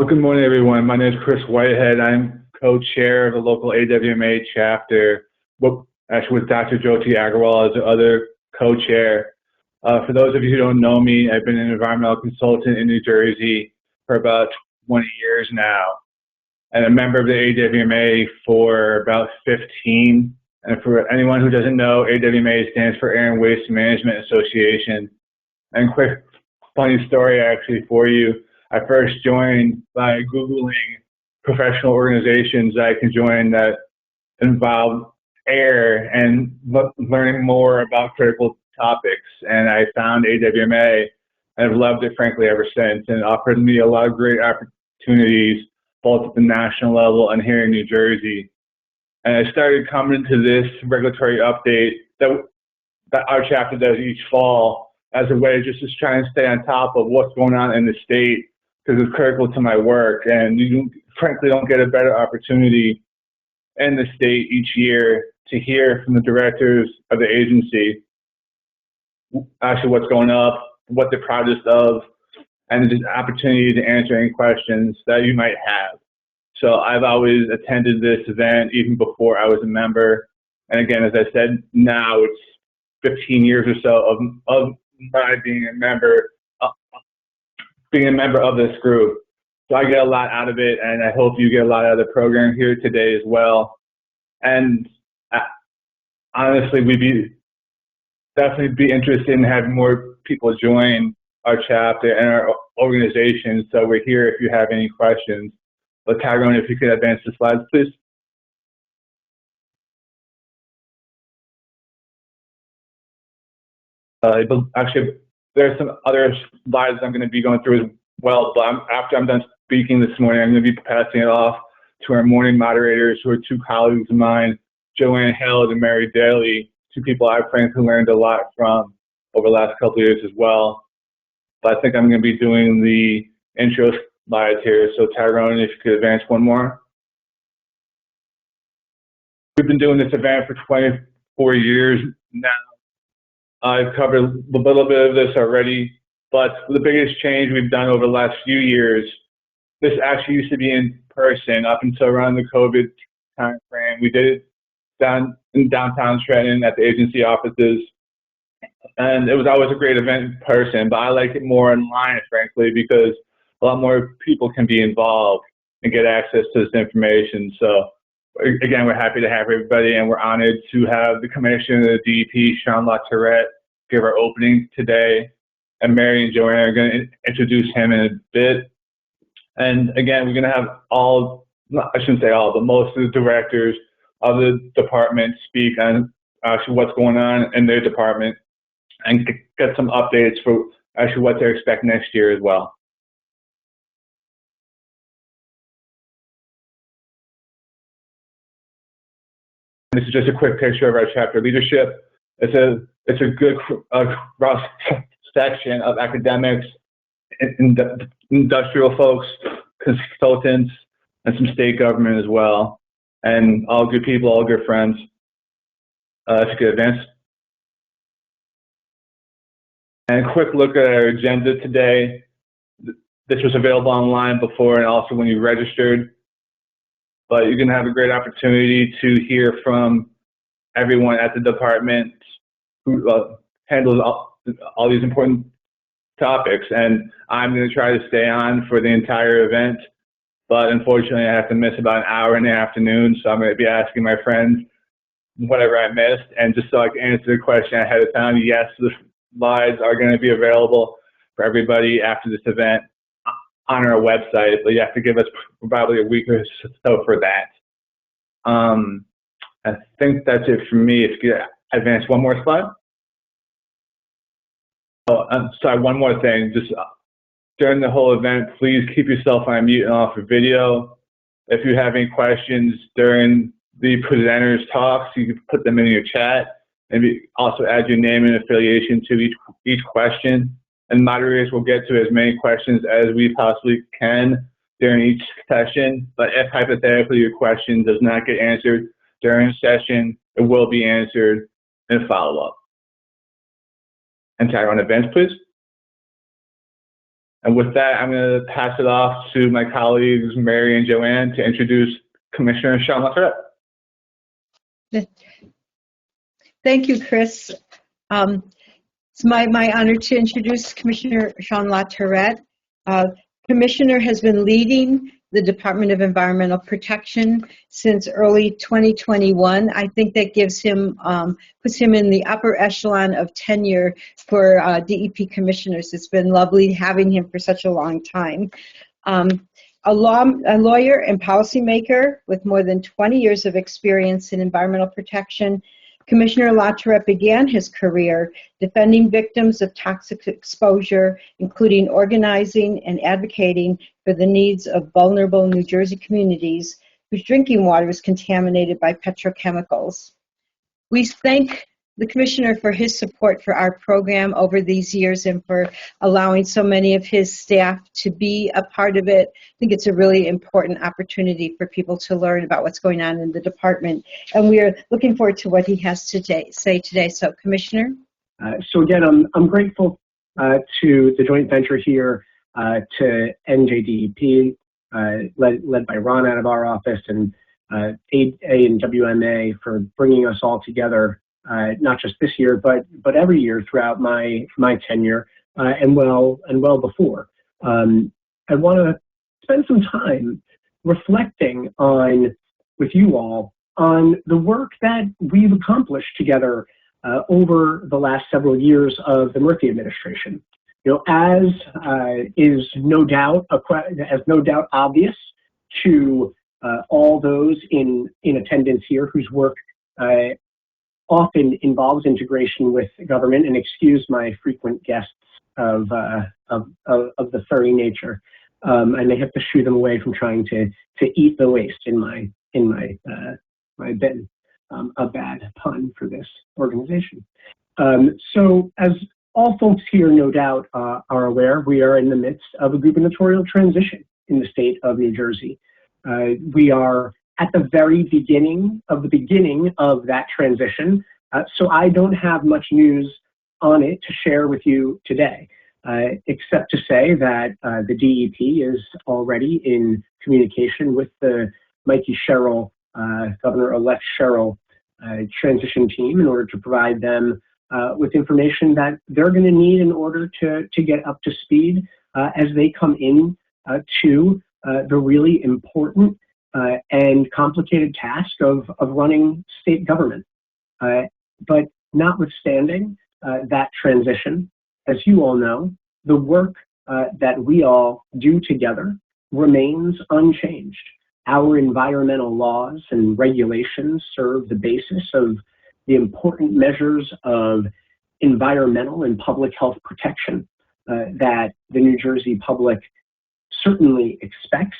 Well, good morning, everyone. My name is Chris Whitehead. I'm co-chair of the local AWMA chapter, actually with Dr. Jyoti Agarwal as the other co-chair. For those of you who don't know me, I've been an environmental consultant in New Jersey for about 20 years now, and a member of the AWMA for about 15. And for anyone who doesn't know, AWMA stands for Air and Waste Management Association. And quick funny story actually for you. I first joined by Googling professional organizations that I can join that involve air and learning more about critical topics. And I found AWMA and I've loved it, frankly, ever since. And it offered me a lot of great opportunities, both at the national level and here in New Jersey. And I started coming to this regulatory update that our chapter does each fall as a way just to try and stay on top of what's going on in the state, because it's critical to my work. And you frankly don't get a better opportunity in the state each year to hear from the directors of the agency actually what's going up, what they're proudest of, and just opportunity to answer any questions that you might have. So I've always attended this event even before I was a member. And again, as I said, now it's 15 years or so of my being a member of this group. So I get a lot out of it, and I hope you get a lot out of the program here today as well. And honestly, we'd definitely be interested in having more people join our chapter and our organization. So we're here if you have any questions. But Tyrone, if you could advance the slides, please. Actually, there's some other slides I'm going to be going through as well, but after I'm done speaking this morning, I'm going to be passing it off to our morning moderators, who are two colleagues of mine, Joanne Held and Mary Daly, two people I've frankly learned a lot from over the last couple of years as well. But I think I'm going to be doing the intro slides here. So Tyrone, if you could advance one more. We've been doing this event for 24 years now. I've covered a little bit of this already, but the biggest change we've done over the last few years, this actually used to be in person up until around the COVID time frame. We did it down in downtown Trenton at the agency offices, and it was always a great event in person, but I like it more online, frankly, because a lot more people can be involved and get access to this information. So again, we're happy to have everybody, and we're honored to have the Commissioner of the DEP, Sean LaTourette, give our opening today. And Mary and Joanne are going to introduce him in a bit. And again, we're going to have I shouldn't say all, but most of the directors of the department speak on actually what's going on in their department and get some updates for actually what to expect next year as well. This is just a quick picture of our chapter leadership. It's a good cross section of academics, industrial folks, consultants, and some state government as well. And all good people, all good friends. If you could advance. And a quick look at our agenda today. This was available online before and also when you registered. But you're going to have a great opportunity to hear from everyone at the department who handles all these important topics. And I'm going to try to stay on for the entire event, but unfortunately I have to miss about an hour in the afternoon, so I'm going to be asking my friends whatever I missed. And just so I can answer the question ahead of time, yes, the slides are going to be available for everybody after this event on our website, but you have to give us probably a week or so for that. I think that's it for me. If you could advance one more slide. Oh, I'm sorry, one more thing. Just during the whole event, please keep yourself on mute and off of video. If you have any questions during the presenters' talks, you can put them in your chat, and also add your name and affiliation to each question. And moderators will get to as many questions as we possibly can during each session. But if hypothetically your question does not get answered during a session, it will be answered in follow-up. And Tyrone, advance, please. And with that, I'm going to pass it off to my colleagues, Mary and Joanne, to introduce Commissioner Sean Latourette. Thank you, Chris. It's my honor to introduce Commissioner Sean Latourette. Commissioner has been leading the Department of Environmental Protection since early 2021. I think that gives him, puts him in the upper echelon of tenure for DEP commissioners. It's been lovely having him for such a long time. A lawyer and policymaker with more than 20 years of experience in environmental protection, Commissioner Latourette began his career defending victims of toxic exposure, including organizing and advocating for the needs of vulnerable New Jersey communities whose drinking water is contaminated by petrochemicals. We thank the Commissioner for his support for our program over these years and for allowing so many of his staff to be a part of it. I think it's a really important opportunity for people to learn about what's going on in the department. And we are looking forward to what he has to say today. So, Commissioner? So again, I'm grateful to the joint venture here, to NJDEP, led by Ron out of our office, and AWMA for bringing us all together. Not just this year, but every year throughout my tenure, and well before. I want to spend some time reflecting on, with you all, on the work that we've accomplished together over the last several years of the Murphy administration. You know, as is no doubt obvious to all those in attendance here whose work often involves integration with government, and excuse my frequent guests of the furry nature. I may have to shoo them away from trying to eat the waste in my bin. A bad pun for this organization. So as all folks here no doubt are aware, we are in the midst of a gubernatorial transition in the state of New Jersey. We are at the very beginning of that transition, so I don't have much news on it to share with you today, except to say that the DEP is already in communication with the Mikey Sherrill, Governor-elect Sherrill transition team in order to provide them with information that they're going to need in order to get up to speed as they come in to the really important and complicated task of running state government. But notwithstanding that transition, as you all know, the work that we all do together remains unchanged. Our environmental laws and regulations serve the basis of the important measures of environmental and public health protection that the New Jersey public certainly expects,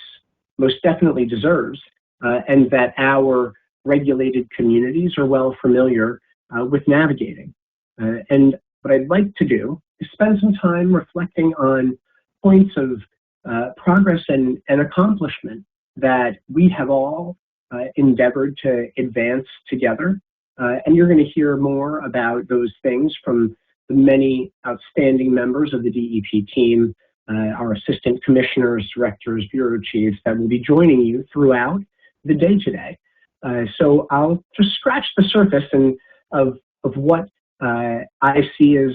most definitely deserves, and that our regulated communities are well familiar with navigating. And what I'd like to do is spend some time reflecting on points of progress and accomplishment that we have all endeavored to advance together. And you're going to hear more about those things from the many outstanding members of the DEP team, our assistant commissioners, directors, bureau chiefs that will be joining you throughout the day today. So I'll just scratch the surface of what I see as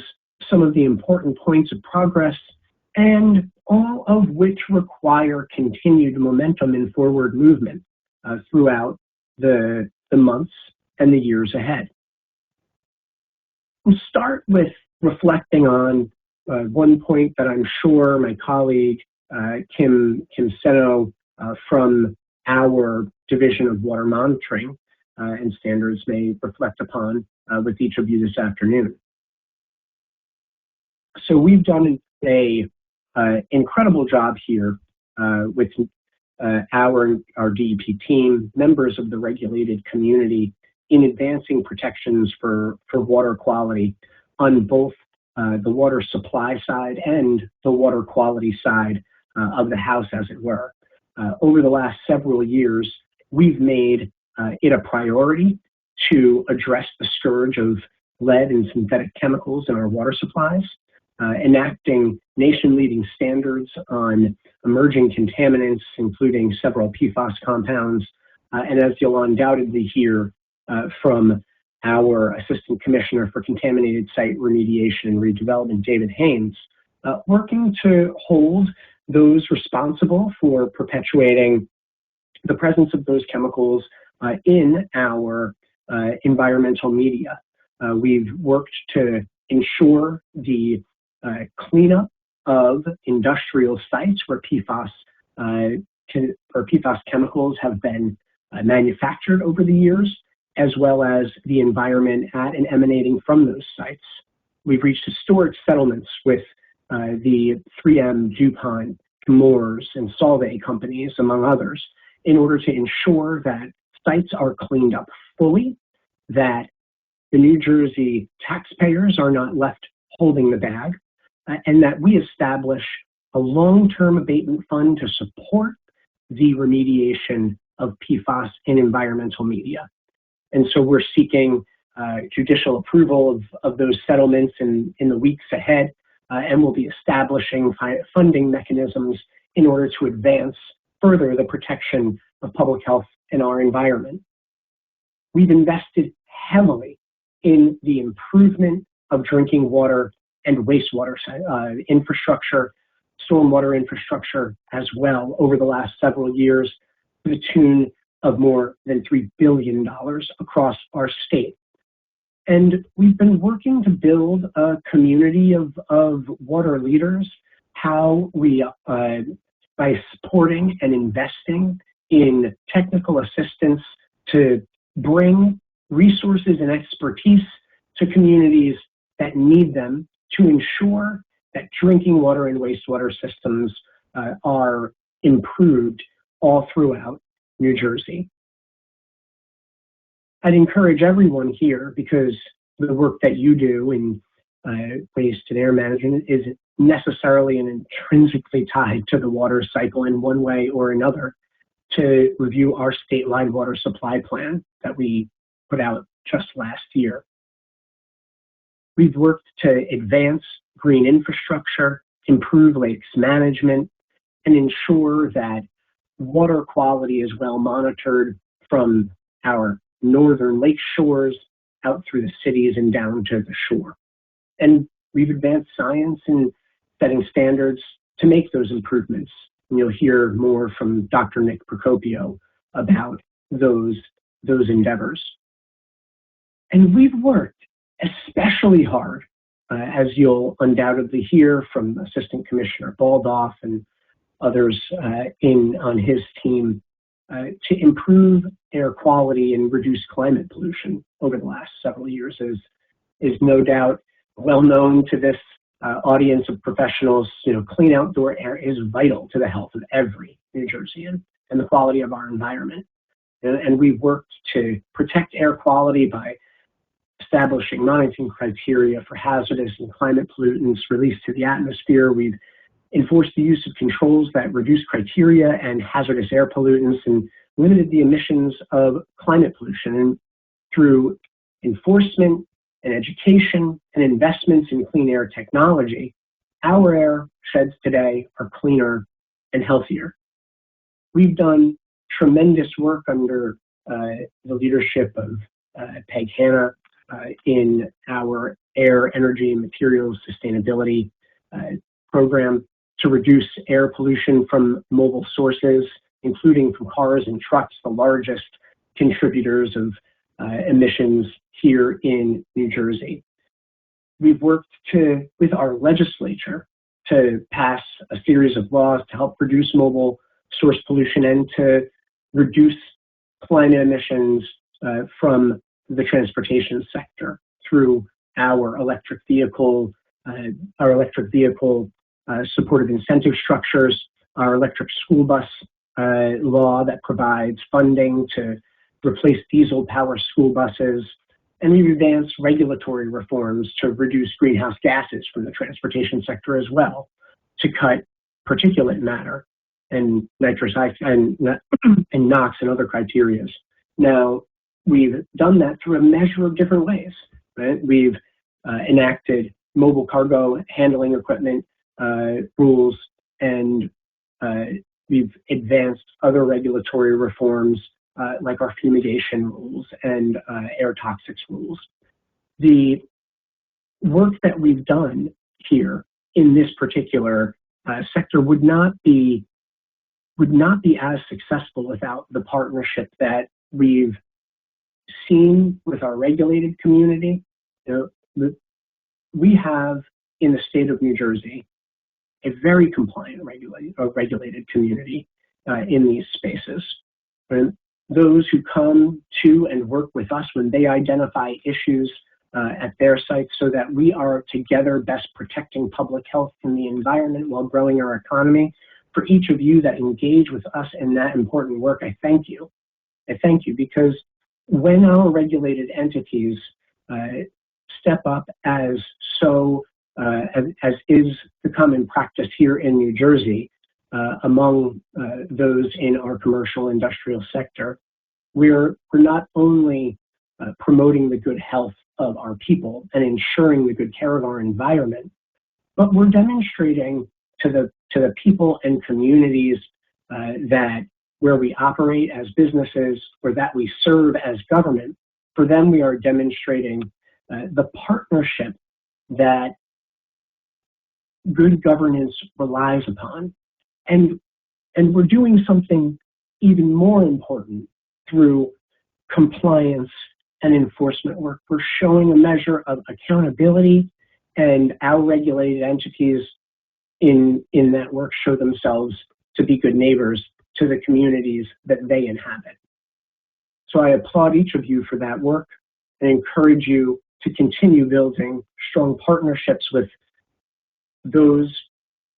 some of the important points of progress, and all of which require continued momentum and forward movement throughout the months and the years ahead. We'll start with reflecting on one point that I'm sure my colleague Kim Seno from our Division of Water Monitoring and Standards may reflect upon with each of you this afternoon. So we've done a incredible job here with our DEP team, members of the regulated community, in advancing protections for water quality on both the water supply side and the water quality side of the house, as it were. Over the last several years, we've made it a priority to address the scourge of lead and synthetic chemicals in our water supplies. enacting nation-leading standards on emerging contaminants, including several PFAS compounds, and as you'll undoubtedly hear from our Assistant Commissioner for Contaminated Site Remediation and Redevelopment, David Haynes, working to hold those responsible for perpetuating the presence of those chemicals in our environmental media. We've worked to ensure the cleanup of industrial sites where PFAS chemicals have been manufactured over the years, as well as the environment at and emanating from those sites. We've reached historic settlements with the 3M, DuPont, Chemours, and Solvay companies, among others, in order to ensure that sites are cleaned up fully, that the New Jersey taxpayers are not left holding the bag, and that we establish a long-term abatement fund to support the remediation of PFAS in environmental media. And so we're seeking judicial approval of those settlements in the weeks ahead, and we'll be establishing funding mechanisms in order to advance further the protection of public health in our environment. We've invested heavily in the improvement of drinking water and wastewater infrastructure, stormwater infrastructure as well over the last several years, to the tune of more than $3 billion across our state. And we've been working to build a community of water leaders, how we, by supporting and investing in technical assistance to bring resources and expertise to communities that need them to ensure that drinking water and wastewater systems are improved all throughout New Jersey. I'd encourage everyone here, because the work that you do in waste and air management isn't necessarily and intrinsically tied to the water cycle in one way or another, to review our statewide water supply plan that we put out just last year. We've worked to advance green infrastructure, improve lakes management, and ensure that water quality is well monitored from our northern lake shores out through the cities and down to the shore. And we've advanced science in setting standards to make those improvements. And you'll hear more from Dr. Nick Procopio about those endeavors. And we've worked especially hard, as you'll undoubtedly hear from Assistant Commissioner Baldoff and others on his team, to improve air quality and reduce climate pollution over the last several years. Is no doubt well known to this audience of professionals. Clean outdoor air is vital to the health of every New Jerseyan and the quality of our environment. And we've worked to protect air quality by establishing monitoring criteria for hazardous and climate pollutants released to the atmosphere. We've enforced the use of controls that reduce criteria and hazardous air pollutants and limited the emissions of climate pollution. And through enforcement and education and investments in clean air technology, our air sheds today are cleaner and healthier. We've done tremendous work under the leadership of Peg Hanna in our air, energy, and materials sustainability program to reduce air pollution from mobile sources, including from cars and trucks, the largest contributors of emissions here in New Jersey. We've worked with our legislature to pass a series of laws to help reduce mobile source pollution and to reduce climate emissions from the transportation sector through our electric vehicle supported incentive structures, our electric school bus law that provides funding to replace diesel-powered school buses, and we've advanced regulatory reforms to reduce greenhouse gases from the transportation sector as well, to cut particulate matter and nitrous oxide and NOx and other criterias. Now, we've done that through a measure of different ways, right? We've enacted mobile cargo handling equipment rules, and we've advanced other regulatory reforms like our fumigation rules and air toxics rules. The work that we've done here in this particular sector would not be as successful without the partnership that we've seen with our regulated community. We have in the state of New Jersey a very compliant regulated community in these spaces. And those who come to and work with us when they identify issues at their sites, so that we are together best protecting public health and the environment while growing our economy. For each of you that engage with us in that important work, I thank you. I thank you, because when our regulated entities step up as is the common practice here in New Jersey among those in our commercial industrial sector, we're not only promoting the good health of our people and ensuring the good care of our environment, but we're demonstrating to the people and communities that where we operate as businesses or that we serve as government, for them we are demonstrating the partnership that good governance relies upon. And we're doing something even more important through compliance and enforcement work. We're showing a measure of accountability, and our regulated entities in that work show themselves to be good neighbors to the communities that they inhabit. So I applaud each of you for that work and encourage you to continue building strong partnerships with those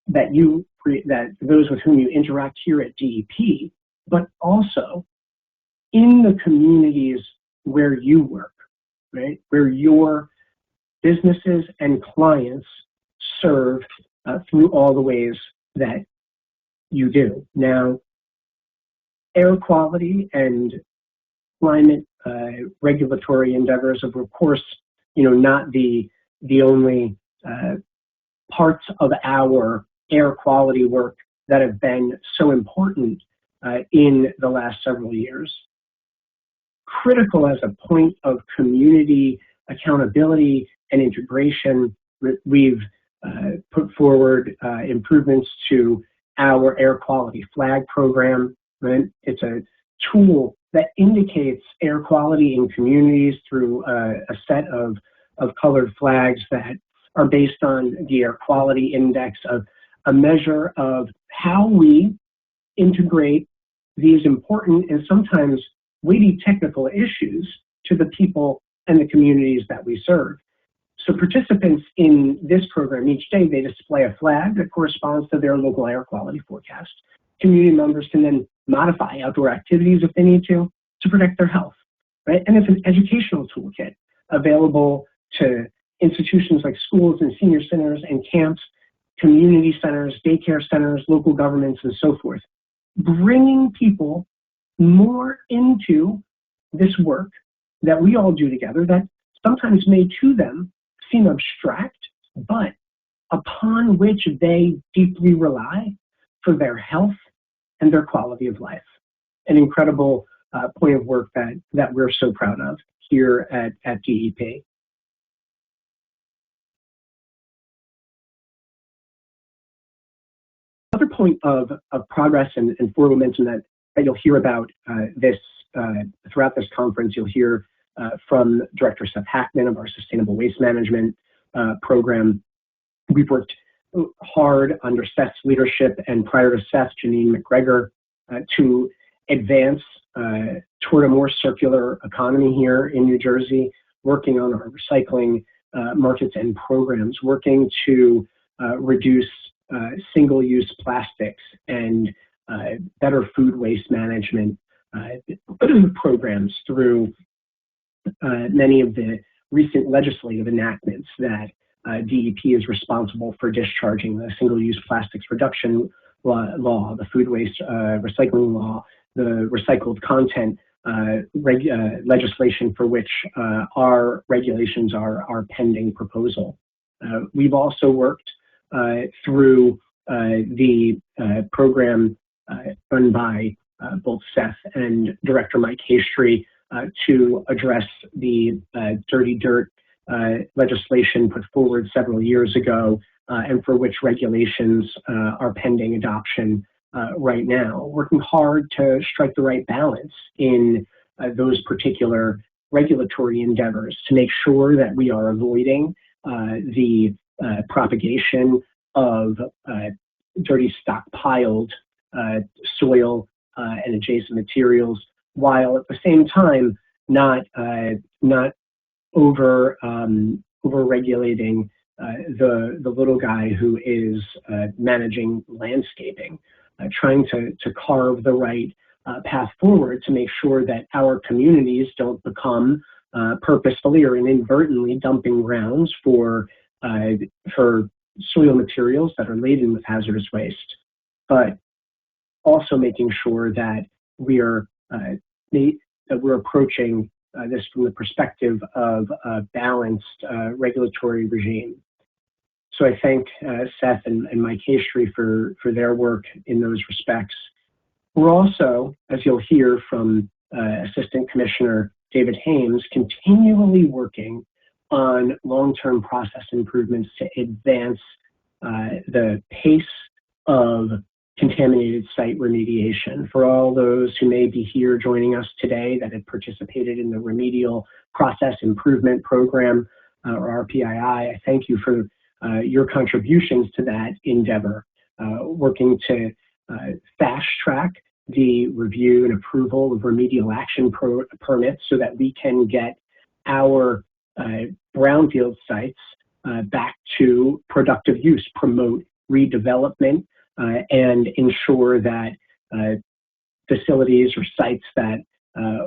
those with whom you interact here at DEP, but also in the communities where you work, right? Where your businesses and clients serve through all the ways that you do. Now, air quality and climate regulatory endeavors are, of course, not the only parts of our air quality work that have been so important in the last several years. Critical as a point of community accountability and integration, we've put forward improvements to our air quality flag program. Right? It's a tool that indicates air quality in communities through a set of colored flags that are based on the air quality index, of a measure of how we integrate these important and sometimes weighty technical issues to the people and the communities that we serve. So participants in this program, each day they display a flag that corresponds to their local air quality forecast. Community members can then modify outdoor activities if they need to protect their health, right? And it's an educational toolkit available to institutions like schools and senior centers and camps, community centers, daycare centers, local governments, and so forth. Bringing people more into this work that we all do together that sometimes may to them seem abstract, but upon which they deeply rely for their health and their quality of life. An incredible point of work that we're so proud of here at DEP. Another point of progress and forward momentum that you'll hear about throughout this conference, you'll hear from Director Seth Hackman of our Sustainable Waste Management program. We've worked hard under Seth's leadership and prior to Seth, Janine McGregor, to advance toward a more circular economy here in New Jersey, working on our recycling markets and programs, working to reduce single-use plastics and better food waste management programs through many of the recent legislative enactments that DEP is responsible for discharging: the single-use plastics reduction law, the food waste recycling law, the recycled content legislation, for which our regulations are pending proposal. We've also worked through the program run by both Seth and Director Mike Hastry to address the dirty dirt legislation put forward several years ago and for which regulations are pending adoption right now. Working hard to strike the right balance in those particular regulatory endeavors to make sure that we are avoiding the propagation of dirty stockpiled soil and adjacent materials, while at the same time not over regulating the little guy who is managing landscaping, trying to carve the right path forward to make sure that our communities don't become purposefully or inadvertently dumping grounds for soil materials that are laden with hazardous waste, but also making sure that we're approaching this from the perspective of a balanced regulatory regime. So I thank Seth and Mike Hastry for their work in those respects. We're also, as you'll hear from Assistant Commissioner David Hames, continually working on long-term process improvements to advance the pace of contaminated site remediation. For all those who may be here joining us today that have participated in the Remedial Process Improvement Program, or RPII, I thank you for your contributions to that endeavor, working to fast track the review and approval of remedial action permits so that we can get our brownfield sites back to productive use, promote redevelopment, and ensure that facilities or sites that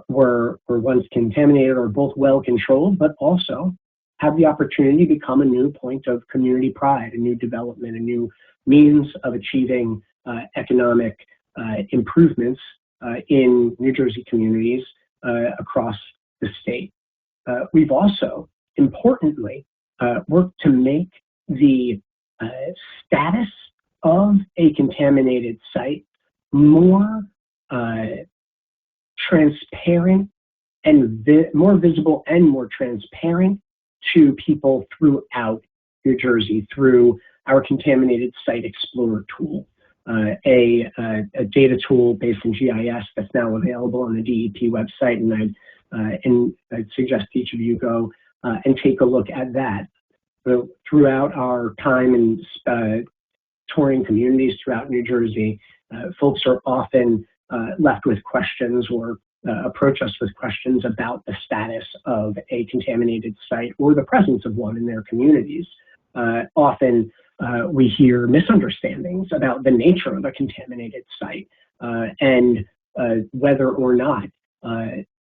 were once contaminated are both well controlled, but also have the opportunity to become a new point of community pride, a new development, a new means of achieving economic improvements in New Jersey communities across the state. We've also, importantly, worked to make the status of a contaminated site more transparent and more visible and more transparent to people throughout New Jersey through our Contaminated Site Explorer tool, a data tool based in GIS that's now available on the DEP website, and I'd suggest each of you go and take a look at that. So throughout our time in touring communities throughout New Jersey, folks are often left with questions or approach us with questions about the status of a contaminated site or the presence of one in their communities. Often we hear misunderstandings about the nature of a contaminated site and whether or not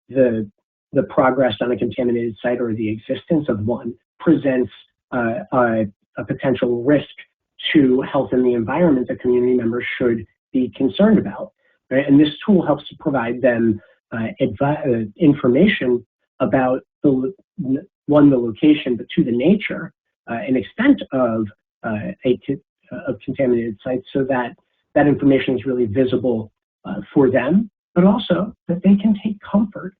the progress on a contaminated site or the existence of one presents a potential risk to health and the environment that community members should be concerned about. Right? And this tool helps to provide them information about the location, but to the nature and extent of contaminated sites, so that that information is really visible for them, but also that they can take comfort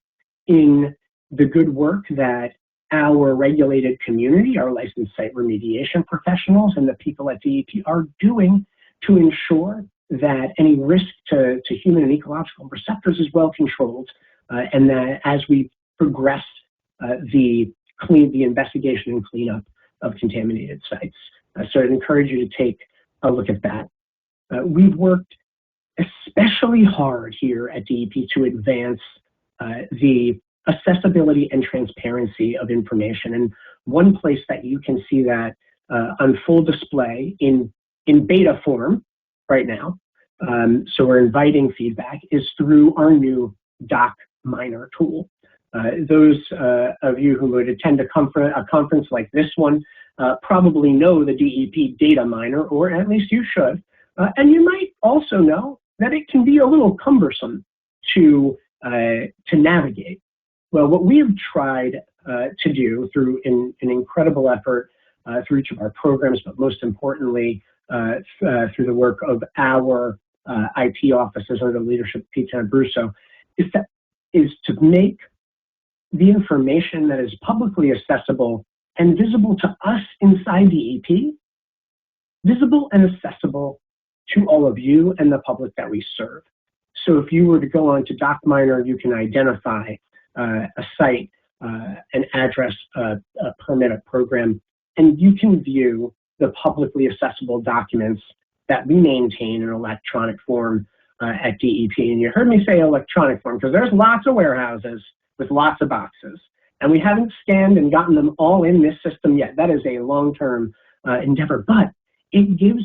in the good work that our regulated community, our licensed site remediation professionals, and the people at DEP are doing to ensure that any risk to human and ecological receptors is well controlled, and that as we progress the investigation and cleanup of contaminated sites. So I'd encourage you to take a look at that. We've worked especially hard here at DEP to advance the accessibility and transparency of information. And one place that you can see that on full display in beta form right now, so we're inviting feedback, is through our new Doc Miner tool. Those of you who would attend a conference like this one probably know the DEP data miner, or at least you should. And you might also know that it can be a little cumbersome to navigate. Well, what we have tried to do through an incredible effort through each of our programs, but most importantly, through the work of our IT offices under the leadership of Pete Abruzzo, is to make the information that is publicly accessible and visible to us inside DEP, visible and accessible to all of you and the public that we serve. So if you were to go on to DocMiner, you can identify a site, an address, a permit, a program, and you can view the publicly accessible documents that we maintain in electronic form at DEP. And you heard me say electronic form because there's lots of warehouses with lots of boxes, and we haven't scanned and gotten them all in this system yet. That is a long-term endeavor, but it gives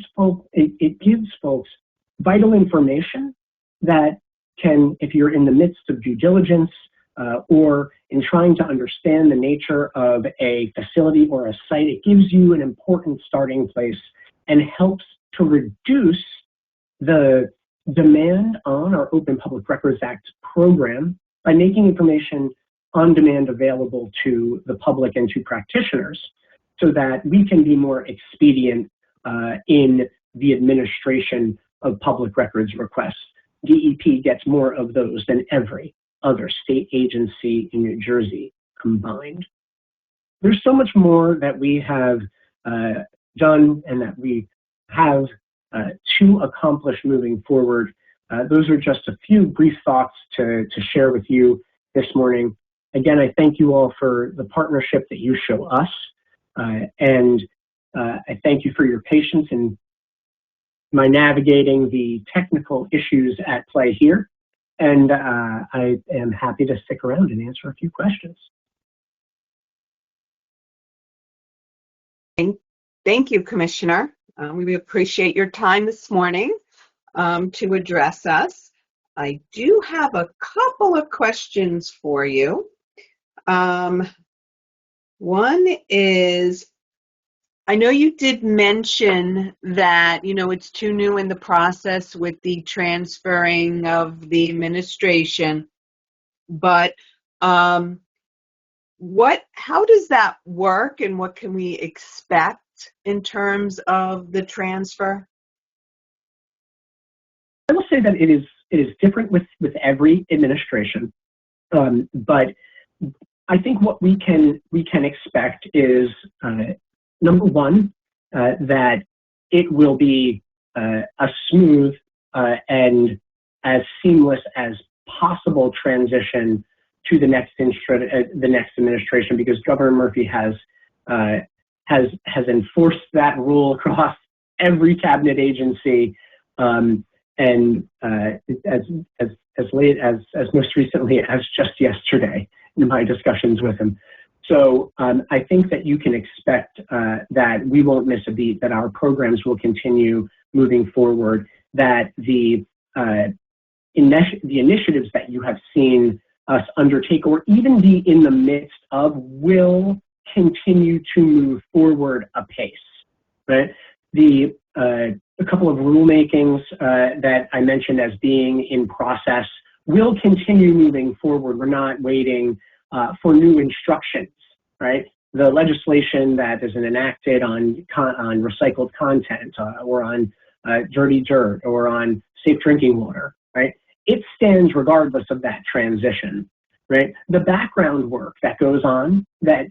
folks vital information that can, if you're in the midst of due diligence or in trying to understand the nature of a facility or a site, it gives you an important starting place and helps to reduce the demand on our Open Public Records Act program by making information on demand available to the public and to practitioners so that we can be more expedient in the administration of public records requests. DEP gets more of those than every other state agency in New Jersey combined. There's so much more that we have done and that we have to accomplish moving forward. Those are just a few brief thoughts to share with you this morning. Again, I thank you all for the partnership that you show us, and I thank you for your patience in my navigating the technical issues at play here, and I am happy to stick around and answer a few questions. Thank you, Commissioner. We appreciate your time this morning to address us. I do have a couple of questions for you. One is, I know you did mention that, it's too new in the process with the transferring of the administration, but how does that work and what can we expect in terms of the transfer? I will say that it is different with every administration, but I think what we can expect is number one, that it will be a smooth and as seamless as possible transition to the next administration, because Governor Murphy has enforced that rule across every cabinet agency, and as late as most recently as just yesterday in my discussions with him. So I think that you can expect that we won't miss a beat, that our programs will continue moving forward, that the initiatives that you have seen us undertake or even be in the midst of will continue to move forward apace, right? A couple of rulemakings that I mentioned as being in process will continue moving forward. We're not waiting for new instructions, right? The legislation that is enacted on recycled content or on dirty dirt or on safe drinking water, right? It stands regardless of that transition, right? The background work that goes on that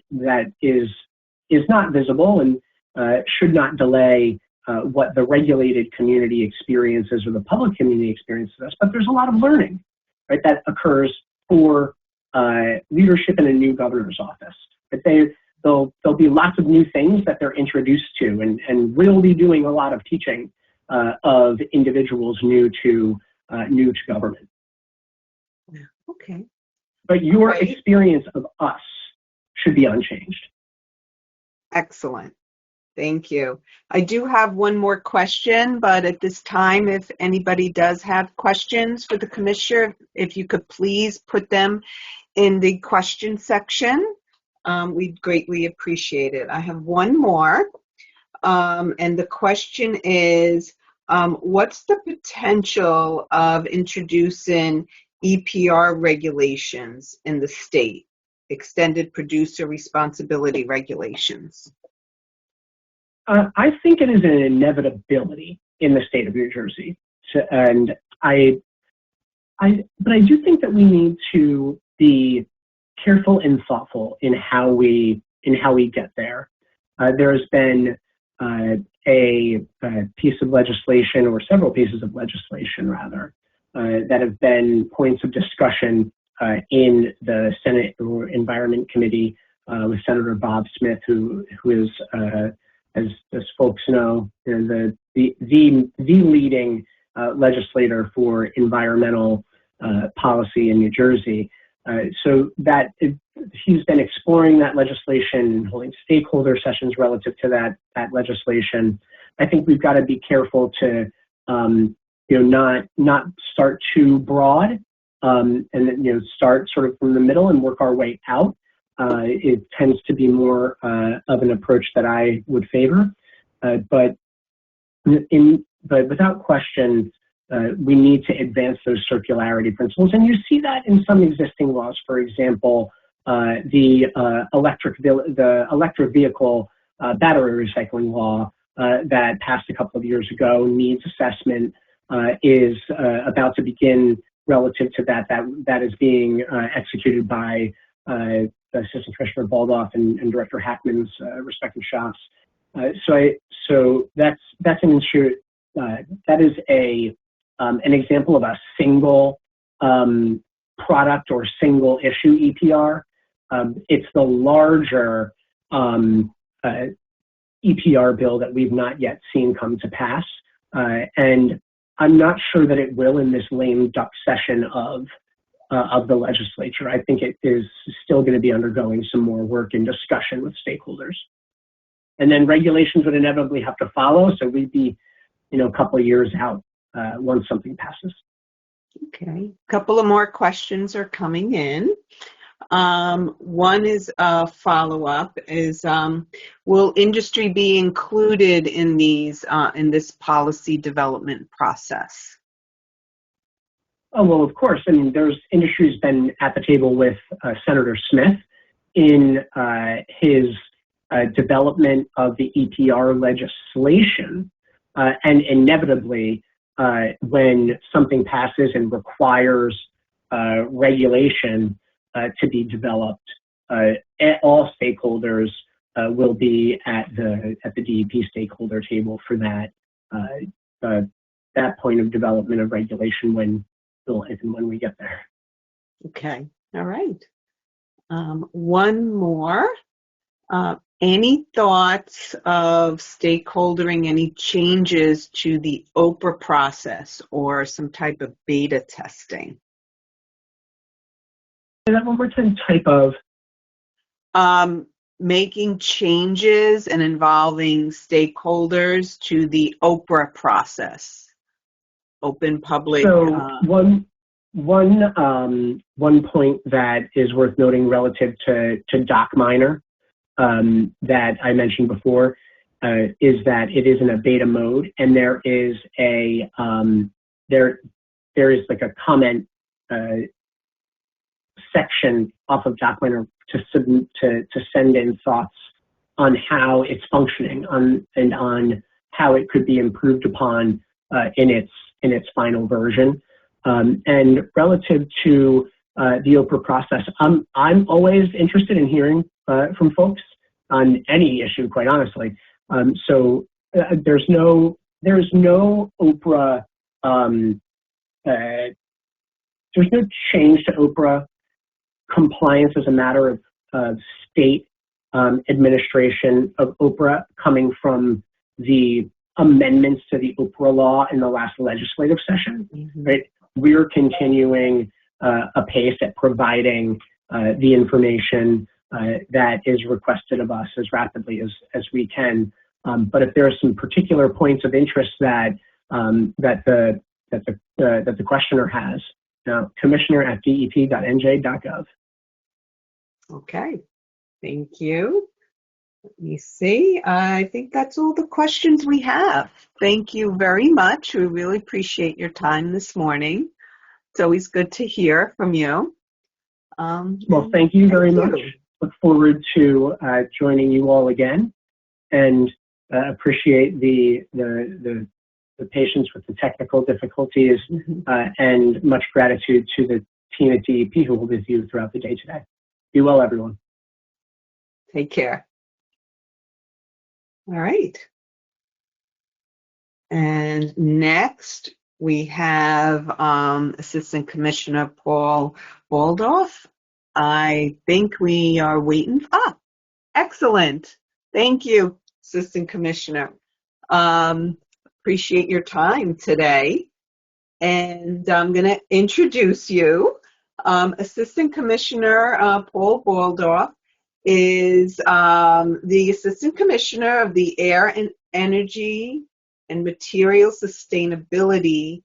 is not visible and should not delay what the regulated community experiences or the public community experiences, but there's a lot of learning, right, that occurs for leadership in a new governor's office. But there'll be lots of new things that they're introduced to, and we'll be doing a lot of teaching of individuals new to government. Okay. But your experience of us should be unchanged. Excellent. Thank you. I do have one more question, but at this time, if anybody does have questions for the commissioner, if you could please put them in the question section, we'd greatly appreciate it. I have one more, and the question is, what's the potential of introducing EPR regulations in the state, extended producer responsibility regulations? I think it is an inevitability in the state of New Jersey, but I do think that we need to be careful and thoughtful in how we get there. There has been a piece of legislation, or several pieces of legislation rather, that have been points of discussion in the Senate or Environment Committee with Senator Bob Smith, who is, as folks know, the leading legislator for environmental policy in New Jersey. So that he's been exploring that legislation, holding stakeholder sessions relative to that legislation. I think we've got to be careful to not start too broad, and start sort of from the middle and work our way out. It tends to be more of an approach that I would favor, but without question, we need to advance those circularity principles, and you see that in some existing laws. For example, the electric vehicle battery recycling law that passed a couple of years ago, needs assessment, is about to begin relative to that is being executed by Assistant Commissioner Baldoff and Director Hackman's respective shops. So that's an issue. That is an example of a single product or single issue EPR. It's the larger EPR bill that we've not yet seen come to pass, and I'm not sure that it will in this lame duck session of the legislature. I think it is still going to be undergoing some more work and discussion with stakeholders. And then regulations would inevitably have to follow, so we'd be, a couple of years out once something passes. Okay, a couple of more questions are coming in. One is a follow-up, is will industry be included in in this policy development process? Oh, well, of course. I mean, industry's been at the table with Senator Smith in his development of the EPR legislation, and inevitably, when something passes and requires regulation to be developed, all stakeholders will be at the DEP stakeholder table for that point of development of regulation when we get there. Okay, all right. One more. Any thoughts of stakeholdering any changes to the OPRA process or some type of beta testing? Say that one more time, type of? Making changes and involving stakeholders to the OPRA process. Open public. So one point that is worth noting relative to dock miner that I mentioned before is that it is in a beta mode, and there is a there is like a comment section off of dock miner to send in thoughts on how it's functioning and on how it could be improved upon in its final version. And relative to the OPRA process, I'm always interested in hearing from folks on any issue, quite honestly. So there's no OPRA, there's no change to OPRA compliance as a matter of state administration of OPRA coming from the amendments to the OPRA law in the last legislative session. Mm-hmm. Right? We're continuing apace at providing the information that is requested of us as rapidly as we can. But if there are some particular points of interest that the questioner has, commissioner@dep.nj.gov. Okay, thank you. Let me see. I think that's all the questions we have. Thank you very much. We really appreciate your time this morning. It's always good to hear from you. Well, thank you very much. Look forward to joining you all again. And appreciate the patience with the technical difficulties, and much gratitude to the team at DEP who will be with you throughout the day today. Be well, everyone. Take care. All right. And next we have Assistant Commissioner Paul Waldorf. I think we are waiting. Excellent. Thank you, Assistant Commissioner. Appreciate your time today. And I'm going to introduce you. Assistant Commissioner Paul Waldorf is the Assistant Commissioner of the Air and Energy and Material Sustainability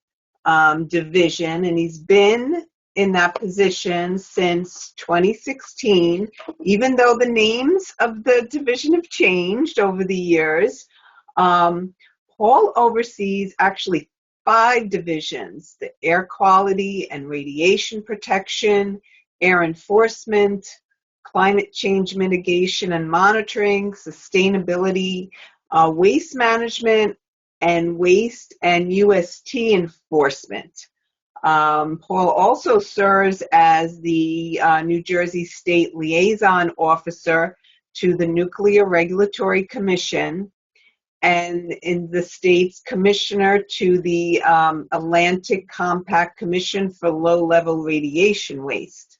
Division, and he's been in that position since 2016, even though the names of the division have changed over the years. Paul oversees actually 5 divisions: the air quality and radiation protection, air enforcement, climate change mitigation and monitoring, sustainability, waste management, and waste and UST enforcement. Paul also serves as the New Jersey State Liaison Officer to the Nuclear Regulatory Commission, and in the state's commissioner to the Atlantic Compact Commission for Low-Level Radiation Waste.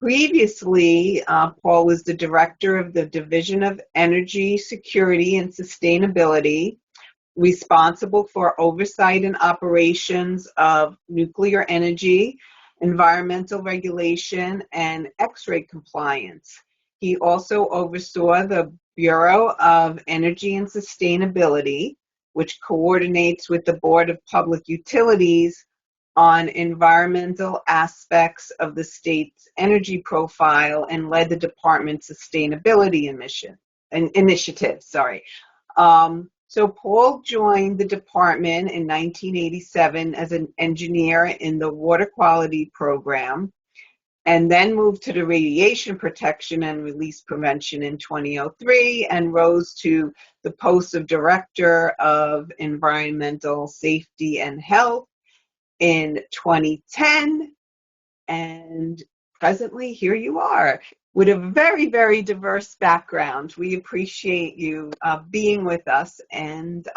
Previously, Paul was the director of the Division of Energy Security and Sustainability, responsible for oversight and operations of nuclear energy, environmental regulation, and X-ray compliance. He also oversaw the Bureau of Energy and Sustainability, which coordinates with the Board of Public Utilities on environmental aspects of the state's energy profile, and led the department's sustainability initiative. So Paul joined the department in 1987 as an engineer in the water quality program, and then moved to the radiation protection and release prevention in 2003, and rose to the post of Director of Environmental Safety and Health in 2010. And presently, here you are with a very, very diverse background. We appreciate you being with us, and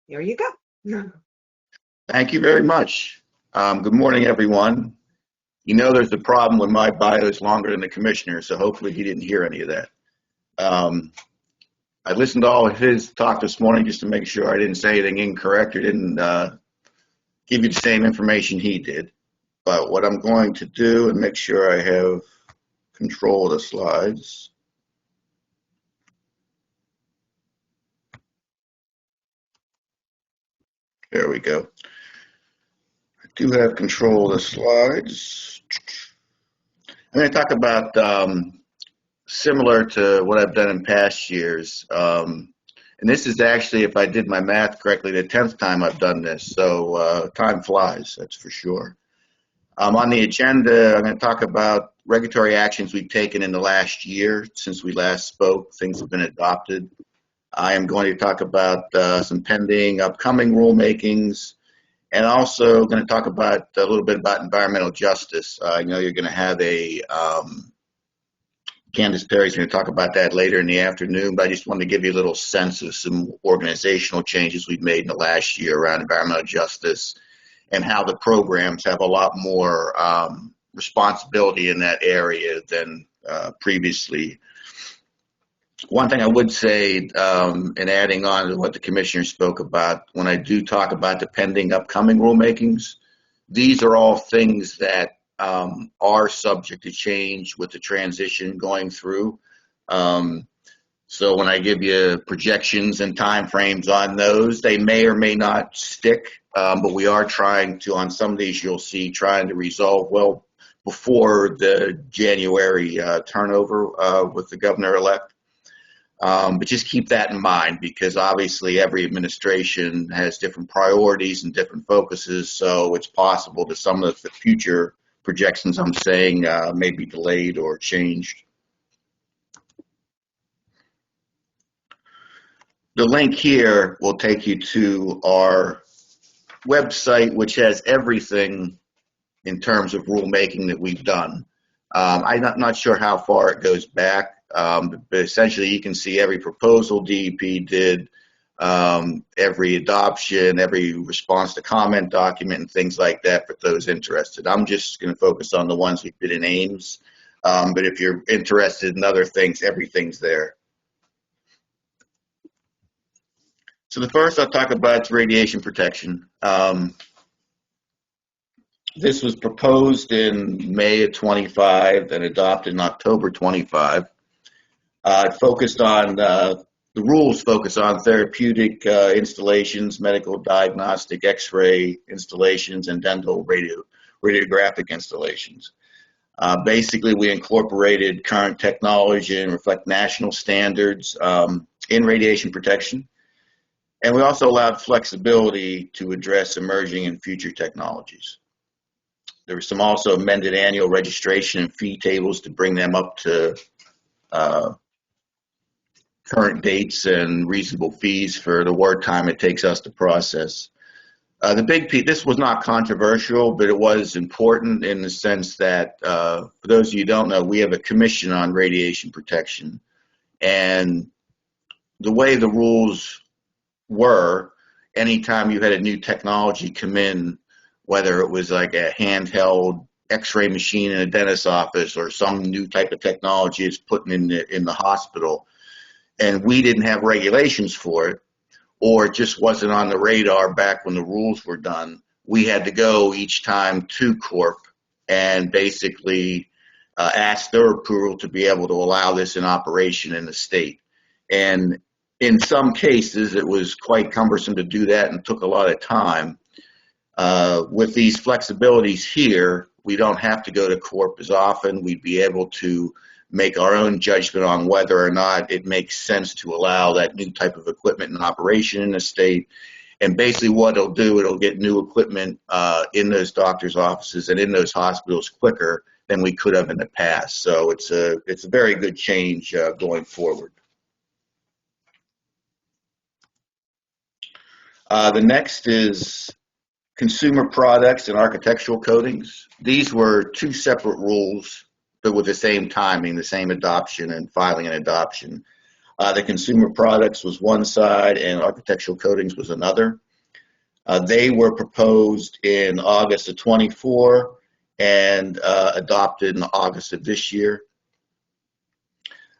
here you go. Thank you very much. Good morning, everyone. You know there's a problem when my bio is longer than the commissioner, so hopefully he didn't hear any of that. I listened to all of his talk this morning just to make sure I didn't say anything incorrect or didn't give you the same information he did. But what I'm going to do, and make sure I have control of the slides. There we go. I do have control of the slides. I'm going to talk about similar to what I've done in past years. And this is actually, if I did my math correctly, the 10th time I've done this. So time flies, that's for sure. On the agenda, I'm going to talk about regulatory actions we've taken in the last year since we last spoke. Things have been adopted. I am going to talk about some pending upcoming rulemakings, and also going to talk about a little bit about environmental justice. I know you're going to have a Candace Perry's going to talk about that later in the afternoon, but I just wanted to give you a little sense of some organizational changes we've made in the last year around environmental justice, and how the programs have a lot more responsibility in that area than previously. One thing I would say, and adding on to what the commissioner spoke about, when I do talk about the pending upcoming rulemakings, these are all things that are subject to change with the transition going through. So when I give you projections and timeframes on those, they may or may not stick, but we are trying to, on some of these you'll see, trying to resolve well before the January turnover with the governor-elect. But just keep that in mind, because obviously every administration has different priorities and different focuses, so it's possible that some of the future projections I'm saying may be delayed or changed. The link here will take you to our website, which has everything in terms of rulemaking that we've done. I'm not sure how far it goes back, but essentially you can see every proposal DEP did, every adoption, every response to comment document, and things like that for those interested. I'm just going to focus on the ones we did in Ames, but if you're interested in other things, everything's there. So the first I'll talk about is radiation protection. This was proposed in May of 25 and adopted in October 25. It focused on, the rules focus on therapeutic installations, medical diagnostic X-ray installations, and dental radiographic installations. Basically, we incorporated current technology and reflect national standards in radiation protection. And we also allowed flexibility to address emerging and future technologies. There were some also amended annual registration and fee tables to bring them up to current dates and reasonable fees for the work time it takes us to process. The big piece, this was not controversial, but it was important in the sense that, for those of you who don't know, we have a commission on radiation protection. And the way the rules were, anytime you had a new technology come in, whether it was like a handheld X-ray machine in a dentist's office or some new type of technology is put in the hospital, and we didn't have regulations for it, or it just wasn't on the radar back when the rules were done, we had to go each time to Corp and basically ask their approval to be able to allow this in operation in the state. And in some cases, it was quite cumbersome to do that and took a lot of time. With these flexibilities here, we don't have to go to Corp as often. We'd be able to make our own judgment on whether or not it makes sense to allow that new type of equipment in operation in the state. And basically what it'll do, it'll get new equipment in those doctors' offices and in those hospitals quicker than we could have in the past. So it's a very good change going forward. The next is consumer products and architectural coatings. These were two separate rules, but with the same timing, the same adoption and filing and adoption. The consumer products was one side and architectural coatings was another. They were proposed in August of 24 and adopted in August of this year.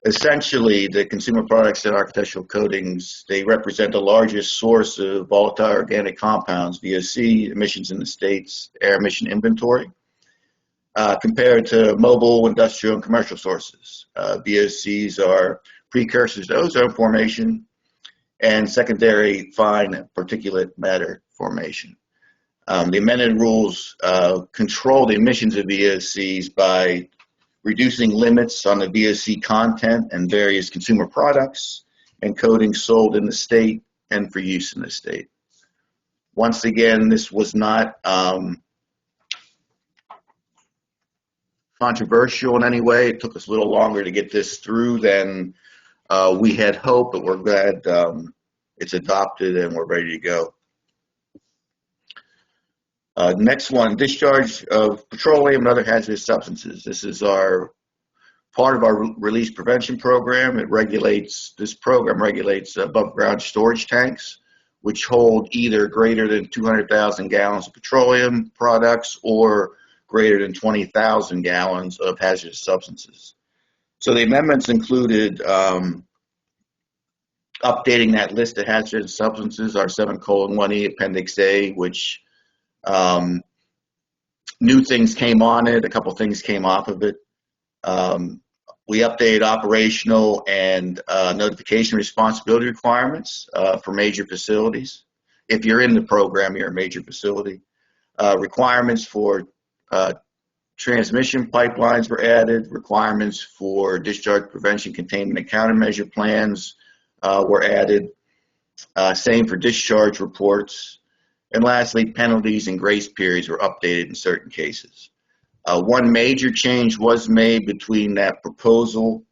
Essentially, the consumer products and architectural coatings, they represent the largest source of volatile organic compounds, VOC, emissions in the state's air emission inventory, compared to mobile, industrial, and commercial sources. VOCs are precursors to ozone formation and secondary fine particulate matter formation. The amended rules control the emissions of VOCs by reducing limits on the VOC content and various consumer products and coatings sold in the state and for use in the state. Once again, this was not controversial in any way. It took us a little longer to get this through than we had hoped, but we're glad it's adopted and we're ready to go. Next one, discharge of petroleum and other hazardous substances. This is part of our release prevention program. This program regulates above ground storage tanks, which hold either greater than 200,000 gallons of petroleum products or greater than 20,000 gallons of hazardous substances. So the amendments included updating that list of hazardous substances, our 7:1E Appendix A, which new things came on it, a couple things came off of it. We updated operational and notification responsibility requirements for major facilities. If you're in the program, you're a major facility. Requirements for transmission pipelines were added. Requirements for discharge prevention, containment, and countermeasure plans were added. Same for discharge reports. And lastly, penalties and grace periods were updated in certain cases. One major change was made between that proposal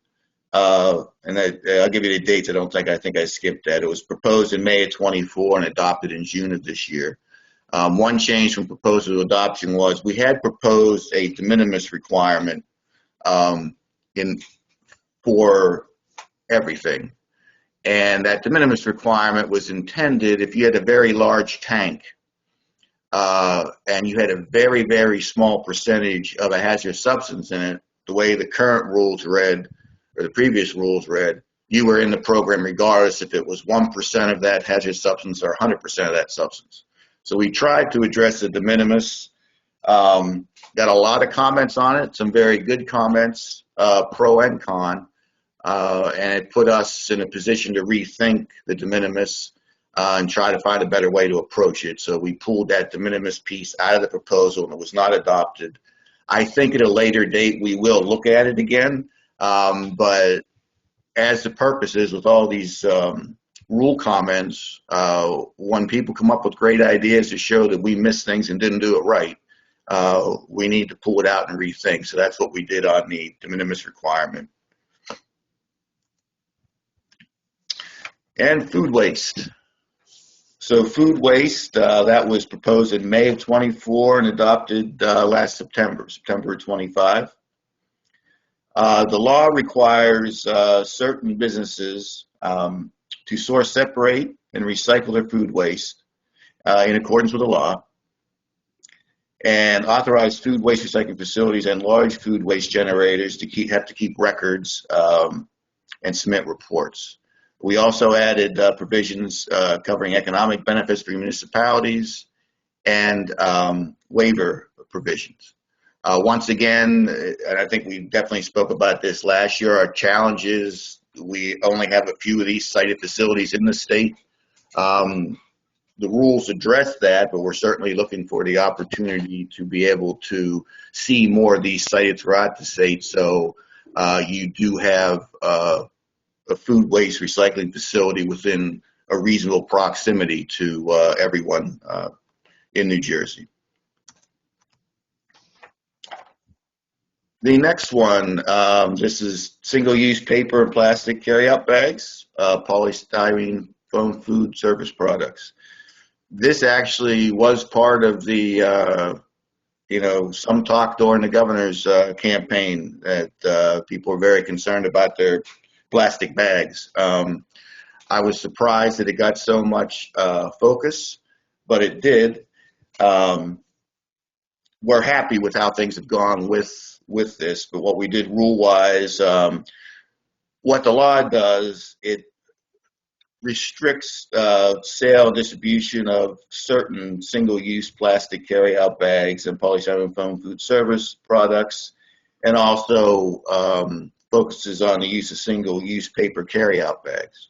I'll give you the dates. I think I skipped that. It was proposed in May of 24 and adopted in June of this year. One change from proposal to adoption was we had proposed a de minimis requirement for everything. And that de minimis requirement was intended if you had a very large tank and you had a very, very small percentage of a hazardous substance in it, the way the current rules read, or the previous rules read, you were in the program regardless if it was 1% of that hazardous substance or 100% of that substance. So we tried to address the de minimis, got a lot of comments on it, some very good comments, pro and con, and it put us in a position to rethink the de minimis and try to find a better way to approach it. So we pulled that de minimis piece out of the proposal and it was not adopted. I think at a later date we will look at it again, but as the purpose is with all these rule comments, when people come up with great ideas to show that we missed things and didn't do it right, we need to pull it out and rethink. So that's what we did on the de minimis requirement. And food waste. So food waste, that was proposed in May of 24 and adopted last September 25. The law requires certain businesses to source, separate, and recycle their food waste in accordance with the law, and authorize food waste recycling facilities and large food waste generators to have to keep records and submit reports. We also added provisions covering economic benefits for municipalities and waiver provisions. Once again, and I think we definitely spoke about this last year, our challenge is we only have a few of these sited facilities in the state. The rules address that, but we're certainly looking for the opportunity to be able to see more of these sited throughout the state. So you do have a food waste recycling facility within a reasonable proximity to everyone in New Jersey. The next one, this is single-use paper and plastic carryout bags, polystyrene foam food service products. This actually was part of the, some talk during the governor's campaign that people were very concerned about their plastic bags. I was surprised that it got so much focus, but it did. We're happy with how things have gone with this, but what we did rule-wise, what the law does, it restricts sale and distribution of certain single-use plastic carry-out bags and polystyrene foam food service products, and also focuses on the use of single-use paper carry-out bags.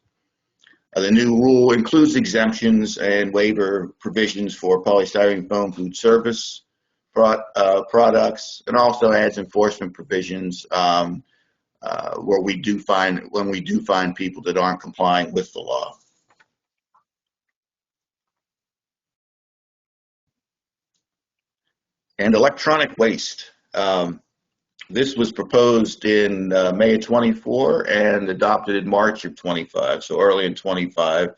The new rule includes exemptions and waiver provisions for polystyrene foam food service products, and also adds enforcement provisions when we do find people that aren't complying with the law. And electronic waste. This was proposed in May of 24 and adopted in March of 25, so early in 25.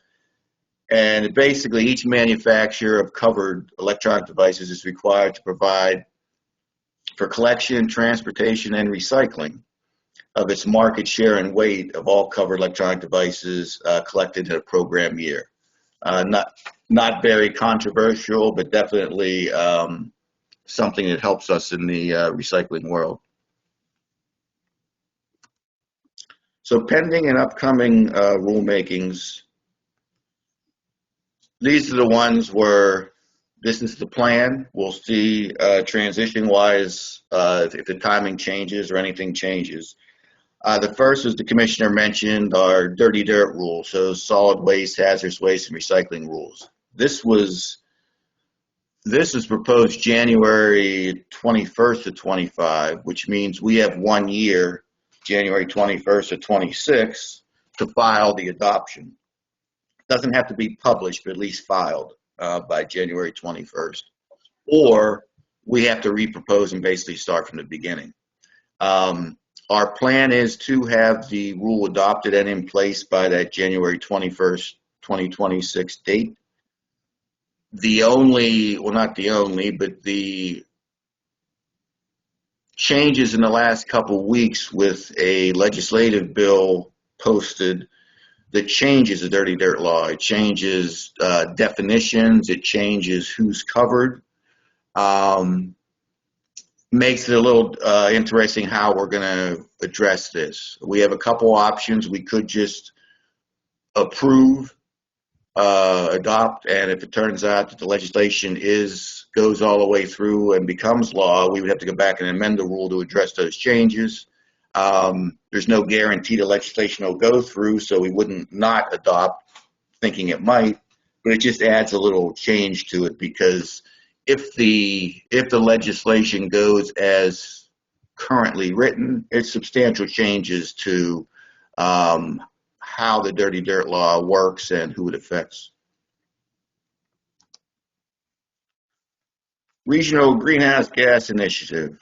And basically, each manufacturer of covered electronic devices is required to provide for collection, transportation, and recycling of its market share and weight of all covered electronic devices collected in a program year. Not very controversial, but definitely something that helps us in the recycling world. So pending and upcoming rulemakings, these are the ones where this is the plan. We'll see transition-wise if the timing changes or anything changes. The first, as the commissioner mentioned, are dirty dirt rules, so solid waste, hazardous waste, and recycling rules. This was proposed January 21st of 25, which means we have 1 year, January 21st of 26, to file the adoption. Doesn't have to be published, but at least filed by January 21st. Or we have to repropose and basically start from the beginning. Our plan is to have the rule adopted and in place by that January 21st, 2026 date. The only, well, not the only, but the changes in the last couple of weeks with a legislative bill posted that changes the dirty dirt law. It changes definitions. It changes who's covered. Makes it a little interesting how we're going to address this. We have a couple options. We could just approve, adopt, and if it turns out that the legislation goes all the way through and becomes law, we would have to go back and amend the rule to address those changes. There's no guarantee the legislation will go through, so we wouldn't not adopt thinking it might, but it just adds a little change to it, because if the legislation goes as currently written, it's substantial changes to how the dirty dirt law works and who it affects. Regional Greenhouse Gas Initiative.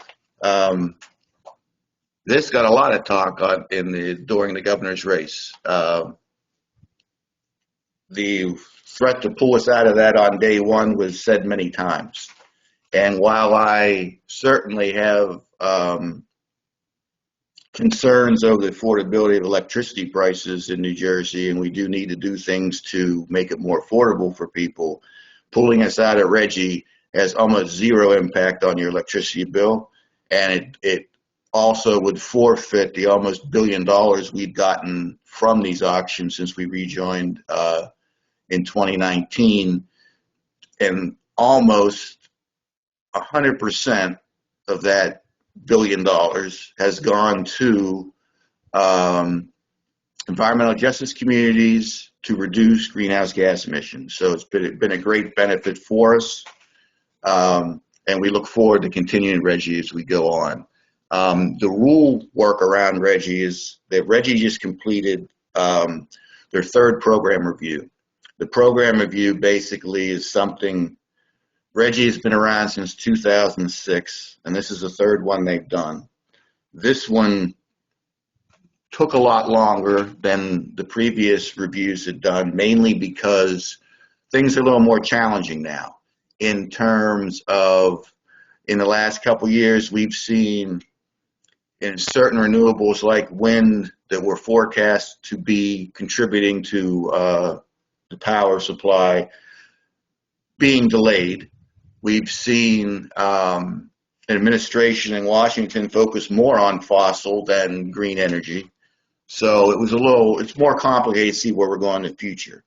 This got a lot of talk during the governor's race. The threat to pull us out of that on day one was said many times. And while I certainly have concerns over the affordability of electricity prices in New Jersey, and we do need to do things to make it more affordable for people, pulling us out of RGGI has almost zero impact on your electricity bill, and it also would forfeit the almost $1 billion we've gotten from these auctions since we rejoined in 2019, and almost 100% of that $1 billion has gone to environmental justice communities to reduce greenhouse gas emissions. So it's been a great benefit for us, and we look forward to continuing RGGI as we go on. The rule work around RGGI is that RGGI just completed their third program review. The program review basically is something, RGGI has been around since 2006, and this is the third one they've done. This one took a lot longer than the previous reviews had done, mainly because things are a little more challenging now in terms of, in the last couple years, we've seen in certain renewables like wind that were forecast to be contributing to the power supply being delayed. We've seen an administration in Washington focus more on fossil than green energy. So it's more complicated to see where we're going in the future.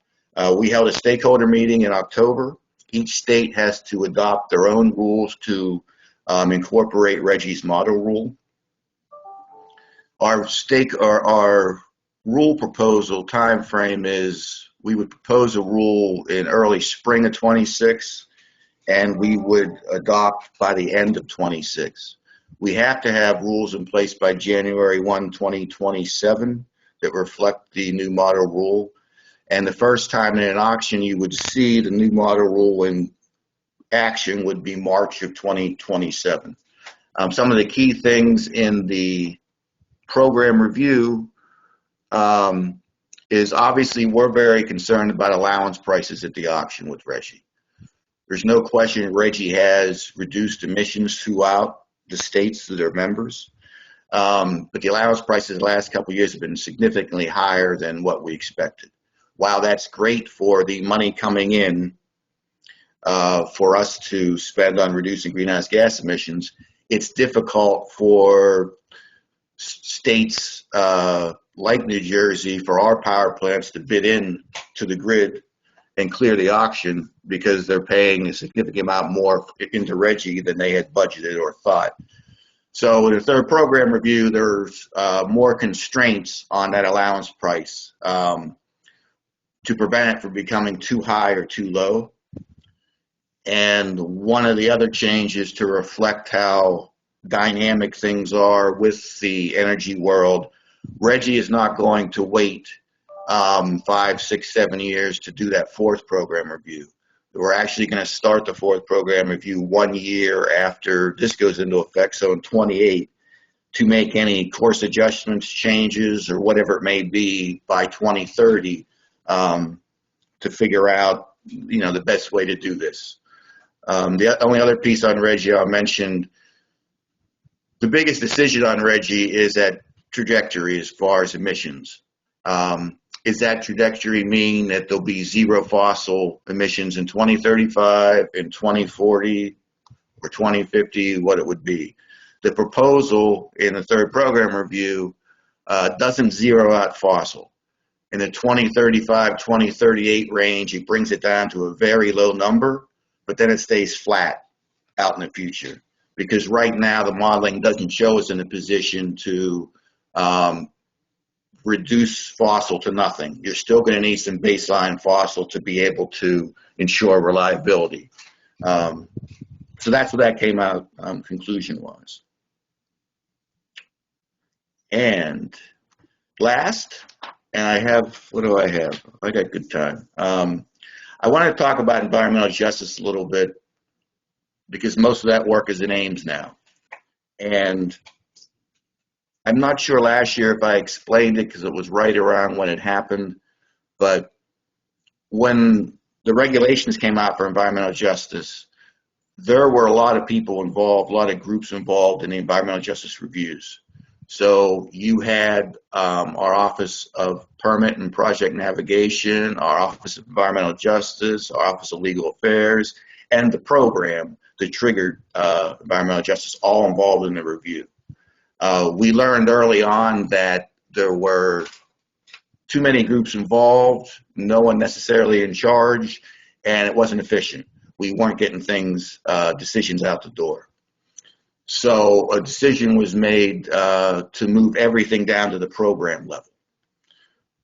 We held a stakeholder meeting in October. Each state has to adopt their own rules to incorporate RGGI's model rule. Our rule proposal time frame is we would propose a rule in early spring of 26, and we would adopt by the end of 26. We have to have rules in place by January 1, 2027 that reflect the new model rule. And the first time in an auction you would see the new model rule in action would be March of 2027. Some of the key things in the program review is obviously we're very concerned about allowance prices at the auction with RGGI. There's no question RGGI has reduced emissions throughout the states that are members, but the allowance prices the last couple of years have been significantly higher than what we expected. While that's great for the money coming in for us to spend on reducing greenhouse gas emissions, it's difficult for states like New Jersey, for our power plants to bid in to the grid and clear the auction because they're paying a significant amount more into RGGI than they had budgeted or thought. So in the third program review, there's more constraints on that allowance price to prevent it from becoming too high or too low. And one of the other changes to reflect how dynamic things are with the energy world, RGGI is not going to wait 5, 6, 7 years to do that fourth program review. We're actually going to start the fourth program review 1 year after this goes into effect, so in 28. to make any course adjustments, changes, or whatever it may be by 2030 to figure out, the best way to do this. The only other piece on RGGI I mentioned, the biggest decision on RGGI is that trajectory as far as emissions. Is that trajectory mean that there'll be zero fossil emissions in 2035, in 2040, or 2050, what it would be? The proposal in the third program review doesn't zero out fossil. In the 2035, 2038 range, it brings it down to a very low number, but then it stays flat out in the future. Because right now the modeling doesn't show us in a position to reduce fossil to nothing. You're still going to need some baseline fossil to be able to ensure reliability. So that's what that came out conclusion-wise. And last, and I have, what do I have? I got good time. I want to talk about environmental justice a little bit because most of that work is in Ames now. And I'm not sure last year if I explained it because it was right around when it happened, but when the regulations came out for environmental justice, there were a lot of people involved, a lot of groups involved in the environmental justice reviews. So you had our Office of Permit and Project Navigation, our Office of Environmental Justice, our Office of Legal Affairs, and the program that triggered environmental justice all involved in the review. We learned early on that there were too many groups involved, no one necessarily in charge, and it wasn't efficient. We weren't getting decisions out the door. So a decision was made to move everything down to the program level.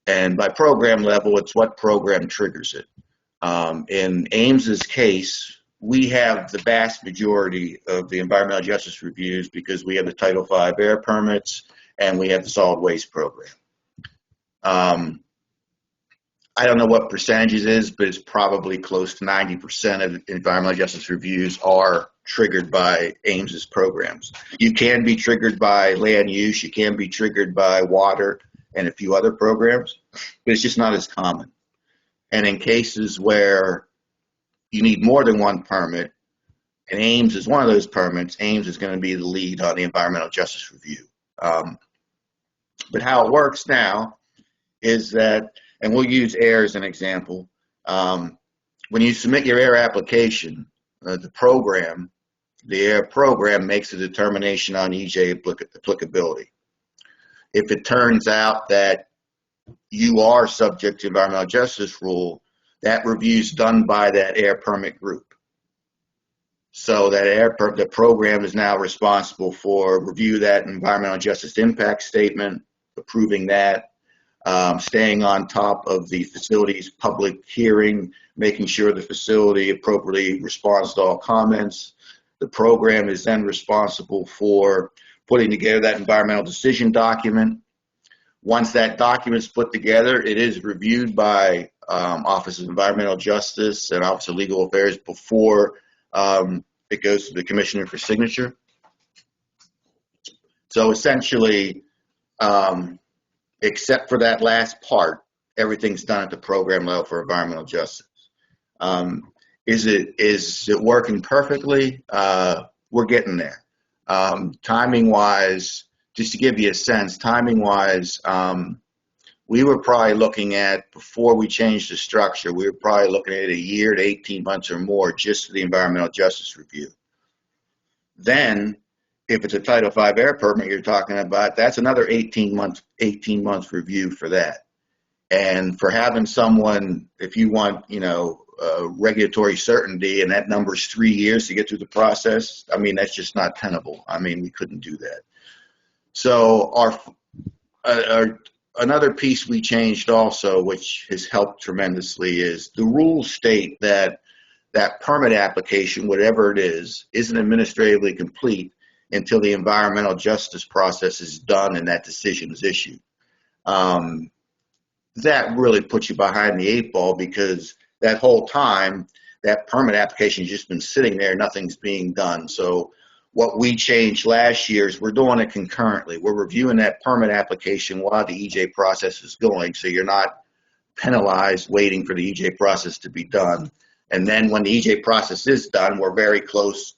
And by program level, it's what program triggers it. In Ames's case, we have the vast majority of the environmental justice reviews because we have the Title V air permits and we have the solid waste program. I don't know what percentages is, but it's probably close to 90% of environmental justice reviews are triggered by Ames's programs. You can be triggered by land use, you can be triggered by water and a few other programs, but it's just not as common. And in cases where you need more than one permit, and Ames is one of those permits, Ames is going to be the lead on the environmental justice review. But how it works now is that, and we'll use air as an example, when you submit your air application, the air program makes a determination on EJ applicability. If it turns out that you are subject to environmental justice rule, that review is done by that air permit group. So that the program is now responsible for review that environmental justice impact statement, approving that, staying on top of the facility's public hearing, making sure the facility appropriately responds to all comments. The program is then responsible for putting together that environmental decision document. Once that document is put together, it is reviewed by Office of Environmental Justice and Office of Legal Affairs before it goes to the Commissioner for signature. So essentially, except for that last part, everything's done at the program level for environmental justice. Is it working perfectly? We're getting there. Timing-wise, just to give you a sense, timing-wise, we were probably looking at, before we changed the structure, we were probably looking at a year to 18 months or more just for the environmental justice review. Then, if it's a Title V air permit you're talking about, that's another 18 months review for that. And for having someone, if you want, regulatory certainty, and that number is 3 years to get through the process, I mean, that's just not tenable. I mean, we couldn't do that. So another piece we changed also, which has helped tremendously, is the rules state that that permit application, whatever it is, isn't administratively complete until the environmental justice process is done and that decision is issued. That really puts you behind the 8 ball, because that whole time, that permit application has just been sitting there, nothing's being done. So what we changed last year is we're doing it concurrently. We're reviewing that permit application while the EJ process is going, so you're not penalized waiting for the EJ process to be done. And then when the EJ process is done, we're very close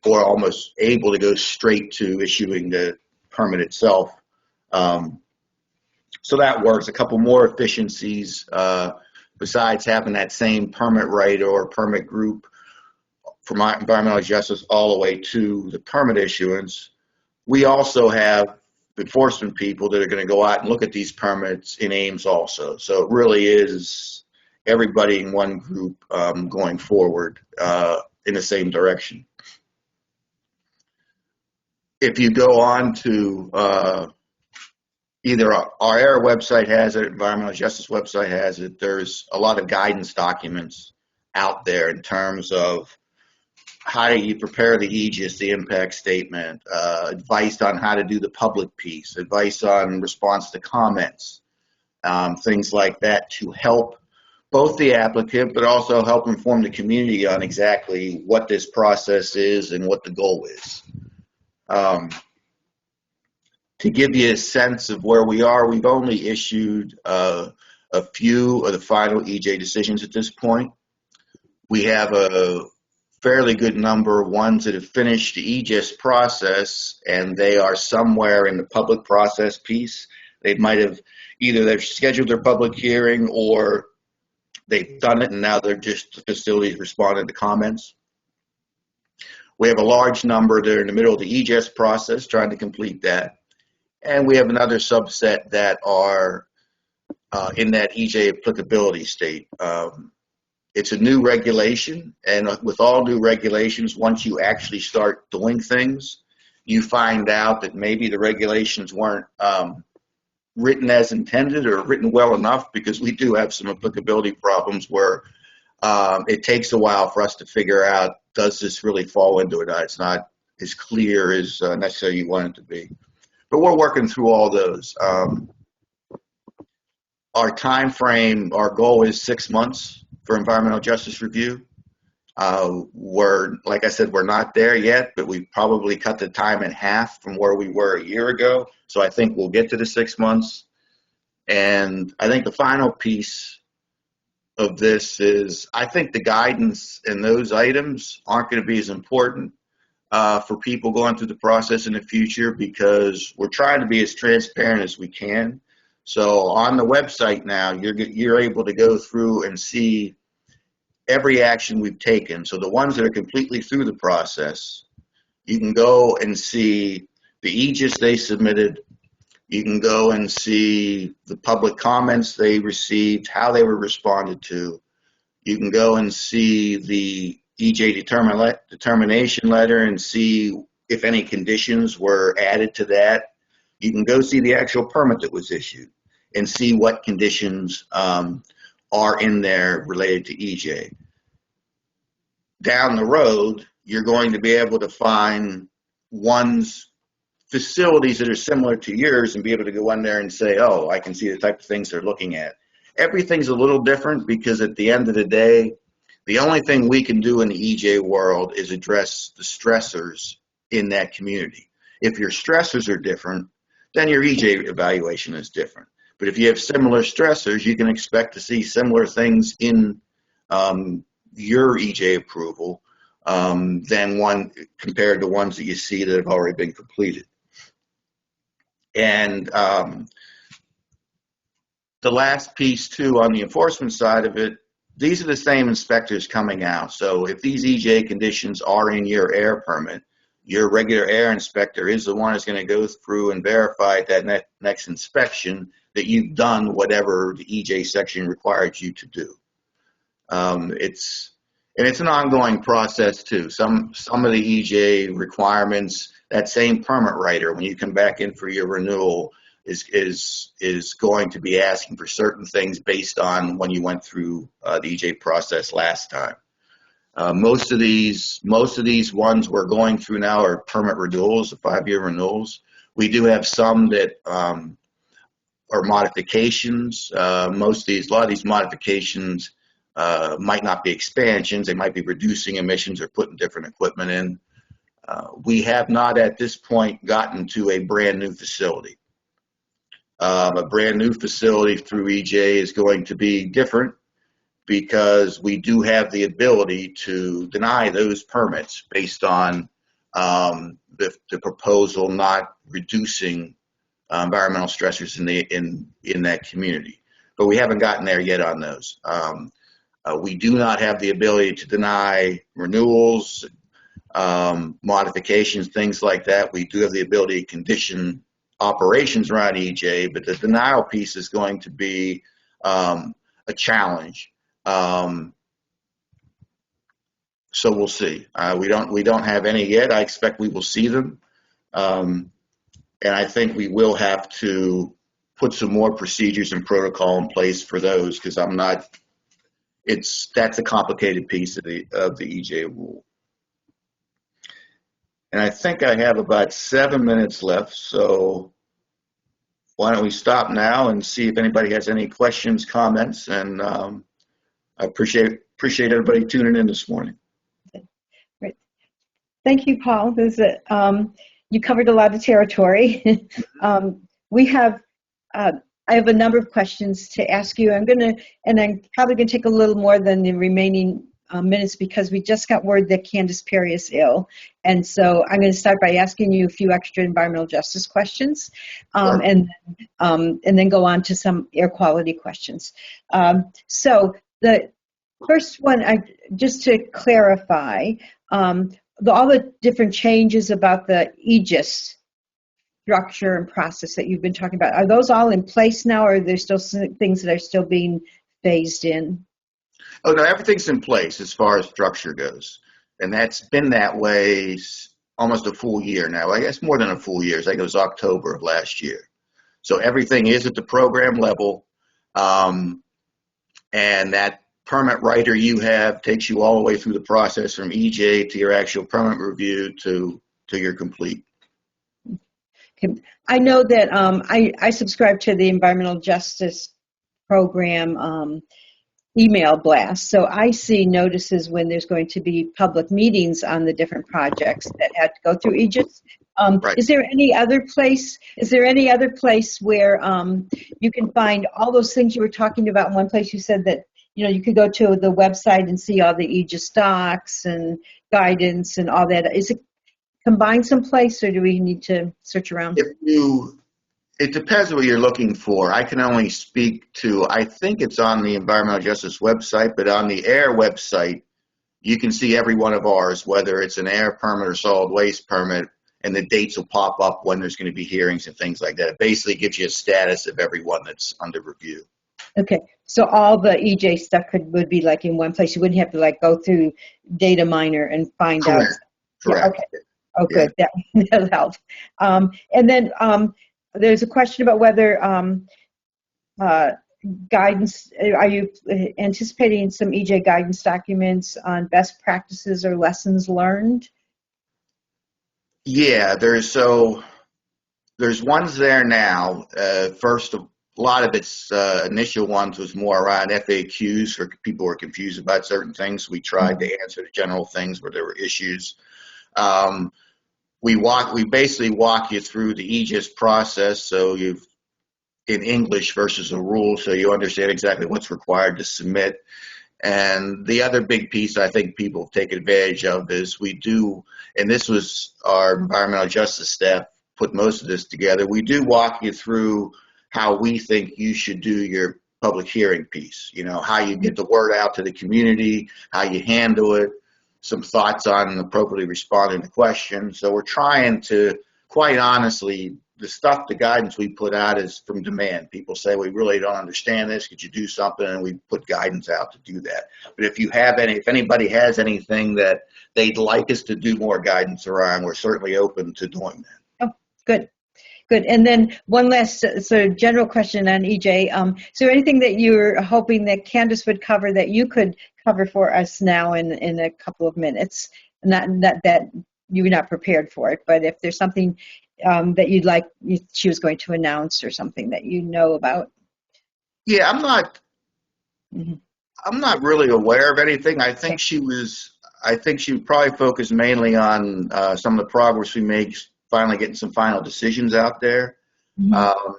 or almost able to go straight to issuing the permit itself. So that works. A couple more efficiencies besides having that same permit writer or permit group from environmental justice all the way to the permit issuance. We also have enforcement people that are going to go out and look at these permits in Ames also. So it really is everybody in one group going forward in the same direction. If you go on to either our AIR website has it, environmental justice website has it, there's a lot of guidance documents out there in terms of how do you prepare the aegis, the impact statement, advice on how to do the public piece, advice on response to comments, things like that to help both the applicant but also help inform the community on exactly what this process is and what the goal is. To give you a sense of where we are, we've only issued a few of the final EJ decisions at this point. We have a fairly good number of ones that have finished the EGIS process, and they are somewhere in the public process piece. They might have either they've scheduled their public hearing or they've done it and now they're just the facilities responding to comments. We have a large number that are in the middle of the EGIS process trying to complete that. And we have another subset that are in that EJ applicability state. It's a new regulation, and with all new regulations, once you actually start doing things, you find out that maybe the regulations weren't written as intended or written well enough, because we do have some applicability problems where it takes a while for us to figure out, does this really fall into it? It's not as clear as necessarily you want it to be. But we're working through all those. Our time frame, our goal is 6 months for environmental justice review. Like I said, we're not there yet, but we probably cut the time in half from where we were a year ago. So I think we'll get to the 6 months. And I think the final piece of this is, I think the guidance in those items aren't going to be as important for people going through the process in the future, because we're trying to be as transparent as we can. So on the website now, you're able to go through and see every action we've taken. So the ones that are completely through the process, you can go and see the aegis they submitted. You can go and see the public comments they received, how they were responded to. You can go and see the EJ determination letter and see if any conditions were added to that. You can go see the actual permit that was issued and see what conditions are in there related to EJ. Down the road, you're going to be able to find facilities that are similar to yours and be able to go in there and say, oh, I can see the type of things they're looking at. Everything's a little different, because at the end of the day, the only thing we can do in the EJ world is address the stressors in that community. If your stressors are different, then your EJ evaluation is different. But if you have similar stressors, you can expect to see similar things in your EJ approval than one compared to ones that you see that have already been completed. And the last piece too, on the enforcement side of it, these are the same inspectors coming out. So if these EJ conditions are in your air permit, your regular air inspector is the one who's going to go through and verify at that next inspection that you've done whatever the EJ section requires you to do. It's an ongoing process too. Some of the EJ requirements, that same permit writer, when you come back in for your renewal, is going to be asking for certain things based on when you went through the EJ process last time. Most of these ones we're going through now are permit renewals, the 5-year renewals. We do have some that are modifications. A lot of these modifications might not be expansions. They might be reducing emissions or putting different equipment in. We have not at this point gotten to a brand new facility. A brand new facility through EJ is going to be different because we do have the ability to deny those permits based on the proposal not reducing environmental stressors in that community. But we haven't gotten there yet on those. We do not have the ability to deny renewals, modifications, things like that. We do have the ability to condition operations around EJ, but the denial piece is going to be a challenge. So we'll see. We don't have any yet. I expect we will see them, and I think we will have to put some more procedures and protocol in place for those because that's a complicated piece of the EJ rule. And I think I have about 7 minutes left, so why don't we stop now and see if anybody has any questions, comments, and I appreciate everybody tuning in this morning. Great. Thank you, Paul. You covered a lot of territory. I have a number of questions to ask you. I'm probably going to take a little more than the remaining minutes because we just got word that Candace Perry is ill. And so I'm going to start by asking you a few extra environmental justice questions Sure. and then go on to some air quality questions. So the first one, just to clarify, all the different changes about the Aegis structure and process that you've been talking about, are those all in place now, or are there still some things that are still being phased in? Oh, no, everything's in place as far as structure goes. And that's been that way almost a full year now. I guess more than a full year. I think it was October of last year. So everything is at the program level. And that permit writer you have takes you all the way through the process from EJ to your actual permit review to your complete. Okay. I know that I subscribe to the environmental justice program email blast, so I see notices when there's going to be public meetings on the different projects that had to go through Aegis. Right. Is there any other place where you can find all those things you were talking about? In one place you said that you could go to the website and see all the Aegis docs and guidance and all that. Is it combined someplace, or do we need to search around? It depends what you're looking for. I can only speak to, I think it's on the Environmental Justice website, but on the AIR website, you can see every one of ours, whether it's an air permit or solid waste permit, and the dates will pop up when there's going to be hearings and things like that. It basically gives you a status of everyone that's under review. Okay, so all the EJ stuff would be like in one place. You wouldn't have to go through Data Miner and find out. Correct. Yeah, okay. Oh, good. Yeah. That'll help. And then there's a question about whether guidance, are you anticipating some EJ guidance documents on best practices or lessons learned? Yeah, there's ones there now. First, a lot of its initial ones was more around FAQs for people who are confused about certain things. We tried to answer the general things where there were issues. We basically walk you through the Aegis process, so in English versus a rule, so you understand exactly what's required to submit. And the other big piece I think people take advantage of is we do, and this was our environmental justice staff put most of this together, we do walk you through how we think you should do your public hearing piece, how you get the word out to the community, how you handle it, some thoughts on appropriately responding to questions. So we're trying to, quite honestly, the guidance we put out is from demand. People say, we really don't understand this. Could you do something? And we put guidance out to do that. But if anybody has anything that they'd like us to do more guidance around, we're certainly open to doing that. Oh, good. Good. And then one last sort of general question on EJ. Is there anything that you're hoping that Candace would cover that you could cover for us now in a couple of minutes? Not that you're not prepared for it, but if there's something that you'd like she was going to announce or something that you know about. Yeah, I'm not really aware of anything. I think she was, I think she would probably focus mainly on some of the progress we made, finally getting some final decisions out there. Mhm.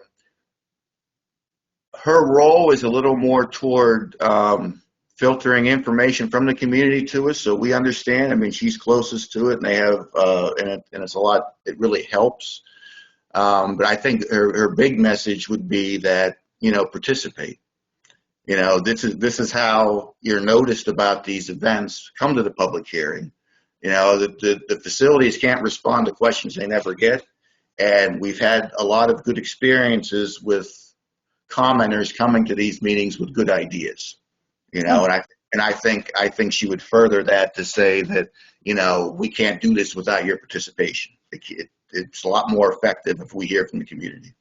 Her role is a little more toward filtering information from the community to us, so we understand. I mean, she's closest to it, and they have, and it's a lot. It really helps. But I think her big message would be that, you know, participate. You know, this is how you're noticed about these events. Come to the public hearing. You know, the facilities can't respond to questions they never get, and we've had a lot of good experiences with commenters coming to these meetings with good ideas. You know, and I think she would further that to say that, you know, we can't do this without your participation. It's a lot more effective if we hear from the community.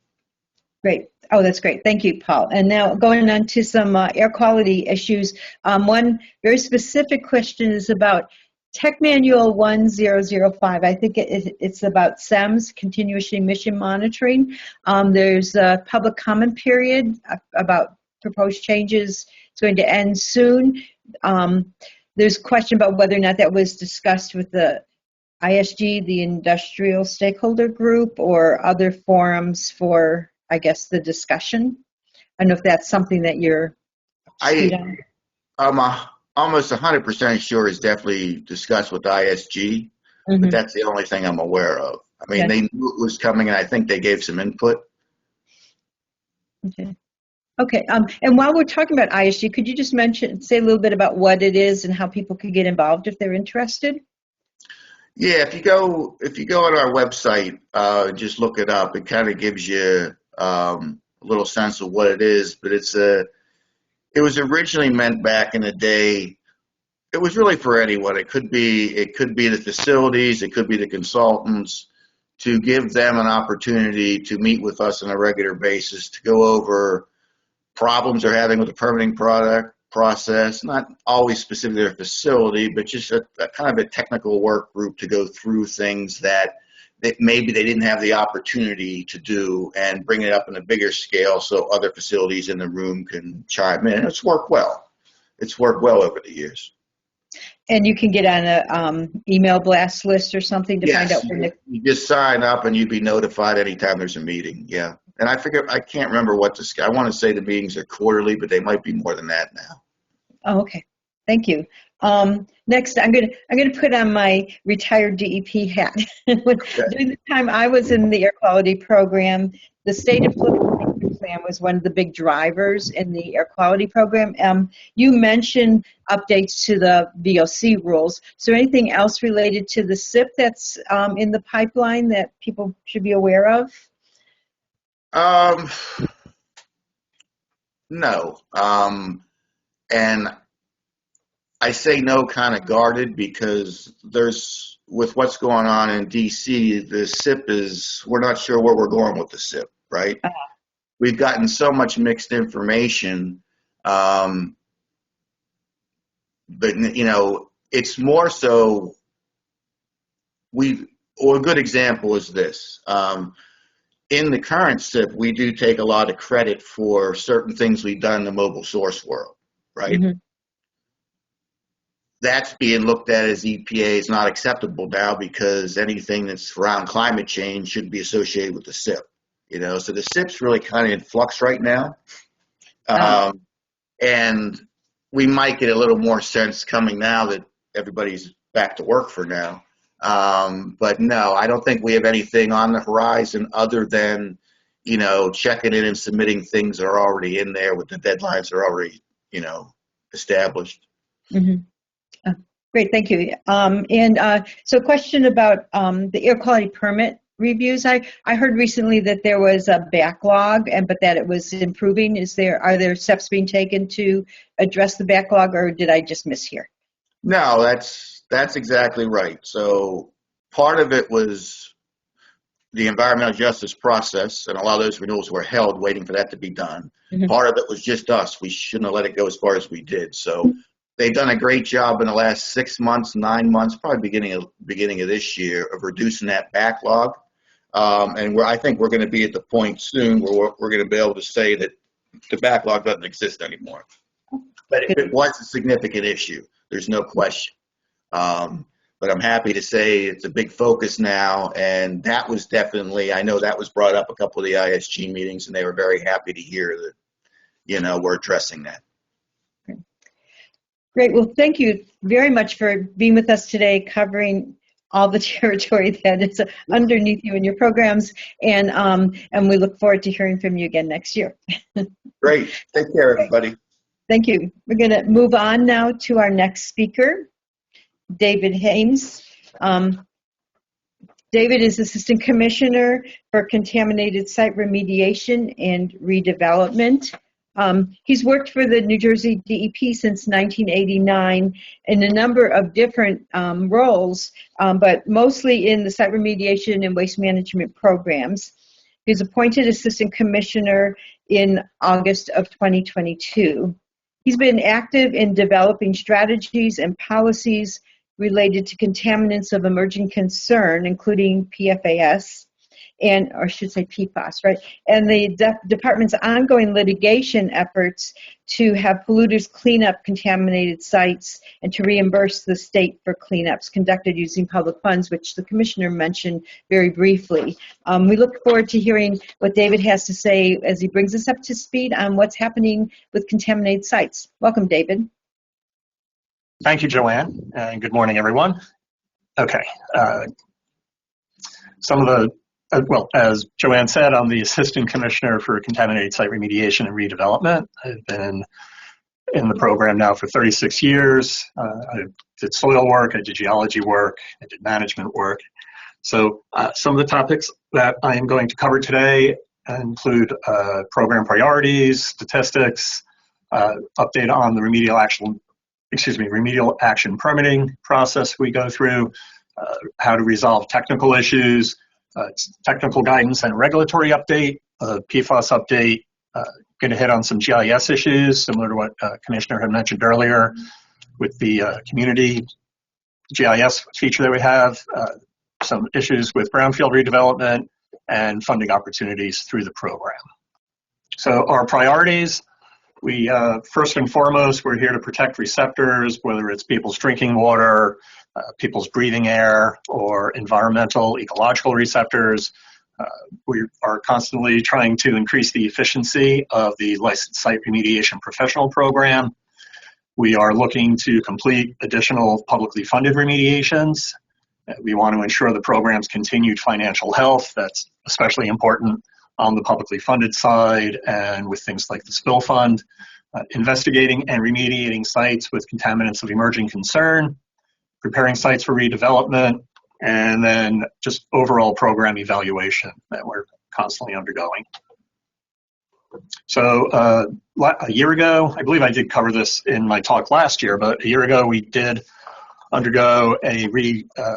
Great. Oh, that's great. Thank you, Paul. And now going on to some air quality issues. One very specific question is about Tech Manual 1005. I think it's about SEMS, continuous emission monitoring. There's a public comment period about proposed changes. It's going to end soon. There's a question about whether or not that was discussed with the ISG, the Industrial Stakeholder Group, or other forums for, I guess, the discussion. I don't know if that's something that you're on. I'm almost 100% sure it's definitely discussed with ISG, but that's the only thing I'm aware of. I mean, they knew it was coming, and I think they gave some input. Okay. Okay. And while we're talking about ISG, could you just say a little bit about what it is and how people could get involved if they're interested? Yeah, if you go on our website, just look it up. It kind of gives you a little sense of what it is. But it was originally meant back in the day. It was really for anyone. It could be the facilities, it could be the consultants, to give them an opportunity to meet with us on a regular basis to go over problems they're having with the permitting process, not always specific to their facility, but just a kind of a technical work group to go through things that maybe they didn't have the opportunity to do, and bring it up on a bigger scale so other facilities in the room can chime in. And it's worked well. It's worked well over the years. And you can get on a email blast list or something to find out when you just sign up and you'd be notified anytime there's a meeting. Yeah. And I can't remember I want to say the meetings are quarterly, but they might be more than that now. Oh, okay. Thank you. Next, I'm gonna put on my retired DEP hat. During the time I was in the air quality program, the state implementation plan was one of the big drivers in the air quality program. You mentioned updates to the VOC rules. Is there anything else related to the SIP that's in the pipeline that people should be aware of? No. And I say no kind of guarded, because with what's going on in DC, the SIP we're not sure where we're going with the SIP, right? We've gotten so much mixed information. But, you know, it's more so, a good example is this. In the current SIP, we do take a lot of credit for certain things we've done in the mobile source world, right? Mm-hmm. That's being looked at as EPA is not acceptable now, because anything that's around climate change should be associated with the SIP. You know, so the SIP's really kind of in flux right now. And we might get a little more sense coming now that everybody's back to work for now. But no, I don't think we have anything on the horizon other than, you know, checking in and submitting things that are already in there with the deadlines that are already, you know, established. Mm-hmm. Great, thank you. So a question about the air quality permit reviews. I heard recently that there was a backlog, but that it was improving. Are there steps being taken to address the backlog, or did I just mishear? No, that's exactly right. So part of it was the environmental justice process, and a lot of those renewals were held waiting for that to be done. Mm-hmm. Part of it was just us. We shouldn't have let it go as far as we did. So they've done a great job in the last 6 months, 9 months, probably beginning of this year, of reducing that backlog. And I think we're going to be at the point soon where we're going to be able to say that the backlog doesn't exist anymore. But it was a significant issue. There's no question. But I'm happy to say it's a big focus now, and that was definitely, I know that was brought up a couple of the ISG meetings, and they were very happy to hear that, you know, we're addressing that. Great. Well, thank you very much for being with us today, covering all the territory that is underneath you in your programs, and we look forward to hearing from you again next year. Great. Take care, everybody. Thank you. We're going to move on now to our next speaker, David Hames. David is Assistant Commissioner for Contaminated Site Remediation and Redevelopment. He's worked for the New Jersey DEP since 1989 in a number of different roles, but mostly in the site remediation and waste management programs. He was appointed Assistant Commissioner in August of 2022. He's been active in developing strategies and policies related to contaminants of emerging concern, including PFAS, and, or I should say PFAS, right? And the department's ongoing litigation efforts to have polluters clean up contaminated sites and to reimburse the state for cleanups conducted using public funds, which the commissioner mentioned very briefly. We look forward to hearing what David has to say as he brings us up to speed on what's happening with contaminated sites. Welcome, David. Thank you, Joanne, and good morning, everyone. Okay, some of the well, as Joanne said, I'm the Assistant Commissioner for Contaminated Site Remediation and Redevelopment. I've been in the program now for 36 years. I did soil work, I did geology work, I did management work. So some of the topics that I am going to cover today include program priorities, statistics, update on the remedial action permitting process we go through, how to resolve technical issues, technical guidance and regulatory update, PFAS update, going to hit on some GIS issues, similar to what Commissioner had mentioned earlier with the community GIS feature that we have, some issues with brownfield redevelopment, and funding opportunities through the program. So our priorities, we first and foremost, we're here to protect receptors, whether it's people's drinking water, people's breathing air, or environmental, ecological receptors. We are constantly trying to increase the efficiency of the licensed site remediation professional program. We are looking to complete additional publicly funded remediations. We want to ensure the program's continued financial health. That's especially important on the publicly funded side and with things like the spill fund. Investigating and remediating sites with contaminants of emerging concern, preparing sites for redevelopment, and then just overall program evaluation that we're constantly undergoing. So a year ago, I believe I did cover this in my talk last year, but a year ago we did undergo a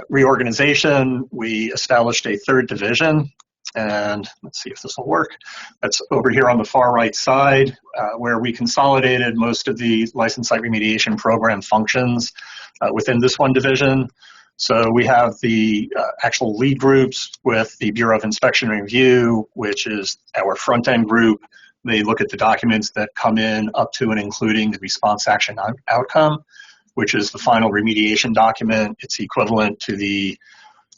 reorganization. We established a third division, and let's see if this will work. That's over here on the far right side, where we consolidated most of the licensed site remediation program functions within this one division. So we have the actual lead groups with the Bureau of Inspection and Review, which is our front-end group. They look at the documents that come in up to and including the response action outcome, which is the final remediation document. It's equivalent to the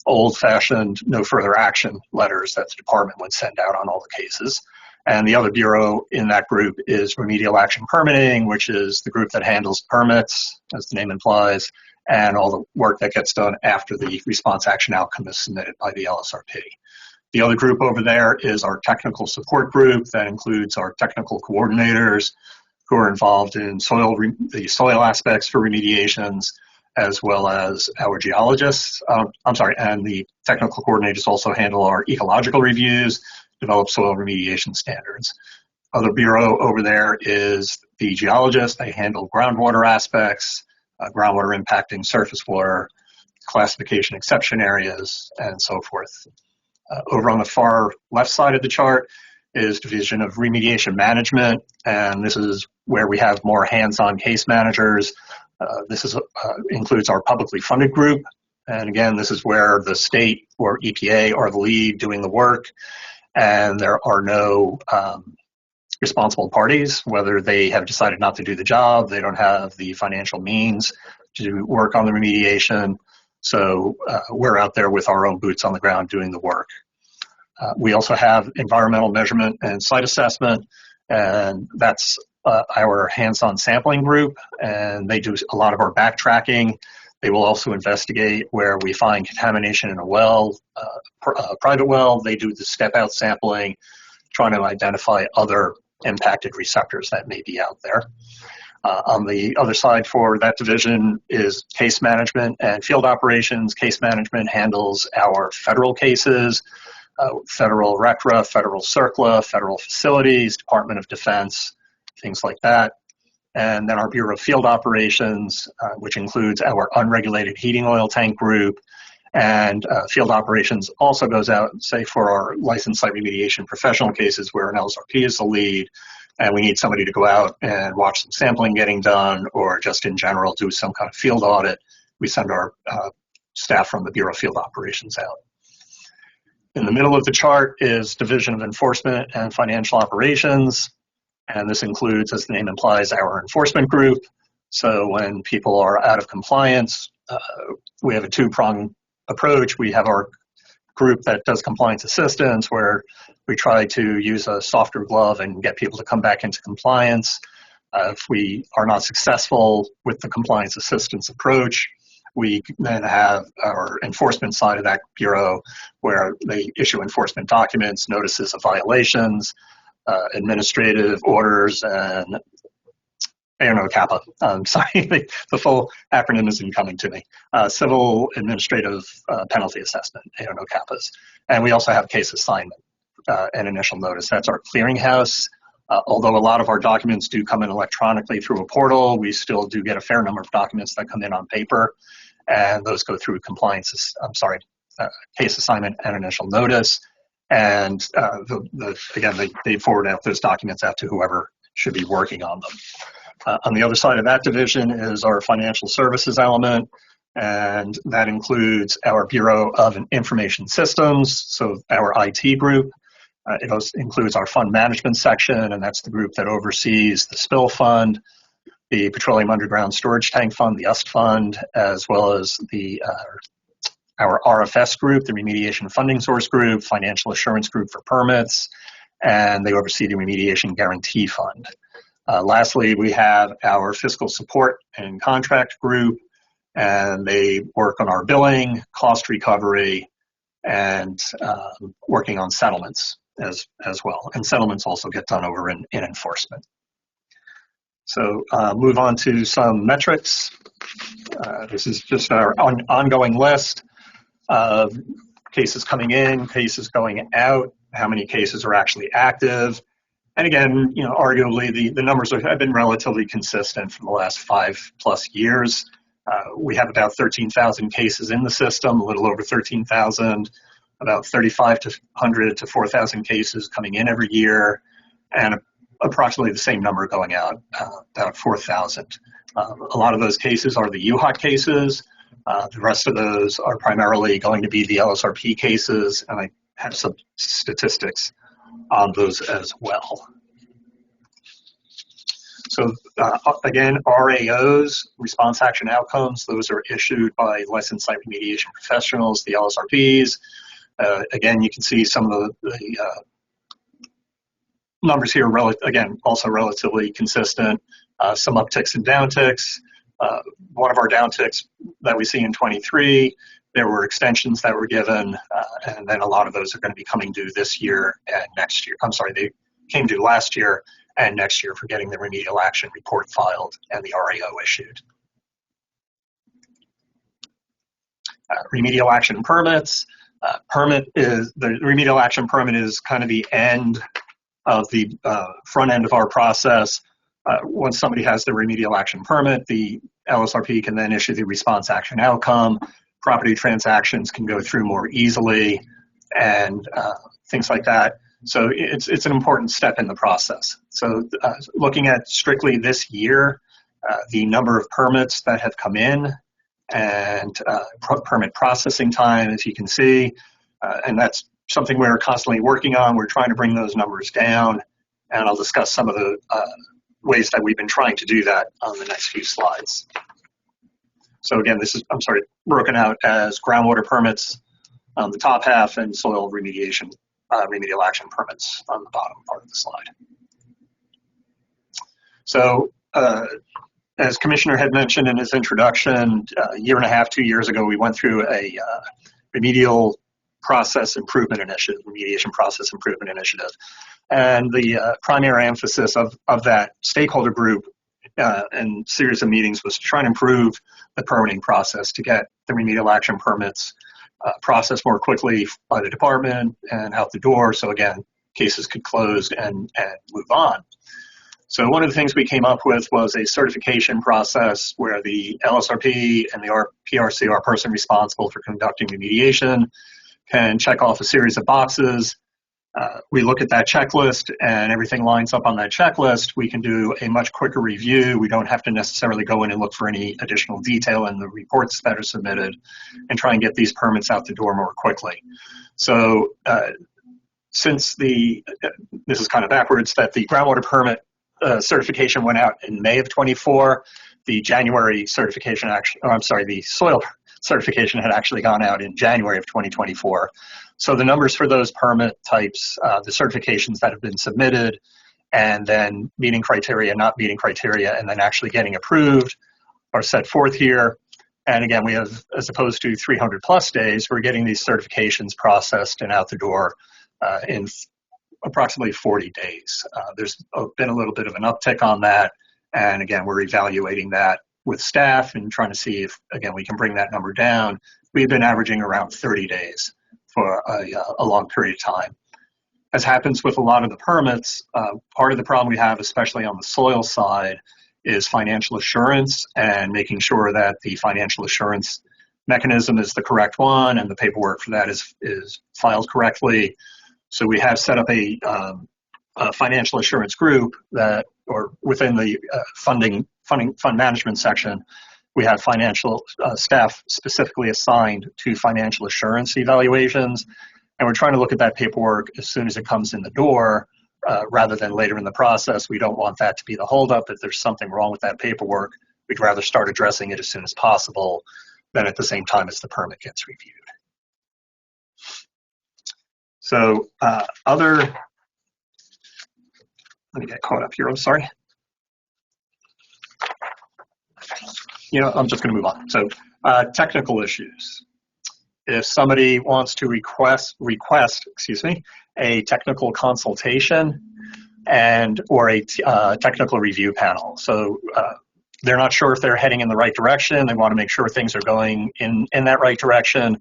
old-fashioned no further action letters that the department would send out on all the cases. And the other bureau in that group is Remedial Action Permitting, which is the group that handles permits, as the name implies, and all the work that gets done after the response action outcome is submitted by the LSRP. The other group over there is our technical support group that includes our technical coordinators who are involved in the soil aspects for remediations, as well as our geologists. And the technical coordinators also handle our ecological reviews, develop soil remediation standards. Other bureau over there is the geologist. They handle groundwater aspects, groundwater impacting surface water, classification exception areas, and so forth. Over on the far left side of the chart is Division of Remediation Management, and this is where we have more hands-on case managers. This includes our publicly funded group, and again, this is where the state or EPA are the lead doing the work, and there are no responsible parties, whether they have decided not to do the job, they don't have the financial means to work on the remediation. So we're out there with our own boots on the ground doing the work. We also have environmental measurement and site assessment, and that's our hands-on sampling group, and they do a lot of our backtracking. They will also investigate where we find contamination in a well, a private well. They do the step-out sampling, trying to identify other impacted receptors that may be out there. On the other side for that division is case management and field operations. Case management handles our federal cases, federal RECRA, federal CERCLA, federal facilities, Department of Defense, things like that. And then our Bureau of Field Operations, which includes our unregulated heating oil tank group. And field operations also goes out, say, for our licensed site remediation professional cases where an LSRP is the lead, and we need somebody to go out and watch some sampling getting done, or just in general do some kind of field audit. We send our staff from the Bureau of Field Operations out. In the middle of the chart is Division of Enforcement and Financial Operations. And this includes, as the name implies, our enforcement group. So when people are out of compliance, we have a two-pronged approach. We have our group that does compliance assistance, where we try to use a softer glove and get people to come back into compliance. If we are not successful with the compliance assistance approach, we then have our enforcement side of that bureau, where they issue enforcement documents, notices of violations, administrative orders, and NJDEP-AWMA. I'm sorry, the full acronym isn't coming to me. Civil Administrative Penalty Assessment, NJDEP-AWMAs. And we also have case assignment and initial notice. That's our clearinghouse. Although a lot of our documents do come in electronically through a portal, we still do get a fair number of documents that come in on paper, and those go through case assignment and initial notice. And again, they forward out those documents out to whoever should be working on them. On the other side of that division is our financial services element, and that includes our Bureau of Information Systems, so our IT group. It also includes our fund management section, and that's the group that oversees the spill fund, the Petroleum Underground Storage Tank Fund, the UST fund, as well as our RFS group, the Remediation Funding Source Group, Financial Assurance Group for permits, and they oversee the Remediation Guarantee Fund. Lastly, we have our Fiscal Support and Contract Group, and they work on our billing, cost recovery, and working on settlements as well. And settlements also get done over in enforcement. So move on to some metrics. This is just our ongoing list of cases coming in, cases going out, how many cases are actually active. And again, arguably the numbers have been relatively consistent for the last 5+ years. We have about 13,000 cases in the system, a little over 13,000, about 3,500 to 4,000 cases coming in every year, and approximately the same number going out, about 4,000. A lot of those cases are the UHOT cases. The rest of those are primarily going to be the LSRP cases, and I have some statistics on those as well. So again, RAOs, response action outcomes, those are issued by licensed site remediation professionals, the LSRPs. Again, you can see some of the numbers here, again, also relatively consistent. Some upticks and downticks. One of our downticks that we see in 23, there were extensions that were given, and then a lot of those are going to be coming due this year and next year. I'm sorry, they came due last year and next year for getting the remedial action report filed and the RAO issued. Remedial action permits. The remedial action permit is kind of the end of the front end of our process. Once somebody has the remedial action permit, the LSRP can then issue the response action outcome. Property transactions can go through more easily and things like that. So it's an important step in the process. So looking at strictly this year, the number of permits that have come in and permit processing time, as you can see, and that's something we're constantly working on. We're trying to bring those numbers down, and I'll discuss some of the ways that we've been trying to do that on the next few slides. So again, this is, broken out as groundwater permits on the top half and soil remediation, remedial action permits on the bottom part of the slide. So as Commissioner had mentioned in his introduction, a year and a half, 2 years ago, we went through a remedial process improvement initiative, remediation process improvement initiative. And the primary emphasis of that stakeholder group and series of meetings was to try and improve the permitting process to get the remedial action permits processed more quickly by the department and out the door. So again, cases could close and move on. So one of the things we came up with was a certification process where the LSRP and the PRC, our person responsible for conducting remediation, can check off a series of boxes. We look at that checklist and everything lines up on that checklist. We can do a much quicker review. We don't have to necessarily go in and look for any additional detail in the reports that are submitted and try and get these permits out the door more quickly. So since this is kind of backwards, that the groundwater permit certification went out in May of 24, the January certification the soil certification had actually gone out in January of 2024. So the numbers for those permit types, the certifications that have been submitted, and then meeting criteria, not meeting criteria, and then actually getting approved are set forth here. And again, we have, as opposed to 300 plus days, we're getting these certifications processed and out the door in approximately 40 days. There's been a little bit of an uptick on that. And again, we're evaluating that with staff and trying to see if, again, we can bring that number down. We've been averaging around 30 days for a long period of time. As happens with a lot of the permits, part of the problem we have, especially on the soil side, is financial assurance and making sure that the financial assurance mechanism is the correct one and the paperwork for that is filed correctly. So we have set up a financial assurance group that, or within the fund management section, we have financial staff specifically assigned to financial assurance evaluations. And we're trying to look at that paperwork as soon as it comes in the door, rather than later in the process. We don't want that to be the holdup. If there's something wrong with that paperwork, we'd rather start addressing it as soon as possible than at the same time as the permit gets reviewed. So let me get caught up here, I'm sorry. I'm just gonna move on. So technical issues. If somebody wants to request, a technical consultation or a technical review panel. So they're not sure if they're heading in the right direction. They want to make sure things are going in that right direction.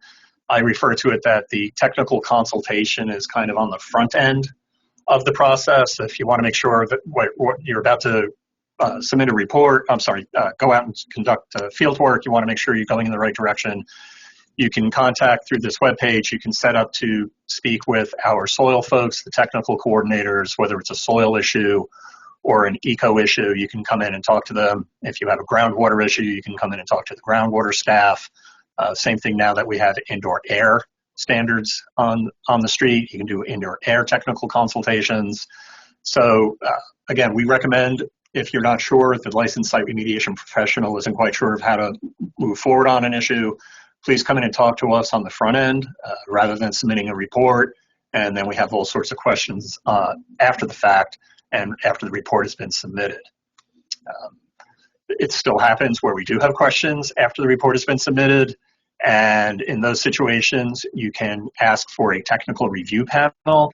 I refer to it that the technical consultation is kind of on the front end of the process. If you want to make sure that what you're about to submit a report, go out and conduct field work, you want to make sure you're going in the right direction. You can contact through this webpage. You can set up to speak with our soil folks, the technical coordinators, whether it's a soil issue or an eco issue. You can come in and talk to them. If you have a groundwater issue, you can come in and talk to the groundwater staff. Same thing now that we have indoor air standards on the street. You can do indoor air technical consultations. So again, we recommend, if you're not sure, if the licensed site remediation professional isn't quite sure of how to move forward on an issue, please come in and talk to us on the front end rather than submitting a report. And then we have all sorts of questions after the fact and after the report has been submitted. It still happens where we do have questions after the report has been submitted. And in those situations, you can ask for a technical review panel.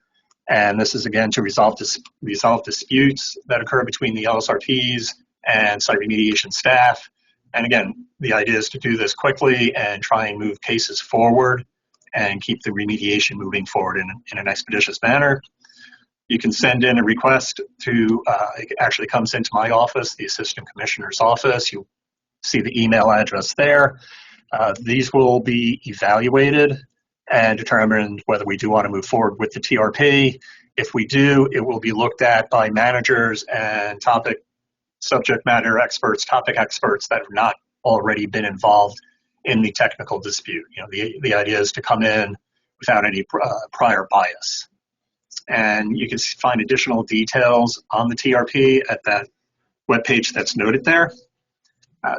And this is, again, to resolve disputes that occur between the LSRPs and site remediation staff. And again, the idea is to do this quickly and try and move cases forward and keep the remediation moving forward in an expeditious manner. You can send in a request to, it actually comes into my office, the Assistant Commissioner's office. You'll see the email address there. These will be evaluated and determine whether we do want to move forward with the TRP. If we do, it will be looked at by managers and subject matter experts, topic experts that have not already been involved in the technical dispute. The idea is to come in without any prior bias. And you can find additional details on the TRP at that webpage that's noted there.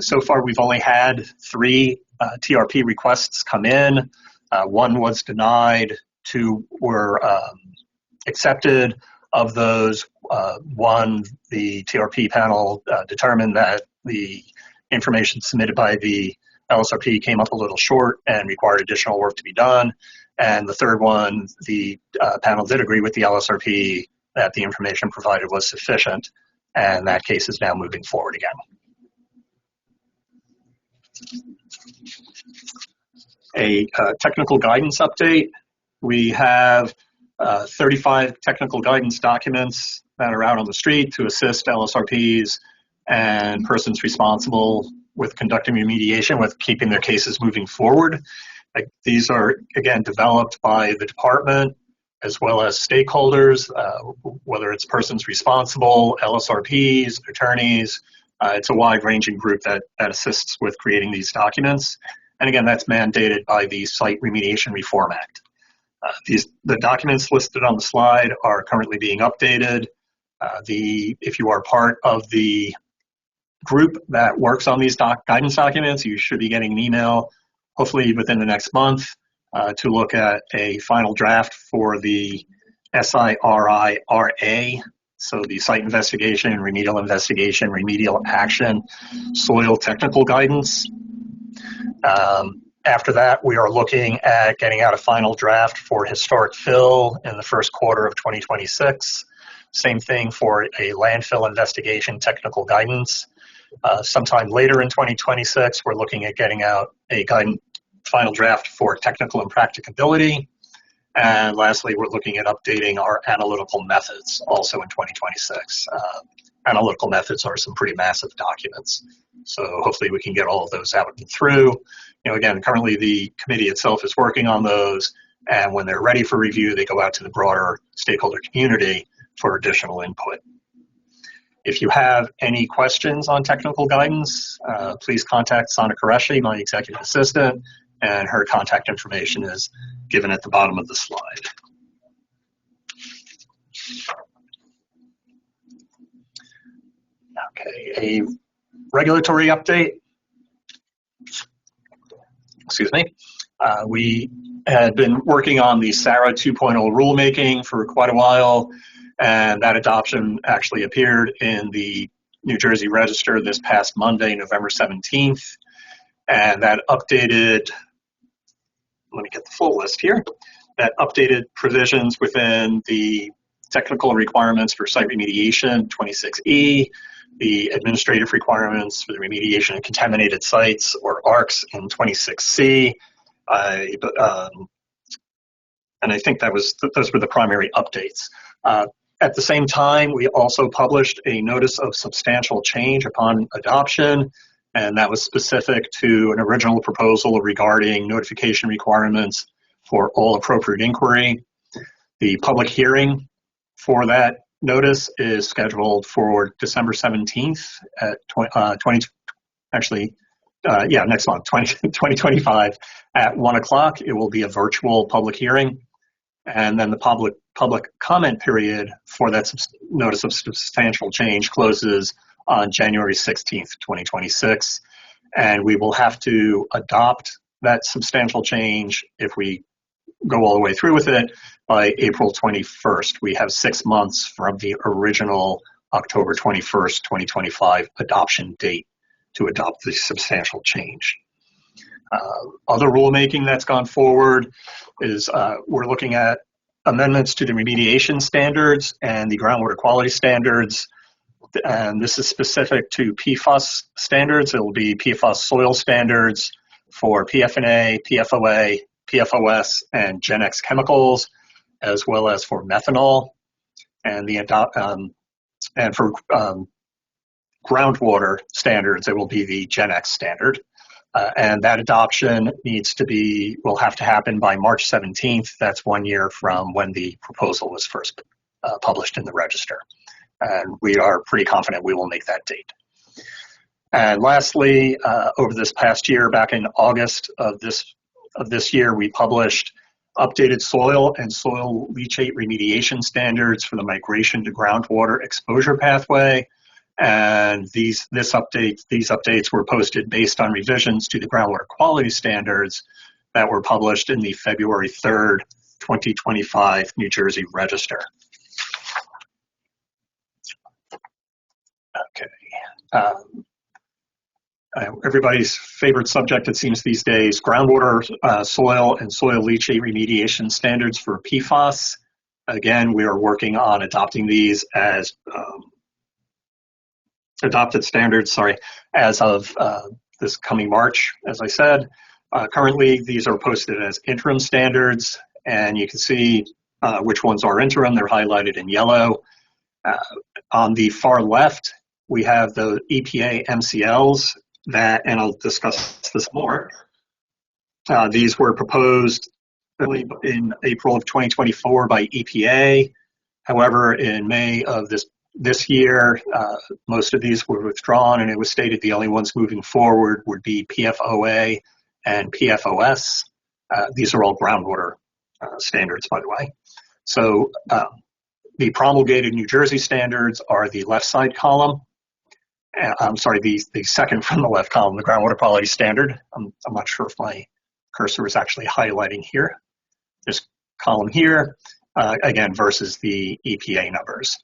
So far, we've only had 3 TRP requests come in. 1 was denied, 2 were accepted. Of those, 1, the TRP panel determined that the information submitted by the LSRP came up a little short and required additional work to be done. And the 3rd one, the panel did agree with the LSRP that the information provided was sufficient, and that case is now moving forward again. A technical guidance update. We have 35 technical guidance documents that are out on the street to assist LSRPs and persons responsible with conducting remediation with keeping their cases moving forward. These are, again, developed by the department as well as stakeholders, whether it's persons responsible, LSRPs, attorneys. It's a wide-ranging group that assists with creating these documents. And again, that's mandated by the Site Remediation Reform Act. The documents listed on the slide are currently being updated. If you are part of the group that works on these guidance documents, you should be getting an email, hopefully within the next month, to look at a final draft for the SIRIRA, so the Site Investigation, Remedial Action, Soil Technical Guidance. After that, we are looking at getting out a final draft for historic fill in the first quarter of 2026. Same thing for a landfill investigation technical guidance. Sometime later in 2026, we're looking at getting out a final draft for technical and practicability. And lastly, we're looking at updating our analytical methods also in 2026. Analytical methods are some pretty massive documents. So hopefully we can get all of those out and through. Again, currently the committee itself is working on those, and when they're ready for review, they go out to the broader stakeholder community for additional input. If you have any questions on technical guidance, please contact Sana Qureshi, my executive assistant, and her contact information is given at the bottom of the slide. Okay, a regulatory update. Excuse me. We had been working on the SARA 2.0 rulemaking for quite a while, and that adoption actually appeared in the New Jersey Register this past Monday, November 17th, and that updated, let me get the full list here, that updated provisions within the technical requirements for site remediation, 26E, the administrative requirements for the remediation of contaminated sites, or ARCs, in 26C. And I think those were the primary updates. At the same time, we also published a notice of substantial change upon adoption, and that was specific to an original proposal regarding notification requirements for all appropriate inquiry. The public hearing for that notice is scheduled for December 17th at next month, 2025 at 1 o'clock. It will be a virtual public hearing. And then the public comment period for that notice of substantial change closes on January 16th, 2026. And we will have to adopt that substantial change if we go all the way through with it by April 21st. We have 6 months from the original October 21st, 2025 adoption date to adopt the substantial change. Other rulemaking that's gone forward is we're looking at amendments to the remediation standards and the groundwater quality standards. And this is specific to PFAS standards. It will be PFAS soil standards for PFNA, PFOA, PFOS, and GenX chemicals, as well as for methanol. And for groundwater standards, it will be the GenX standard. And that adoption will have to happen by March 17th. That's 1 year from when the proposal was first published in the Register. And we are pretty confident we will make that date. And lastly, over this past year, back in August of this year, we published updated soil and soil leachate remediation standards for the migration to groundwater exposure pathway. And these updates were posted based on revisions to the groundwater quality standards that were published in the February 3rd, 2025 New Jersey Register. Okay. Everybody's favorite subject, it seems these days, groundwater, soil, and soil leachate remediation standards for PFAS. Again, we are working on adopting these as adopted standards, as of this coming March, as I said. Currently, these are posted as interim standards, and you can see which ones are interim. They're highlighted in yellow. On the far left, we have the EPA MCLs that, and I'll discuss this more. These were proposed in April of 2024 by EPA. However, in May of this year, most of these were withdrawn, and it was stated the only ones moving forward would be PFOA and PFOS. These are all groundwater standards, by the way. So the promulgated New Jersey standards are the left side column. I'm sorry, the second from the left column, the groundwater quality standard. I'm not sure if my cursor is actually highlighting here. This column here, again, versus the EPA numbers.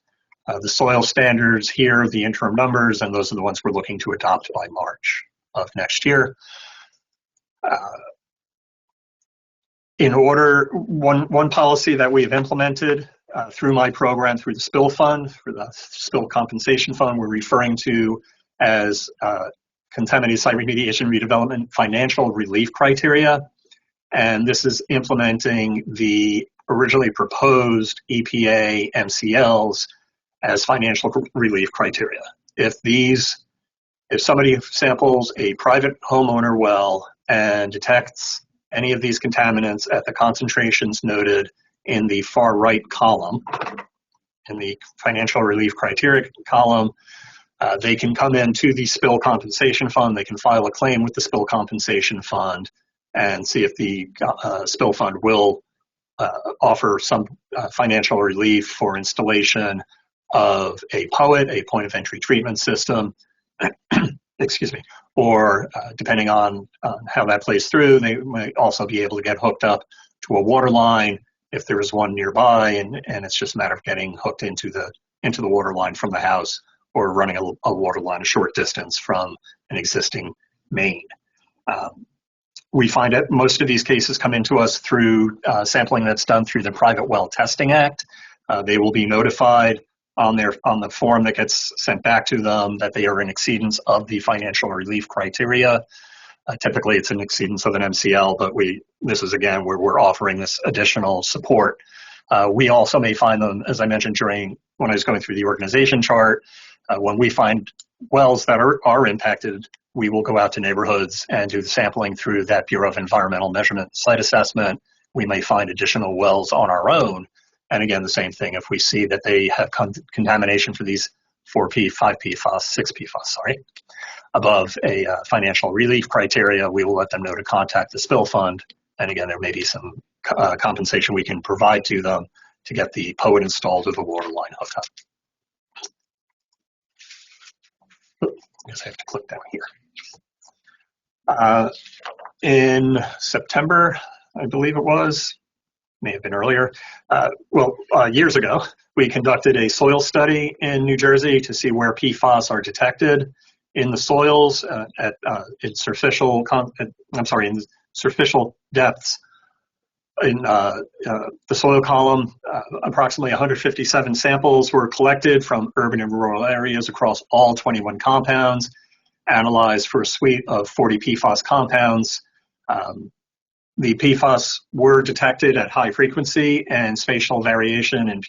The soil standards here, the interim numbers, and those are the ones we're looking to adopt by March of next year. In order, one policy that we have implemented through my program, through the spill fund, for the spill compensation fund, we're referring to as contaminated site remediation redevelopment financial relief criteria. And this is implementing the originally proposed EPA MCLs as financial relief criteria. If somebody samples a private homeowner well and detects any of these contaminants at the concentrations noted in the far right column, in the financial relief criteria column, they can come into the spill compensation fund, they can file a claim with the spill compensation fund and see if the spill fund will offer some financial relief for installation of a POET, a point of entry treatment system, excuse me, or depending on how that plays through, they might also be able to get hooked up to a water line if there is one nearby, and it's just a matter of getting hooked into the water line from the house or running a water line a short distance from an existing main. We find that most of these cases come into us through sampling that's done through the Private Well Testing Act. They will be notified on the form that gets sent back to them that they are in exceedance of the financial relief criteria. Typically, it's an exceedance of an MCL, but this is again where we're offering this additional support. We also may find them, as I mentioned when I was going through the organization chart, when we find wells that are impacted, we will go out to neighborhoods and do the sampling through that Bureau of Environmental Measurement site assessment. We may find additional wells on our own. And again, the same thing, if we see that they have contamination for these 4P, 5 PFAS, 6 PFAS, above a financial relief criteria, we will let them know to contact the spill fund. And again, there may be some compensation we can provide to them to get the POET installed or the water line hooked up. I guess I have to click down here. In September, I believe it was, may have been earlier, years ago, we conducted a soil study in New Jersey to see where PFAS are detected in the soils in superficial depths. In the soil column, approximately 157 samples were collected from urban and rural areas across all 21 compounds, analyzed for a suite of 40 PFAS compounds. The PFAS were detected at high frequency and spatial variation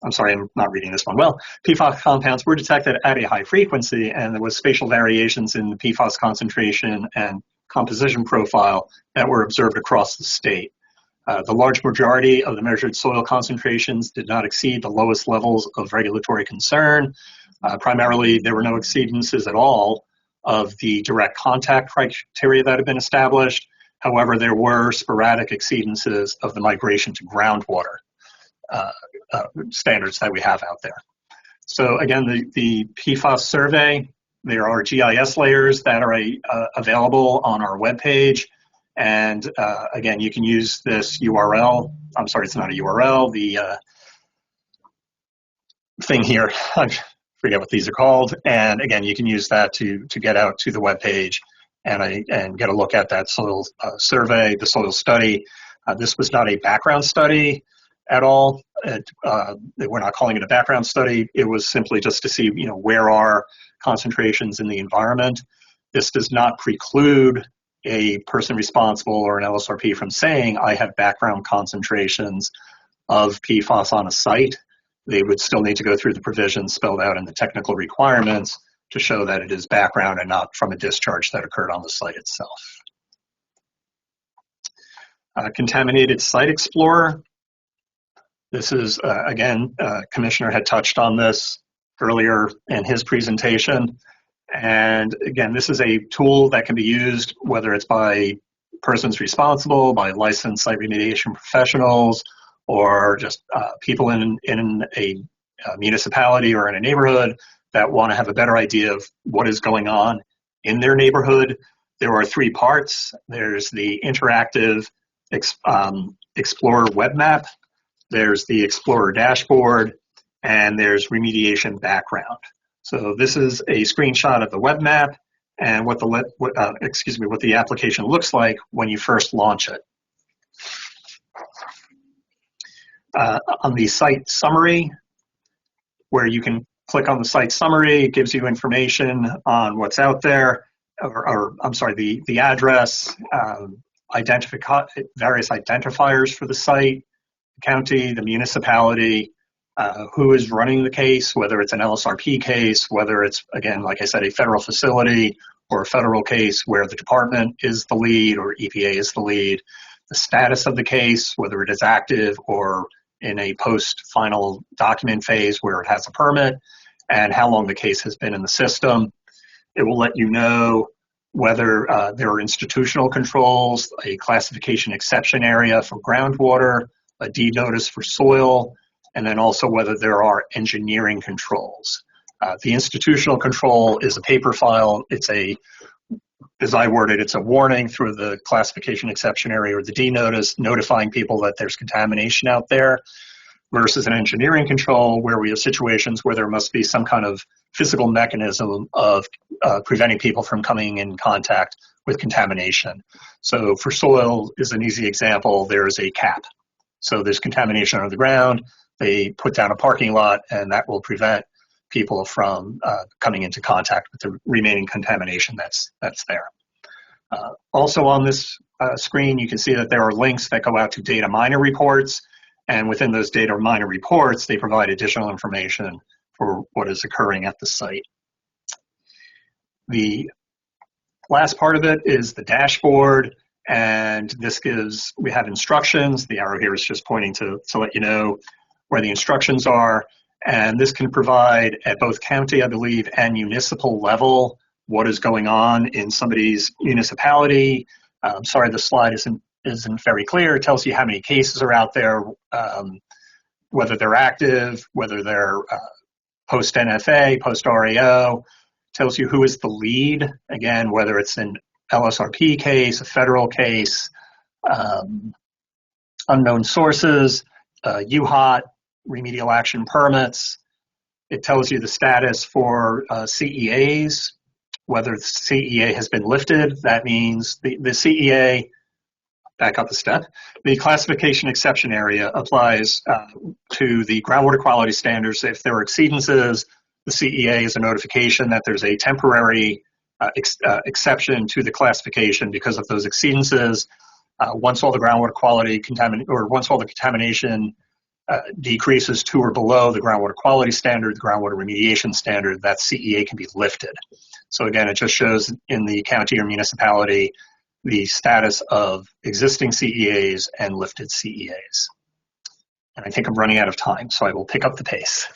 I'm sorry, I'm not reading this one well. PFAS compounds were detected at a high frequency, and there was spatial variations in the PFAS concentration and composition profile that were observed across the state. The large majority of the measured soil concentrations did not exceed the lowest levels of regulatory concern. Primarily, there were no exceedances at all of the direct contact criteria that have been established. However, there were sporadic exceedances of the migration to groundwater standards that we have out there. So again, the PFAS survey, there are GIS layers that are available on our webpage. And again, you can use this URL. I'm sorry, it's not a URL. The thing here, I forget what these are called. And again, you can use that to get out to the webpage and get a look at that soil survey, the soil study. This was not a background study at all. We're not calling it a background study. It was simply just to see, where are concentrations in the environment. This does not preclude a person responsible or an LSRP from saying, I have background concentrations of PFAS on a site. They would still need to go through the provisions spelled out in the technical requirements to show that it is background and not from a discharge that occurred on the site itself. Contaminated Site Explorer. This is, again, Commissioner had touched on this earlier in his presentation. And again, this is a tool that can be used whether it's by persons responsible, by licensed site remediation professionals, or just people in a municipality or in a neighborhood that want to have a better idea of what is going on in their neighborhood. There are 3 parts. There's the interactive Explorer web map, there's the Explorer dashboard, and there's remediation background. So this is a screenshot of the web map and what the application looks like when you first launch it. On the site summary, where you can click on the site summary, it gives you information on what's out there, or I'm sorry, the address, various identifiers for the site, the county, the municipality, who is running the case, whether it's an LSRP case, whether it's, again, like I said, a federal facility or a federal case where the department is the lead or EPA is the lead, the status of the case, whether it is active or in a post-final document phase where it has a permit, and how long the case has been in the system. It will let you know whether there are institutional controls, a classification exception area for groundwater, a deed notice for soil, and then also whether there are engineering controls. The institutional control is a paper file. It's as I worded, it's a warning through the classification exception area or the deed notice, notifying people that there's contamination out there, versus an engineering control where we have situations where there must be some kind of physical mechanism of preventing people from coming in contact with contamination. So for soil is an easy example, there's a cap. So there's contamination under the ground, they put down a parking lot, and that will prevent people from coming into contact with the remaining contamination that's there. Also on this screen, you can see that there are links that go out to data miner reports, and within those data miner reports, they provide additional information for what is occurring at the site. The last part of it is the dashboard, and this we have instructions. The arrow here is just pointing to let you know where the instructions are, and this can provide at both county, I believe, and municipal level what is going on in somebody's municipality. Sorry, the slide isn't very clear. It tells you how many cases are out there, whether they're active, whether they're post-NFA, post-RAO, tells you who is the lead, again, whether it's an LSRP case, a federal case, unknown sources, UHOT, remedial action permits. It tells you the status for CEAs, whether the CEA has been lifted. That means the CEA, back up a step, the classification exception area applies to the groundwater quality standards. If there are exceedances, the CEA is a notification that there's a temporary exception to the classification because of those exceedances. Once all the groundwater quality once all the contamination decreases to or below the groundwater quality standard, the groundwater remediation standard, that CEA can be lifted. So again, it just shows in the county or municipality the status of existing CEAs and lifted CEAs. And I think I'm running out of time, so I will pick up the pace.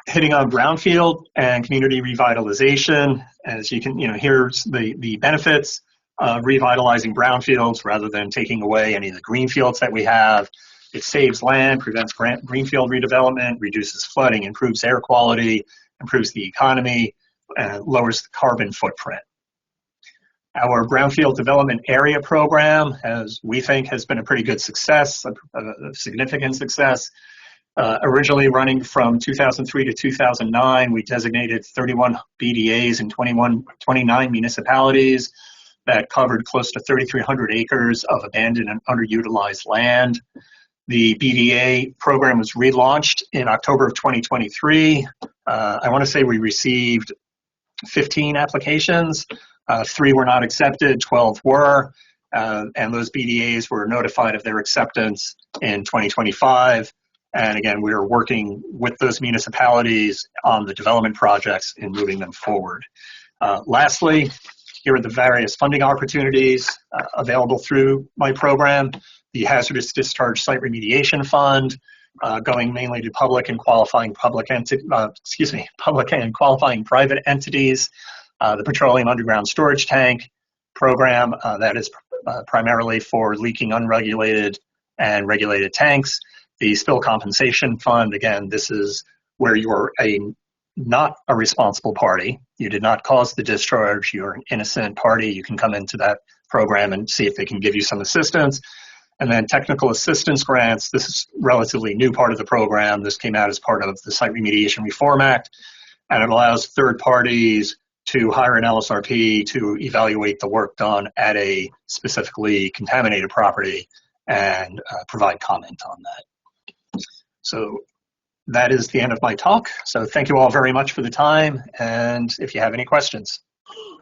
Hitting on brownfield and community revitalization, as you can, here's the benefits of revitalizing brownfields rather than taking away any of the green fields that we have. It saves land, prevents greenfield redevelopment, reduces flooding, improves air quality, improves the economy, and lowers the carbon footprint. Our brownfield development area program, we think, has been a pretty good success, a significant success. Originally running from 2003 to 2009, we designated 31 BDAs in 29 municipalities that covered close to 3,300 acres of abandoned and underutilized land. The BDA program was relaunched in October of 2023. I want to say we received 15 applications. 3 were not accepted, 12 were, and those BDAs were notified of their acceptance in 2025. And again, we are working with those municipalities on the development projects and moving them forward. Lastly, here are the various funding opportunities available through my program. The Hazardous Discharge Site Remediation Fund, going mainly to public and qualifying private entities. The Petroleum Underground Storage Tank program, that is primarily for leaking unregulated and regulated tanks. The Spill Compensation Fund, again, this is where you're not a responsible party. You did not cause the discharge. You're an innocent party. You can come into that program and see if they can give you some assistance. And then technical assistance grants. This is a relatively new part of the program. This came out as part of the Site Remediation Reform Act, and it allows third parties to hire an LSRP to evaluate the work done at a specifically contaminated property and provide comment on that. So that is the end of my talk. So thank you all very much for the time, and if you have any questions.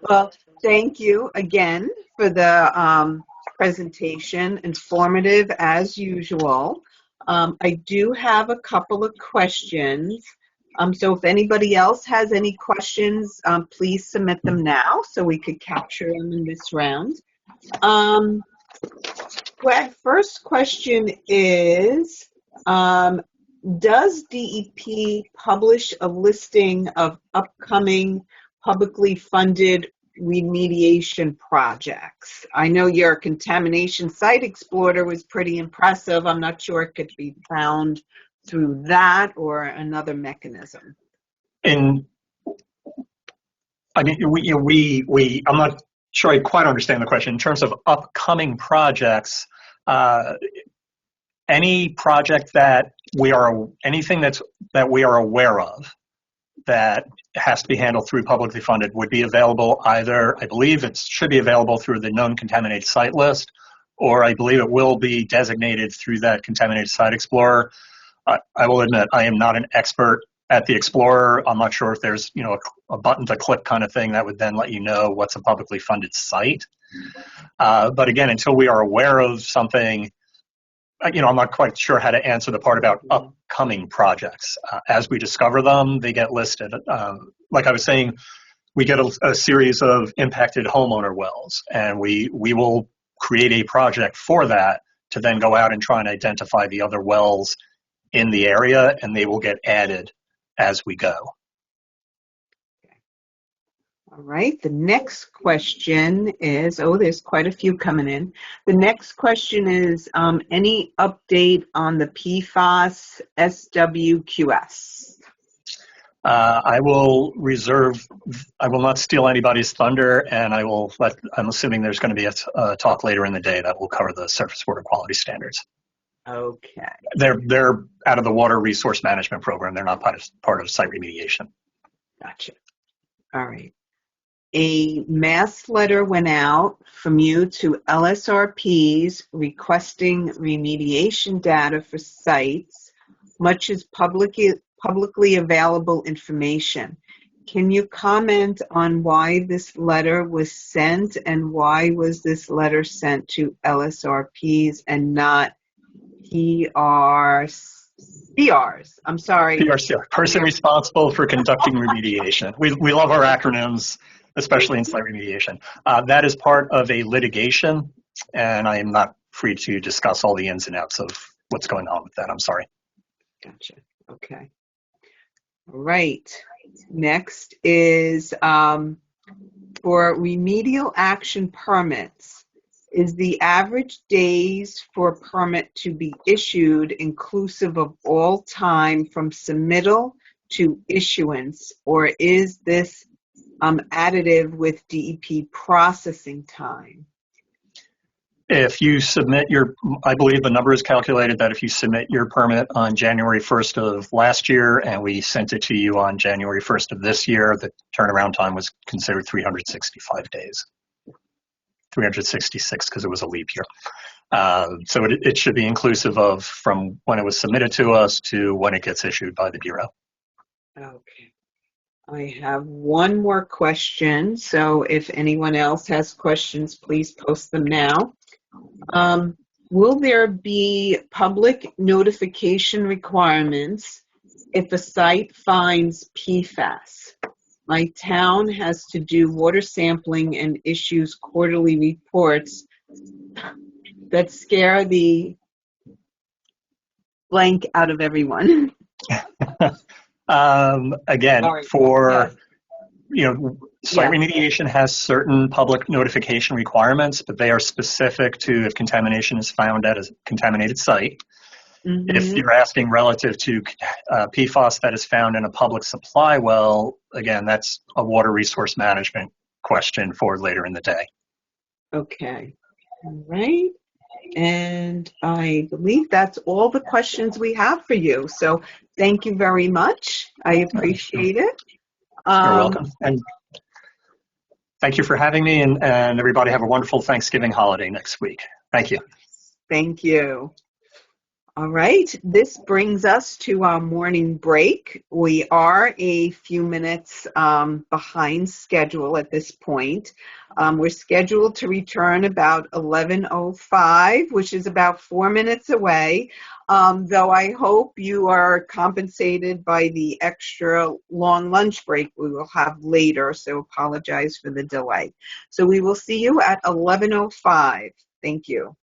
Well, thank you again for the presentation, informative as usual. I do have a couple of questions. So if anybody else has any questions, please submit them now so we could capture them in this round. First question is, does DEP publish a listing of upcoming publicly funded remediation projects? I know your contamination site explorer was pretty impressive. I'm not sure it could be found through that or another mechanism. I'm not sure I quite understand the question. In terms of upcoming projects, any project that anything that we are aware of that has to be handled through publicly funded would be available either, I believe it should be available through the known contaminated site list, or I believe it will be designated through that contaminated site explorer. I will admit I am not an expert at the Explorer. I'm not sure if there's a button to click kind of thing that would then let you know what's a publicly funded site. But again, until we are aware of something, I'm not quite sure how to answer the part about upcoming projects. As we discover them, they get listed. Like I was saying, we get a series of impacted homeowner wells, and we will create a project for that to then go out and try and identify the other wells in the area, and they will get added as we go. All right, the next question is, there's quite a few coming in. The next question is, any update on the PFAS SWQS? I will not steal anybody's thunder, and I'm assuming there's going to be a talk later in the day that will cover the surface water quality standards. Okay. They're out of the water resource management program. They're not part of site remediation. Gotcha. All right. A mass letter went out from you to LSRPs requesting remediation data for sites, much as publicly available information. Can you comment on why this letter was sent, and why was this letter sent to LSRPs and not PRs? I'm sorry. PRC, person responsible for conducting remediation. We love our acronyms, especially in site remediation. That is part of a litigation, and I am not free to discuss all the ins and outs of what's going on with that. I'm sorry. Gotcha. Okay. All right. Next is for remedial action permits. Is the average days for a permit to be issued inclusive of all time from submittal to issuance, or is this additive with DEP processing time? If you submit I believe the number is calculated that if you submit your permit on January 1st of last year and we sent it to you on January 1st of this year, the turnaround time was considered 365 days. 366 because it was a leap year. So it should be inclusive of from when it was submitted to us to when it gets issued by the Bureau. Okay. I have one more question, so if anyone else has questions, please post them now. Will there be public notification requirements if a site finds PFAS? My town has to do water sampling and issues quarterly reports that scare the blank out of everyone. Again, Sorry. for Yes. Site Yeah. remediation has certain public notification requirements, but they are specific to if contamination is found at a contaminated site. Mm-hmm. If you're asking relative to PFAS that is found in a public supply well, again, that's a water resource management question for later in the day. Okay. All right. And I believe that's all the questions we have for you. So thank you very much. I appreciate it. You're welcome. And thank you for having me, and everybody have a wonderful Thanksgiving holiday next week. Thank you. Thank you. All right, this brings us to our morning break. We are a few minutes behind schedule at this point. We're scheduled to return about 11:05, which is about 4 minutes away, though I hope you are compensated by the extra long lunch break we will have later, so apologize for the delay. So we will see you at 11:05. Thank you.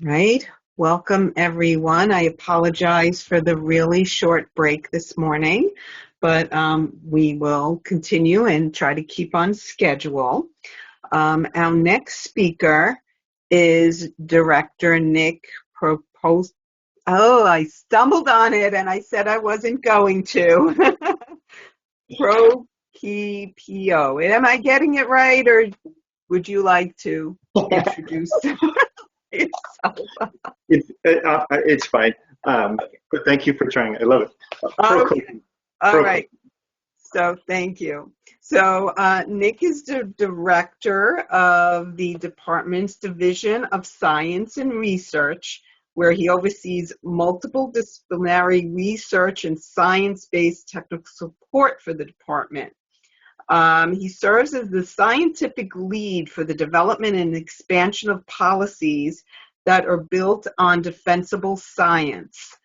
Right. Welcome, everyone. I apologize for the really short break this morning, but we will continue and try to keep on schedule. Our next speaker is Director Nick Propos. Oh, I stumbled on it and I said I wasn't going to. Propio. Am I getting it right, or would you like to introduce yourself? It's fine. But thank you for trying. I love it. Okay. All right. So thank you. So Nick is the director of the department's Division of Science and Research, where he oversees multiple disciplinary research and science-based technical support for the department. He serves as the scientific lead for the development and expansion of policies that are built on defensible science,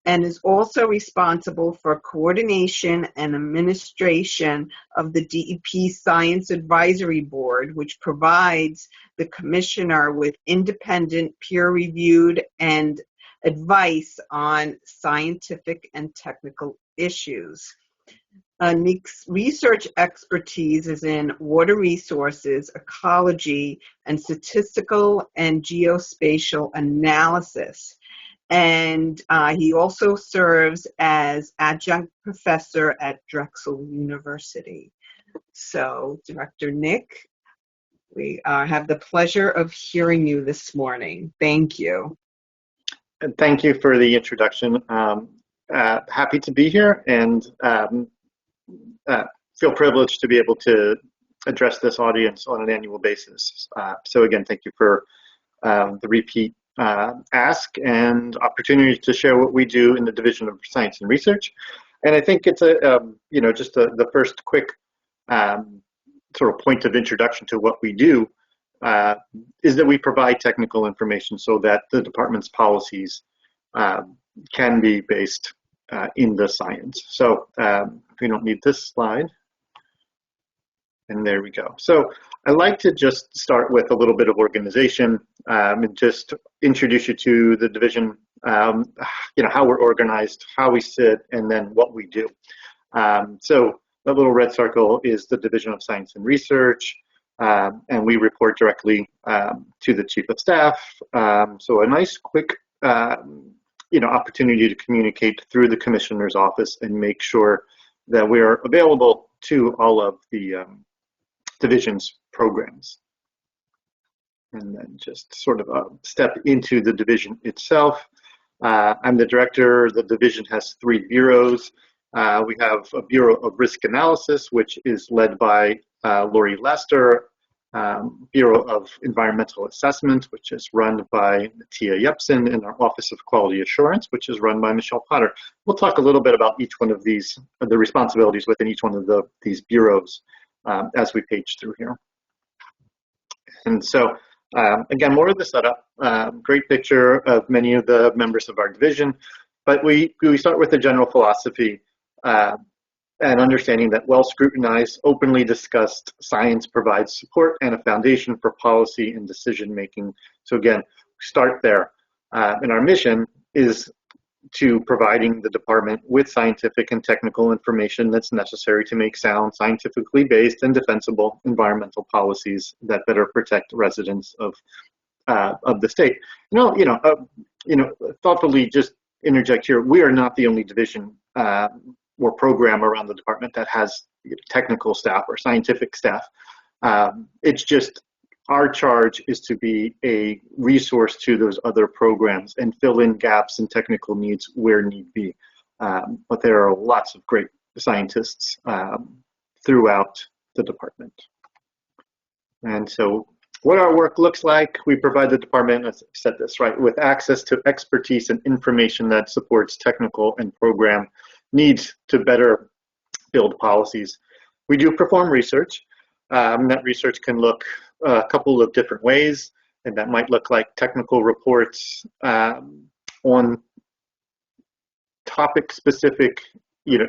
and is also responsible for coordination and administration of the DEP Science Advisory Board, which provides the commissioner with independent, peer-reviewed, and advice on scientific and technical issues. Nick's research expertise is in water resources, ecology, and statistical and geospatial analysis. And he also serves as adjunct professor at Drexel University. So, Director Nick, we have the pleasure of hearing you this morning. Thank you. And thank you for the introduction. Happy to be here, and feel privileged to be able to address this audience on an annual basis. So again, thank you for the repeat ask and opportunity to share what we do in the Division of Science and Research. And I think it's just the first quick sort of point of introduction to what we do is that we provide technical information so that the department's policies can be based in the science. So we don't need this slide. And there we go. So I'd like to just start with a little bit of organization and just introduce you to the division, how we're organized, how we sit, and then what we do. So the little red circle is the Division of Science and Research. and we report directly to the Chief of Staff. So a nice, quick, opportunity to communicate through the Commissioner's office and make sure that we are available to all of the division's programs. And then just sort of a step into the division itself. I'm the director. The division has 3 bureaus. We have a Bureau of Risk Analysis, which is led by Lori Lester, Bureau of Environmental Assessment, which is run by Tia Yepsen, and our Office of Quality Assurance, which is run by Michelle Potter. We'll talk a little bit about each one of these, the responsibilities within each one of these bureaus as we page through here. And so, again, more of the setup, great picture of many of the members of our division, but we start with the general philosophy and understanding that well-scrutinized, openly discussed science provides support and a foundation for policy and decision-making. So again, start there. And our mission is to providing the department with scientific and technical information that's necessary to make sound, scientifically based and defensible environmental policies that better protect residents of the state. Thoughtfully just interject here, we are not the only division or program around the department that has technical staff or scientific staff. It's just our charge is to be a resource to those other programs and fill in gaps and technical needs where need be. But there are lots of great scientists throughout the department. And so what our work looks like, we provide the department, as I said this, right, with access to expertise and information that supports technical and program needs to better build policies. We do perform research. That research can look a couple of different ways, and that might look like technical reports on topic-specific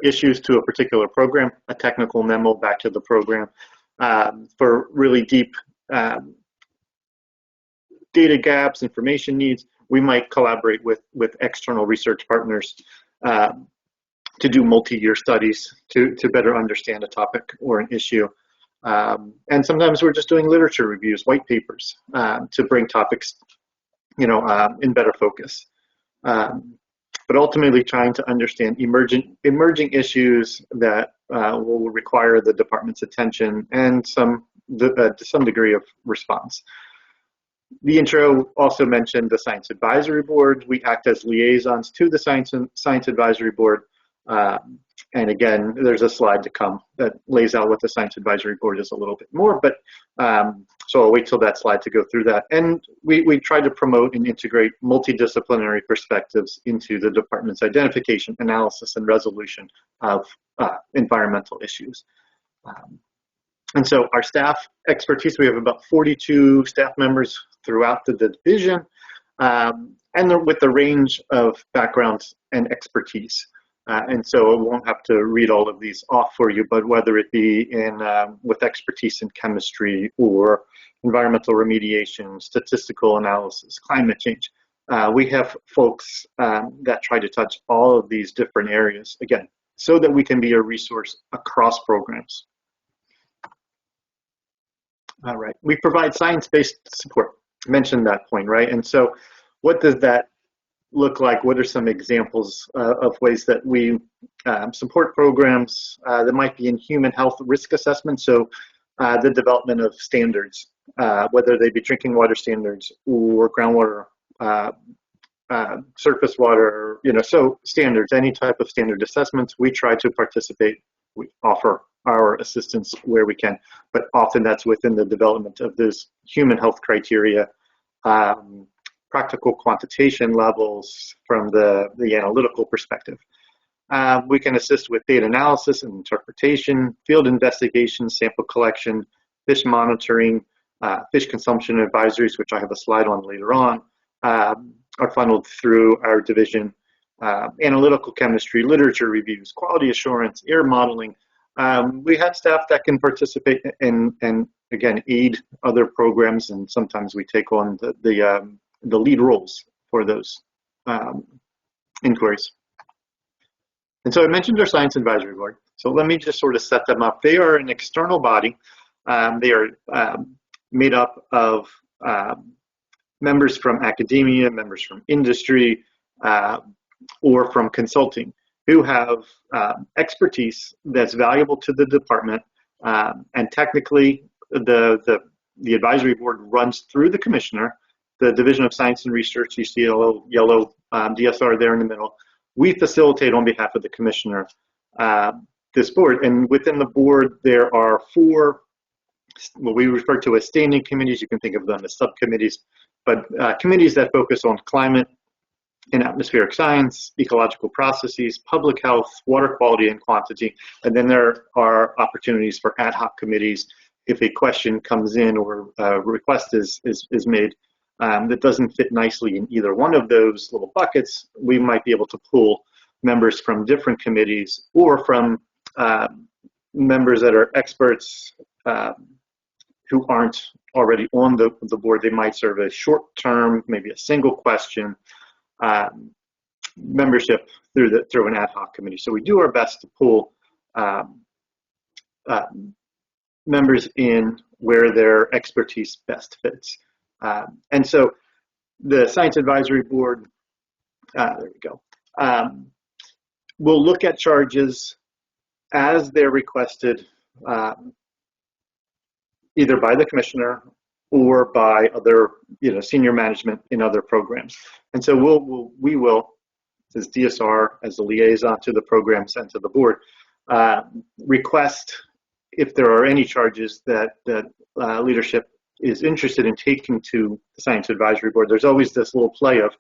issues to a particular program, a technical memo back to the program. For really deep data gaps, information needs, we might collaborate with external research partners to do multi-year studies to better understand a topic or an issue. And sometimes we're just doing literature reviews, white papers, to bring topics, in better focus. But ultimately trying to understand emerging issues that will require the department's attention and to some degree of response. The intro also mentioned the Science Advisory Board. We act as liaisons to the Science Advisory Board. And again, there's a slide to come that lays out what the Science Advisory Board is a little bit more, but so I'll wait till that slide to go through that. And we try to promote and integrate multidisciplinary perspectives into the department's identification, analysis, and resolution of environmental issues. And so our staff expertise, we have about 42 staff members throughout the division, and with a range of backgrounds and expertise. And so I won't have to read all of these off for you, but whether it be with expertise in chemistry or environmental remediation, statistical analysis, climate change, we have folks that try to touch all of these different areas, again, so that we can be a resource across programs. All right, we provide science-based support. I mentioned that point, right? And so what does that look like? What are some examples of ways that we support programs that might be in human health risk assessment? So the development of standards, whether they be drinking water standards or groundwater, surface water, so standards, any type of standard assessments, we try to participate. We offer our assistance where we can, but often that's within the development of this human health criteria, practical quantitation levels from the analytical perspective. We can assist with data analysis and interpretation, field investigation, sample collection, fish monitoring, fish consumption advisories, which I have a slide on later on, are funneled through our division. Analytical chemistry, literature reviews, quality assurance, air modeling. We have staff that can participate and again, aid other programs, and sometimes we take on the lead roles for those inquiries. And so I mentioned our Science Advisory Board. So let me just sort of set them up. They are an external body They are made up of members from academia, members from industry, or from consulting who have expertise that's valuable to the department. And technically, the advisory board runs through the commissioner, the Division of Science and Research. You see a little yellow DSR there in the middle. We facilitate on behalf of the commissioner this board. And within the board, there are 4 what we refer to as standing committees. You can think of them as subcommittees, but committees that focus on climate and atmospheric science, ecological processes, public health, water quality and quantity. And then there are opportunities for ad hoc committees if a question comes in or a request is made that doesn't fit nicely in either one of those little buckets. We might be able to pull members from different committees or from members that are experts who aren't already on the board. They might serve a short term, maybe a single question membership through an ad hoc committee. So we do our best to pull members in where their expertise best fits. And so the Science Advisory Board, there we go, will look at charges as they're requested either by the commissioner or by other, senior management in other programs. And so we will, as DSR, as a liaison to the programs and to the board, request if there are any charges that leadership is interested in taking to the Science Advisory Board. There's always this little play of,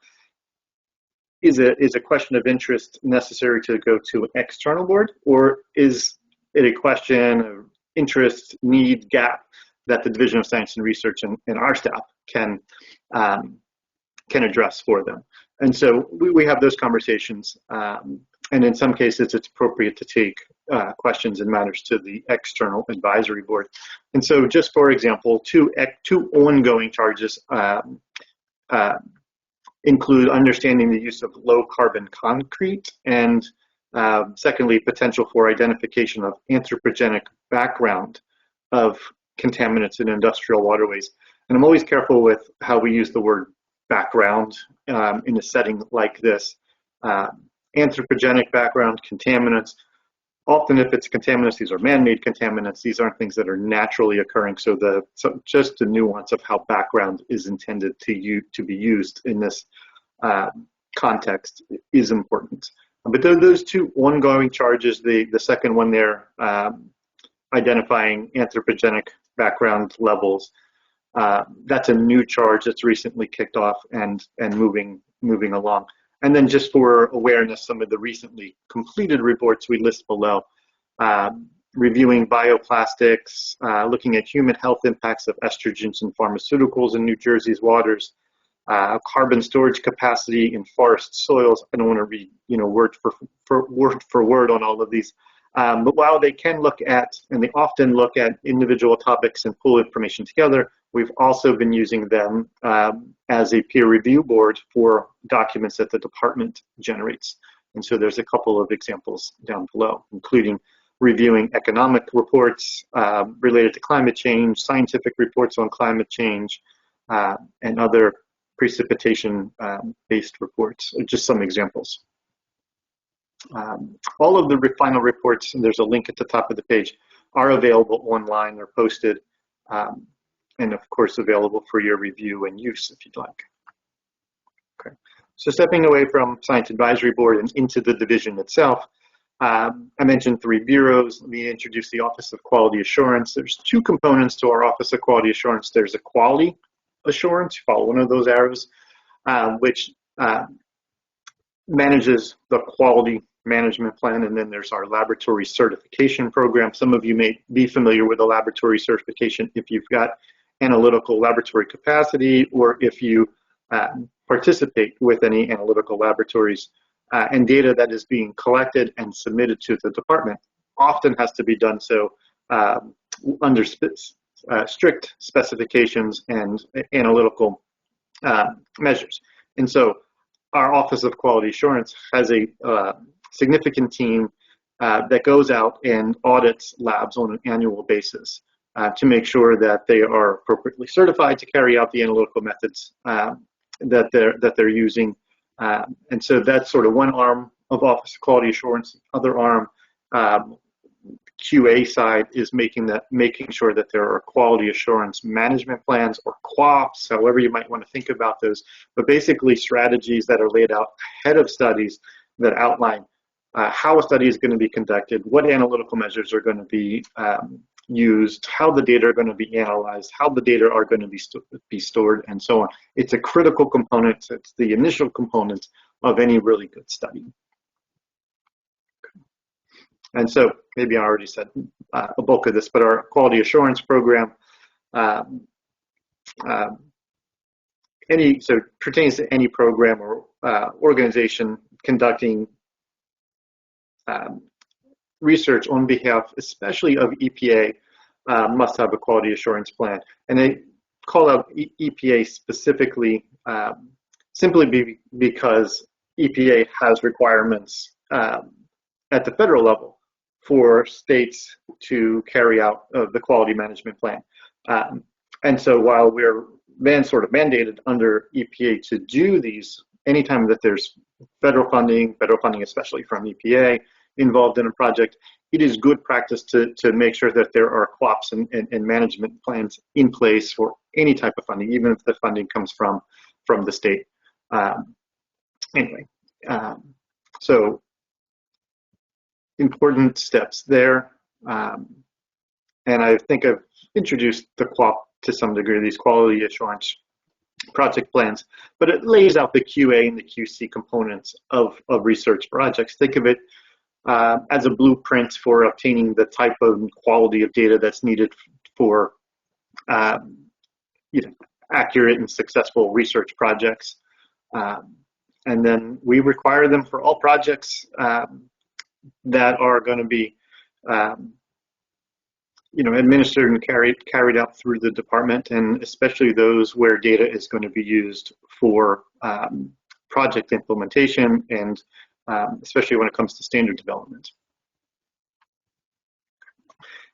is a question of interest necessary to go to an external board, or is it a question of interest, need, gap that the Division of Science and Research and our staff can address for them? And so we have those conversations, and in some cases it's appropriate to take questions and matters to the external advisory board. And so just for example, two ongoing charges include understanding the use of low carbon concrete, and secondly, potential for identification of anthropogenic background of contaminants in industrial waterways. And I'm always careful with how we use the word background in a setting like this. Anthropogenic background, contaminants. Often if it's contaminants, these are man-made contaminants. These aren't things that are naturally occurring. So just the nuance of how background is intended to be used in this context is important. But those 2 ongoing charges, the second one there, identifying anthropogenic background levels, that's a new charge that's recently kicked off and moving along. And then just for awareness, some of the recently completed reports we list below, reviewing bioplastics, looking at human health impacts of estrogens and pharmaceuticals in New Jersey's waters, carbon storage capacity in forest soils. I don't want to read, word for word on all of these. But while they can look at, and they often look at individual topics and pull information together, we've also been using them as a peer review board for documents that the department generates. And so there's a couple of examples down below, including reviewing economic reports related to climate change, scientific reports on climate change, and other precipitation-based reports, just some examples. All of the final reports, and there's a link at the top of the page, are available online or posted, and of course available for your review and use if you'd like. Okay, so stepping away from Science Advisory Board and into the division itself, I mentioned 3 bureaus. Let me introduce the Office of Quality Assurance. There's 2 components to our Office of Quality Assurance. There's a quality assurance, follow one of those arrows, which manages the quality management plan, and then there's our laboratory certification program. Some of you may be familiar with the laboratory certification if you've got analytical laboratory capacity, or if you participate with any analytical laboratories, and data that is being collected and submitted to the department often has to be done so under strict specifications and analytical measures. And so our Office of Quality Assurance has a significant team that goes out and audits labs on an annual basis. to make sure that they are appropriately certified to carry out the analytical methods that they're using. And so that's sort of one arm of Office of Quality Assurance. The other arm, QA side, is making sure that there are quality assurance management plans, or QAPs, however you might want to think about those, but basically strategies that are laid out ahead of studies that outline how a study is going to be conducted, what analytical measures are going to be used, how the data are going to be analyzed, how the data are going to be stored, and so on. It's a critical component. It's the initial component of any really good study. And so maybe I already said a bulk of this, but our quality assurance program pertains to any program or organization conducting research on behalf, especially of EPA, must have a quality assurance plan. And they call out EPA specifically simply because EPA has requirements at the federal level for states to carry out the quality management plan. And so while we're sort of mandated under EPA to do these, anytime that there's federal funding especially from EPA, involved in a project, it is good practice to make sure that there are QAPs and management plans in place for any type of funding, even if the funding comes from the state. So important steps there. And I think I've introduced the QAP to some degree, these quality assurance project plans, but it lays out the QA and the QC components of research projects. Think of it as a blueprint for obtaining the type of quality of data that's needed for accurate and successful research projects. And then we require them for all projects that are going to be administered and carried out through the department, and especially those where data is going to be used for project implementation, and especially when it comes to standard development.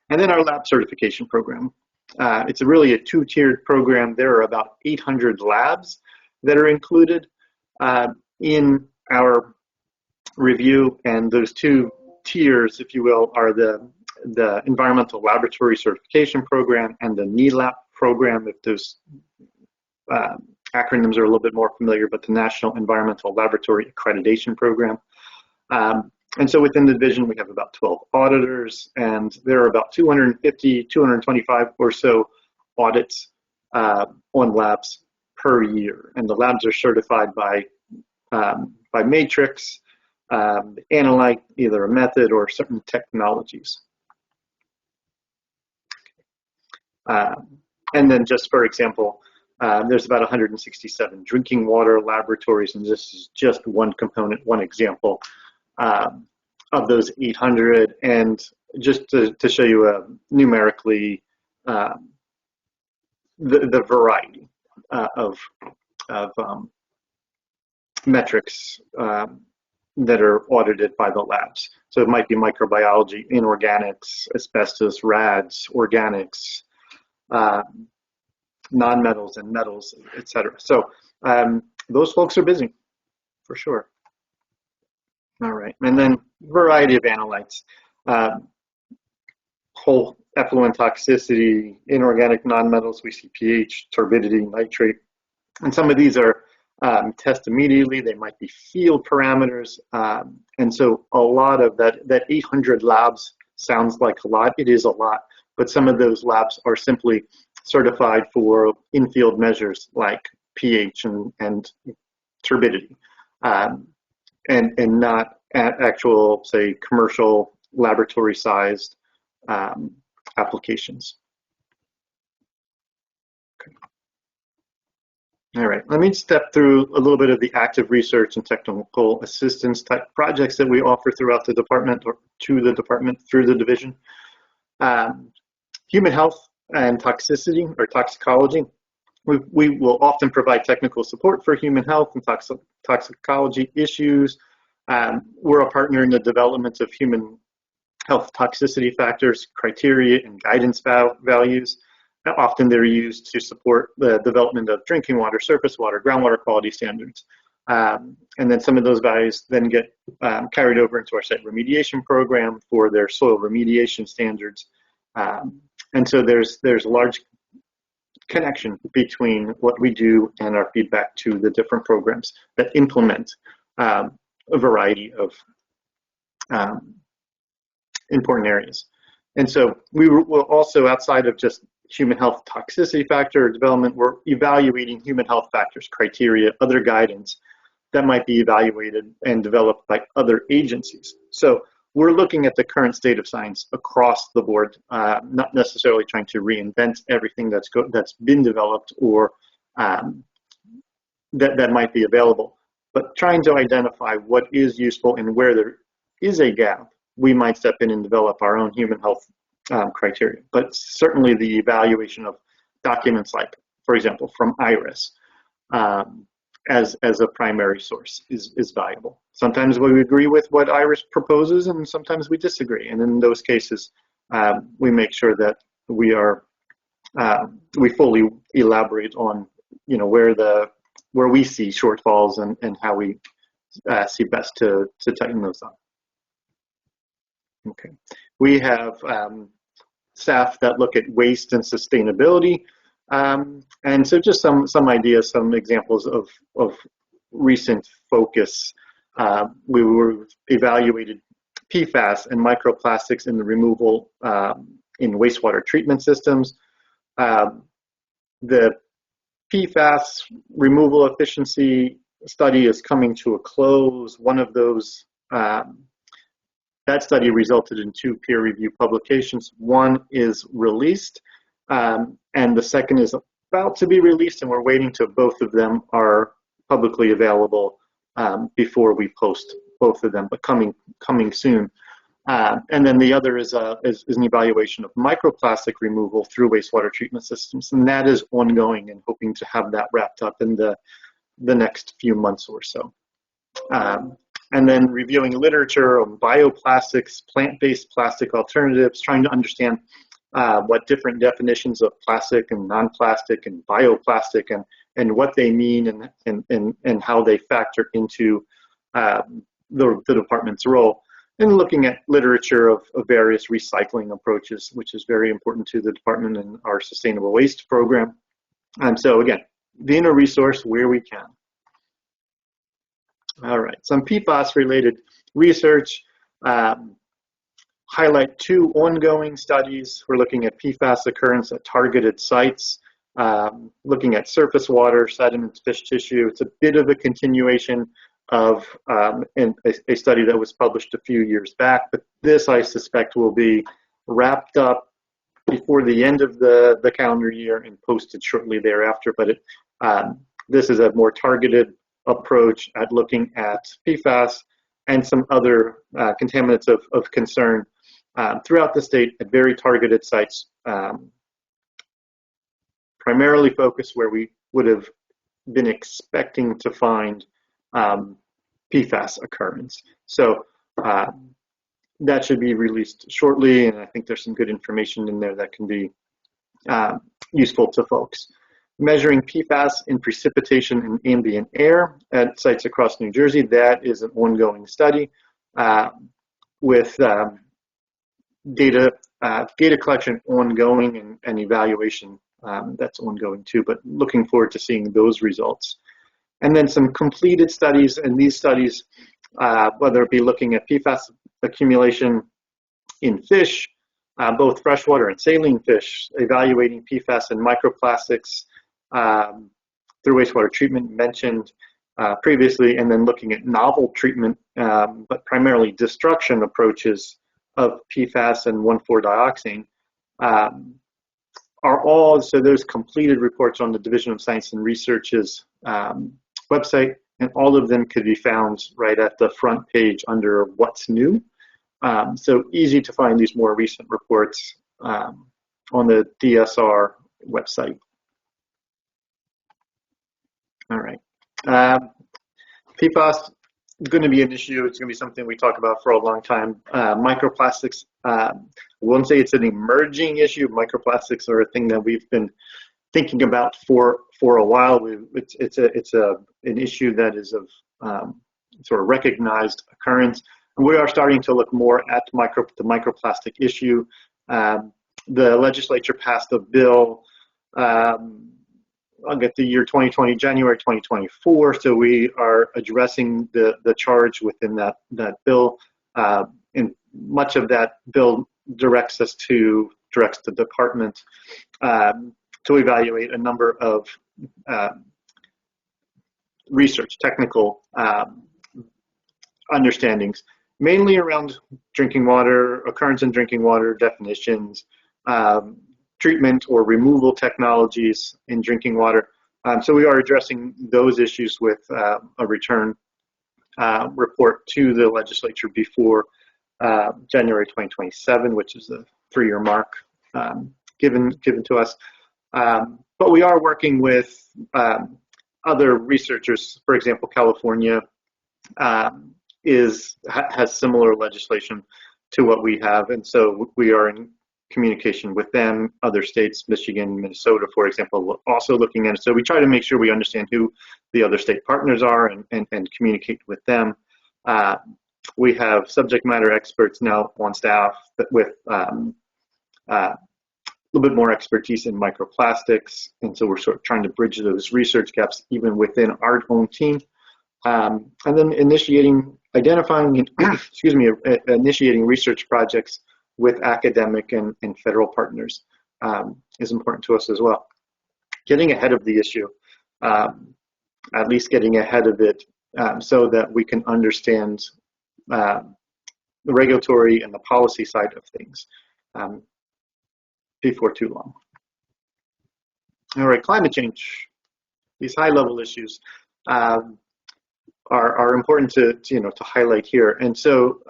And then our lab certification program. It's really a two-tiered program. There are about 800 labs that are included in our review, and those two tiers, if you will, are the Environmental Laboratory Certification Program and the NELAP program, if those acronyms are a little bit more familiar, but the National Environmental Laboratory Accreditation Program. And so within the division, we have about 12 auditors, and there are about 250, 225 or so audits on labs per year. And the labs are certified by Matrix, Analyte, either a method or certain technologies. And then just for example, there's about 167 drinking water laboratories, and this is just one component, one example of those 800. And just to show you numerically the variety of metrics that are audited by the labs. So it might be microbiology, inorganics, asbestos, RADs, organics, non-metals and metals, etc. So those folks are busy, for sure. All right, and then variety of analytes, whole effluent toxicity, inorganic non-metals, we see pH, turbidity, nitrate, and some of these are test immediately. They might be field parameters, and so a lot of that 800 labs sounds like a lot. It is a lot, but some of those labs are simply certified for in-field measures like pH and turbidity, and not at actual, say, commercial laboratory-sized applications. Okay. All right, let me step through a little bit of the active research and technical assistance type projects that we offer throughout the department, or to the department through the division. Human health and toxicity or toxicology. We will often provide technical support for human health and toxicology issues. We're a partner in the development of human health toxicity factors, criteria, and guidance values. Often they're used to support the development of drinking water, surface water, groundwater quality standards. And then some of those values then get carried over into our site remediation program for their soil remediation standards. And so there's a large connection between what we do and our feedback to the different programs that implement a variety of important areas. And so we will also, outside of just human health toxicity factor development, we're evaluating human health factors, criteria, other guidance that might be evaluated and developed by other agencies. So we're looking at the current state of science across the board, not necessarily trying to reinvent everything that's been developed or that might be available, but trying to identify what is useful and where there is a gap, we might step in and develop our own human health criteria. But certainly the evaluation of documents like, for example, from IRIS, as a primary source is valuable. Sometimes we agree with what IRIS proposes, and sometimes we disagree. And in those cases, we make sure that we fully elaborate on, where we see shortfalls and how we see best to tighten those up. Okay, we have staff that look at waste and sustainability. And so just some ideas, some examples of recent focus. We were evaluated PFAS and microplastics in the removal in wastewater treatment systems. The PFAS removal efficiency study is coming to a close. One of those, that study resulted in 2 peer-reviewed publications. One is released, and the second is about to be released, and we're waiting till both of them are publicly available before we post both of them, but coming soon. And then the other is an evaluation of microplastic removal through wastewater treatment systems, and that is ongoing and hoping to have that wrapped up in the next few months or so. And then reviewing literature on bioplastics, plant-based plastic alternatives, trying to understand what different definitions of plastic and non-plastic and bioplastic and what they mean and how they factor into the department's role. And looking at literature of various recycling approaches, which is very important to the department and our sustainable waste program. And so again, being a resource where we can. All right, some PFAS related research. Highlight 2 ongoing studies. We're looking at PFAS occurrence at targeted sites, looking at surface water, sediments, fish tissue. It's a bit of a continuation of a study that was published a few years back, but this I suspect will be wrapped up before the end of the calendar year and posted shortly thereafter. But this is a more targeted approach at looking at PFAS and some other contaminants of concern throughout the state at very targeted sites, primarily focused where we would have been expecting to find PFAS occurrence. So that should be released shortly, and I think there's some good information in there that can be useful to folks. Measuring PFAS in precipitation and ambient air at sites across New Jersey, that is an ongoing study with data collection ongoing and evaluation that's ongoing too, but looking forward to seeing those results. And then some completed studies, and these studies, whether it be looking at PFAS accumulation in fish, both freshwater and saline fish, evaluating PFAS and microplastics through wastewater treatment mentioned previously, and then looking at novel treatment, but primarily destruction approaches of PFAS and 1,4-dioxane are all, so there's completed reports on the Division of Science and Research's website, and all of them could be found right at the front page under What's New. So easy to find these more recent reports on the DSR website. All right. PFAS going to be an issue. It's going to be something we talk about for a long time. Microplastics, I won't say it's an emerging issue. Microplastics are a thing that we've been thinking about for a while. It's an issue that is of sort of recognized occurrence. And we are starting to look more at the microplastic issue. The legislature passed a bill, I'll get the year 2020, January 2024. So we are addressing the charge within that bill. And much of that bill directs the department to evaluate a number of research, technical understandings, mainly around drinking water, occurrence in drinking water definitions, treatment or removal technologies in drinking water. So we are addressing those issues with a return report to the legislature before January 2027, which is the 3-year mark given to us. But we are working with other researchers. For example, California has similar legislation to what we have, and so we are in communication with them. Other states, Michigan, Minnesota, for example, we're also looking at it. So we try to make sure we understand who the other state partners are and communicate with them. We have subject matter experts now on staff with a little bit more expertise in microplastics, and so we're sort of trying to bridge those research gaps even within our own team. And then initiating research projects with academic and federal partners is important to us as well. Getting ahead of the issue, at least getting ahead of it so that we can understand the regulatory and the policy side of things before too long. All right, climate change. These high-level issues are important to highlight here. And so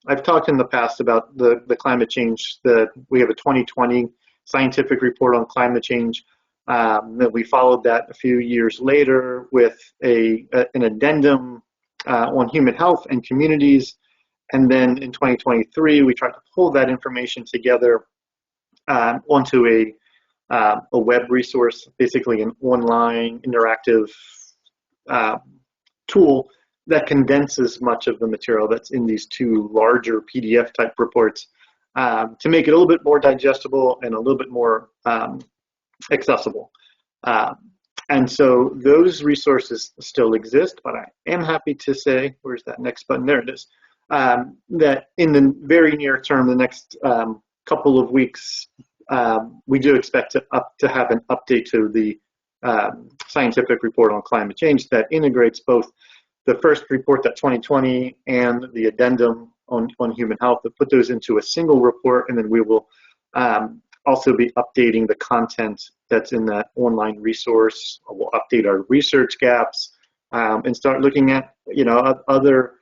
I've talked in the past about the climate change, that we have a 2020 scientific report on climate change, that we followed that a few years later with an addendum on human health and communities. And then in 2023, we tried to pull that information together onto a web resource, basically an online interactive tool that condenses much of the material that's in these two larger PDF type reports to make it a little bit more digestible and a little bit more accessible. And so those resources still exist, but I am happy to say, where's that next button? There it is. That in the very near term, the next couple of weeks, we do expect to have an update to the scientific report on climate change that integrates both the first report, that 2020, and the addendum on human health, to put those into a single report, and then we will also be updating the content that's in that online resource. We'll update our research gaps and start looking at other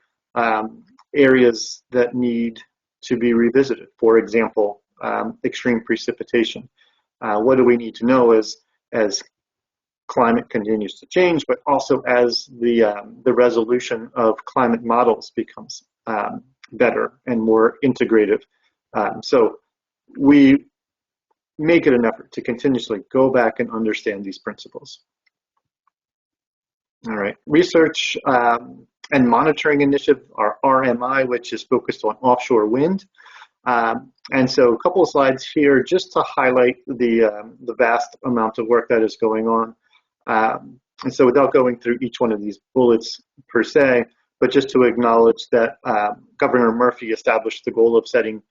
areas that need to be revisited. For example, extreme precipitation. What do we need to know as climate continues to change, but also as the resolution of climate models becomes better and more integrative. So we make it an effort to continuously go back and understand these principles. All right, research and monitoring initiative, our RMI, which is focused on offshore wind. And so a couple of slides here just to highlight the vast amount of work that is going on. And so without going through each one of these bullets per se, but just to acknowledge that Governor Murphy established the goal of setting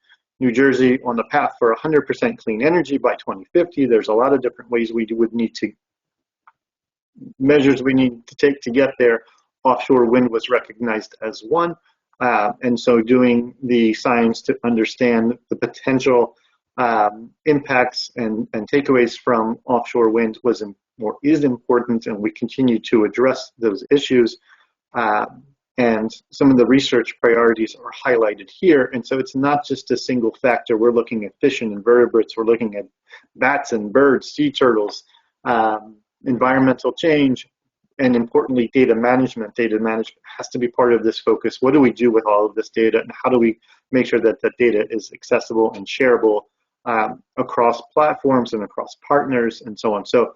New Jersey on the path for 100% clean energy by 2050. There's a lot of different ways measures we need to take to get there. Offshore wind was recognized as one. And so doing the science to understand the potential impacts and takeaways from offshore wind is important, and we continue to address those issues. And some of the research priorities are highlighted here. And so it's not just a single factor. We're looking at fish and invertebrates. We're looking at bats and birds, sea turtles, environmental change, and importantly, data management. Data management has to be part of this focus. What do we do with all of this data, and how do we make sure that that data is accessible and shareable across platforms and across partners and so on? So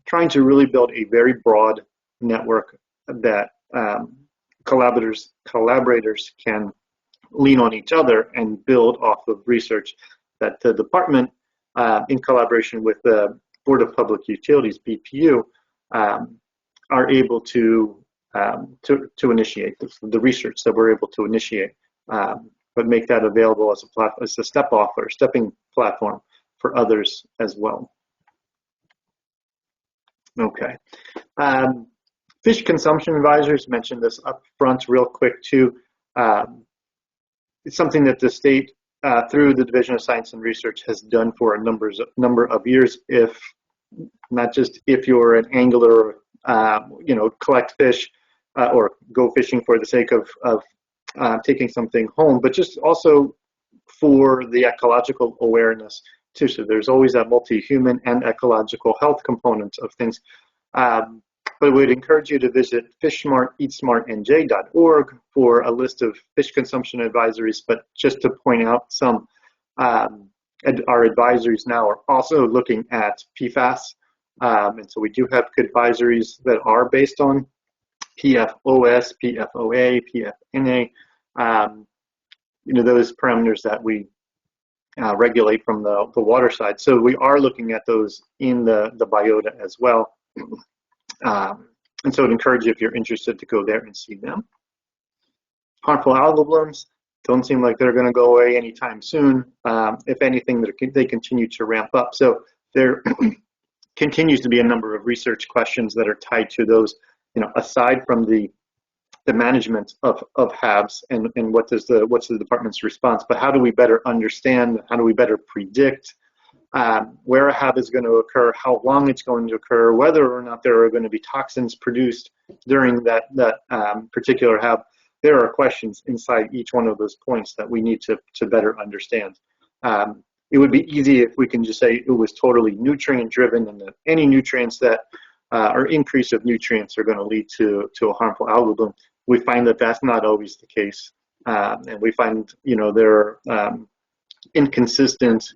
trying to really build a very broad network that collaborators can lean on each other and build off of research that the department, in collaboration with the Board of Public Utilities, BPU, are able to initiate the research that we're able to initiate, but make that available as a step-off or stepping platform for others as well. Okay. Fish consumption advisors, mentioned this up front real quick too. It's something that the state, through the Division of Science and Research, has done for a number of years. If not just if you're an angler, collect fish or go fishing for the sake of taking something home, but just also for the ecological awareness too. So there's always that multi-human and ecological health component of things. But I would encourage you to visit fishsmarteatsmartnj.org for a list of fish consumption advisories. But just to point out some, our advisories now are also looking at PFAS. And so we do have advisories that are based on PFOS, PFOA, PFNA, those parameters that we regulate from the water side. So we are looking at those in the biota as well. And so I'd encourage you, if you're interested, to go there and see them. Harmful algal blooms don't seem like they're going to go away anytime soon. If anything, they continue to ramp up. So there continues to be a number of research questions that are tied to those, aside from the management of HABs and what's the department's response, but how do we better understand, how do we better predict where a HAB is going to occur, how long it's going to occur, whether or not there are going to be toxins produced during that particular HAB. There are questions inside each one of those points that we need to better understand. It would be easy if we can just say it was totally nutrient driven, and that any nutrients that or increase of nutrients are going to lead to a harmful algal bloom. We find that that's not always the case, and we find there are inconsistent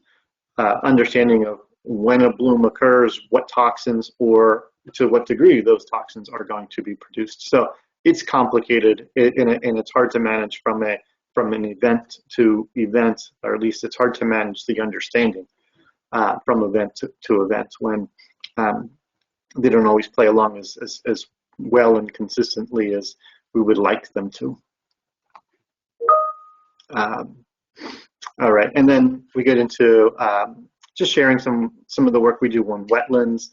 understanding of when a bloom occurs, what toxins, or to what degree those toxins are going to be produced. So it's complicated, and it's hard to manage from an event to event, or at least it's hard to manage the understanding from event to event when they don't always play along as well and consistently as we would like them to. All right, and then we get into just sharing some of the work we do on wetlands.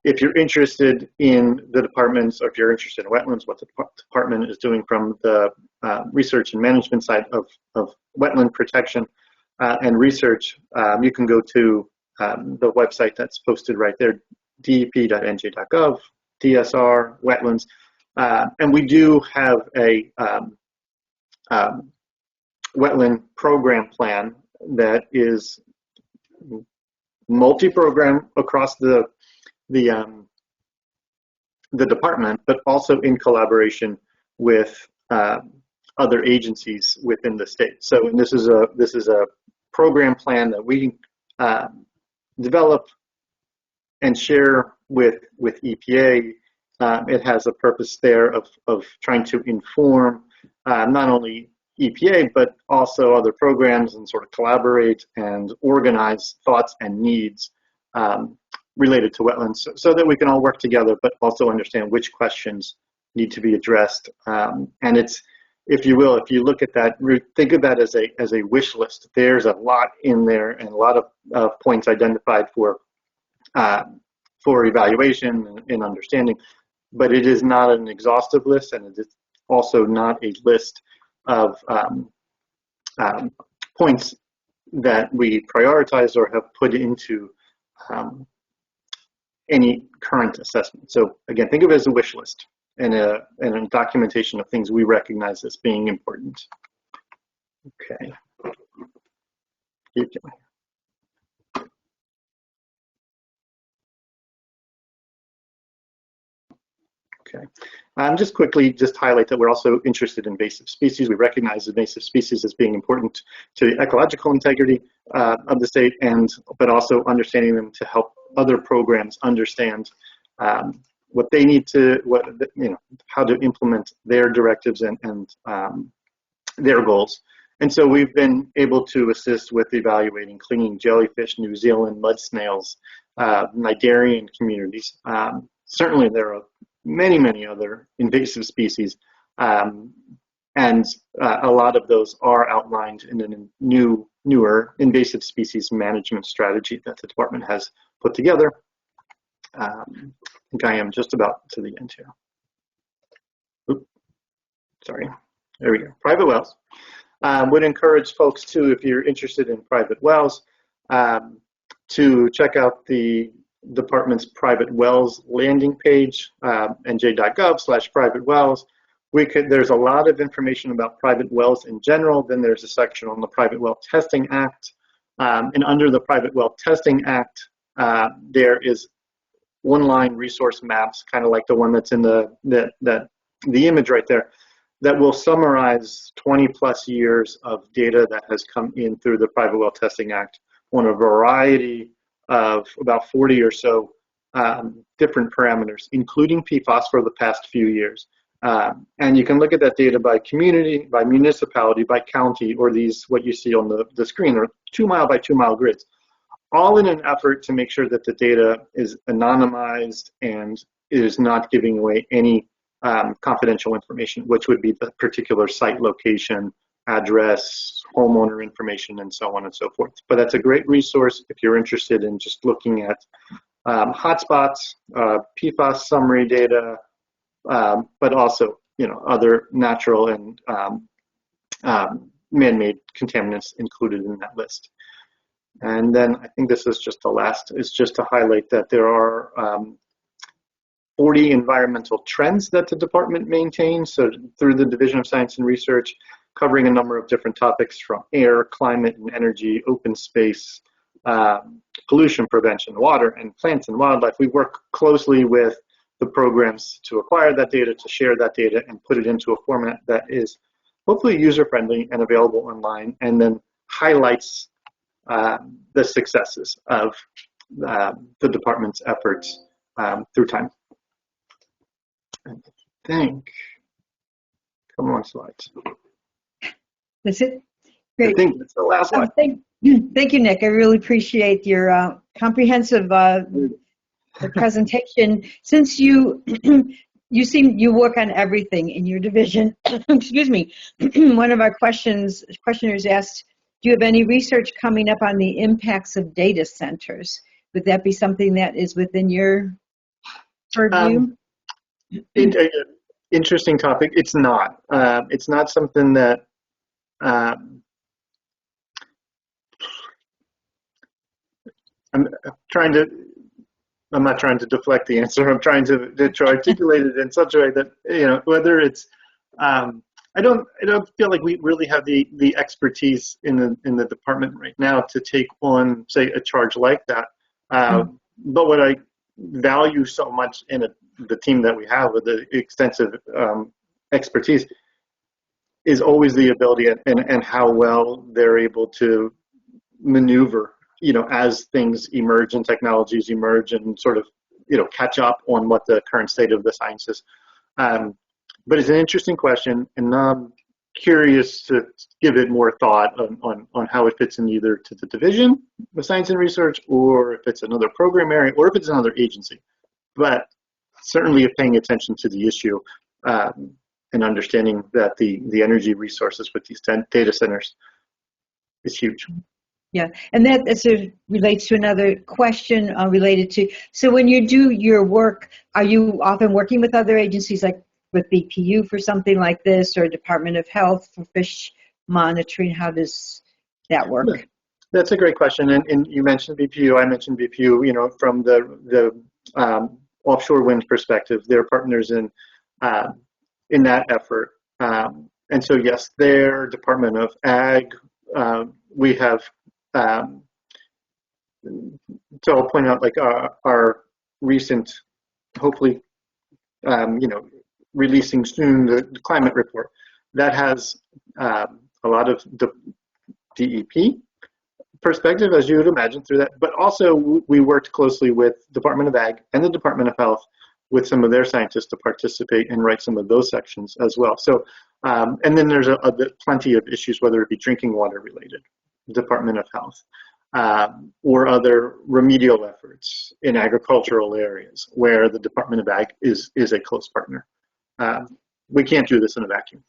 If you're interested in the departments, or if you're interested in wetlands, what the department is doing from the research and management side of wetland protection and research, you can go to the website that's posted right there, dep.nj.gov, DSR, wetlands. And we do have a wetland program plan that is multi-program across the department, but also in collaboration with other agencies within the state. So this is a program plan that we develop and share with EPA. It has a purpose there of trying to inform not only EPA, but also other programs, and sort of collaborate and organize thoughts and needs related to wetlands, so that we can all work together, but also understand which questions need to be addressed. And it's, if you will, if you look at that, think of that as a wish list. There's a lot in there, and a lot of points identified for evaluation and understanding, but it is not an exhaustive list, and it is also not a list of points that we prioritize or have put into any current assessment. So again, think of it as a wish list and a documentation of things we recognize as being important. Okay. Keep going. Okay. Just quickly, just highlight that we're also interested in invasive species. We recognize invasive species as being important to the ecological integrity of the state, but also understanding them to help other programs understand what they need to, how to implement their directives and their goals. And so we've been able to assist with evaluating clinging jellyfish, New Zealand mud snails, cnidarian communities. Certainly there are many, many other invasive species, and a lot of those are outlined in a newer invasive species management strategy that the department has put together. I think I am just about to the end here. Oops, sorry, there we go. Private wells. Would encourage folks to, if you're interested in private wells, to check out the department's private wells landing page, nj.gov/private wells. There's a lot of information about private wells in general. Then there's a section on the Private Well Testing Act. And under the Private Well Testing Act, there is one-line resource maps, kind of like the one that's in the image right there, that will summarize 20 plus years of data that has come in through the Private Well Testing Act on a variety of about 40 or so different parameters, including PFAS for the past few years. And you can look at that data by community, by municipality, by county, or these, what you see on the screen, are 2 mile by 2 mile grids, all in an effort to make sure that the data is anonymized and is not giving away any confidential information, which would be the particular site location, address, homeowner information, and so on and so forth. But that's a great resource if you're interested in just looking at hotspots, PFAS summary data, but also other natural and man-made contaminants included in that list. And then I think this is just the last, is just to highlight that there are 40 environmental trends that the department maintains, so through the Division of Science and Research, covering a number of different topics from air, climate and energy, open space, pollution prevention, water, and plants and wildlife. We work closely with the programs to acquire that data, to share that data, and put it into a format that is hopefully user-friendly and available online, and then highlights the successes of the department's efforts through time. I think, come on slides. That's it? Great. I think that's the last slide. Thank you, Nick. I really appreciate your comprehensive presentation. Since you work on everything in your division, excuse me, one of our questioners asked, do you have any research coming up on the impacts of data centers? Would that be something that is within your purview? Interesting topic. It's not. It's not something that I'm not trying to deflect the answer. I'm trying to articulate it in such a way that, whether it's, I don't feel like we really have the expertise in the department right now to take on, say, a charge like that. But what I value so much in the team that we have with the extensive expertise is always the ability and how well they're able to maneuver, as things emerge and technologies emerge and sort of, catch up on what the current state of the science is. But it's an interesting question, and I'm curious to give it more thought on how it fits in either to the Division of Science and Research, or if it's another program area, or if it's another agency. But certainly paying attention to the issue and understanding that the energy resources with these data centers is huge. Yeah, and that relates to another question related to, so when you do your work, are you often working with other agencies like with BPU for something like this, or Department of Health for fish monitoring? How does that work? That's a great question, and you mentioned BPU. I mentioned BPU. From the offshore wind perspective, they're partners in that effort. And so yes, their Department of Ag, we have. So I'll point out, like, our recent, hopefully releasing soon the climate report. That has a lot of DEP perspective, as you would imagine, through that. But also, we worked closely with Department of Ag and the Department of Health with some of their scientists to participate and write some of those sections as well. So, and then there's plenty of issues, whether it be drinking water related, Department of Health, or other remedial efforts in agricultural areas where the Department of Ag is a close partner. We can't do this in a vacuum.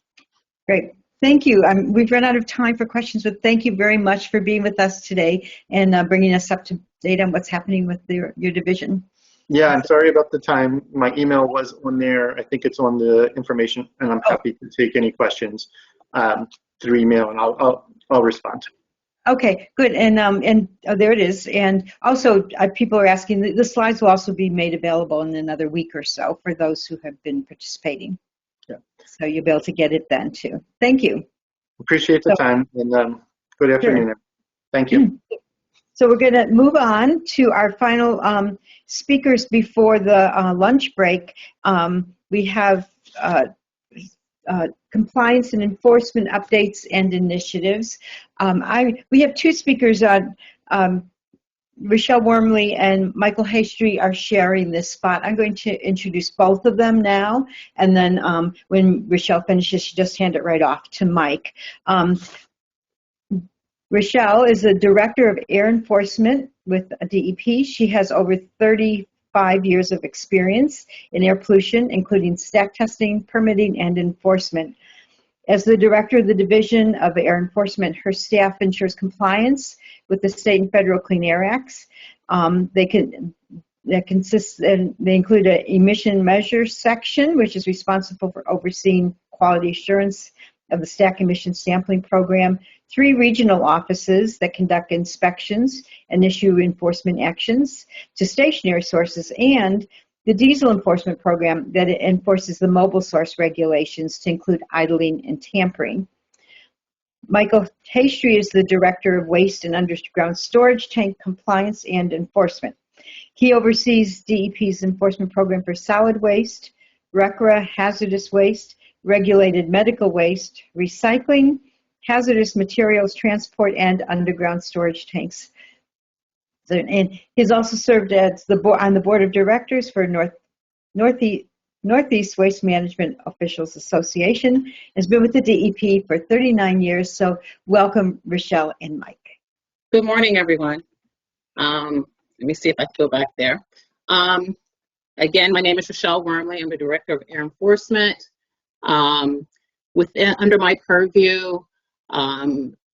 Great. Thank you. We've run out of time for questions, but thank you very much for being with us today and bringing us up to date on what's happening with your division. Yeah, I'm sorry about the time. My email was on there. I think it's on the information, and I'm happy to take any questions through email, and I'll respond. Okay, good. And there it is. And also, people are asking, the slides will also be made available in another week or so for those who have been participating. Yeah. So you'll be able to get it then too. Thank you. Appreciate the time, and good afternoon. Sure. Thank you. So we're going to move on to our final speakers before the lunch break. We have compliance and enforcement updates and initiatives. We have two speakers on. Rochelle Wormley and Michael Hastry are sharing this spot. I'm going to introduce both of them now, and then when Rochelle finishes, she just hand it right off to Mike. Rochelle is the Director of Air Enforcement with DEP. She has over 35 years of experience in air pollution, including stack testing, permitting, and enforcement. As the Director of the Division of Air Enforcement, her staff ensures compliance with the state and federal Clean Air Acts. They include an emission measures section, which is responsible for overseeing quality assurance of the stack emission sampling program, 3 regional offices that conduct inspections and issue enforcement actions to stationary sources, and the diesel enforcement program that enforces the mobile source regulations to include idling and tampering. Michael Hastry is the Director of Waste and Underground Storage Tank Compliance and Enforcement. He oversees DEP's enforcement program for solid waste, RCRA hazardous waste, regulated medical waste, recycling, hazardous materials transport, and underground storage tanks. And he's also served as on the board of directors for Northeast Waste Management Officials Association. Has been with the DEP for 39 years. So welcome, Rochelle and Mike. Good morning, everyone. Let me see if I can go back there. Again, my name is Rochelle Wormley. I'm the Director of Air Enforcement. Under my purview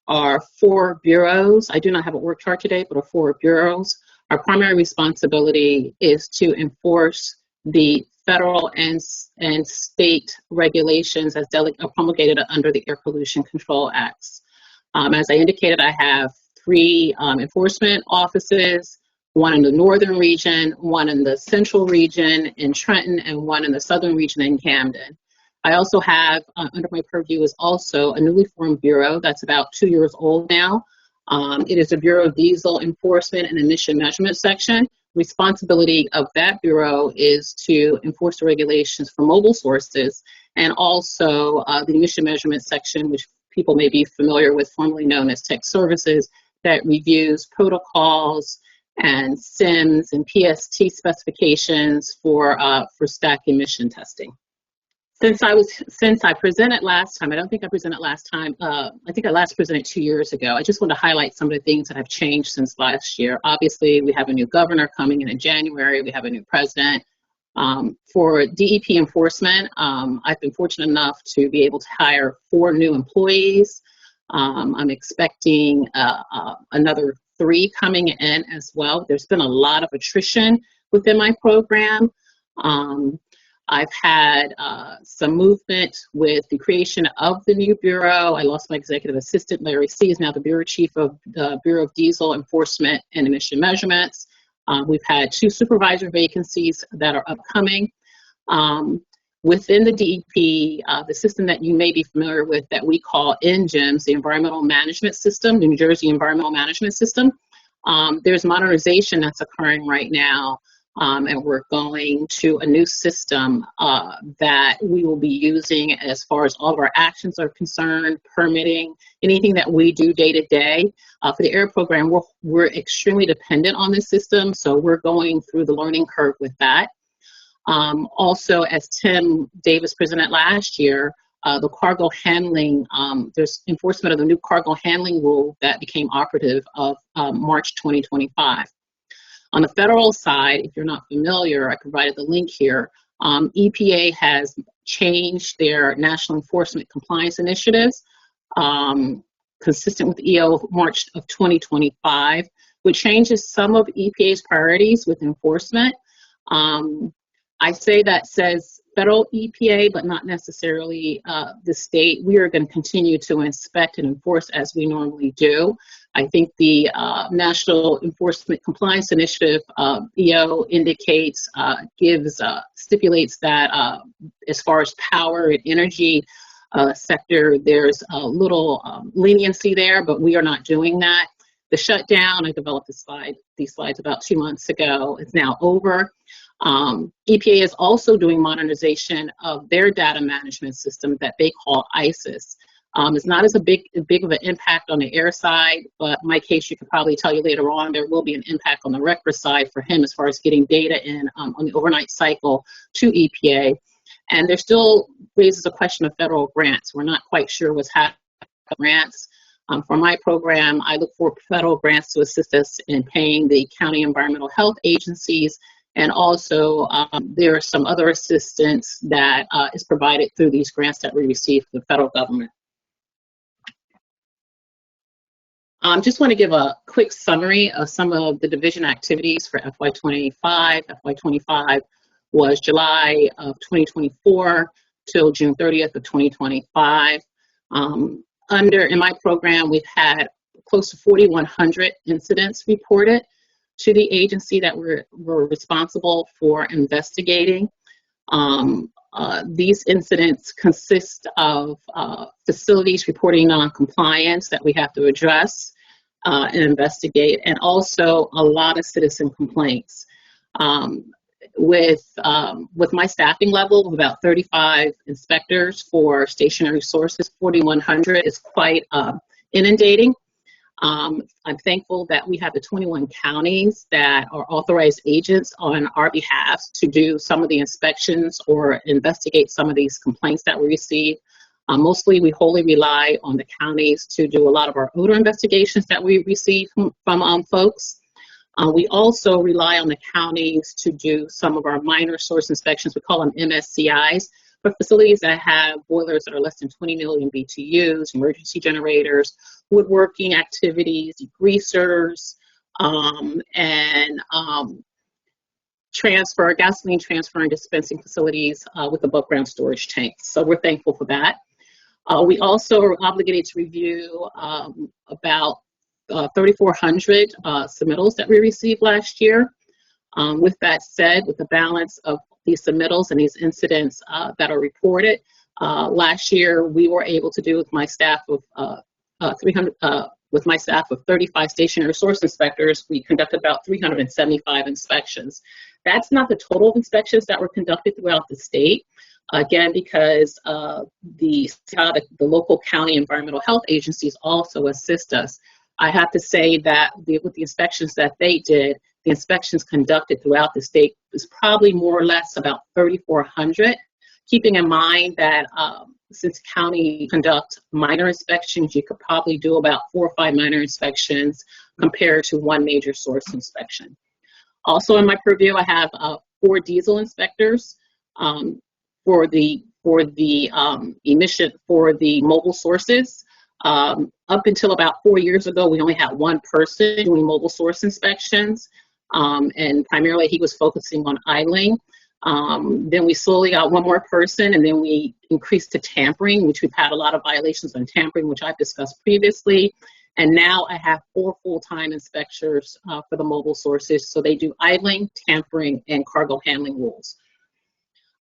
are 4 bureaus. I do not have a work chart today, but are 4 bureaus. Our primary responsibility is to enforce the federal and state regulations as promulgated under the Air Pollution Control Acts. As I indicated, I have 3 enforcement offices, 1 in the northern region, 1 in the central region in Trenton, and 1 in the southern region in Camden. I also have, under my purview, is also a newly formed bureau that's about 2 years old now. It is the Bureau of Diesel Enforcement and Emission Measurement Section. Responsibility of that bureau is to enforce the regulations for mobile sources, and also the emission measurement section, which people may be familiar with, formerly known as Tech Services, that reviews protocols and SIMs and PST specifications for stack emission testing. Since I presented last time, I don't think I presented last time. I think I last presented 2 years ago. I just want to highlight some of the things that have changed since last year. Obviously, we have a new governor coming in January. We have a new president. For DEP enforcement, I've been fortunate enough to be able to hire 4 new employees. I'm expecting another 3 coming in as well. There's been a lot of attrition within my program. I've had some movement with the creation of the new bureau. I lost my executive assistant. Larry C. is now the bureau chief of the Bureau of Diesel Enforcement and Emission Measurements. We've had 2 supervisor vacancies that are upcoming. Within the DEP, the system that you may be familiar with that we call NJEMS, the Environmental Management System, the New Jersey Environmental Management System, there's modernization that's occurring right now and we're going to a new system that we will be using as far as all of our actions are concerned, permitting, anything that we do day to day. For the AIR program, we're extremely dependent on this system, so we're going through the learning curve with that. Also, as Tim Davis presented last year, the cargo handling, there's enforcement of the new cargo handling rule that became operative of March 2025. On the federal side, if you're not familiar, I provided the link here. EPA has changed their national enforcement compliance initiatives, consistent with EO March of 2025, which changes some of EPA's priorities with enforcement. I say that says federal EPA, but not necessarily the state. We are going to continue to inspect and enforce as we normally do. I think the National Enforcement Compliance Initiative, EO, indicates, stipulates that as far as power and energy sector, there's a little leniency there, but we are not doing that. The shutdown, I developed these slides about 2 months ago, it's now over. EPA is also doing modernization of their data management system that they call ISIS. It's not as big of an impact on the air side, but Mike Case, could probably tell you later on, there will be an impact on the record side for him as far as getting data in on the overnight cycle to EPA. And there still raises a question of federal grants. We're not quite sure what's happening with grants. For my program, I look for federal grants to assist us in paying the county environmental health agencies. And also, there are some other assistance that is provided through these grants that we receive from the federal government. Just want to give a quick summary of some of the division activities for FY25. FY25 was July of 2024 till June 30th of 2025. In my program, we've had close to 4,100 incidents reported to the agency that we're responsible for investigating. These incidents consist of facilities reporting non-compliance that we have to address and investigate, and also a lot of citizen complaints. With my staffing level of about 35 inspectors for stationary sources, 4,100 is quite inundating. I'm thankful that we have the 21 counties that are authorized agents on our behalf to do some of the inspections or investigate some of these complaints that we receive. Mostly, we wholly rely on the counties to do a lot of our odor investigations that we receive from folks. We also rely on the counties to do some of our minor source inspections. We call them MSCIs, for facilities that have boilers that are less than 20 million BTUs, emergency generators, woodworking activities, degreasers, and gasoline transfer and dispensing facilities with above ground storage tanks. So we're thankful for that. We also are obligated to review about 3,400 submittals that we received last year. With that said, with the balance of these submittals and these incidents that are reported, last year we were able to do with my staff of 35 stationary source inspectors, we conducted about 375 inspections. That's not the total of inspections that were conducted throughout the state. Again, because the local county environmental health agencies also assist us. I have to say that with the inspections that they did, the inspections conducted throughout the state was probably more or less about 3,400, keeping in mind that since county conduct minor inspections, you could probably do about 4 or 5 minor inspections compared to one major source inspection. Also in my purview, I have 4 diesel inspectors for the emission for the mobile sources. Up until about 4 years ago, we only had one person doing mobile source inspections, and primarily he was focusing on idling. Then we slowly got one more person, and then we increased to tampering, which we've had a lot of violations on tampering, which I've discussed previously. And now I have 4 full-time inspectors for the mobile sources. So they do idling, tampering, and cargo handling rules.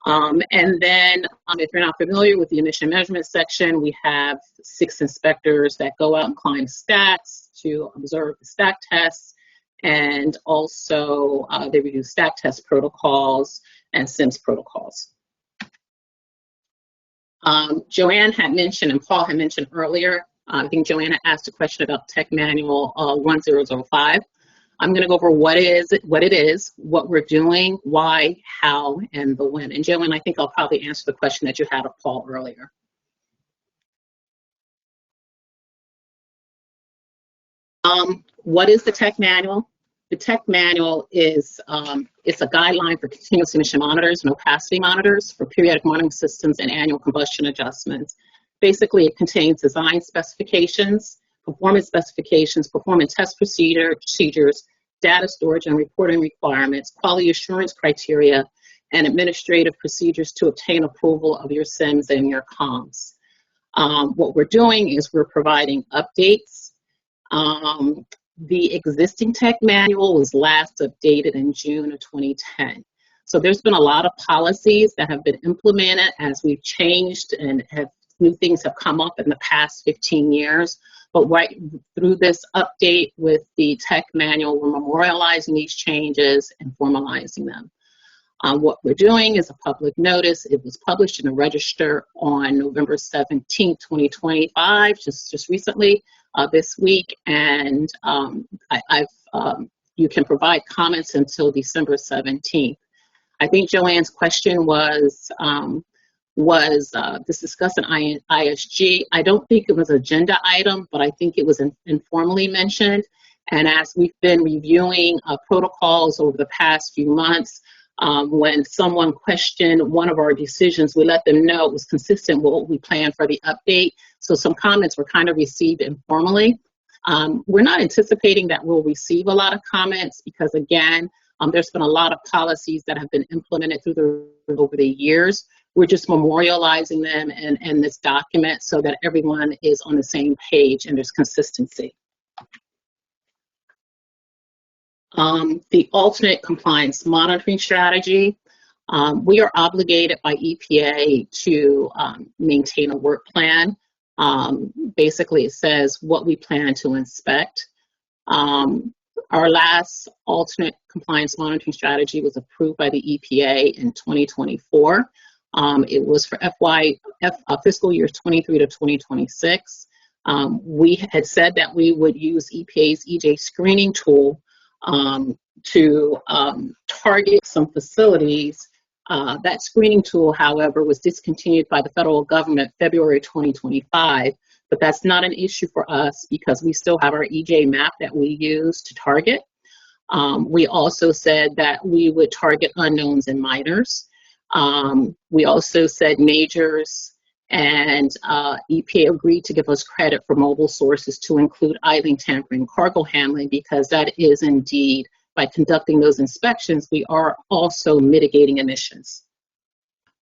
And then if you're not familiar with the emission measurement section, we have 6 inspectors that go out and climb stacks to observe the stack tests and also they review stack test protocols and SIMS protocols. Joanne had mentioned, and Paul had mentioned earlier, I think Joanna asked a question about Tech Manual 1005. I'm going to go over what it is, what we're doing, why, how, and the when. And Joanne, I think I'll probably answer the question that you had of Paul earlier. What is the Tech Manual? The Tech Manual is it's a guideline for continuous emission monitors and opacity monitors for periodic monitoring systems and annual combustion adjustments. Basically, it contains design specifications, performance test procedures, data storage and reporting requirements, quality assurance criteria, and administrative procedures to obtain approval of your SIMs and your comms. What we're doing is we're providing updates. The existing Tech Manual was last updated in June of 2010. So there's been a lot of policies that have been implemented as we've changed and new things have come up in the past 15 years. But right through this update with the Tech Manual, we're memorializing these changes and formalizing them. What we're doing is a public notice. It was published in the Register on November 17, 2025, just recently, this week, and you can provide comments until December 17th. I think Joanne's question was this discussed in ISG. I don't think it was an agenda item, but I think it was informally mentioned. And as we've been reviewing protocols over the past few months, when someone questioned one of our decisions, we let them know it was consistent with what we planned for the update. So some comments were kind of received informally. We're not anticipating that we'll receive a lot of comments because, again, there's been a lot of policies that have been implemented over the years. We're just memorializing them in this document so that everyone is on the same page and there's consistency. The alternate compliance monitoring strategy. We are obligated by EPA to maintain a work plan. Basically, it says what we plan to inspect. Our last alternate compliance monitoring strategy was approved by the EPA in 2024. It was for fiscal years 23 to 2026. We had said that we would use EPA's EJ screening tool to target some facilities. That screening tool, however, was discontinued by the federal government February 2025, but that's not an issue for us because we still have our EJ map that we use to target. We also said that we would target unknowns and minors. We also said majors, and EPA agreed to give us credit for mobile sources to include idling, tampering, cargo handling, because that is indeed, by conducting those inspections, we are also mitigating emissions.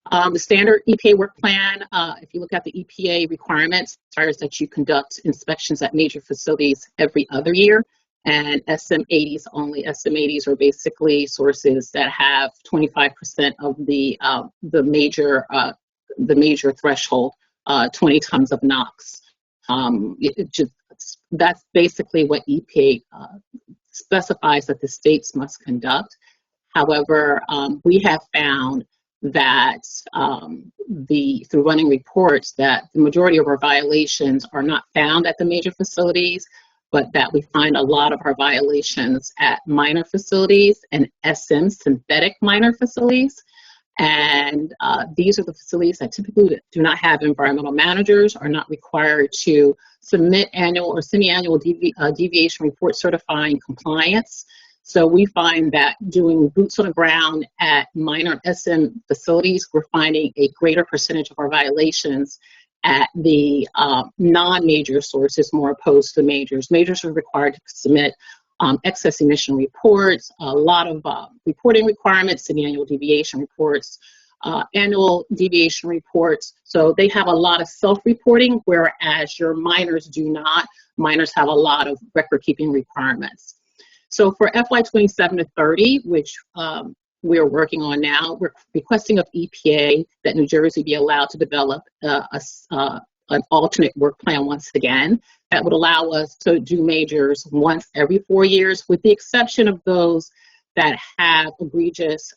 The standard EPA work plan, if you look at the EPA requirements, requires that you conduct inspections at major facilities every other year, and SM80s only. SM80s are basically sources that have 25% of the major threshold, 20 tons of NOx. That's basically what EPA specifies that the states must conduct. However, we have found that through running reports that the majority of our violations are not found at the major facilities, but that we find a lot of our violations at minor facilities and SM, synthetic minor facilities. And these are the facilities that typically do not have environmental managers, are not required to submit annual or semi-annual deviation report certifying compliance. So we find that doing boots on the ground at minor SM facilities, we're finding a greater percentage of our violations at the non-major sources more opposed to majors. Majors are required to submit excess emission reports, a lot of reporting requirements, semi-annual deviation reports, annual deviation reports. So they have a lot of self-reporting, whereas your minors do not. Minors have a lot of record-keeping requirements. So for FY 27 to 30, which we're working on now, we're requesting of EPA that New Jersey be allowed to develop a an alternate work plan once again that would allow us to do majors once every 4 years, with the exception of those that have egregious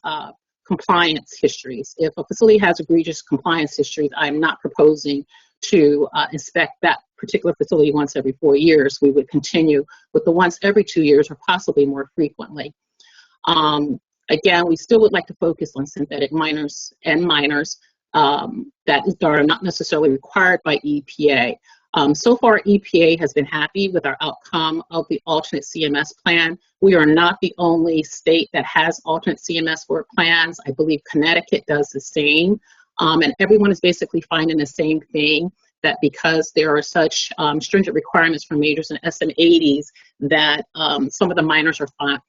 compliance histories. If a facility has egregious compliance histories, I'm not proposing to inspect that particular facility once every 4 years. We would continue with the once every 2 years or possibly more frequently. Again, we still would like to focus on synthetic minors and minors that are not necessarily required by EPA. So far, EPA has been happy with our outcome of the alternate CMS plan. We are not the only state that has alternate CMS work plans. I believe Connecticut does the same. And everyone is basically finding the same thing, that because there are such stringent requirements for majors and SM80s, that some of the minors are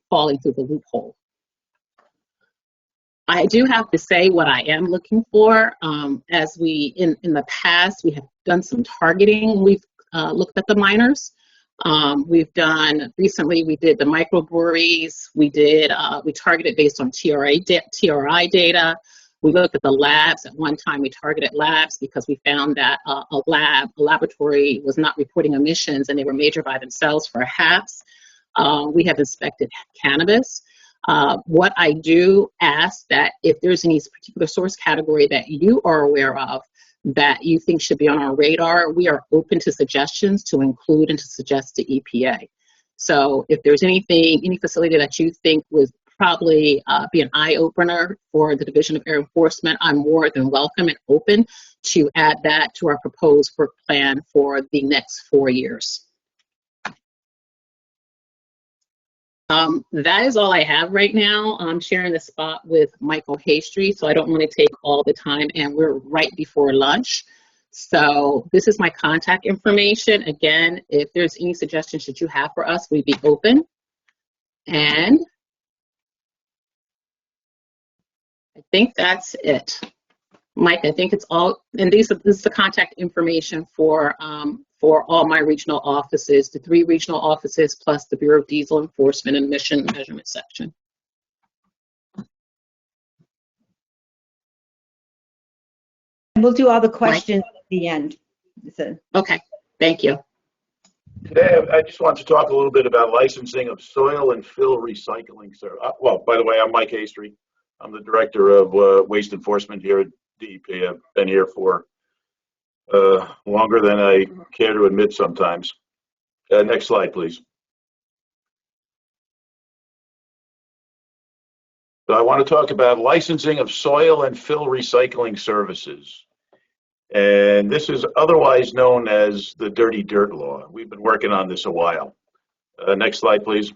falling through the loophole. I do have to say what I am looking for. As we, in the past, we have done some targeting. We've looked at the minors. Recently we did the microbreweries. We targeted based on TRI data. We looked at the labs. At one time we targeted labs because we found that a laboratory was not reporting emissions and they were major by themselves for HAPs. We have inspected cannabis. What I do ask that if there's any particular source category that you are aware of that you think should be on our radar, we are open to suggestions to include and to suggest to EPA. So if there's any facility that you think would probably be an eye-opener for the Division of Air Enforcement, I'm more than welcome and open to add that to our proposed work plan for the next 4 years. That is all I have right now. I'm sharing the spot with Michael Haystreet, so I don't want to take all the time, and we're right before lunch. So this is my contact information. Again, if there's any suggestions that you have for us, we'd be open. And I think that's it. Mike, I think it's all, and this is the contact information for all my regional offices, the 3 regional offices, plus the Bureau of Diesel Enforcement and Emission Measurement Section. We'll do all the questions at the end. So. Okay, thank you. Today, I just want to talk a little bit about licensing of soil and fill recycling. Well, by the way, I'm Mike Haystreet. I'm the Director of Waste Enforcement here at DEP. I've been here for longer than I care to admit sometimes. Next slide, please. So I want to talk about licensing of soil and fill recycling services. And this is otherwise known as the Dirty Dirt Law. We've been working on this a while. Next slide, please.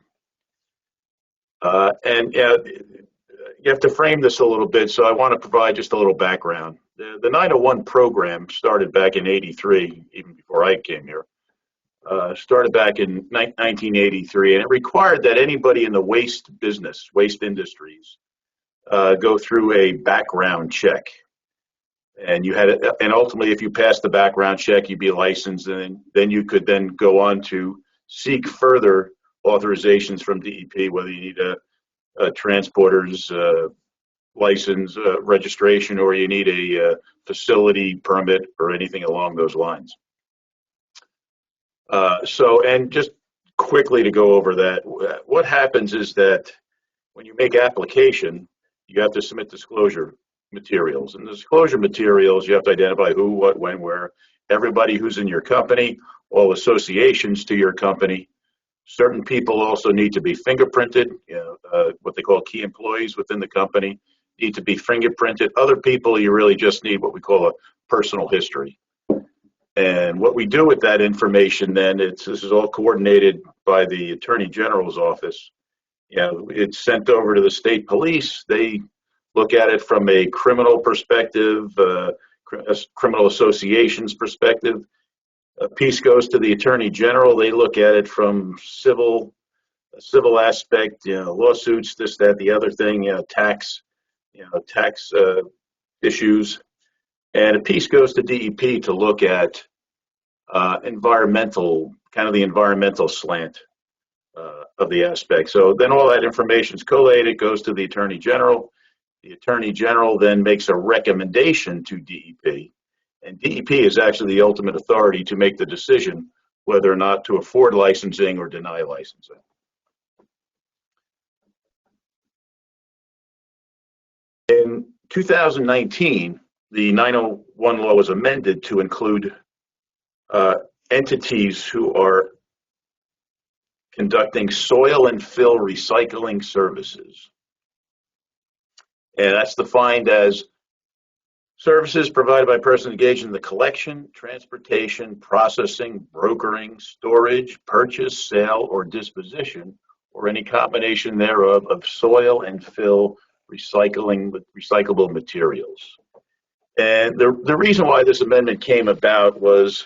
You have to frame this a little bit, so I want to provide just a little background. The 901 program started back in '83, even before I came here. Started back in 1983, and it required that anybody in the waste business, waste industries, go through a background check. And and ultimately, if you passed the background check, you'd be licensed, and then you could then go on to seek further authorizations from DEP, whether you need a transporter's license, registration, or you need a facility permit or anything along those lines. And just quickly to go over that, what happens is that when you make application, you have to submit disclosure materials. And the disclosure materials, you have to identify who, what, when, where, everybody who's in your company, all associations to your company. Certain people also need to be fingerprinted, what they call key employees within the company need to be fingerprinted. Other people, you really just need what we call a personal history. And what we do with that information then, this is all coordinated by the Attorney General's office. It's sent over to the state police. They look at it from a criminal perspective, criminal associations perspective. A piece goes to the Attorney General. They look at it from civil aspect, lawsuits, this, that, the other thing, tax issues. And a piece goes to DEP to look at environmental, kind of the environmental slant of the aspect. So then all that information is collated, goes to the Attorney General. The Attorney General then makes a recommendation to DEP. And DEP is actually the ultimate authority to make the decision whether or not to afford licensing or deny licensing. In 2019, the 901 law was amended to include entities who are conducting soil and fill recycling services. And that's defined as services provided by persons engaged in the collection, transportation, processing, brokering, storage, purchase, sale, or disposition, or any combination thereof of soil and fill recyclable materials. And the reason why this amendment came about was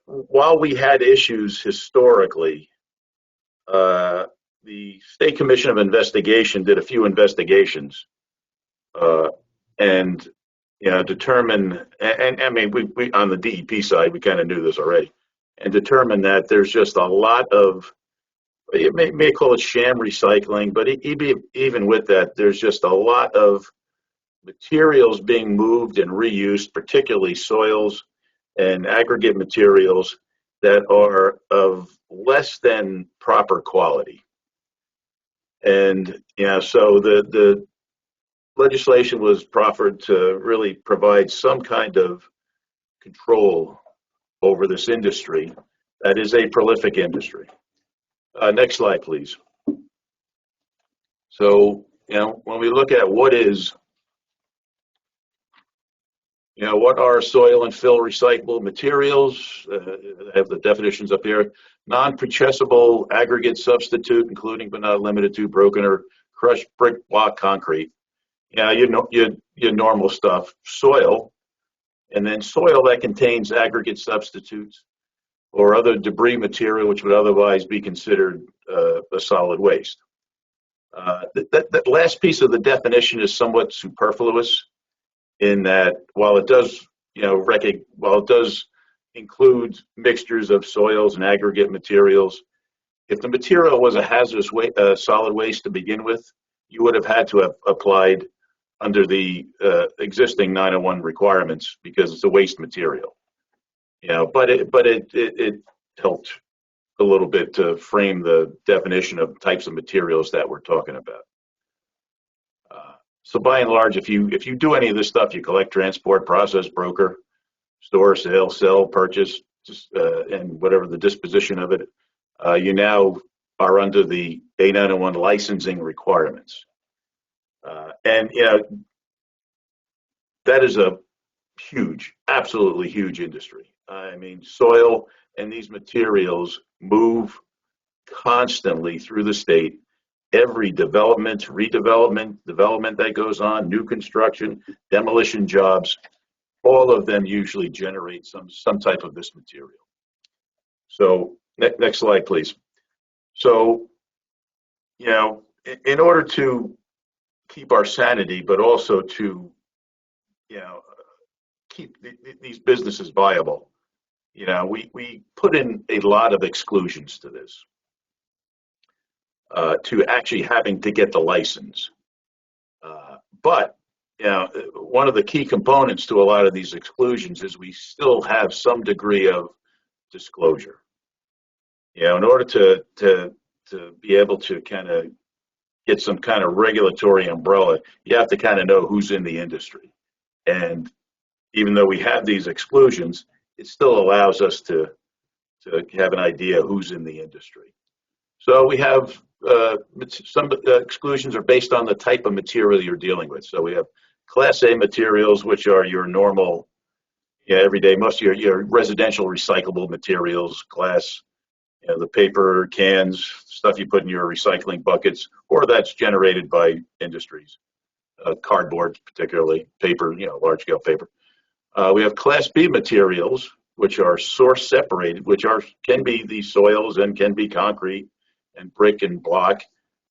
while we had issues historically, the State Commission of Investigation did a few investigations and determine, and I mean, we on the DEP side, we kind of knew this already, and determined that there's just a lot of, you may call it sham recycling, but even with that, there's just a lot of materials being moved and reused, particularly soils and aggregate materials that are of less than proper quality. And so the legislation was proffered to really provide some kind of control over this industry that is a prolific industry. Next slide, please. So, when we look at what are soil and fill recyclable materials, I have the definitions up here. Non-processable aggregate substitute, including but not limited to broken or crushed brick, block, concrete. Your normal stuff. Soil, and then soil that contains aggregate substitutes or other debris material which would otherwise be considered a solid waste. That last piece of the definition is somewhat superfluous in that while it does, include mixtures of soils and aggregate materials, if the material was a hazardous solid waste to begin with, you would have had to have applied under the existing 901 requirements because it's a waste material. But it helped a little bit to frame the definition of types of materials that we're talking about. So by and large, if you do any of this stuff, you collect, transport, process, broker, store, sell, purchase, and whatever the disposition of it, you now are under the A901 licensing requirements. And that is a huge, absolutely huge industry. I mean, soil and these materials move constantly through the state. Every development, redevelopment, development that goes on, new construction, demolition jobs, all of them usually generate some type of this material. So next slide, please. So, in order to keep our sanity, but also to, keep these businesses viable, we put in a lot of exclusions to this. To actually having to get the license. But one of the key components to a lot of these exclusions is we still have some degree of disclosure. In order to be able to kind of get some kind of regulatory umbrella, you have to kind of know who's in the industry. And even though we have these exclusions, it still allows us to have an idea who's in the industry. So we have some exclusions are based on the type of material you're dealing with. So we have Class A materials, which are your normal, everyday, most of your residential recyclable materials, glass, the paper, cans, stuff you put in your recycling buckets, or that's generated by industries, cardboard particularly, paper, large scale paper. We have Class B materials, which are source separated, which can be the soils and can be concrete and brick and block.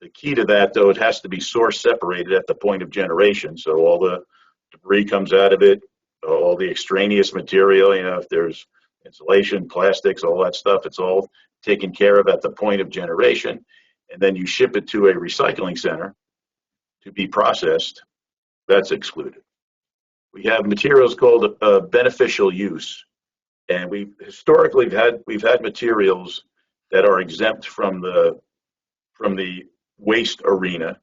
The key to that, though, it has to be source separated at the point of generation. So all the debris comes out of it, all the extraneous material, if there's insulation, plastics, all that stuff, it's all taken care of at the point of generation. And then you ship it to a recycling center to be processed. That's excluded. We have materials called beneficial use, and historically we've had materials that are exempt from the waste arena.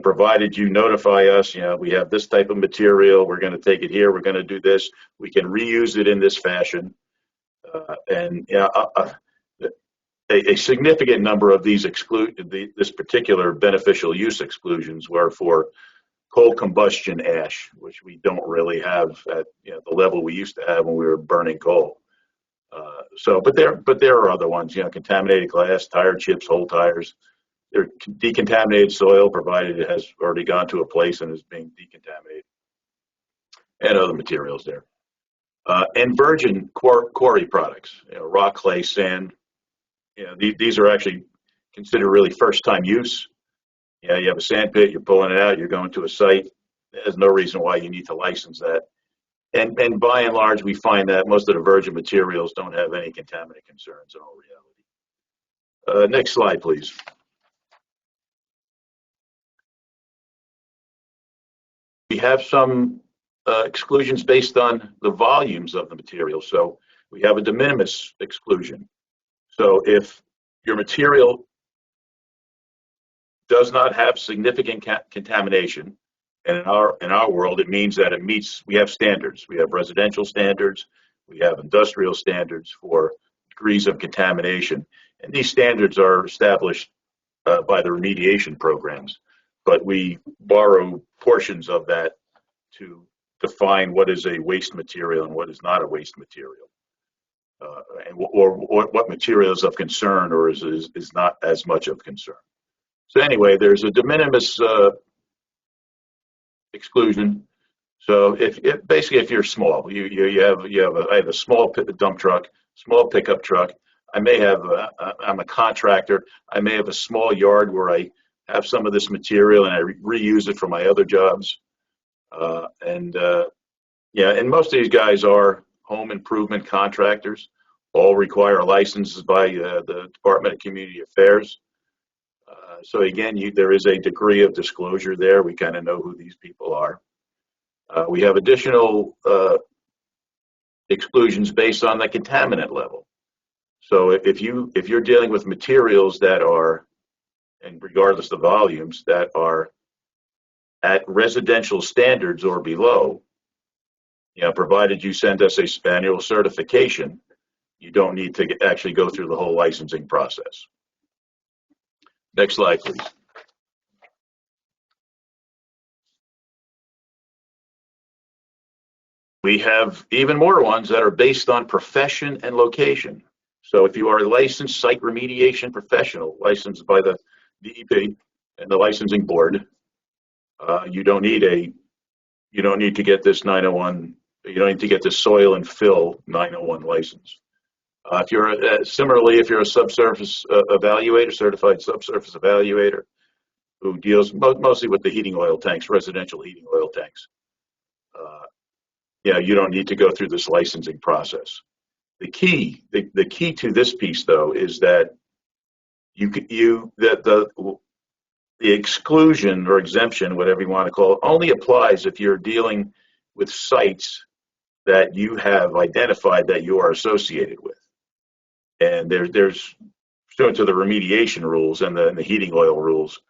Provided you notify us, we have this type of material, we're going to take it here, we're going to do this, we can reuse it in this fashion. A significant number of these this particular beneficial use exclusions were for coal combustion ash, which we don't really have at the level we used to have when we were burning coal. But there are other ones, contaminated glass, tire chips, whole tires. They're decontaminated soil, provided it has already gone to a place and is being decontaminated, and other materials there. And virgin quarry products, rock, clay, sand. These are actually considered really first-time use. You have a sand pit, you're pulling it out, you're going to a site. There's no reason why you need to license that. And by and large, we find that most of the virgin materials don't have any contaminant concerns in all reality. Next slide, please. We have some exclusions based on the volumes of the material. So we have a de minimis exclusion. So if your material does not have significant contamination, and in our world, it means that we have standards. We have residential standards, we have industrial standards for degrees of contamination. And these standards are established by the remediation programs, but we borrow portions of that to define what is a waste material and what is not a waste material. Or what material is of concern or is not as much of concern. So anyway, there's a de minimis exclusion. So if you're small, I have a small dump truck, small pickup truck. I'm a contractor. I may have a small yard where I have some of this material and I reuse it for my other jobs. And most of these guys are home improvement contractors, all require licenses by the Department of Community Affairs. So again, there is a degree of disclosure there. We kind of know who these people are. We have additional exclusions based on the contaminant level. So if you're dealing with materials that are, and regardless of volumes, that are at residential standards or below, provided you send us a annual certification, you don't need to actually go through the whole licensing process. Next slide, please. We have even more ones that are based on profession and location. So if you are a licensed site remediation professional, licensed by the DEP and the licensing board, you don't need to get this 901. You don't need to get this soil and fill 901 license. If you're similarly, if you're a subsurface evaluator, certified subsurface evaluator, who deals mostly with the heating oil tanks, residential heating oil tanks, you don't need to go through this licensing process. The key to this piece, though, is that the exclusion or exemption, whatever you want to call it, only applies if you're dealing with sites that you have identified that you are associated with. And there's pursuant to the remediation rules and the heating oil rules,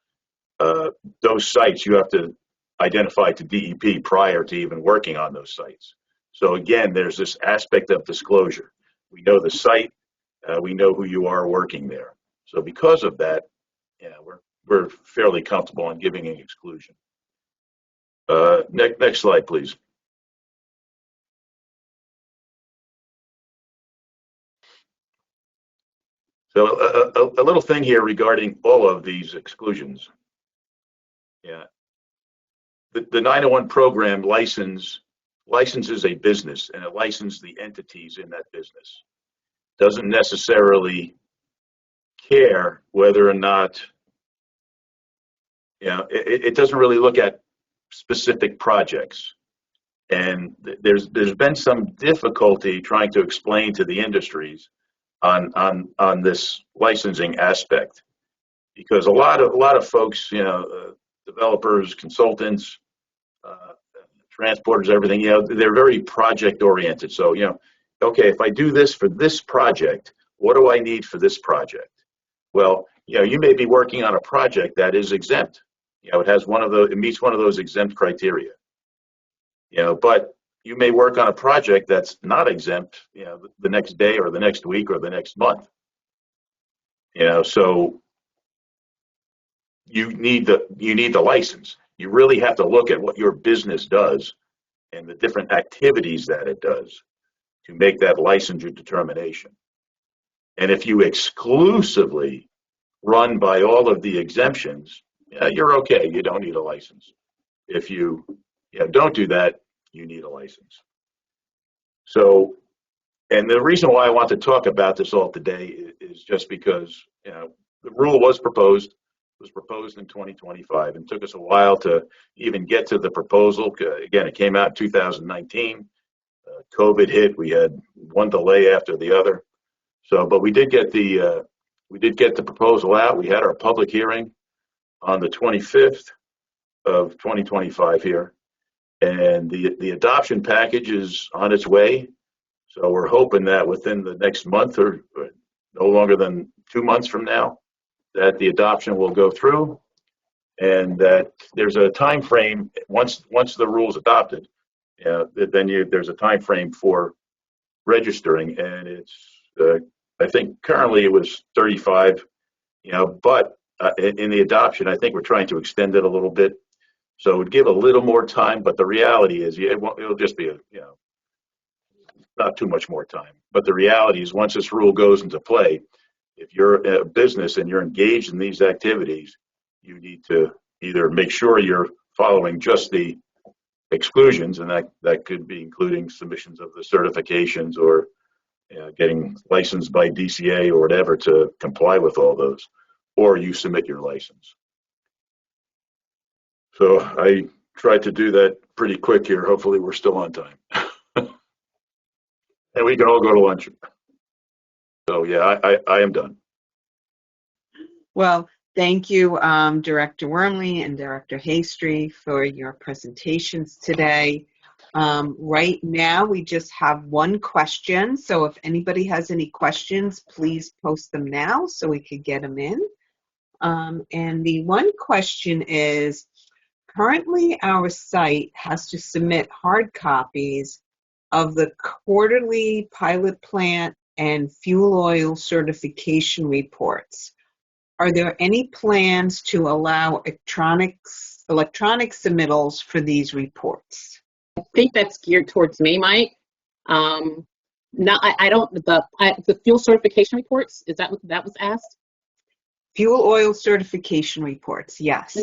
those sites you have to identify to DEP prior to even working on those sites. So again, there's this aspect of disclosure. We know the site, we know who you are working there. So because of that, we're fairly comfortable in giving an exclusion. Next slide, please. So a little thing here regarding all of these exclusions. The 901 program licenses a business, and it licenses the entities in that business. Doesn't necessarily care whether or not, it doesn't really look at specific projects. And there's been some difficulty trying to explain to the industries on this licensing aspect, because a lot of folks, developers, consultants, transporters, everything, they're very project oriented. So, okay, if I do this for this project, what do I need for this project? Well, you may be working on a project that is exempt. It meets one of those exempt criteria. But you may work on a project that's not exempt, the next day or the next week or the next month. So you need the license. You really have to look at what your business does and the different activities that it does to make that licensure determination. And if you exclusively run by all of the exemptions, you're okay. You don't need a license. If you don't do that, you need a license. So, and the reason why I want to talk about this all today is just because the rule was proposed in 2025, and took us a while to even get to the proposal. Again, it came out in 2019. COVID hit. We had one delay after the other. So, but we did get the proposal out. We had our public hearing on the 25th of 2025 here, and the adoption package is on its way. So we're hoping that within the next month or no longer than 2 months from now, that the adoption will go through, and that there's a time frame once the rule's adopted. Then there's a time frame for registering, and it's I think currently it was 35, but in the adoption, I think we're trying to extend it a little bit, so it would give a little more time. But the reality is, it'll just be not too much more time. But the reality is, once this rule goes into play, if you're a business and you're engaged in these activities, you need to either make sure you're following just the exclusions, and that could be including submissions of the certifications or getting licensed by DCA or whatever to comply with all those, or you submit your license. So I tried to do that pretty quick here. Hopefully we're still on time. And we can all go to lunch. So yeah, I am done. Well, thank you, Director Wormley and Director Hastry, for your presentations today. Right now, we just have one question. So if anybody has any questions, please post them now so we could get them in. And the one question is, currently our site has to submit hard copies of the quarterly pilot plant and fuel oil certification reports. Are there any plans to allow electronic submittals for these reports? I think that's geared towards me, Mike. No, I don't. The fuel certification reports, is that what that was asked? Fuel oil certification reports, yes.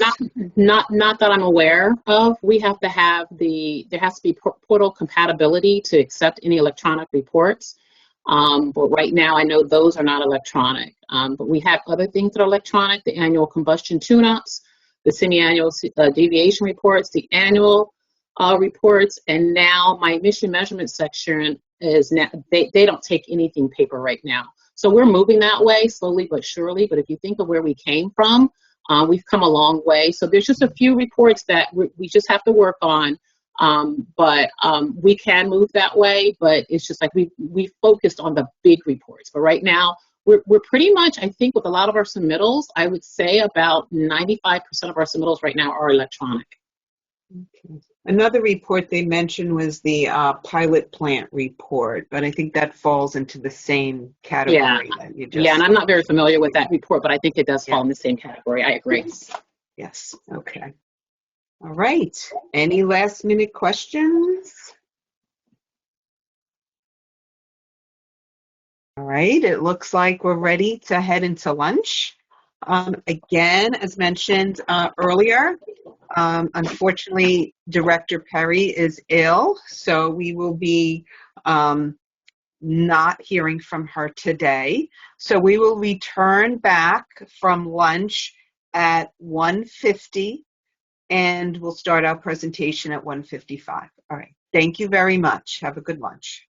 Not that I'm aware of. We have to have there has to be portal compatibility to accept any electronic reports. But right now, I know those are not electronic. But we have other things that are electronic: the annual combustion tune-ups, the semi-annual deviation reports, the annual reports, and now my emission measurement section is now they don't take anything paper right now. So we're moving that way slowly but surely. But if you think of where we came from, we've come a long way. So there's just a few reports that we just have to work on. But we can move that way. But it's just like we focused on the big reports. But right now, we're pretty much, I think, with a lot of our submittals, I would say about 95% of our submittals right now are electronic. Okay. Another report they mentioned was the pilot plant report, but I think that falls into the same category that you just... Yeah, and I'm not very familiar with that report, but I think it does fall in the same category. I agree. Yes, okay. All right, any last minute questions? All right, it looks like we're ready to head into lunch. Again, as mentioned earlier, unfortunately, Director Perry is ill, so we will be not hearing from her today. So we will return back from lunch at 1:50, and we'll start our presentation at 1:55. All right, thank you very much. Have a good lunch.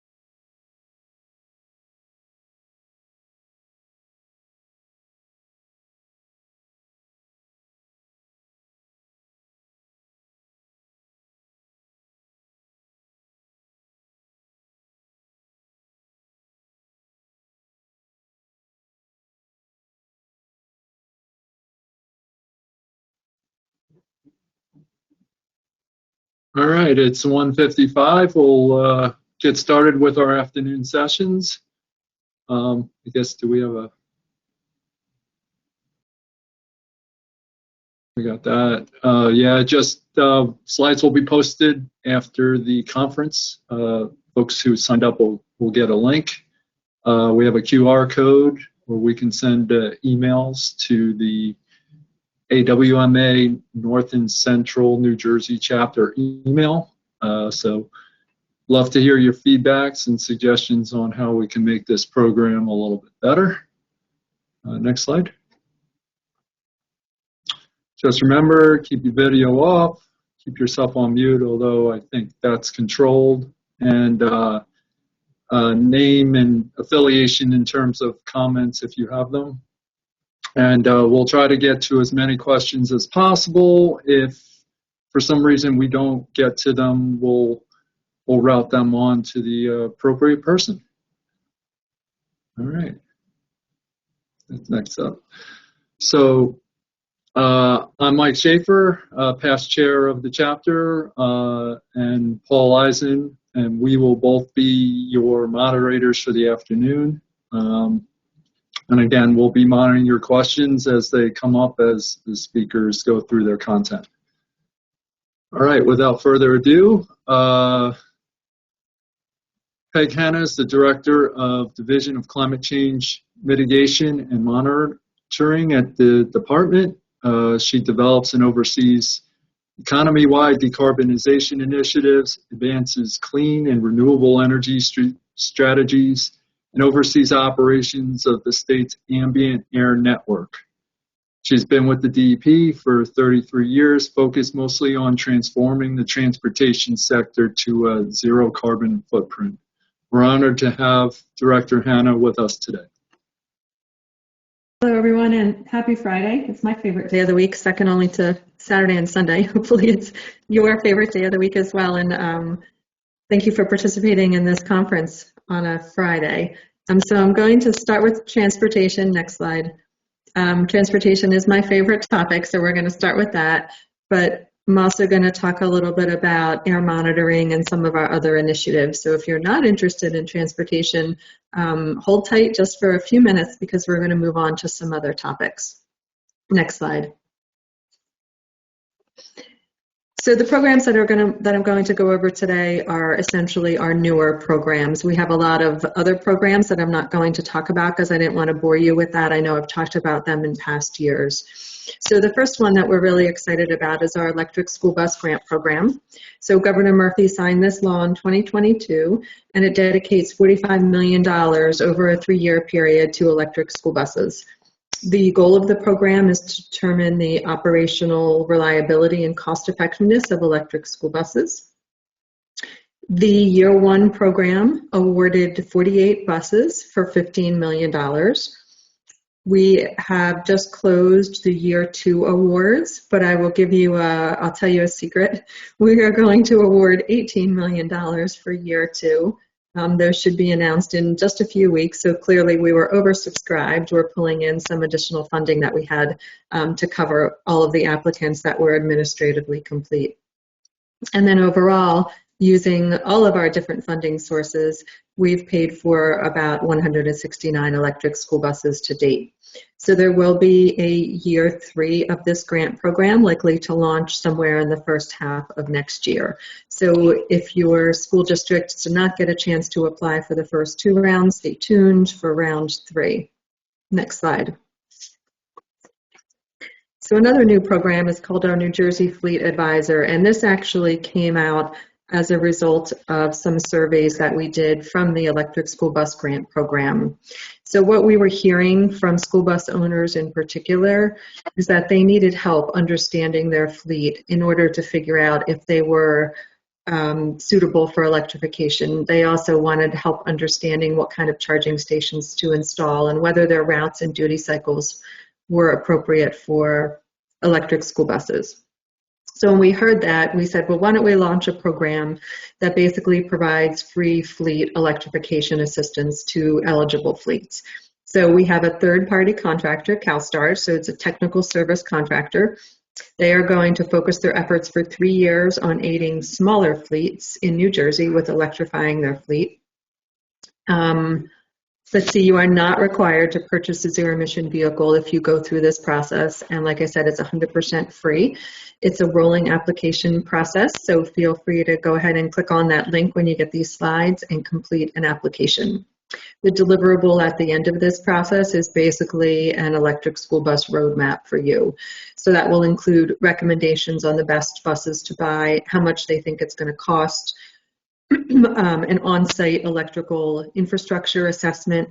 All right, it's 1:55. We'll get started with our afternoon sessions. I guess, do we have a... We got that. Yeah, just slides will be posted after the conference. Folks who signed up will get a link. We have a QR code where we can send emails to the AWMA North and Central New Jersey chapter email. So love to hear your feedbacks and suggestions on how we can make this program a little bit better. Next slide. Just remember, keep your video off, keep yourself on mute, although I think that's controlled, and name and affiliation in terms of comments if you have them. And we'll try to get to as many questions as possible. If for some reason we don't get to them, we'll route them on to the appropriate person. All right. That's next up. So I'm Mike Schaefer, past chair of the chapter, and Paul Eisen, and we will both be your moderators for the afternoon. And again, we'll be monitoring your questions as they come up as the speakers go through their content. All right, without further ado, Peg Hanna is the Director of Division of Climate Change Mitigation and Monitoring at the department. She develops and oversees economy-wide decarbonization initiatives, advances clean and renewable energy strategies, and oversees operations of the state's ambient air network. She's been with the DEP for 33 years, focused mostly on transforming the transportation sector to a zero carbon footprint. We're honored to have Director Hanna with us today. Hello, everyone, and happy Friday. It's my favorite day of the week, second only to Saturday and Sunday. Hopefully it's your favorite day of the week as well. And thank you for participating in this conference on a Friday. So I'm going to start with transportation. Next slide. Transportation is my favorite topic, so we're going to start with that. But I'm also going to talk a little bit about air monitoring and some of our other initiatives. So if you're not interested in transportation, hold tight just for a few minutes because we're going to move on to some other topics. Next slide. So the programs that I'm going to go over today are essentially our newer programs. We have a lot of other programs that I'm not going to talk about because I didn't want to bore you with that. I know I've talked about them in past years. So the first one that we're really excited about is our electric school bus grant program. So Governor Murphy signed this law in 2022, and it dedicates $45 million over a 3-year period to electric school buses. The goal of the program is to determine the operational reliability and cost effectiveness of electric school buses. The Year 1 program awarded 48 buses for $15 million. We have just closed the Year 2 awards, but I will give you I'll tell you a secret. We are going to award $18 million for Year 2. Those should be announced in just a few weeks, so clearly we were oversubscribed. We're pulling in some additional funding that we had to cover all of the applicants that were administratively complete. And then overall, using all of our different funding sources, we've paid for about 169 electric school buses to date. So there will be a Year 3 of this grant program likely to launch somewhere in the first half of next year. So if your school district did not get a chance to apply for the first 2 rounds, stay tuned for round 3. Next slide. So another new program is called our New Jersey Fleet Advisor, and this actually came out as a result of some surveys that we did from the electric school bus grant program. So what we were hearing from school bus owners in particular is that they needed help understanding their fleet in order to figure out if they were suitable for electrification. They also wanted help understanding what kind of charging stations to install and whether their routes and duty cycles were appropriate for electric school buses. So when we heard that, we said, well, why don't we launch a program that basically provides free fleet electrification assistance to eligible fleets. So we have a third-party contractor, CalStar, so it's a technical service contractor. They are going to focus their efforts for 3 years on aiding smaller fleets in New Jersey with electrifying their fleet. Let's see, you are not required to purchase a zero-emission vehicle if you go through this process. And like I said, it's 100% free. It's a rolling application process, so feel free to go ahead and click on that link when you get these slides and complete an application. The deliverable at the end of this process is basically an electric school bus roadmap for you. So that will include recommendations on the best buses to buy, how much they think it's going to cost, an on-site electrical infrastructure assessment.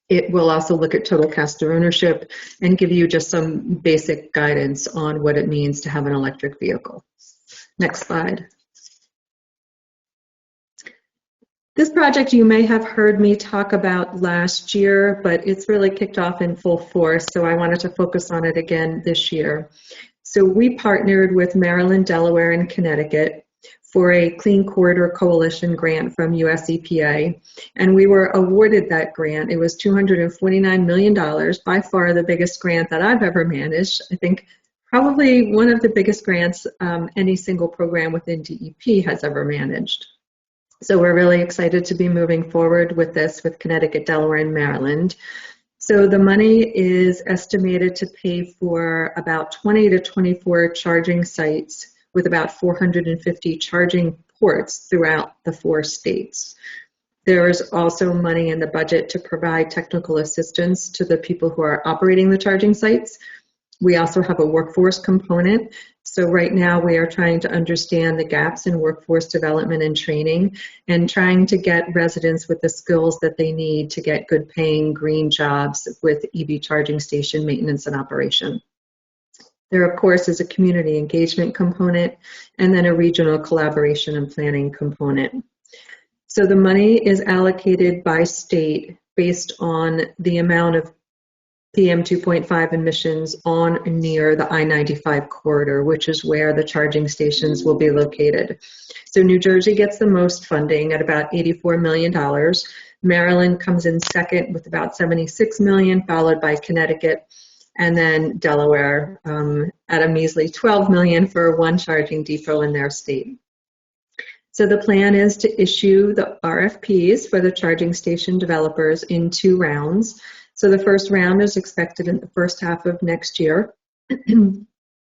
It will also look at total cost of ownership and give you just some basic guidance on what it means to have an electric vehicle. Next slide. This project you may have heard me talk about last year, but it's really kicked off in full force, so I wanted to focus on it again this year. So we partnered with Maryland, Delaware, and Connecticut for a Clean Corridor Coalition grant from US EPA, and we were awarded that grant. It was $249 million, by far the biggest grant that I've ever managed. I think probably one of the biggest grants any single program within DEP has ever managed. So we're really excited to be moving forward with this with Connecticut, Delaware, and Maryland. So the money is estimated to pay for about 20 to 24 charging sites with about 450 charging ports throughout the 4 states. There is also money in the budget to provide technical assistance to the people who are operating the charging sites. We also have a workforce component. So right now we are trying to understand the gaps in workforce development and training and trying to get residents with the skills that they need to get good paying green jobs with EV charging station maintenance and operation. There, of course, is a community engagement component and then a regional collaboration and planning component. So the money is allocated by state based on the amount of PM 2.5 emissions on or near the I-95 corridor, which is where the charging stations will be located. So New Jersey gets the most funding at about $84 million. Maryland comes in second with about $76 million, followed by Connecticut, and then Delaware at a measly $12 million for one charging depot in their state. So the plan is to issue the RFPs for the charging station developers in 2 rounds. So the first round is expected in the first half of next year.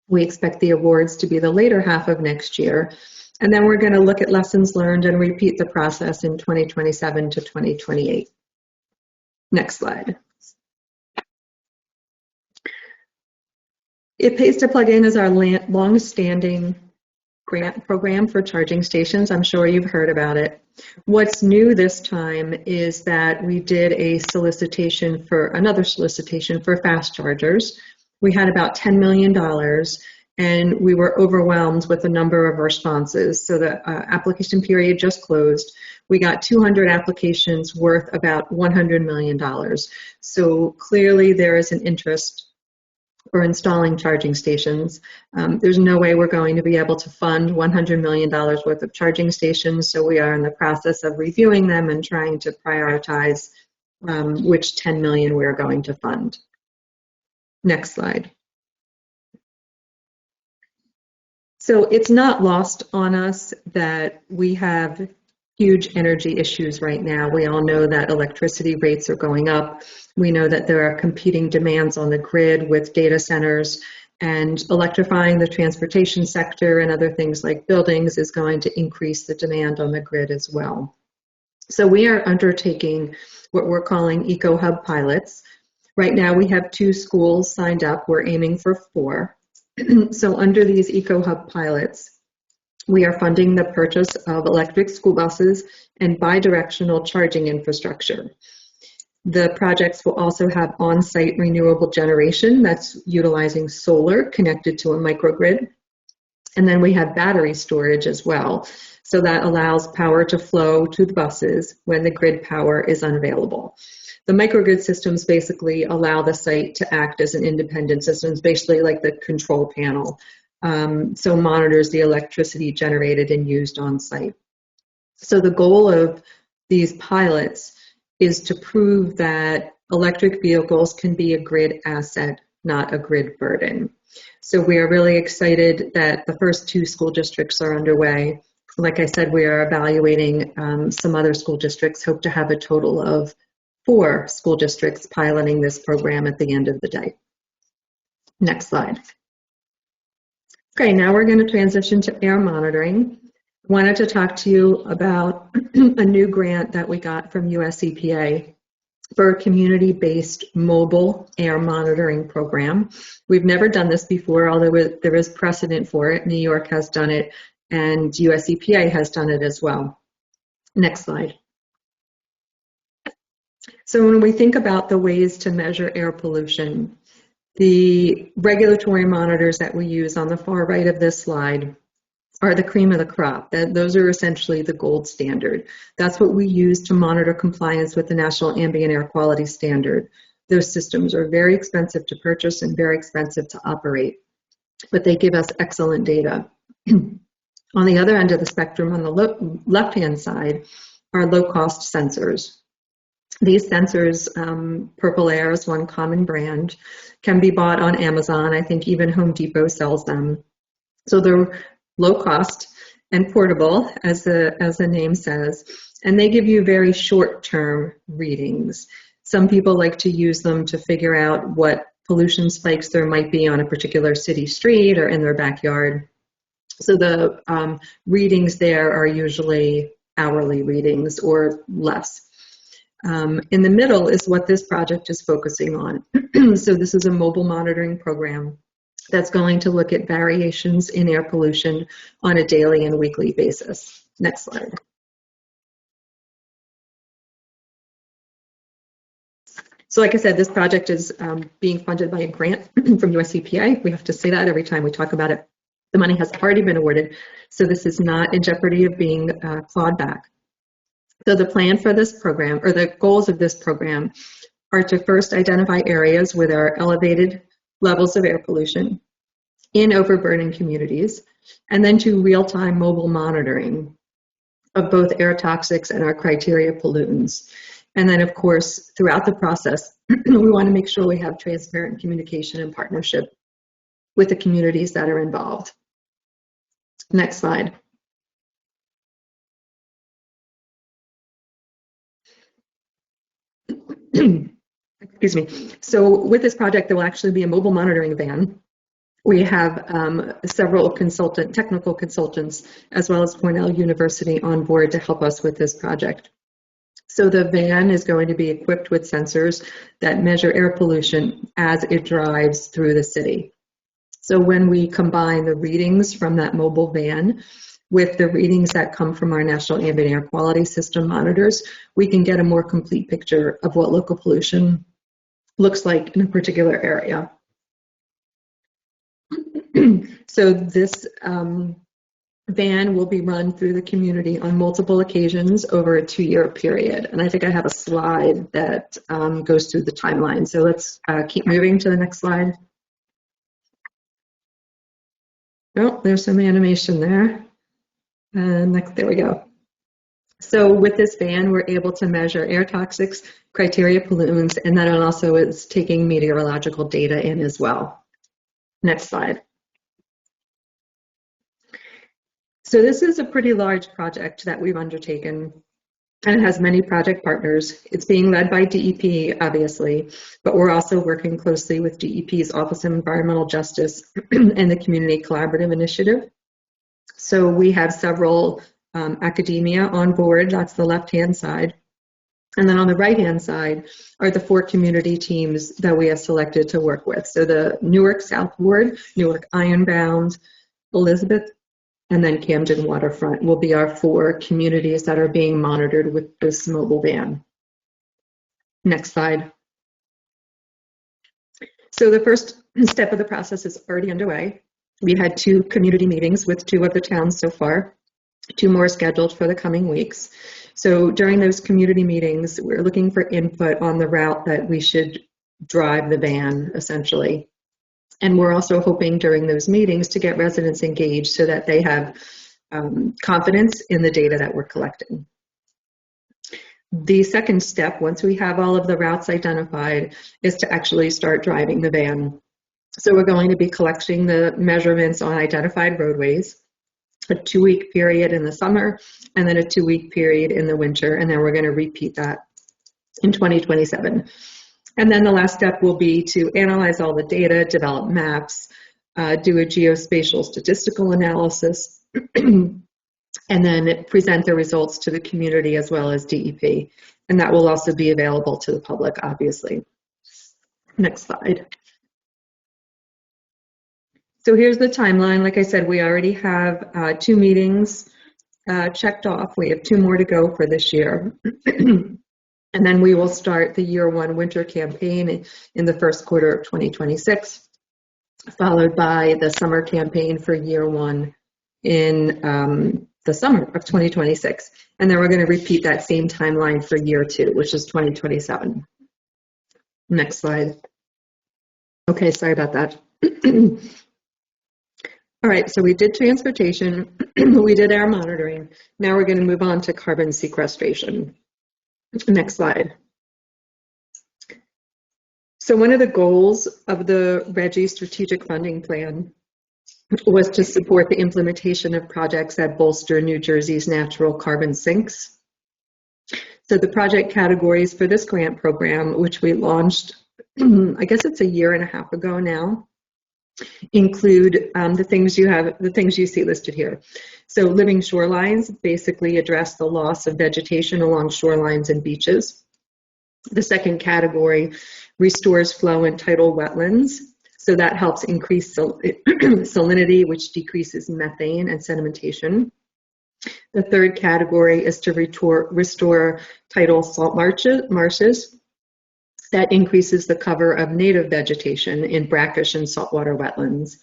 We expect the awards to be the later half of next year. And then we're going to look at lessons learned and repeat the process in 2027 to 2028. Next slide. It Pays to Plug In is our long-standing grant program for charging stations. I'm sure you've heard about it. What's new this time is that we did another solicitation for fast chargers. We had about $10 million and we were overwhelmed with the number of responses. So the application period just closed. We got 200 applications worth about $100 million. So clearly there is an interest for installing charging stations. There's no way we're going to be able to fund $100 million worth of charging stations, so we are in the process of reviewing them and trying to prioritize which $10 million we're going to fund. Next slide. So it's not lost on us that we have huge energy issues right now. We all know that electricity rates are going up. We know that there are competing demands on the grid with data centers, and electrifying the transportation sector and other things like buildings is going to increase the demand on the grid as well. So we are undertaking what we're calling eco-hub pilots. Right now we have 2 schools signed up. We're aiming for 4. So under these eco-hub pilots, we are funding the purchase of electric school buses and bidirectional charging infrastructure. The projects will also have on-site renewable generation that's utilizing solar connected to a microgrid. And then we have battery storage as well. So that allows power to flow to the buses when the grid power is unavailable. The microgrid systems basically allow the site to act as an independent system, basically like the control panel. So monitors the electricity generated and used on site. So the goal of these pilots is to prove that electric vehicles can be a grid asset, not a grid burden. So we are really excited that the first 2 school districts are underway. Like I said, we are evaluating some other school districts, hope to have a total of 4 school districts piloting this program at the end of the day. Next slide. Okay, now we're going to transition to air monitoring. I wanted to talk to you about a new grant that we got from US EPA for a community-based mobile air monitoring program. We've never done this before, although there is precedent for it. New York has done it, and US EPA has done it as well. Next slide. So when we think about the ways to measure air pollution, the regulatory monitors that we use on the far right of this slide are the cream of the crop. Those are essentially the gold standard. That's what we use to monitor compliance with the National Ambient Air Quality Standard. Those systems are very expensive to purchase and very expensive to operate, but they give us excellent data. On the other end of the spectrum, on the left-hand side, are low-cost sensors. These sensors, Purple Air is one common brand, can be bought on Amazon. I think even Home Depot sells them. So they're low cost and portable, as the name says, and they give you very short-term readings. Some people like to use them to figure out what pollution spikes there might be on a particular city street or in their backyard. So the readings there are usually hourly readings or less. In the middle is what this project is focusing on. So this is a mobile monitoring program that's going to look at variations in air pollution on a daily and weekly basis. Next slide. So like I said, this project is being funded by a grant from US EPA. We have to say that every time we talk about it. The money has already been awarded, so this is not in jeopardy of being clawed back. So the plan for this program, or the goals of this program, are to first identify areas with our elevated levels of air pollution in overburden communities, and then to real-time mobile monitoring of both air toxics and our criteria pollutants. And then, of course, throughout the process, we want to make sure we have transparent communication and partnership with the communities that are involved. Next slide. Excuse me. So with this project, there will actually be a mobile monitoring van. We have several technical consultants, as well as Cornell University on board to help us with this project. So the van is going to be equipped with sensors that measure air pollution as it drives through the city. So when we combine the readings from that mobile van with the readings that come from our National Ambient Air Quality System monitors, we can get a more complete picture of what local pollution looks like in a particular area. So this van will be run through the community on multiple occasions over a 2-year period. And I think I have a slide that goes through the timeline. So let's keep moving to the next slide. Oh, there's some animation there. And there we go. So with this van, we're able to measure air toxics, criteria pollutants, and then it also is taking meteorological data in as well. Next slide. So this is a pretty large project that we've undertaken, and it has many project partners. It's being led by DEP, obviously, but we're also working closely with DEP's Office of Environmental Justice and the Community Collaborative Initiative. So we have several academia on board. That's the left-hand side. And then on the right-hand side are the 4 community teams that we have selected to work with. So the Newark South Ward, Newark Ironbound, Elizabeth, and then Camden Waterfront will be our 4 communities that are being monitored with this mobile van. Next slide. So the first step of the process is already underway. We had 2 community meetings with 2 of the towns so far, 2 more scheduled for the coming weeks. So during those community meetings, we're looking for input on the route that we should drive the van, essentially. And we're also hoping during those meetings to get residents engaged so that they have confidence in the data that we're collecting. The second step, once we have all of the routes identified, is to actually start driving the van. So we're going to be collecting the measurements on identified roadways, a 2-week period in the summer, and then a 2-week period in the winter, and then we're going to repeat that in 2027. And then the last step will be to analyze all the data, develop maps, do a geospatial statistical analysis, and then present the results to the community as well as DEP. And that will also be available to the public, obviously. Next slide. So here's the timeline. Like I said, we already have 2 meetings checked off. We have 2 more to go for this year. And then we will start the year 1 winter campaign in the first quarter of 2026, followed by the summer campaign for year 1 in the summer of 2026. And then we're going to repeat that same timeline for year 2, which is 2027. Next slide. Okay, sorry about that. All right, so we did transportation, we did air monitoring. Now we're going to move on to carbon sequestration. Next slide. So one of the goals of the RGGI strategic funding plan was to support the implementation of projects that bolster New Jersey's natural carbon sinks. So the project categories for this grant program, which we launched, I guess it's 1.5 years ago now, include the things you see listed here. So living shorelines basically address the loss of vegetation along shorelines and beaches. The second category restores flow in tidal wetlands. So that helps increase salinity, which decreases methane and sedimentation. The third category is to restore tidal salt marshes. That increases the cover of native vegetation in brackish and saltwater wetlands.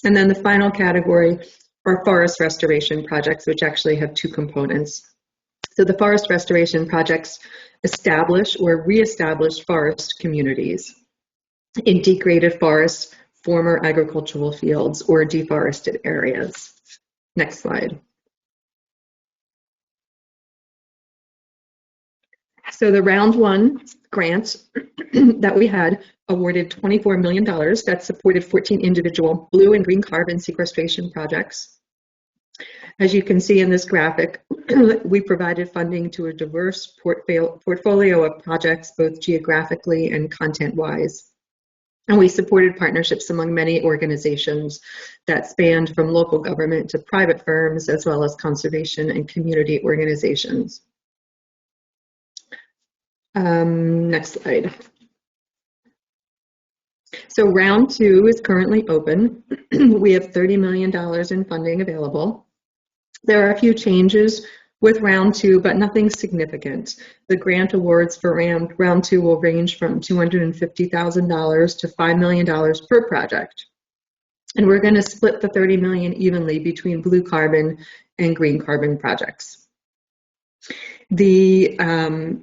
And then the final category are forest restoration projects, which actually have 2 components. So the forest restoration projects establish or reestablish forest communities in degraded forests, former agricultural fields, or deforested areas. Next slide. So the round 1 grant that we had awarded $24 million that supported 14 individual blue and green carbon sequestration projects. As you can see in this graphic, we provided funding to a diverse portfolio of projects, both geographically and content-wise. And we supported partnerships among many organizations that spanned from local government to private firms, as well as conservation and community organizations. Next slide. So round 2 is currently open. We have $30 million in funding available. There are a few changes with round 2, but nothing significant. The grant awards for round 2 will range from $250,000 to $5 million per project. And we're going to split the $30 million evenly between blue carbon and green carbon projects. The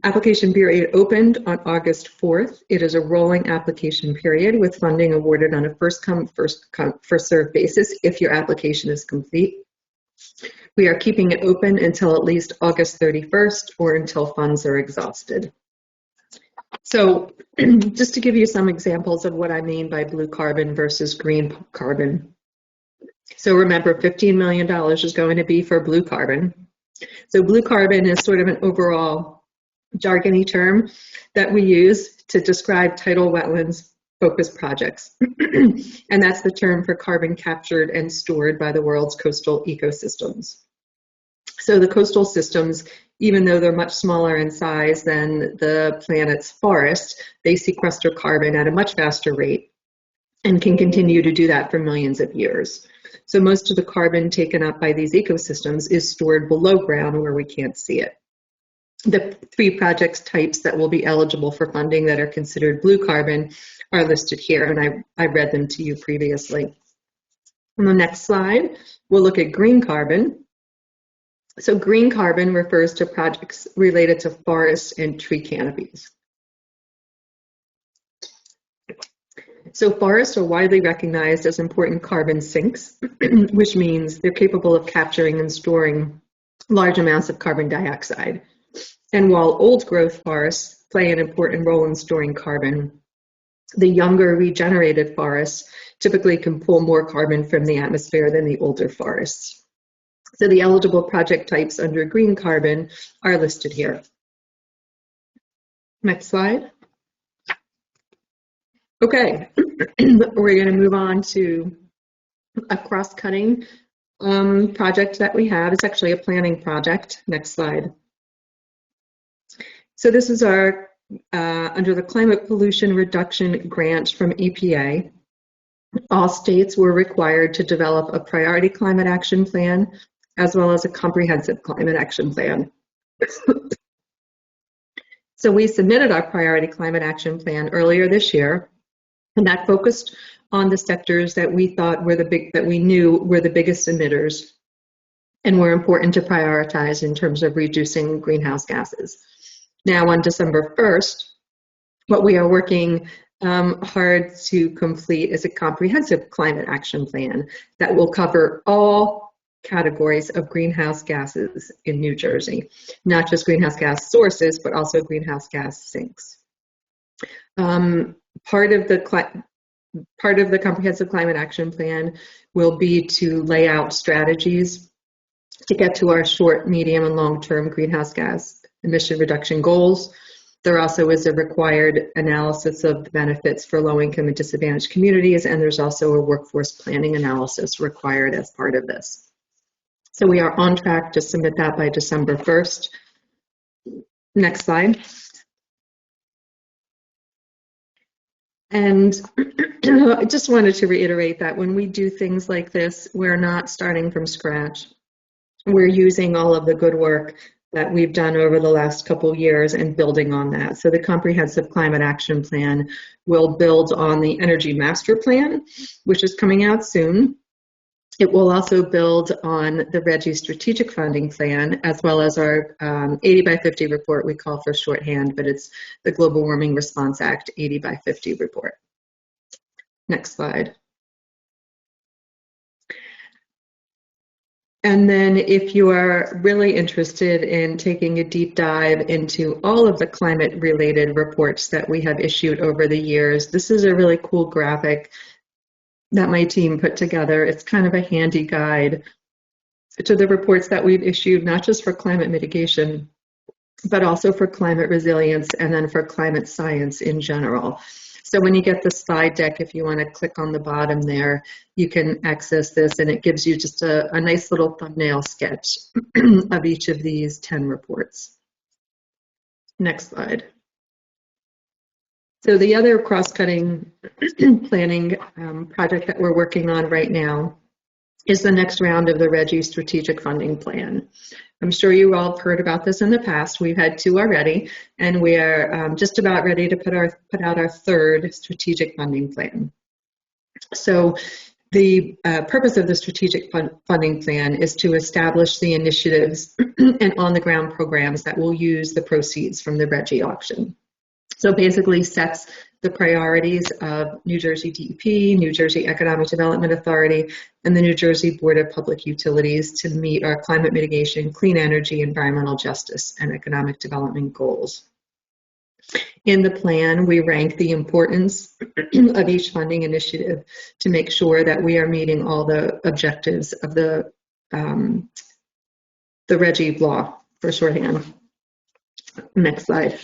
application period opened on August 4th. It is a rolling application period with funding awarded on a first come, first served basis if your application is complete. We are keeping it open until at least August 31st or until funds are exhausted. So just to give you some examples of what I mean by blue carbon versus green carbon. So remember, $15 million is going to be for blue carbon. So blue carbon is sort of an overall jargony term that we use to describe tidal wetlands focused projects. And that's the term for carbon captured and stored by the world's coastal ecosystems. So the coastal systems, even though they're much smaller in size than the planet's forest, they sequester carbon at a much faster rate and can continue to do that for millions of years. So most of the carbon taken up by these ecosystems is stored below ground where we can't see it. The 3 project types that will be eligible for funding that are considered blue carbon are listed here, and I read them to you previously. On the next slide, we'll look at green carbon. So green carbon refers to projects related to forests and tree canopies. So forests are widely recognized as important carbon sinks, which means they're capable of capturing and storing large amounts of carbon dioxide. And while old growth forests play an important role in storing carbon, The younger regenerated forests typically can pull more carbon from the atmosphere than the older forests. So the eligible project types under green carbon are listed here. Next slide. Okay, we're going to move on to a cross-cutting project that we have. It's actually a planning project. Next slide. So this is our, under the Climate Pollution Reduction Grant from EPA. All states were required to develop a priority climate action plan as well as a comprehensive climate action plan. So we submitted our priority climate action plan earlier this year, and that focused on the sectors that we thought were that we knew were the biggest emitters and were important to prioritize in terms of reducing greenhouse gases. Now on December 1st, what we are working hard to complete is a comprehensive climate action plan that will cover all categories of greenhouse gases in New Jersey, not just greenhouse gas sources, but also greenhouse gas sinks. Part of the comprehensive climate action plan will be to lay out strategies to get to our short, medium, and long-term greenhouse gas emission reduction goals. There also is a required analysis of the benefits for low-income and disadvantaged communities, and there's also a workforce planning analysis required as part of this. So we are on track to submit that by December 1st. Next slide. And I just wanted to reiterate that when we do things like this, we're not starting from scratch. We're using all of the good work that we've done over the last couple years and building on that. So the Comprehensive Climate Action Plan will build on the Energy Master Plan, which is coming out soon. It will also build on the RGGI Strategic Funding Plan, as well as our 80 by 50 report we call for shorthand, but it's the Global Warming Response Act 80 by 50 report. Next slide. And then if you are really interested in taking a deep dive into all of the climate-related reports that we have issued over the years, this is a really cool graphic that my team put together. It's kind of a handy guide to the reports that we've issued, not just for climate mitigation, but also for climate resilience and then for climate science in general. So when you get the slide deck, if you want to click on the bottom there, you can access this, and it gives you just a nice little thumbnail sketch of each of these 10 reports. Next slide. So the other cross-cutting planning project that we're working on right now is the next round of the RGGI Strategic Funding Plan. I'm sure you all have heard about this in the past. We've had 2 already, and we are just about ready to put out our 3rd strategic funding plan. So the purpose of the strategic funding plan is to establish the initiatives and on-the-ground programs that will use the proceeds from the RGGI auction. So basically sets the priorities of New Jersey DEP, New Jersey Economic Development Authority, and the New Jersey Board of Public Utilities to meet our climate mitigation, clean energy, environmental justice, and economic development goals. In the plan, we rank the importance of each funding initiative to make sure that we are meeting all the objectives of the RGGI law, for shorthand. Next slide.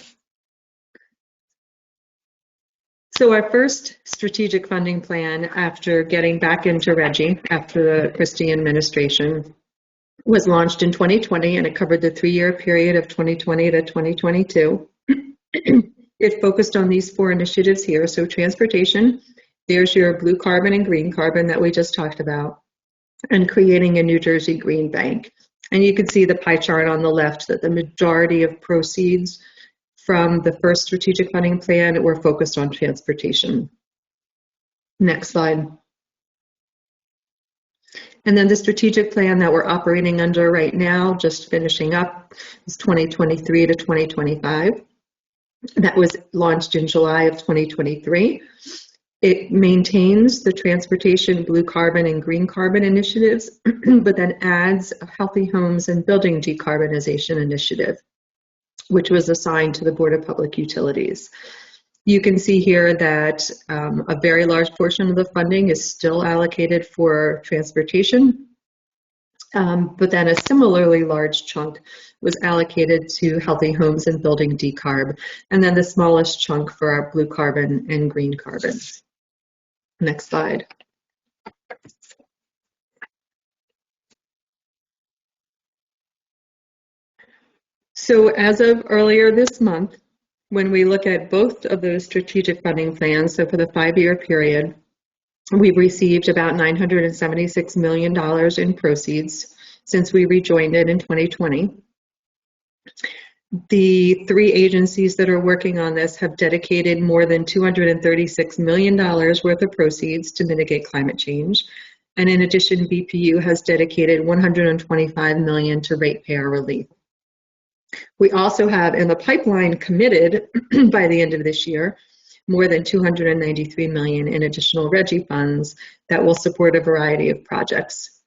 So our first strategic funding plan after getting back into RGGI after the Christie administration was launched in 2020, and it covered the 3-year period of 2020 to 2022. It focused on these 4 initiatives here. So transportation, there's your blue carbon and green carbon that we just talked about, and creating a New Jersey Green Bank. And you can see the pie chart on the left that the majority of proceeds from the first strategic funding plan were focused on transportation. Next slide. And then the strategic plan that we're operating under right now, just finishing up, is 2023 to 2025. That was launched in July of 2023. It maintains the transportation, blue carbon, and green carbon initiatives, but then adds a healthy homes and building decarbonization initiative, which was assigned to the Board of Public Utilities. You can see here that a very large portion of the funding is still allocated for transportation, but then a similarly large chunk was allocated to healthy homes and building decarb, and then the smallest chunk for our blue carbon and green carbon. Next slide. So as of earlier this month, when we look at both of those strategic funding plans, so for the 5-year period, we've received about $976 million in proceeds since we rejoined it in 2020. The 3 agencies that are working on this have dedicated more than $236 million worth of proceeds to mitigate climate change. And in addition, BPU has dedicated $125 million to ratepayer relief. We also have in the pipeline committed by the end of this year more than $293 million in additional RGGI funds that will support a variety of projects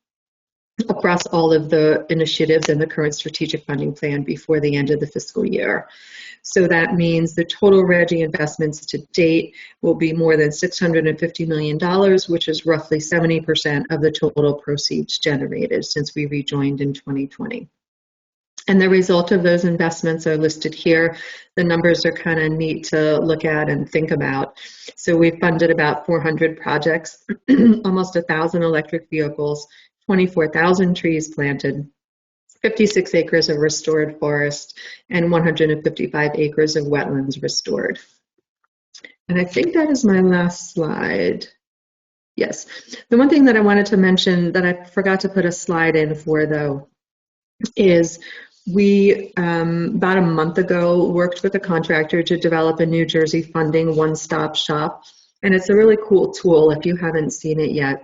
across all of the initiatives in the current strategic funding plan before the end of the fiscal year. So that means the total RGGI investments to date will be more than $650 million, which is roughly 70% of the total proceeds generated since we rejoined in 2020. And the result of those investments are listed here. The numbers are kind of neat to look at and think about. So we've funded about 400 projects, almost 1,000 electric vehicles, 24,000 trees planted, 56 acres of restored forest, and 155 acres of wetlands restored. And I think that is my last slide. Yes. The one thing that I wanted to mention that I forgot to put a slide in for, though, is we, about a month ago, worked with a contractor to develop a New Jersey funding one-stop shop. And it's a really cool tool if you haven't seen it yet.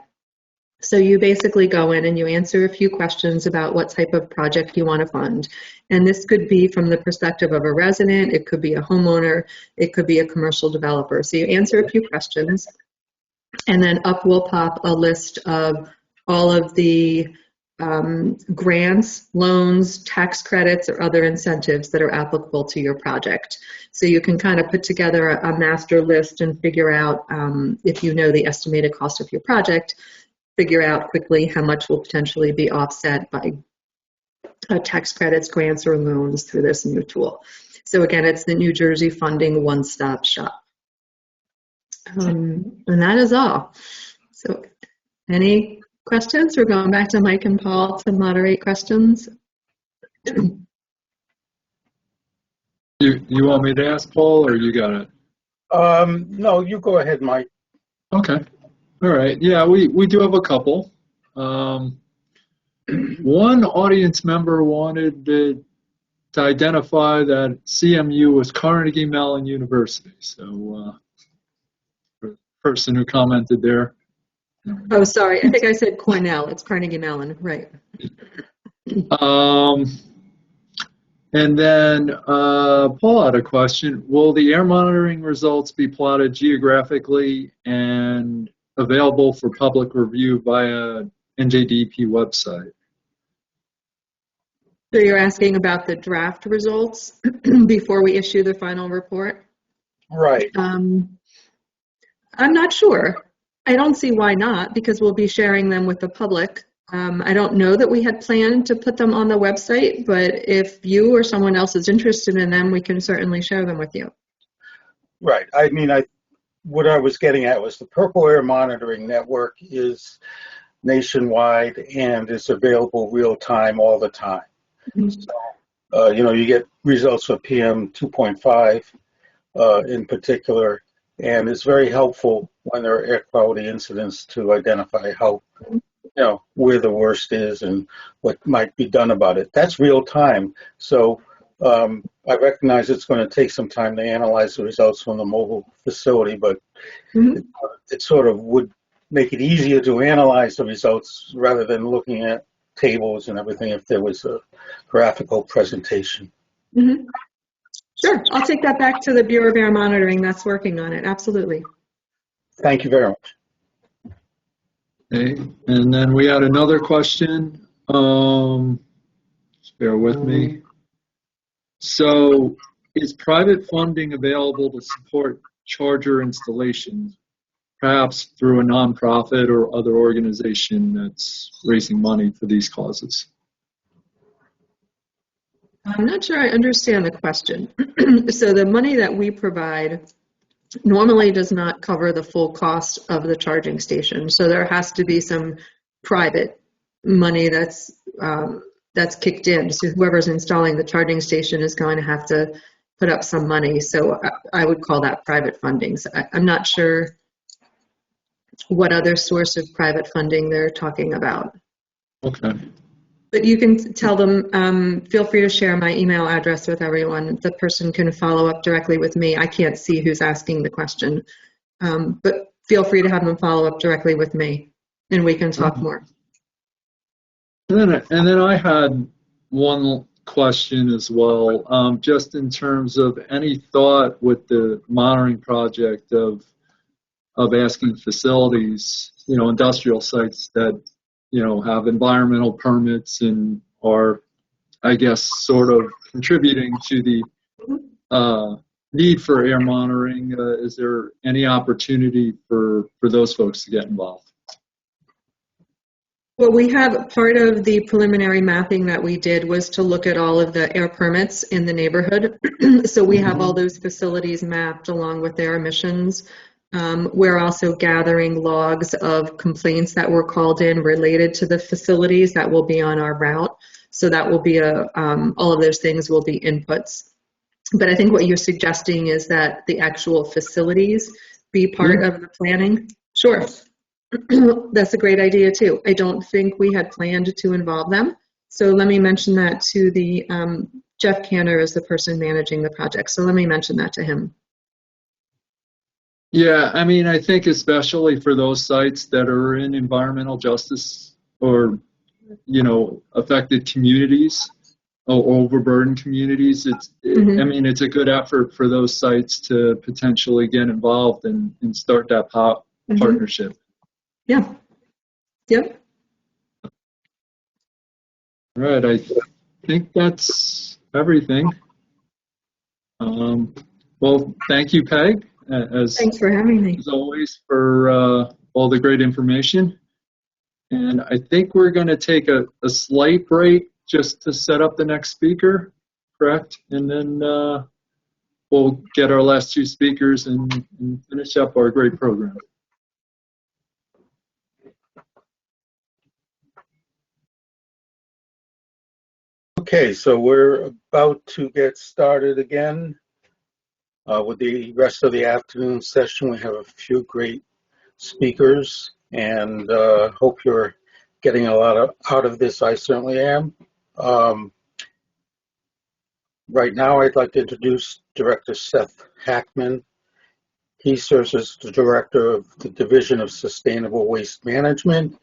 So you basically go in and you answer a few questions about what type of project you want to fund. And this could be from the perspective of a resident, it could be a homeowner, it could be a commercial developer. So you answer a few questions, and then up will pop a list of all of the grants, loans, tax credits, or other incentives that are applicable to your project. So you can kind of put together a master list and figure out, if you know the estimated cost of your project, figure out quickly how much will potentially be offset by tax credits, grants, or loans through this new tool. So again, it's the New Jersey Funding One-Stop Shop. And that is all. So any questions? We're going back to Mike and Paul to moderate questions. You want me to ask Paul, or you got it? No, you go ahead, Mike. Okay. All right. Yeah, we do have a couple. One audience member wanted to identify that CMU was Carnegie Mellon University. So the person who commented there. Oh, sorry. I think I said Cornell. It's Carnegie Mellon, right? And then Paul had a question. Will the air monitoring results be plotted geographically and available for public review via NJDEP website? So you're asking about the draft results before we issue the final report? Right. I'm not sure. I don't see why not, because we'll be sharing them with the public. I don't know that we had planned to put them on the website, but if you or someone else is interested in them, we can certainly share them with you. Right. I mean, what I was getting at was the Purple Air Monitoring Network is nationwide and is available real time all the time. Mm-hmm. So, you get results for PM 2.5 in particular, and it's very helpful when there are air quality incidents to identify how, where the worst is and what might be done about it. That's real time. So I recognize it's going to take some time to analyze the results from the mobile facility, but it sort of would make it easier to analyze the results rather than looking at tables and everything if there was a graphical presentation. Mm-hmm. Sure, I'll take that back to the Bureau of Air Monitoring that's working on it, absolutely. Thank you very much. Okay, and then we had another question. Just bear with me. So, is private funding available to support charger installation, perhaps through a nonprofit or other organization that's raising money for these causes? I'm not sure I understand the question. So the money that we provide normally does not cover the full cost of the charging station. So there has to be some private money that's kicked in. So whoever's installing the charging station is going to have to put up some money. So I would call that private funding. So I'm not sure what other source of private funding they're talking about. Okay. But you can tell them, feel free to share my email address with everyone. The person can follow up directly with me. I can't see who's asking the question, but feel free to have them follow up directly with me, and we can talk more. And then I had one question as well, just in terms of any thought with the monitoring project of asking facilities, industrial sites that have environmental permits and are, I guess, sort of contributing to the need for air monitoring. Is there any opportunity for those folks to get involved? Well, we have part of the preliminary mapping that we did was to look at all of the air permits in the neighborhood. So we have all those facilities mapped along with their emissions. We're also gathering logs of complaints that were called in related to the facilities that will be on our route. So that will be all of those things will be inputs. But I think what you're suggesting is that the actual facilities be part of the planning. Sure. That's a great idea too. I don't think we had planned to involve them. So let me mention that to the, Jeff Cantor is the person managing the project. So let me mention that to him. Yeah, I mean, I think especially for those sites that are in environmental justice or, affected communities or overburdened communities, I mean, it's a good effort for those sites to potentially get involved and start that partnership. Yeah. Yep. All right, I think that's everything. Well, thank you, Peg. Thanks for having me. As always, for all the great information. And I think we're going to take a slight break just to set up the next speaker, correct? And then we'll get our last two speakers and finish up our great program. Okay, so we're about to get started again. With the rest of the afternoon session, we have a few great speakers, and hope you're getting a lot out of this. I certainly am. Right now, I'd like to introduce Director Seth Hackman. He serves as the Director of the Division of Sustainable Waste Management.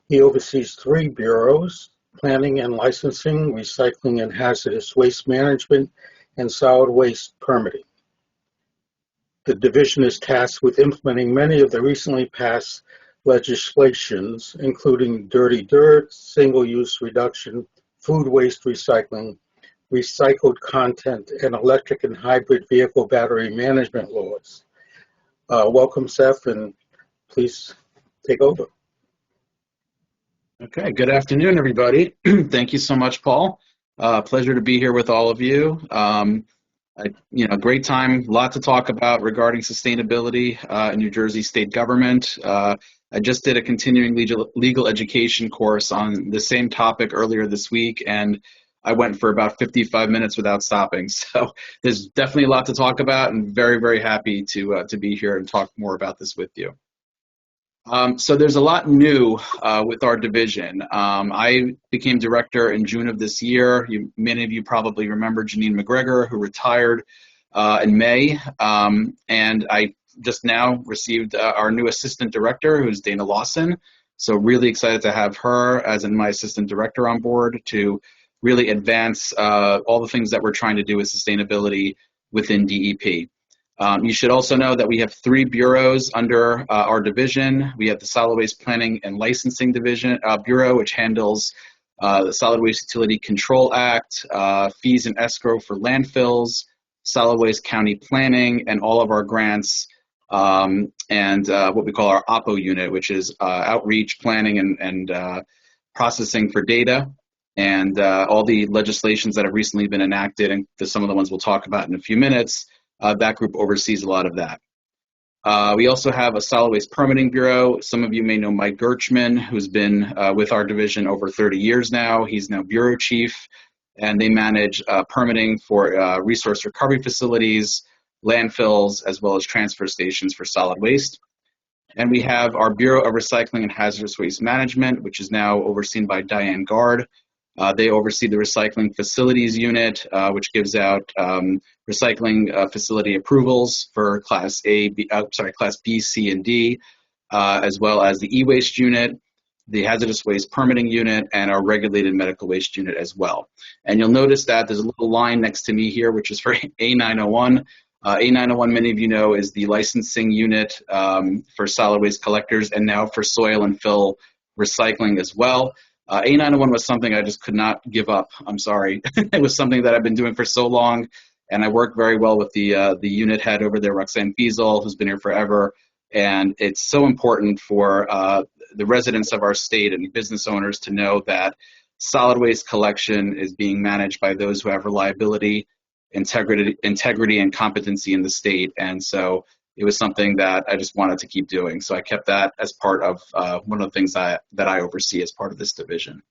He oversees 3 bureaus: Planning and Licensing, Recycling and Hazardous Waste Management, and Solid Waste Permitting. The division is tasked with implementing many of the recently passed legislations, including dirty dirt, single-use reduction, food waste recycling, recycled content, and electric and hybrid vehicle battery management laws. Welcome, Seth, and please take over. Okay, good afternoon, everybody. Thank you so much, Paul. Pleasure to be here with all of you. Great time, a lot to talk about regarding sustainability in New Jersey state government. I just did a continuing legal education course on the same topic earlier this week, and I went for about 55 minutes without stopping. So there's definitely a lot to talk about, and very, very happy to be here and talk more about this with you. So there's a lot new with our division. I became director in June of this year. Many of you probably remember Janine McGregor, who retired in May. And I just now received our new assistant director, who's Dana Lawson. So really excited to have her as my assistant director on board to really advance all the things that we're trying to do with sustainability within DEP. You should also know that we have 3 bureaus under our division. We have the Solid Waste Planning and Licensing Division Bureau, which handles the Solid Waste Utility Control Act, fees and escrow for landfills, solid waste county planning, and all of our grants, and what we call our OPPO unit, which is outreach, planning, and processing for data, and all the legislations that have recently been enacted, and some of the ones we'll talk about in a few minutes. That group oversees a lot of that. We also have a solid waste permitting bureau. Some of you may know Mike Gerchman, who's been with our division over 30 years now. He's now bureau chief, and they manage permitting for resource recovery facilities, landfills, as well as transfer stations for solid waste. And we have our Bureau of Recycling and Hazardous Waste Management, which is now overseen by Diane Gard. They oversee the Recycling Facilities Unit, which gives out recycling facility approvals for Class B, C, and D, as well as the E-Waste Unit, the Hazardous Waste Permitting Unit, and our Regulated Medical Waste Unit as well. And you'll notice that there's a little line next to me here, which is for A901. A901, many of you know, is the licensing unit for solid waste collectors, and now for soil and fill recycling as well. A901 was something I just could not give up. I'm sorry. It was something that I've been doing for so long, and I work very well with the unit head over there, Roxanne Fiesel, who's been here forever. And it's so important for the residents of our state and business owners to know that solid waste collection is being managed by those who have reliability, integrity, and competency in the state. And so it was something that I just wanted to keep doing. So I kept that as part of one of the things that I oversee as part of this division.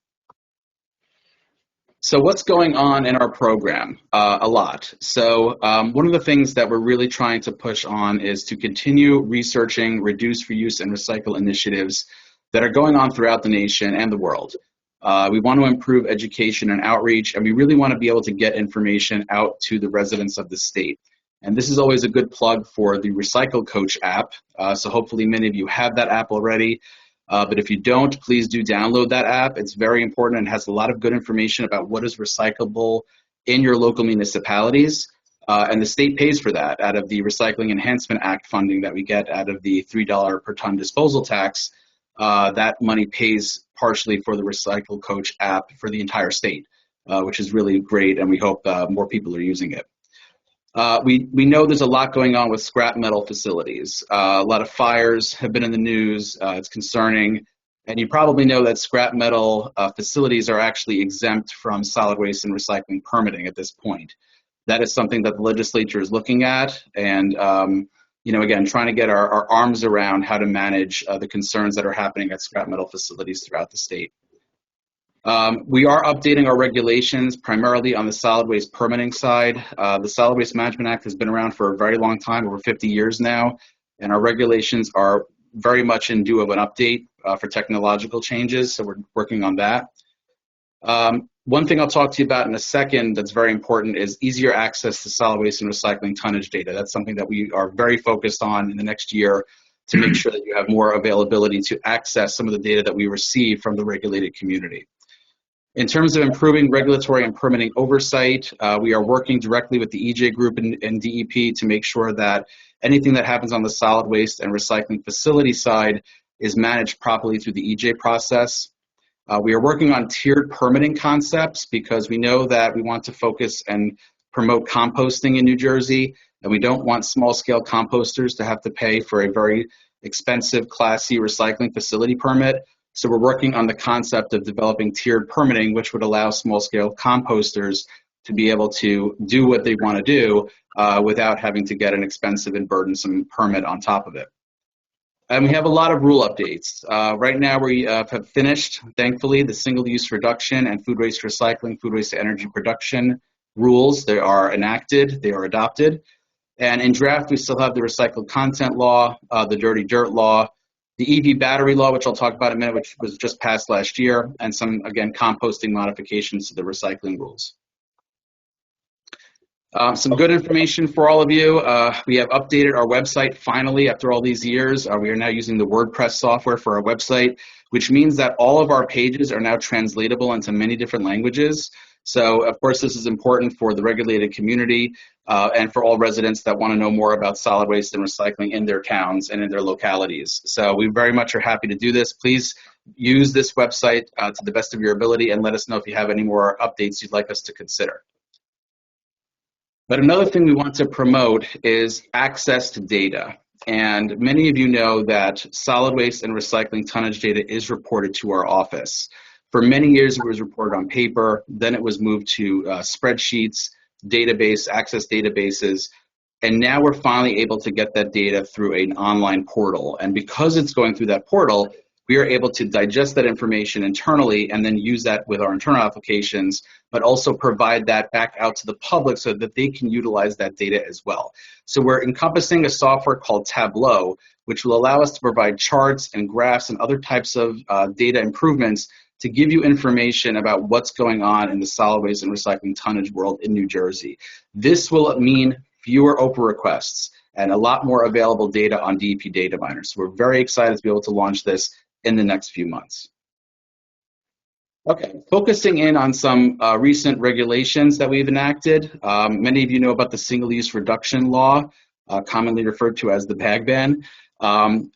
So what's going on in our program? A lot. So one of the things that we're really trying to push on is to continue researching reduce, reuse, and recycle initiatives that are going on throughout the nation and the world. We want to improve education and outreach, and we really want to be able to get information out to the residents of the state. And this is always a good plug for the Recycle Coach app. So hopefully many of you have that app already. But if you don't, please do download that app. It's very important and has a lot of good information about what is recyclable in your local municipalities. And the state pays for that out of the Recycling Enhancement Act funding that we get out of the $3 per ton disposal tax. That money pays partially for the Recycle Coach app for the entire state, which is really great, and we hope more people are using it. We know there's a lot going on with scrap metal facilities. A lot of fires have been in the news. It's concerning. And you probably know that scrap metal facilities are actually exempt from solid waste and recycling permitting at this point. That is something that the legislature is looking at, and again, trying to get our arms around how to manage the concerns that are happening at scrap metal facilities throughout the state. We are updating our regulations primarily on the solid waste permitting side. The Solid Waste Management Act has been around for a very long time, over 50 years now, and our regulations are very much in due of an update for technological changes, so we're working on that. One thing I'll talk to you about in a second that's very important is easier access to solid waste and recycling tonnage data. That's something that we are very focused on in the next year to make sure that you have more availability to access some of the data that we receive from the regulated community. In terms of improving regulatory and permitting oversight, we are working directly with the EJ group and DEP to make sure that anything that happens on the solid waste and recycling facility side is managed properly through the EJ process. We are working on tiered permitting concepts because we know that we want to focus and promote composting in New Jersey, and we don't want small-scale composters to have to pay for a very expensive Class C recycling facility permit. So we're working on the concept of developing tiered permitting, which would allow small-scale composters to be able to do what they want to do without having to get an expensive and burdensome permit on top of it. And we have a lot of rule updates. Right now we have finished, thankfully, the single-use reduction and food waste recycling, food waste to energy production rules. They are enacted, they are adopted. And in draft, we still have the recycled content law, the dirty dirt law, the EV battery law, which I'll talk about in a minute, which was just passed last year, and some, again, composting modifications to the recycling rules. Some good information for all of you. We have updated our website finally after all these years. We are now using the WordPress software for our website, which means that all of our pages are now translatable into many different languages. So, of course, this is important for the regulated community and for all residents that want to know more about solid waste and recycling in their towns and in their localities. So we very much are happy to do this. Please use this website to the best of your ability and let us know if you have any more updates you'd like us to consider. But another thing we want to promote is access to data. And many of you know that solid waste and recycling tonnage data is reported to our office. For many years, it was reported on paper. Then it was moved to spreadsheets, access databases. And now we're finally able to get that data through an online portal. And because it's going through that portal, we are able to digest that information internally and then use that with our internal applications, but also provide that back out to the public so that they can utilize that data as well. So we're encompassing a software called Tableau, which will allow us to provide charts and graphs and other types of data improvements to give you information about what's going on in the solid waste and recycling tonnage world in New Jersey. This will mean fewer OPA requests and a lot more available data on DEP data miners. So we're very excited to be able to launch this in the next few months. Okay, focusing in on some recent regulations that we've enacted. Many of you know about the single-use reduction law, commonly referred to as the bag ban.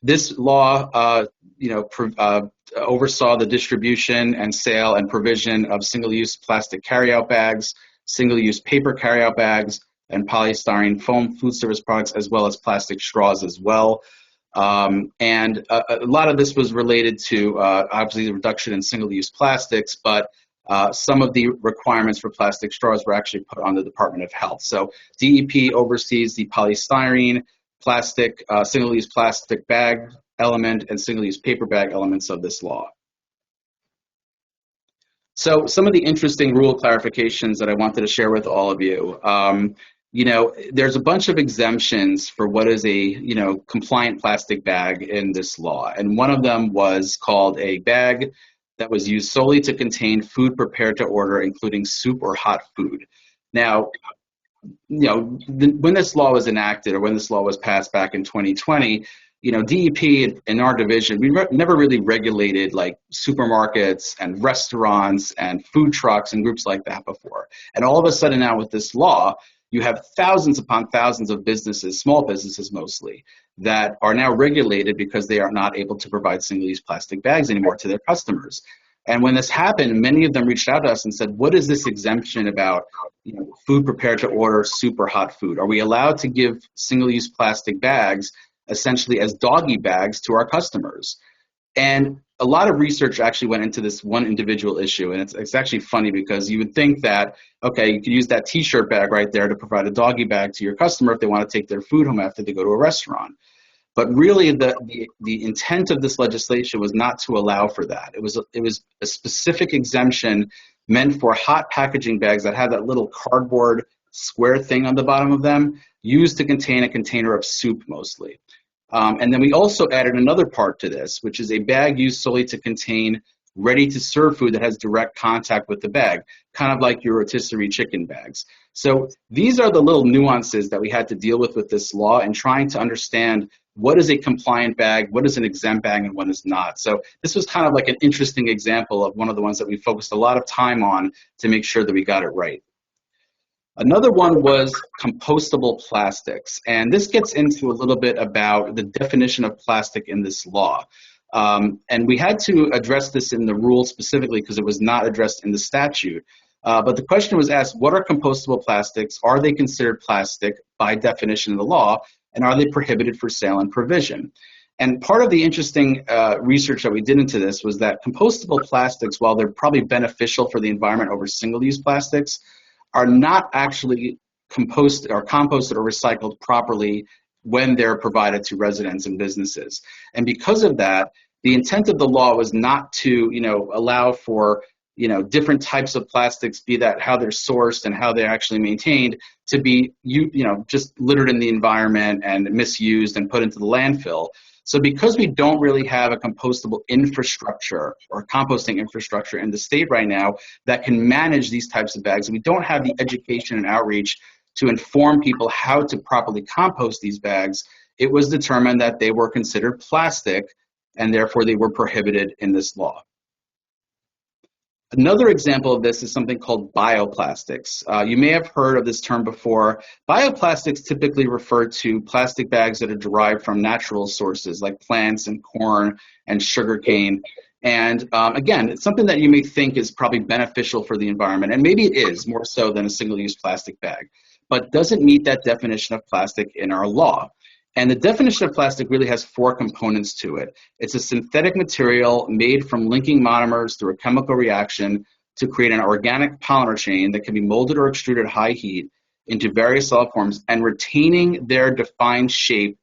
This law oversaw the distribution and sale and provision of single-use plastic carryout bags, single-use paper carryout bags, and polystyrene foam food service products, as well as plastic straws as well. And a lot of this was related to obviously the reduction in single-use plastics, but some of the requirements for plastic straws were actually put on the Department of Health. So DEP oversees the polystyrene, plastic, single-use plastic bag element, and single-use paper bag elements of this law. So some of the interesting rule clarifications that I wanted to share with all of you. There's a bunch of exemptions for what is a, compliant plastic bag in this law. And one of them was called a bag that was used solely to contain food prepared to order, including soup or hot food. Now, when this law was enacted or when this law was passed back in 2020, DEP in our division, we never really regulated like supermarkets and restaurants and food trucks and groups like that before. And all of a sudden now with this law, you have thousands upon thousands of businesses, small businesses mostly, that are now regulated because they are not able to provide single-use plastic bags anymore to their customers. And when this happened, many of them reached out to us and said, what is this exemption about food prepared to order, soup or hot food? Are we allowed to give single-use plastic bags essentially as doggy bags to our customers? And a lot of research actually went into this one individual issue. And it's actually funny because you would think that, okay, you could use that t-shirt bag right there to provide a doggy bag to your customer if they want to take their food home after they go to a restaurant. But really the intent of this legislation was not to allow for that. It was a specific exemption meant for hot packaging bags that had that little cardboard square thing on the bottom of them, used to contain a container of soup mostly. And then we also added another part to this, which is a bag used solely to contain ready-to-serve food that has direct contact with the bag, kind of like your rotisserie chicken bags. So these are the little nuances that we had to deal with this law and trying to understand what is a compliant bag, what is an exempt bag, and what is not. So this was kind of like an interesting example of one of the ones that we focused a lot of time on to make sure that we got it right. Another one was compostable plastics, and this gets into a little bit about the definition of plastic in this law. And we had to address this in the rule specifically because it was not addressed in the statute. But the question was asked, what are compostable plastics? Are they considered plastic by definition of the law? And are they prohibited for sale and provision? And part of the interesting research that we did into this was that compostable plastics, while they're probably beneficial for the environment over single-use plastics, are not actually composted or recycled properly when they're provided to residents and businesses. And because of that, the intent of the law was not to, allow for, different types of plastics, be that how they're sourced and how they're actually maintained, to be, just littered in the environment and misused and put into the landfill. So because we don't really have a compostable infrastructure or composting infrastructure in the state right now that can manage these types of bags, and we don't have the education and outreach to inform people how to properly compost these bags, it was determined that they were considered plastic and therefore they were prohibited in this law. Another example of this is something called bioplastics. You may have heard of this term before. Bioplastics typically refer to plastic bags that are derived from natural sources like plants and corn and sugarcane. And again, it's something that you may think is probably beneficial for the environment, and maybe it is more so than a single-use plastic bag. but doesn't meet that definition of plastic in our law. And the definition of plastic really has 4 components to it. It's a synthetic material made from linking monomers through a chemical reaction to create an organic polymer chain that can be molded or extruded at high heat into various solid forms and retaining their defined shape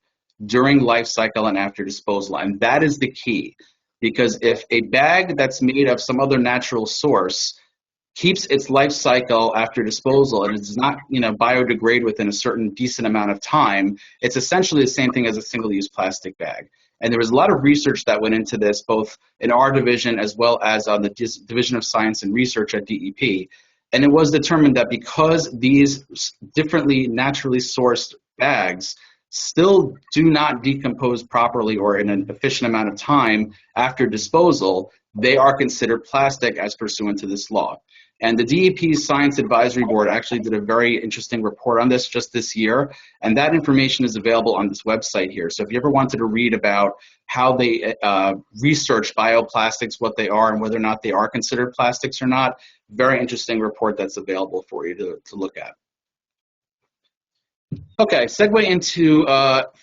during life cycle and after disposal. And that is the key, because if a bag that's made of some other natural source keeps its life cycle after disposal and it does not, biodegrade within a certain decent amount of time, it's essentially the same thing as a single-use plastic bag. And there was a lot of research that went into this, both in our division as well as on the Division of Science and Research at DEP. And it was determined that because these differently naturally sourced bags still do not decompose properly or in an efficient amount of time after disposal, they are considered plastic as pursuant to this law. And the DEP's Science Advisory Board actually did a very interesting report on this just this year, and that information is available on this website here. So if you ever wanted to read about how they research bioplastics, what they are, and whether or not they are considered plastics or not, very interesting report that's available for you to look at. Okay, segue into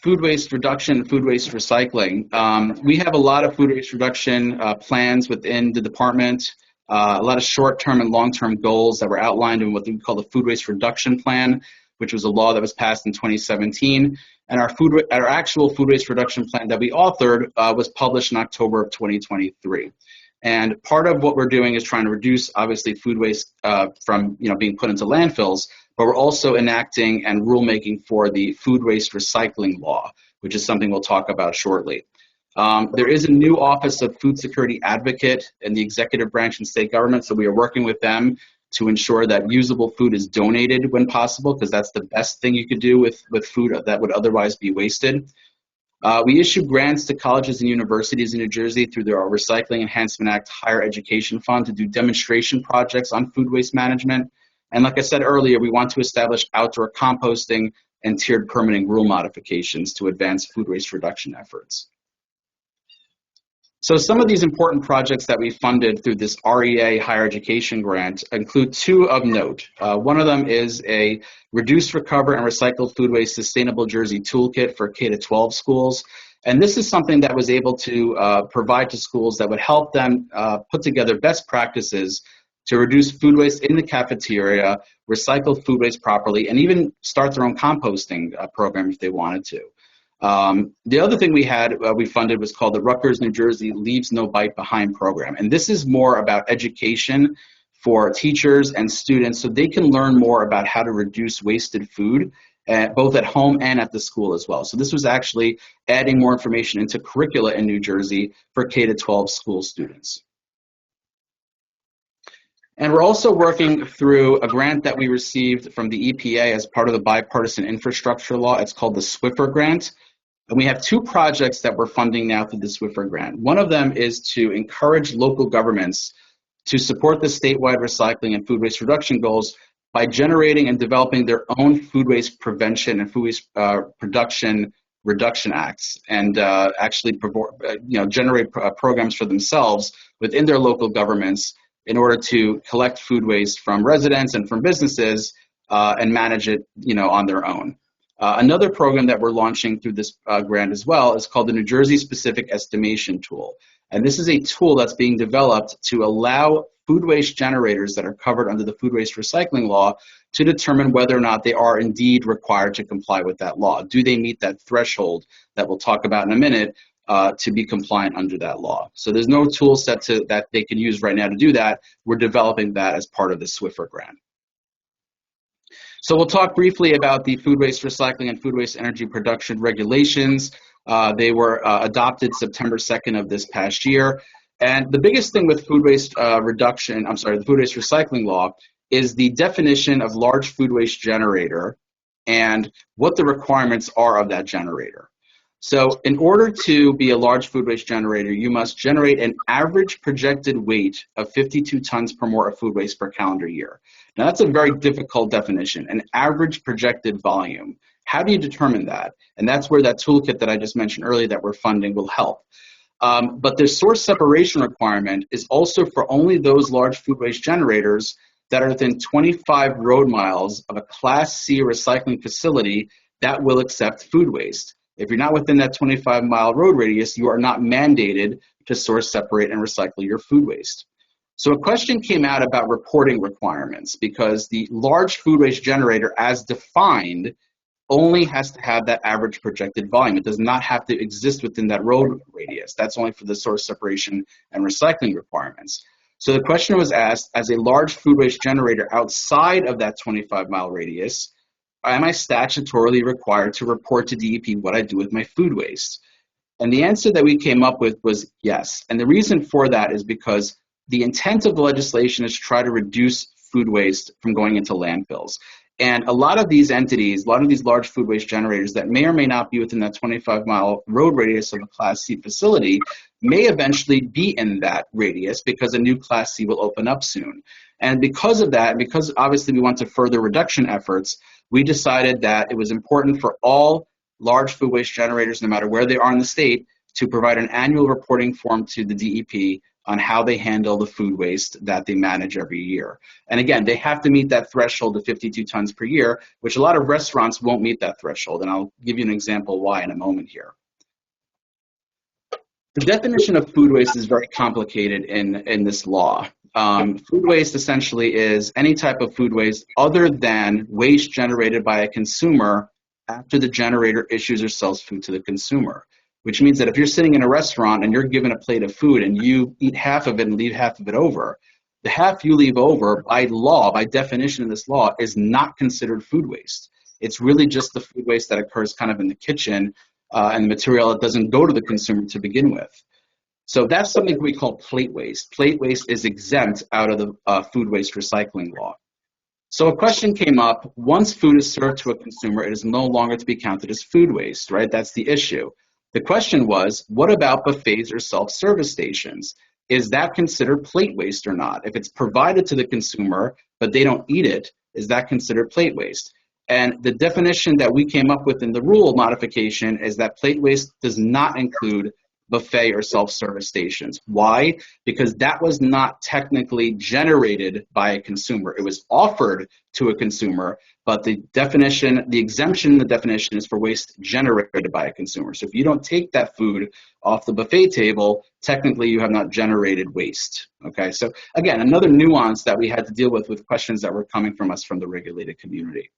food waste reduction, food waste recycling. We have a lot of food waste reduction plans within the department. A lot of short-term and long-term goals that were outlined in what we call the Food Waste Reduction Plan, which was a law that was passed in 2017. And our actual Food Waste Reduction Plan that we authored was published in October of 2023. And part of what we're doing is trying to reduce, obviously, food waste from being put into landfills, but we're also enacting and rulemaking for the Food Waste Recycling Law, which is something we'll talk about shortly. There is a new Office of Food Security Advocate in the executive branch and state government, so we are working with them to ensure that usable food is donated when possible, because that's the best thing you could do with food that would otherwise be wasted. We issue grants to colleges and universities in New Jersey through our Recycling Enhancement Act Higher Education Fund to do demonstration projects on food waste management. And like I said earlier, we want to establish outdoor composting and tiered permitting rule modifications to advance food waste reduction efforts. So some of these important projects that we funded through this REA higher education grant include 2 of note. One of them is a Reduce, Recover, and Recycle Food Waste Sustainable Jersey Toolkit for K-12 schools. And this is something that was able to provide to schools that would help them put together best practices to reduce food waste in the cafeteria, recycle food waste properly, and even start their own composting program if they wanted to. The other thing we funded was called the Rutgers, New Jersey Leaves No Bite Behind program. And this is more about education for teachers and students so they can learn more about how to reduce wasted food, both at home and at the school as well. So this was actually adding more information into curricula in New Jersey for K-12 school students. And we're also working through a grant that we received from the EPA as part of the bipartisan infrastructure law. It's called the SWIFR grant. And we have 2 projects that we're funding now through the SWIFR grant. One of them is to encourage local governments to support the statewide recycling and food waste reduction goals by generating and developing their own food waste prevention and food waste production reduction acts, and actually generate programs for themselves within their local governments in order to collect food waste from residents and from businesses and manage it, on their own. Another program that we're launching through this grant as well is called the New Jersey Specific Estimation Tool. And this is a tool that's being developed to allow food waste generators that are covered under the Food Waste Recycling Law to determine whether or not they are indeed required to comply with that law. Do they meet that threshold that we'll talk about in a minute to be compliant under that law? So there's no tool set that they can use right now to do that. We're developing that as part of the SWIFR grant. So we'll talk briefly about the food waste recycling and food waste energy production regulations. They were adopted September 2nd of this past year. And the biggest thing with food waste the food waste recycling law is the definition of large food waste generator and what the requirements are of that generator. So in order to be a large food waste generator, you must generate an average projected weight of 52 tons per more of food waste per calendar year. Now that's a very difficult definition, an average projected volume. How do you determine that? And that's where that toolkit that I just mentioned earlier that we're funding will help. But the source separation requirement is also for only those large food waste generators that are within 25 road miles of a Class C recycling facility that will accept food waste. If you're not within that 25-mile road radius, you are not mandated to source, separate, and recycle your food waste. So a question came out about reporting requirements because the large food waste generator, as defined, only has to have that average projected volume. It does not have to exist within that road radius. That's only for the source, separation, and recycling requirements. So the question was asked, as a large food waste generator outside of that 25-mile radius, am I statutorily required to report to DEP what I do with my food waste? And the answer that we came up with was yes. And the reason for that is because the intent of the legislation is to try to reduce food waste from going into landfills. And a lot of these entities, a lot of these large food waste generators that may or may not be within that 25-mile road radius of a Class C facility may eventually be in that radius because a new Class C will open up soon. And because of that, because obviously we want to further reduction efforts, we decided that it was important for all large food waste generators, no matter where they are in the state, to provide an annual reporting form to the DEP on how they handle the food waste that they manage every year. And again, they have to meet that threshold of 52 tons per year, which a lot of restaurants won't meet that threshold. And I'll give you an example why in a moment here. The definition of food waste is very complicated in this law. Food waste essentially is any type of food waste other than waste generated by a consumer after the generator issues or sells food to the consumer. Which means that if you're sitting in a restaurant and you're given a plate of food and you eat half of it and leave half of it over, the half you leave over by law, by definition in this law, is not considered food waste. It's really just the food waste that occurs kind of in the kitchen and the material that doesn't go to the consumer to begin with. So that's something we call plate waste. Plate waste is exempt out of the food waste recycling law. So a question came up, once food is served to a consumer, it is no longer to be counted as food waste, right? That's the issue. The question was, what about buffets or self-service stations? Is that considered plate waste or not? If it's provided to the consumer, but they don't eat it, is that considered plate waste? And the definition that we came up with in the rule modification is that plate waste does not include buffet or self-service stations. Why? Because that was not technically generated by a consumer. It was offered to a consumer, but the definition, the exemption in the definition is for waste generated by a consumer. So if you don't take that food off the buffet table, technically you have not generated waste. Okay, so again, another nuance that we had to deal with questions that were coming from us from the regulated community.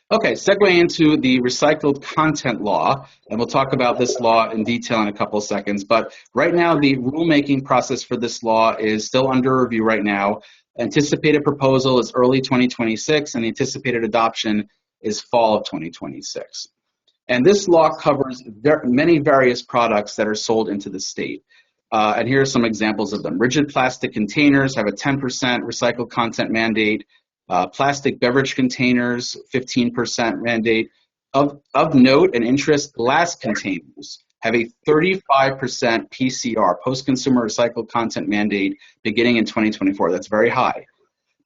Okay, segue into the recycled content law, and we'll talk about this law in detail in a couple of seconds. But right now, the rulemaking process for this law is still under review right now. Anticipated proposal is early 2026, and the anticipated adoption is fall of 2026. And this law covers many various products that are sold into the state. And here are some examples of them. Rigid plastic containers have a 10% recycled content mandate. Plastic beverage containers, 15% mandate. Of note and interest, glass containers have a 35% PCR, post-consumer recycled content mandate, beginning in 2024. That's very high.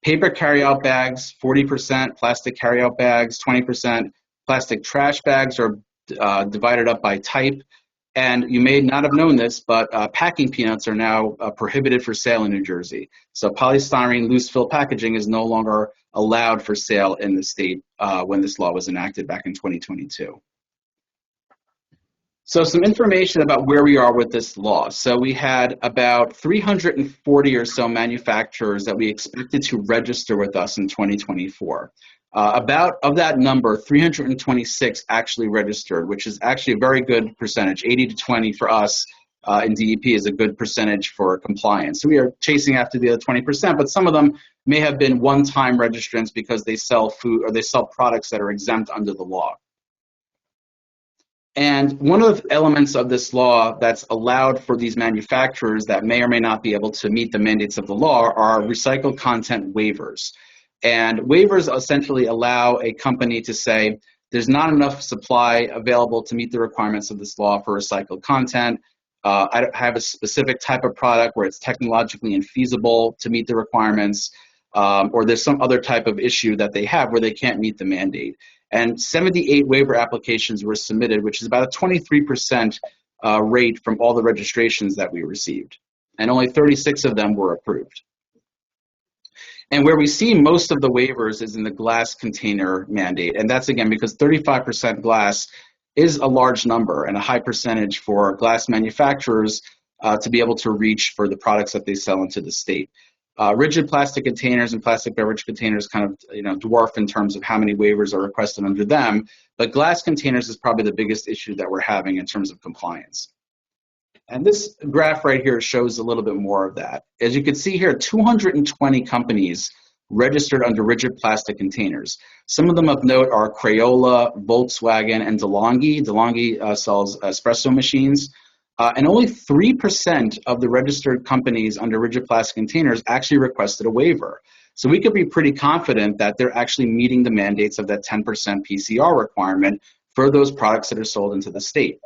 Paper carryout bags, 40%. Plastic carryout bags, 20%. Plastic trash bags are divided up by type. And you may not have known this, but packing peanuts are now prohibited for sale in New Jersey. So polystyrene loose fill packaging is no longer allowed for sale in the state when this law was enacted back in 2022. So some information about where we are with this law. So we had about 340 or so manufacturers that we expected to register with us in 2024. Of that number, 326 actually registered, which is actually a very good percentage. 80 to 20 for us in DEP is a good percentage for compliance. So we are chasing after the other 20%, but some of them may have been one-time registrants because they sell food or they sell products that are exempt under the law. And one of the elements of this law that's allowed for these manufacturers that may or may not be able to meet the mandates of the law are recycled content waivers. And waivers essentially allow a company to say, there's not enough supply available to meet the requirements of this law for recycled content. I have a specific type of product where it's technologically infeasible to meet the requirements, or there's some other type of issue that they have where they can't meet the mandate. And 78 waiver applications were submitted, which is about a 23% rate from all the registrations that we received. And only 36 of them were approved. And where we see most of the waivers is in the glass container mandate. And that's, again, because 35% glass is a large number and a high percentage for glass manufacturers to be able to reach for the products that they sell into the state. Rigid plastic containers and plastic beverage containers kind of dwarf in terms of how many waivers are requested under them, but glass containers is probably the biggest issue that we're having in terms of compliance. And this graph right here shows a little bit more of that. As you can see here, 220 companies registered under rigid plastic containers. Some of them of note are Crayola, Volkswagen, and DeLonghi. DeLonghi sells espresso machines. And only 3% of the registered companies under rigid plastic containers actually requested a waiver. So we could be pretty confident that they're actually meeting the mandates of that 10% PCR requirement for those products that are sold into the state.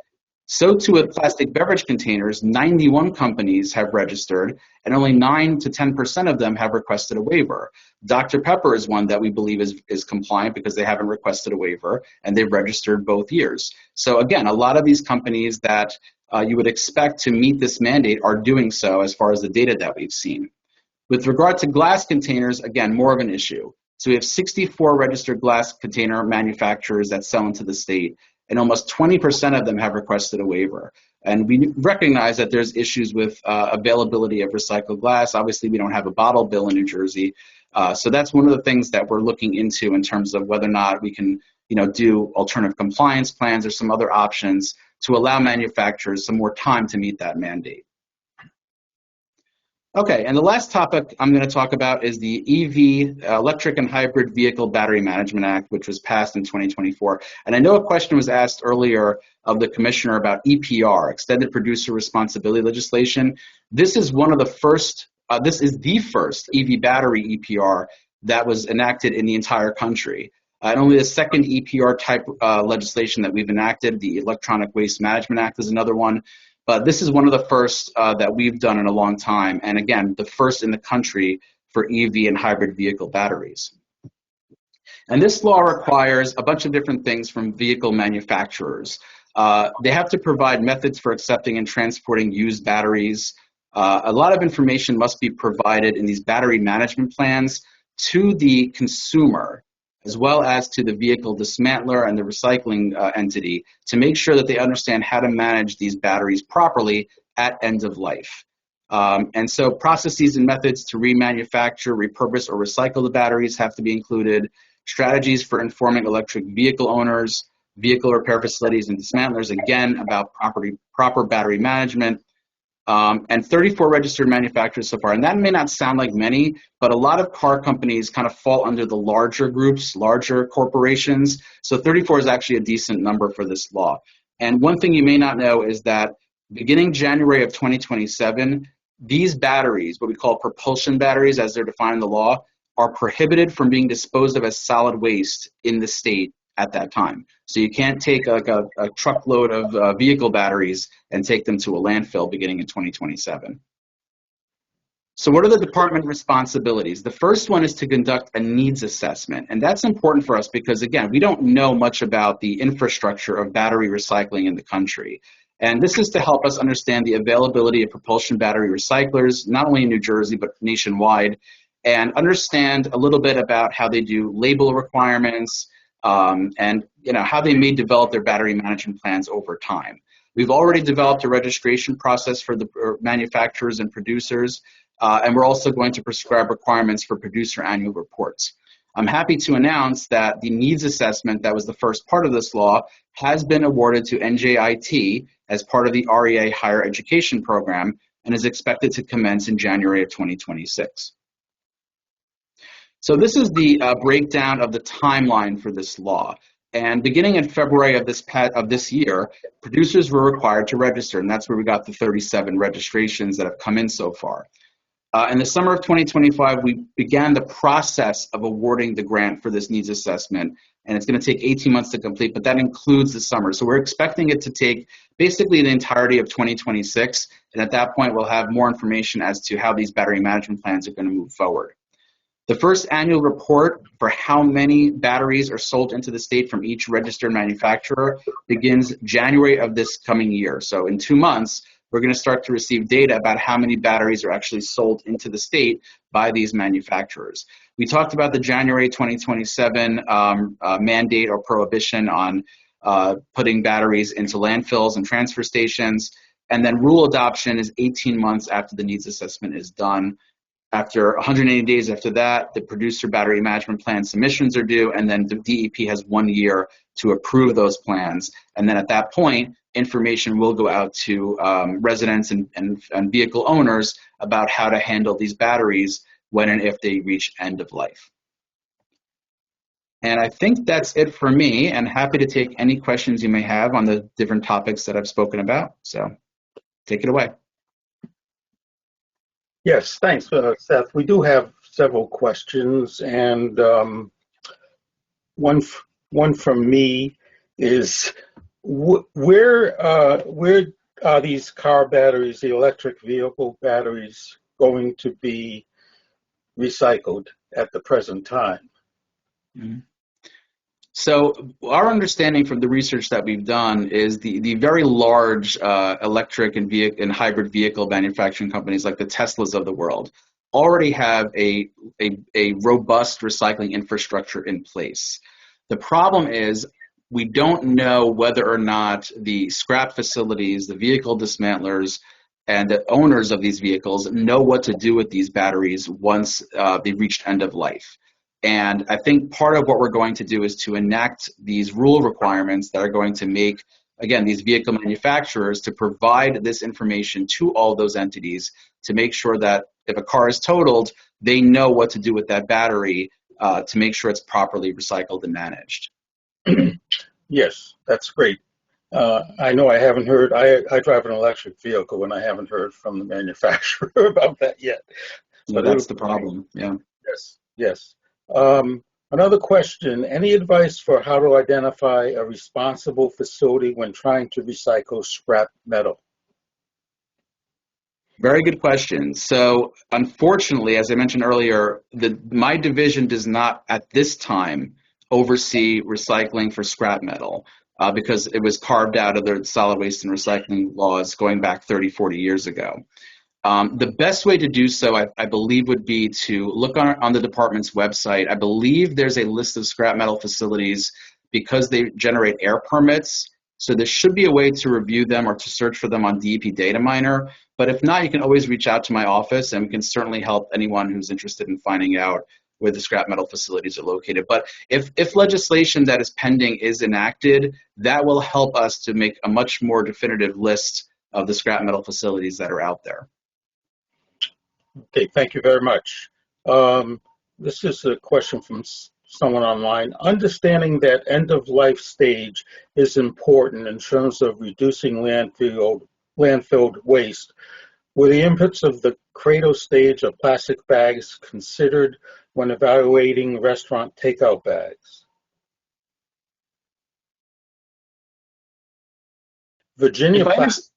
So too with plastic beverage containers, 91 companies have registered, and only 9 to 10% of them have requested a waiver. Dr. Pepper is one that we believe is compliant because they haven't requested a waiver, and they've registered both years. So again, a lot of these companies that you would expect to meet this mandate are doing so as far as the data that we've seen. With regard to glass containers, again, more of an issue. So we have 64 registered glass container manufacturers that sell into the state, and almost 20% of them have requested a waiver. And we recognize that there's issues with availability of recycled glass. Obviously, we don't have a bottle bill in New Jersey. So that's one of the things that we're looking into in terms of whether or not we can do alternative compliance plans or some other options to allow manufacturers some more time to meet that mandate. Okay, and the last topic I'm going to talk about is the EV, Electric and Hybrid Vehicle Battery Management Act, which was passed in 2024. And I know a question was asked earlier of the Commissioner about EPR, Extended Producer Responsibility legislation. This is one of the first, this is the first EV battery EPR that was enacted in the entire country. And only the second EPR type legislation that we've enacted, the Electronic Waste Management Act is another one. But this is one of the first that we've done in a long time. And again, the first in the country for EV and hybrid vehicle batteries. And this law requires a bunch of different things from vehicle manufacturers. They have to provide methods for accepting and transporting used batteries. A lot of information must be provided in these battery management plans to the consumer, as well as to the vehicle dismantler and the recycling entity, to make sure that they understand how to manage these batteries properly at end of life. And so processes and methods to remanufacture, repurpose, or recycle the batteries have to be included. Strategies for informing electric vehicle owners, vehicle repair facilities, and dismantlers, again, about proper battery management. And 34 registered manufacturers so far. And that may not sound like many, but a lot of car companies kind of fall under the larger groups, larger corporations. So 34 is actually a decent number for this law. And one thing you may not know is that beginning January of 2027, these batteries, what we call propulsion batteries as they're defined in the law, are prohibited from being disposed of as solid waste in the state at that time. So you can't take like a truckload of vehicle batteries and take them to a landfill beginning in 2027. So what are the department responsibilities? The first one is to conduct a needs assessment. And that's important for us because, again, we don't know much about the infrastructure of battery recycling in the country. And this is to help us understand the availability of propulsion battery recyclers, not only in New Jersey, but nationwide, and understand a little bit about how they do label requirements, and how they may develop their battery management plans over time. We've already developed a registration process for the manufacturers and producers, and we're also going to prescribe requirements for producer annual reports. I'm happy to announce that the needs assessment that was the first part of this law has been awarded to NJIT as part of the REA Higher Education Program and is expected to commence in January of 2026. So this is the breakdown of the timeline for this law. And beginning in February of this year, producers were required to register, and that's where we got the 37 registrations that have come in so far. In the summer of 2025, we began the process of awarding the grant for this needs assessment, and it's going to take 18 months to complete, but that includes the summer. So we're expecting it to take basically the entirety of 2026, and at that point, we'll have more information as to how these battery management plans are going to move forward. The first annual report for how many batteries are sold into the state from each registered manufacturer begins January of this coming year. So in 2 months, we're going to start to receive data about how many batteries are actually sold into the state by these manufacturers. We talked about the January 2027 mandate or prohibition on putting batteries into landfills and transfer stations. And then rule adoption is 18 months after the needs assessment is done. After 180 days after that, the producer battery management plan submissions are due, and then the DEP has 1 year to approve those plans. And then at that point, information will go out to residents and vehicle owners about how to handle these batteries when and if they reach end of life. And I think that's it for me, and happy to take any questions you may have on the different topics that I've spoken about. So take it away. Yes, thanks, Seth. We do have several questions, and one from me is where are these car batteries, the electric vehicle batteries, going to be recycled at the present time? Mm-hmm. So our understanding from the research that we've done is the very large electric and hybrid vehicle manufacturing companies like the Teslas of the world already have a robust recycling infrastructure in place. The problem is we don't know whether or not the scrap facilities, the vehicle dismantlers, and the owners of these vehicles know what to do with these batteries once they've reached end of life. And I think part of what we're going to do is to enact these rule requirements that are going to make, again, these vehicle manufacturers to provide this information to all those entities to make sure that if a car is totaled, they know what to do with that battery to make sure it's properly recycled and managed. Yes, that's great. I know I haven't heard, I drive an electric vehicle and I haven't heard from the manufacturer about that yet. So that's the problem, yeah. Yes, yes. Another question, any advice for how to identify a responsible facility when trying to recycle scrap metal? Very good question. So unfortunately, as I mentioned earlier, my division does not at this time oversee recycling for scrap metal because it was carved out of the solid waste and recycling laws going back 30, 40 years ago. The best way to do so, I believe, would be to look on the department's website. I believe there's a list of scrap metal facilities because they generate air permits. So there should be a way to review them or to search for them on DEP Data Miner. But if not, you can always reach out to my office and we can certainly help anyone who's interested in finding out where the scrap metal facilities are located. But if legislation that is pending is enacted, that will help us to make a much more definitive list of the scrap metal facilities that are out there. Okay, thank you very much. This is a question from someone online. Understanding that end-of-life stage is important in terms of reducing landfill waste, were the inputs of the cradle stage of plastic bags considered when evaluating restaurant takeout bags? Virginia plastic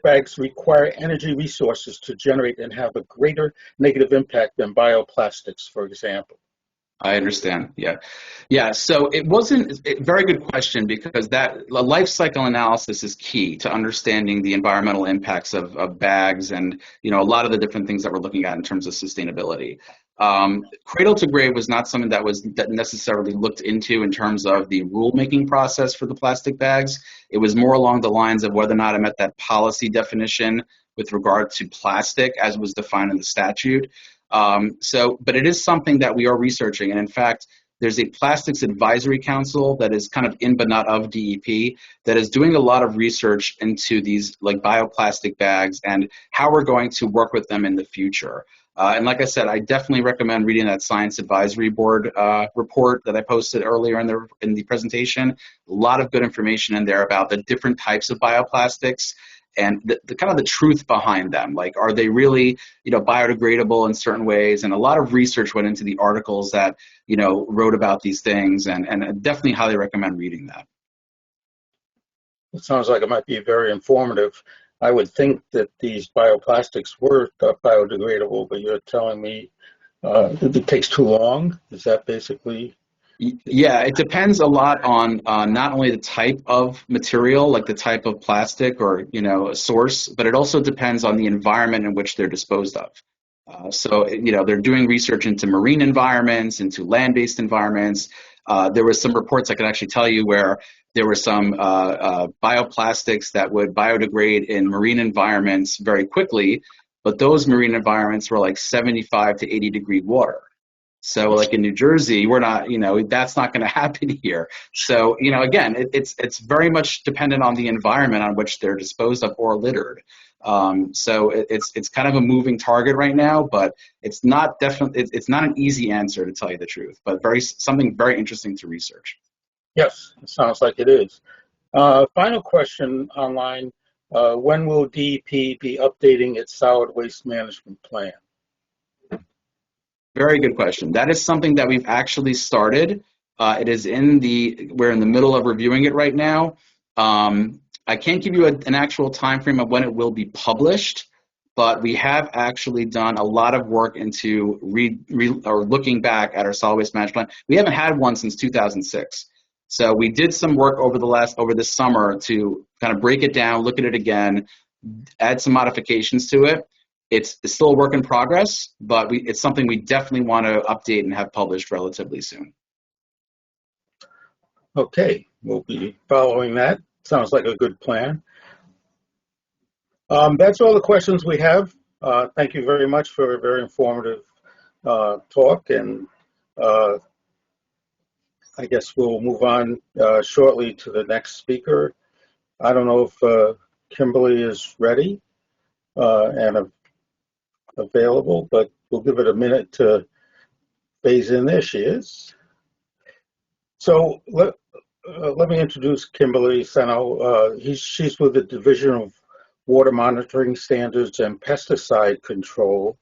bags require energy resources to generate and have a greater negative impact than bioplastics, for example. I understand. Yeah. So it wasn't a very good question because that life cycle analysis is key to understanding the environmental impacts of bags and a lot of the different things that we're looking at in terms of sustainability. Cradle to grave was not something that necessarily looked into in terms of the rulemaking process for the plastic bags. It was more along the lines of whether or not it met that policy definition with regard to plastic as was defined in the statute. But it is something that we are researching, and in fact, there's a Plastics Advisory Council that is kind of in but not of DEP that is doing a lot of research into these like bioplastic bags and how we're going to work with them in the future. And like I said, I definitely recommend reading that Science Advisory Board report that I posted earlier in the presentation. A lot of good information in there about the different types of bioplastics and the kind of the truth behind them. Like, are they really, biodegradable in certain ways? And a lot of research went into the articles that, wrote about these things, and I definitely highly recommend reading that. It sounds like it might be very informative. I would think that these bioplastics were biodegradable, but you're telling me that it takes too long? Is that basically? Yeah, it depends a lot on not only the type of material, like the type of plastic or, a source, but it also depends on the environment in which they're disposed of. So, they're doing research into marine environments, into land-based environments. There were some reports I could actually tell you where there were some bioplastics that would biodegrade in marine environments very quickly, but those marine environments were like 75 to 80 degree water. So like in New Jersey, we're not, that's not going to happen here. So, again, it's very much dependent on the environment on which they're disposed of or littered. So it's kind of a moving target right now, but it's not an easy answer, to tell you the truth, but something very interesting to research. Yes, it sounds like it is. Final question online. When will DEP be updating its solid waste management plan? Very good question. That is something that we've actually started. We're in the middle of reviewing it right now. I can't give you an actual time frame of when it will be published, but we have actually done a lot of work into looking back at our solid waste management plan. We haven't had one since 2006. So we did some work over this summer to kind of break it down, look at it again, add some modifications to it. It's still a work in progress, but it's something we definitely want to update and have published relatively soon. Okay, we'll be following that. Sounds like a good plan. That's all the questions we have. Thank you very much for a very informative talk, and I guess we'll move on shortly to the next speaker. I don't know if Kimberly is ready and available, but we'll give it a minute to phase in. There she is. So let me introduce Kimberly Seno. She's with the Division of Water Monitoring Standards and Pesticide Control,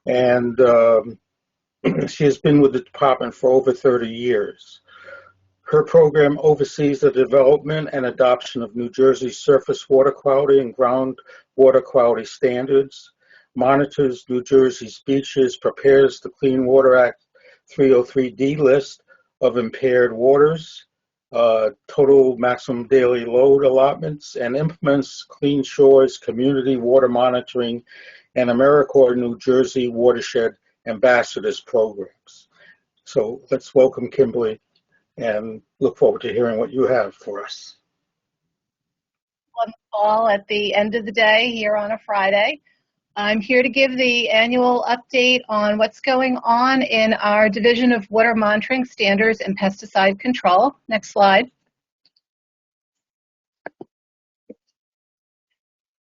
and she has been with the department for over 30 years. Her program oversees the development and adoption of New Jersey surface water quality and groundwater quality standards, monitors New Jersey's beaches, prepares the Clean Water Act 303D list of impaired waters, total maximum daily load allotments, and implements Clean Shores Community Water Monitoring and AmeriCorps New Jersey Watershed Ambassadors programs. So let's welcome Kimberly and look forward to hearing what you have for us. All at the end of the day here on a Friday. I'm here to give the annual update on what's going on in our Division of Water Monitoring Standards and Pesticide Control. Next slide.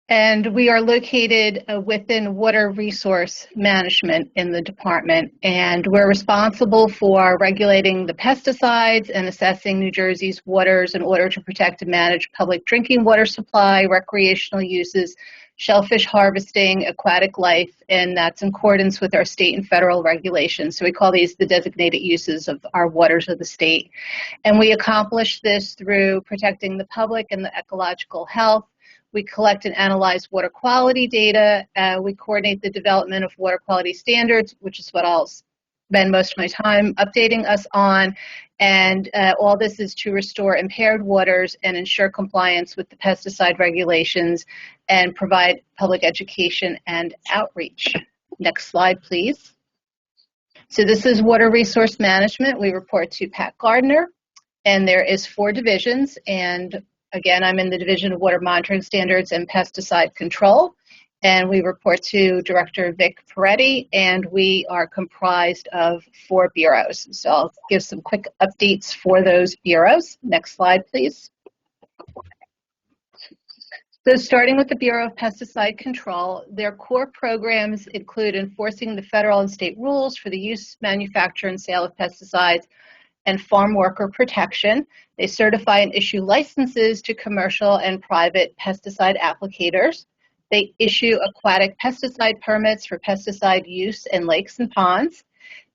And we are located within water resource management in the department, and we're responsible for regulating the pesticides and assessing New Jersey's waters in order to protect and manage public drinking water supply, recreational uses, shellfish harvesting, aquatic life, and that's in accordance with our state and federal regulations. So we call these the designated uses of our waters of the state. And we accomplish this through protecting the public and the ecological health. We collect and analyze water quality data. We coordinate the development of water quality standards, which is what I'll spend most of my time updating us on. And all this is to restore impaired waters and ensure compliance with the pesticide regulations and provide public education and outreach. Next slide, please. So this is water resource management. We report to Pat Gardner, and there is 4 divisions. And again, I'm in the Division of Water Monitoring Standards and Pesticide Control, and we report to Director Vic Peretti, and we are comprised of 4 bureaus. So I'll give some quick updates for those bureaus. Next slide, please. So starting with the Bureau of Pesticide Control, their core programs include enforcing the federal and state rules for the use, manufacture, and sale of pesticides and farm worker protection. They certify and issue licenses to commercial and private pesticide applicators. They issue aquatic pesticide permits for pesticide use in lakes and ponds.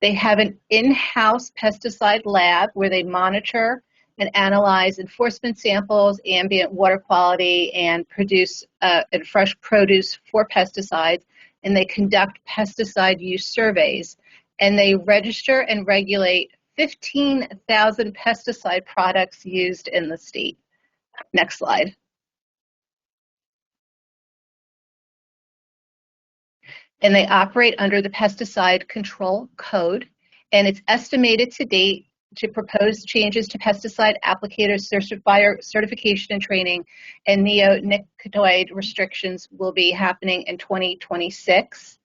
They have an in-house pesticide lab where they monitor and analyze enforcement samples, ambient water quality, and produce and fresh produce for pesticides. And they conduct pesticide use surveys. And they register and regulate 15,000 pesticide products used in the state. Next slide. And they operate under the Pesticide Control Code, and it's estimated to date to propose changes to pesticide applicators certification and training and neonicotinoid restrictions will be happening in 2026.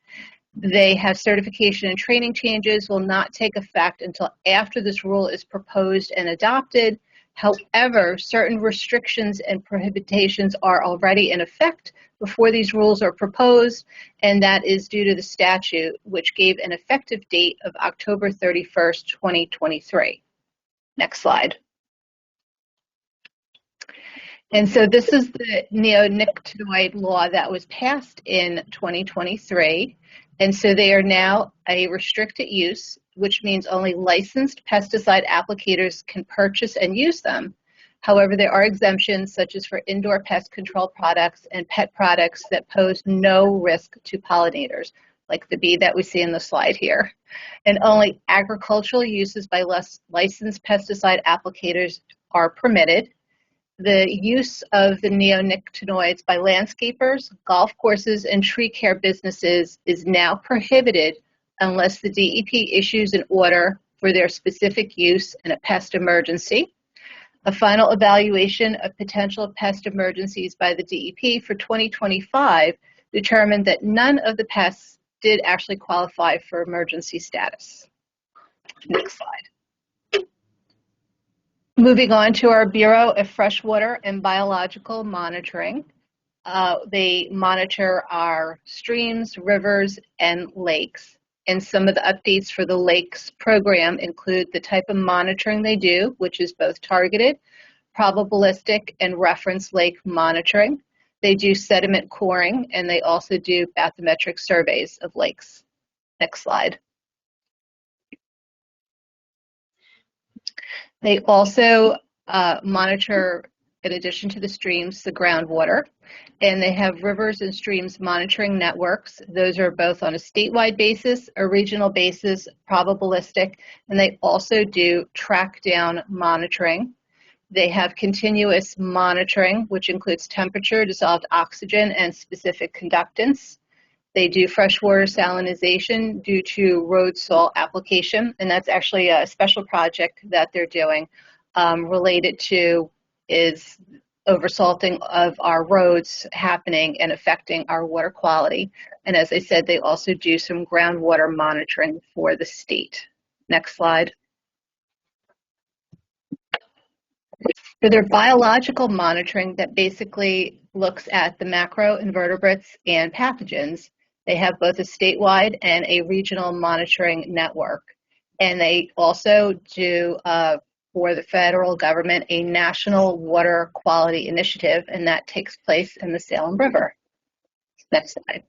They have certification and training changes will not take effect until after this rule is proposed and adopted. However, certain restrictions and prohibitions are already in effect before these rules are proposed, and that is due to the statute, which gave an effective date of October 31st, 2023. Next slide. And so this is the neonicotinoid law that was passed in 2023. And so they are now a restricted use, which means only licensed pesticide applicators can purchase and use them. However, there are exemptions such as for indoor pest control products and pet products that pose no risk to pollinators, like the bee that we see in the slide here. And only agricultural uses by licensed pesticide applicators are permitted. The use of the neonicotinoids by landscapers, golf courses, and tree care businesses is now prohibited unless the DEP issues an order for their specific use in a pest emergency. A final evaluation of potential pest emergencies by the DEP for 2025 determined that none of the pests did actually qualify for emergency status. Next slide. Moving on to our Bureau of Freshwater and Biological Monitoring. They monitor our streams, rivers, and lakes. And some of the updates for the lakes program include the type of monitoring they do, which is both targeted, probabilistic, and reference lake monitoring. They do sediment coring, and they also do bathymetric surveys of lakes. Next slide. They also monitor, in addition to the streams, the groundwater, and they have rivers and streams monitoring networks. Those are both on a statewide basis, a regional basis, probabilistic, and they also do track down monitoring. They have continuous monitoring, which includes temperature, dissolved oxygen, and specific conductance. They do freshwater salinization due to road salt application, and that's actually a special project that they're doing related to is oversalting of our roads happening and affecting our water quality. And as I said, they also do some groundwater monitoring for the state. Next slide. For their biological monitoring that basically looks at the macroinvertebrates and pathogens, they have both a statewide and a regional monitoring network. And they also do, for the federal government, a national water quality initiative, and that takes place in the Salem River. Next slide.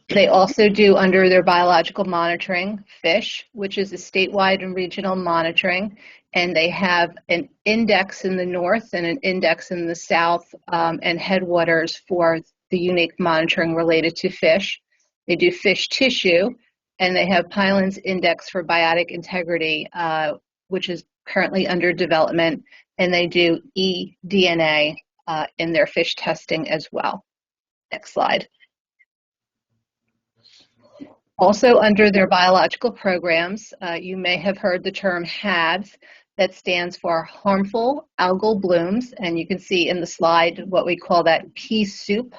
They also do, under their biological monitoring, fish, which is a statewide and regional monitoring, and they have an index in the north and an index in the south, and headwaters for the unique monitoring related to fish. They do fish tissue, and they have Pilin's Index for Biotic Integrity, which is currently under development, and they do eDNA in their fish testing as well. Next slide. Also under their biological programs, you may have heard the term HABs, that stands for harmful algal blooms, and you can see in the slide what we call that pea soup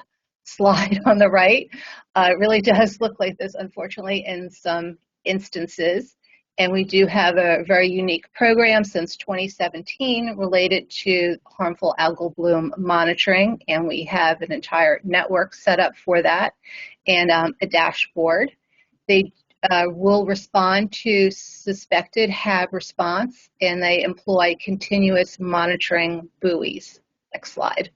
slide on the right. It really does look like this, unfortunately, in some instances. And we do have a very unique program since 2017 related to harmful algal bloom monitoring, and we have an entire network set up for that and a dashboard. They will respond to suspected HAB response, and they employ continuous monitoring buoys. Next slide.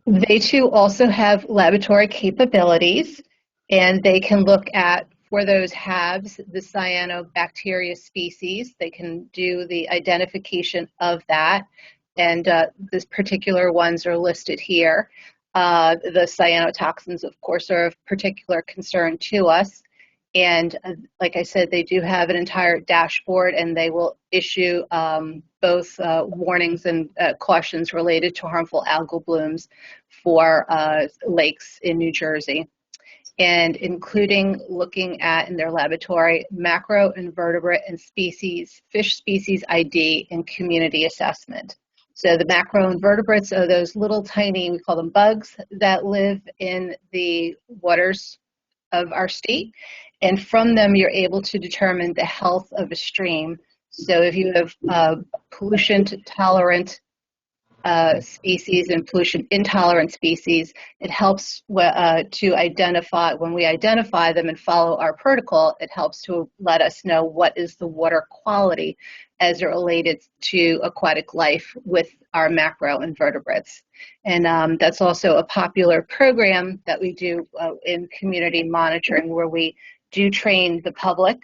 They too also have laboratory capabilities, and they can look at, for those HABs, the cyanobacteria species. They can do the identification of that, and these particular ones are listed here. The cyanotoxins, of course, are of particular concern to us. And like I said, they do have an entire dashboard, and they will issue both warnings and cautions related to harmful algal blooms for lakes in New Jersey, and including looking at, in their laboratory, macroinvertebrate and fish species ID and community assessment. So the macroinvertebrates are those little tiny, we call them bugs, that live in the waters of our state. And from them, you're able to determine the health of a stream. So if you have pollution-tolerant species and pollution-intolerant species, it helps to identify, when we identify them and follow our protocol, it helps to let us know what is the water quality as it related to aquatic life with our macroinvertebrates. And that's also a popular program that we do in community monitoring, where we do train the public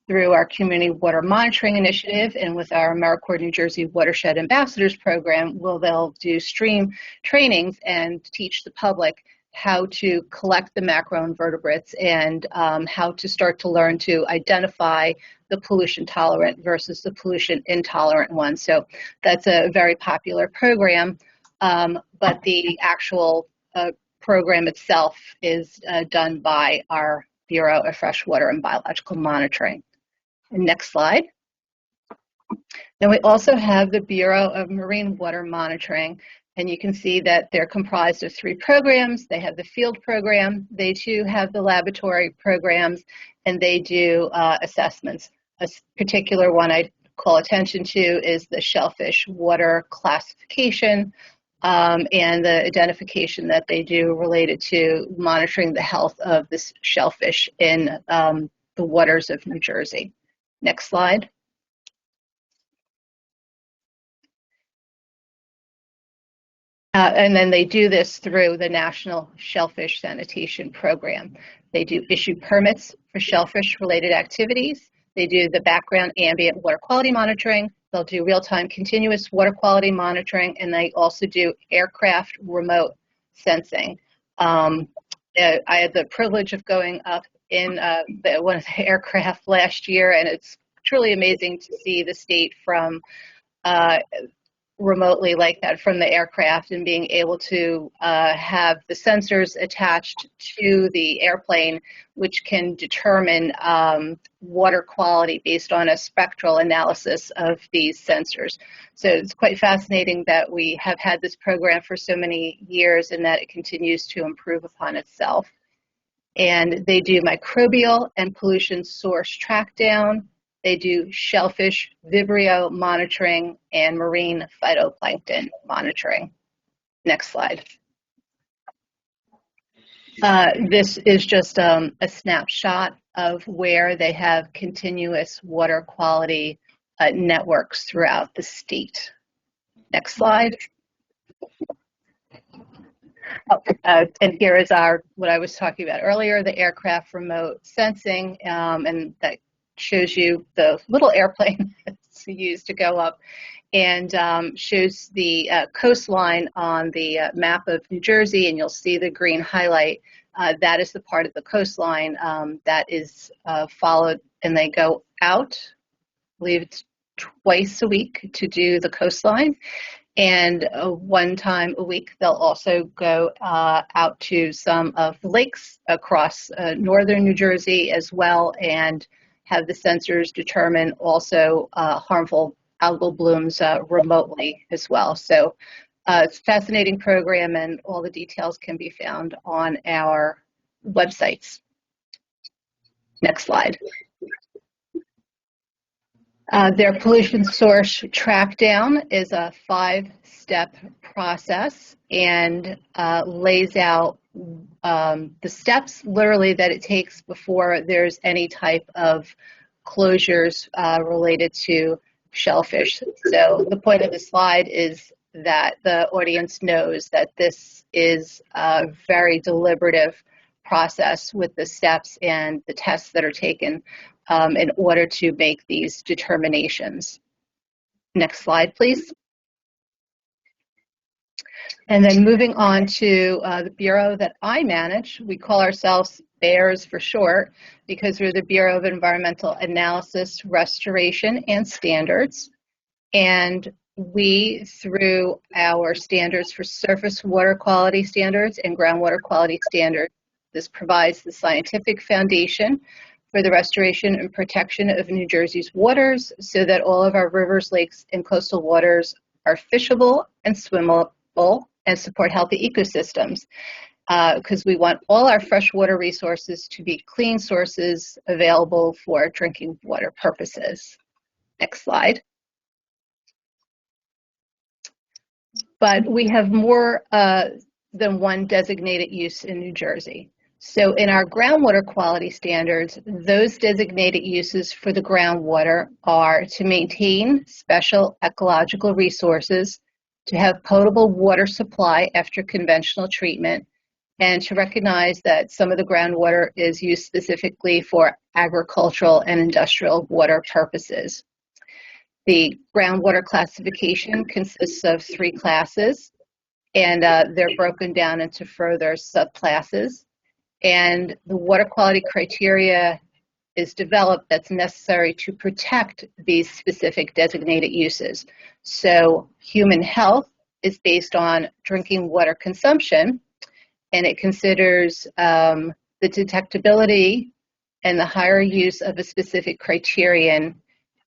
through our Community Water Monitoring Initiative, and with our AmeriCorps New Jersey Watershed Ambassadors Program, they'll do stream trainings and teach the public how to collect the macroinvertebrates and how to start to learn to identify the pollution tolerant versus the pollution intolerant ones. So that's a very popular program, but the actual program itself is done by our Bureau of Freshwater and Biological Monitoring. And next slide. Then we also have the Bureau of Marine Water Monitoring, and you can see that they're comprised of 3 programs. They have the field program, they too have the laboratory programs, and they do assessments. A particular one I call attention to is the shellfish water classification and the identification that they do related to monitoring the health of this shellfish in the waters of New Jersey. Next slide. And then they do this through the National Shellfish Sanitation Program. They do issue permits for shellfish-related activities. They do the background ambient water quality monitoring. They'll do real-time continuous water quality monitoring, and they also do aircraft remote sensing. I had the privilege of going up in one of the aircraft last year, and it's truly amazing to see the state from remotely like that from the aircraft, and being able to have the sensors attached to the airplane, which can determine water quality based on a spectral analysis of these sensors. So it's quite fascinating that we have had this program for so many years and that it continues to improve upon itself. And they do microbial and pollution source track down. They do shellfish vibrio monitoring and marine phytoplankton monitoring. Next slide. This is just a snapshot of where they have continuous water quality networks throughout the state. Next slide. Oh, and here is what I was talking about earlier, the aircraft remote sensing, and that shows you the little airplane that's used to go up, and shows the coastline on the map of New Jersey, and you'll see the green highlight. That is the part of the coastline that is followed, and they go out, I believe it's twice a week to do the coastline. And one time a week, they'll also go out to some of the lakes across northern New Jersey as well, and have the sensors determine also harmful algal blooms remotely as well. So it's a fascinating program, and all the details can be found on our websites. Next slide. Their pollution source track down is a 5-step process, and lays out the steps literally that it takes before there's any type of closures related to shellfish. So the point of the slide is that the audience knows that this is a very deliberative process with the steps and the tests that are taken in order to make these determinations. Next slide, please. And then moving on to the bureau that I manage, we call ourselves BEARS for short, because we're the Bureau of Environmental Analysis, Restoration, and Standards. And we, through our standards for surface water quality standards and groundwater quality standards, this provides the scientific foundation for the restoration and protection of New Jersey's waters so that all of our rivers, lakes, and coastal waters are fishable and swimmable and support healthy ecosystems, because we want all our freshwater resources to be clean sources available for drinking water purposes. Next slide. But we have more than one designated use in New Jersey. So in our groundwater quality standards, those designated uses for the groundwater are to maintain special ecological resources, to have potable water supply after conventional treatment, and to recognize that some of the groundwater is used specifically for agricultural and industrial water purposes. The groundwater classification consists of 3 classes, and they're broken down into further subclasses. And the water quality criteria is developed that's necessary to protect these specific designated uses. So human health is based on drinking water consumption, and it considers the detectability and the higher use of a specific criterion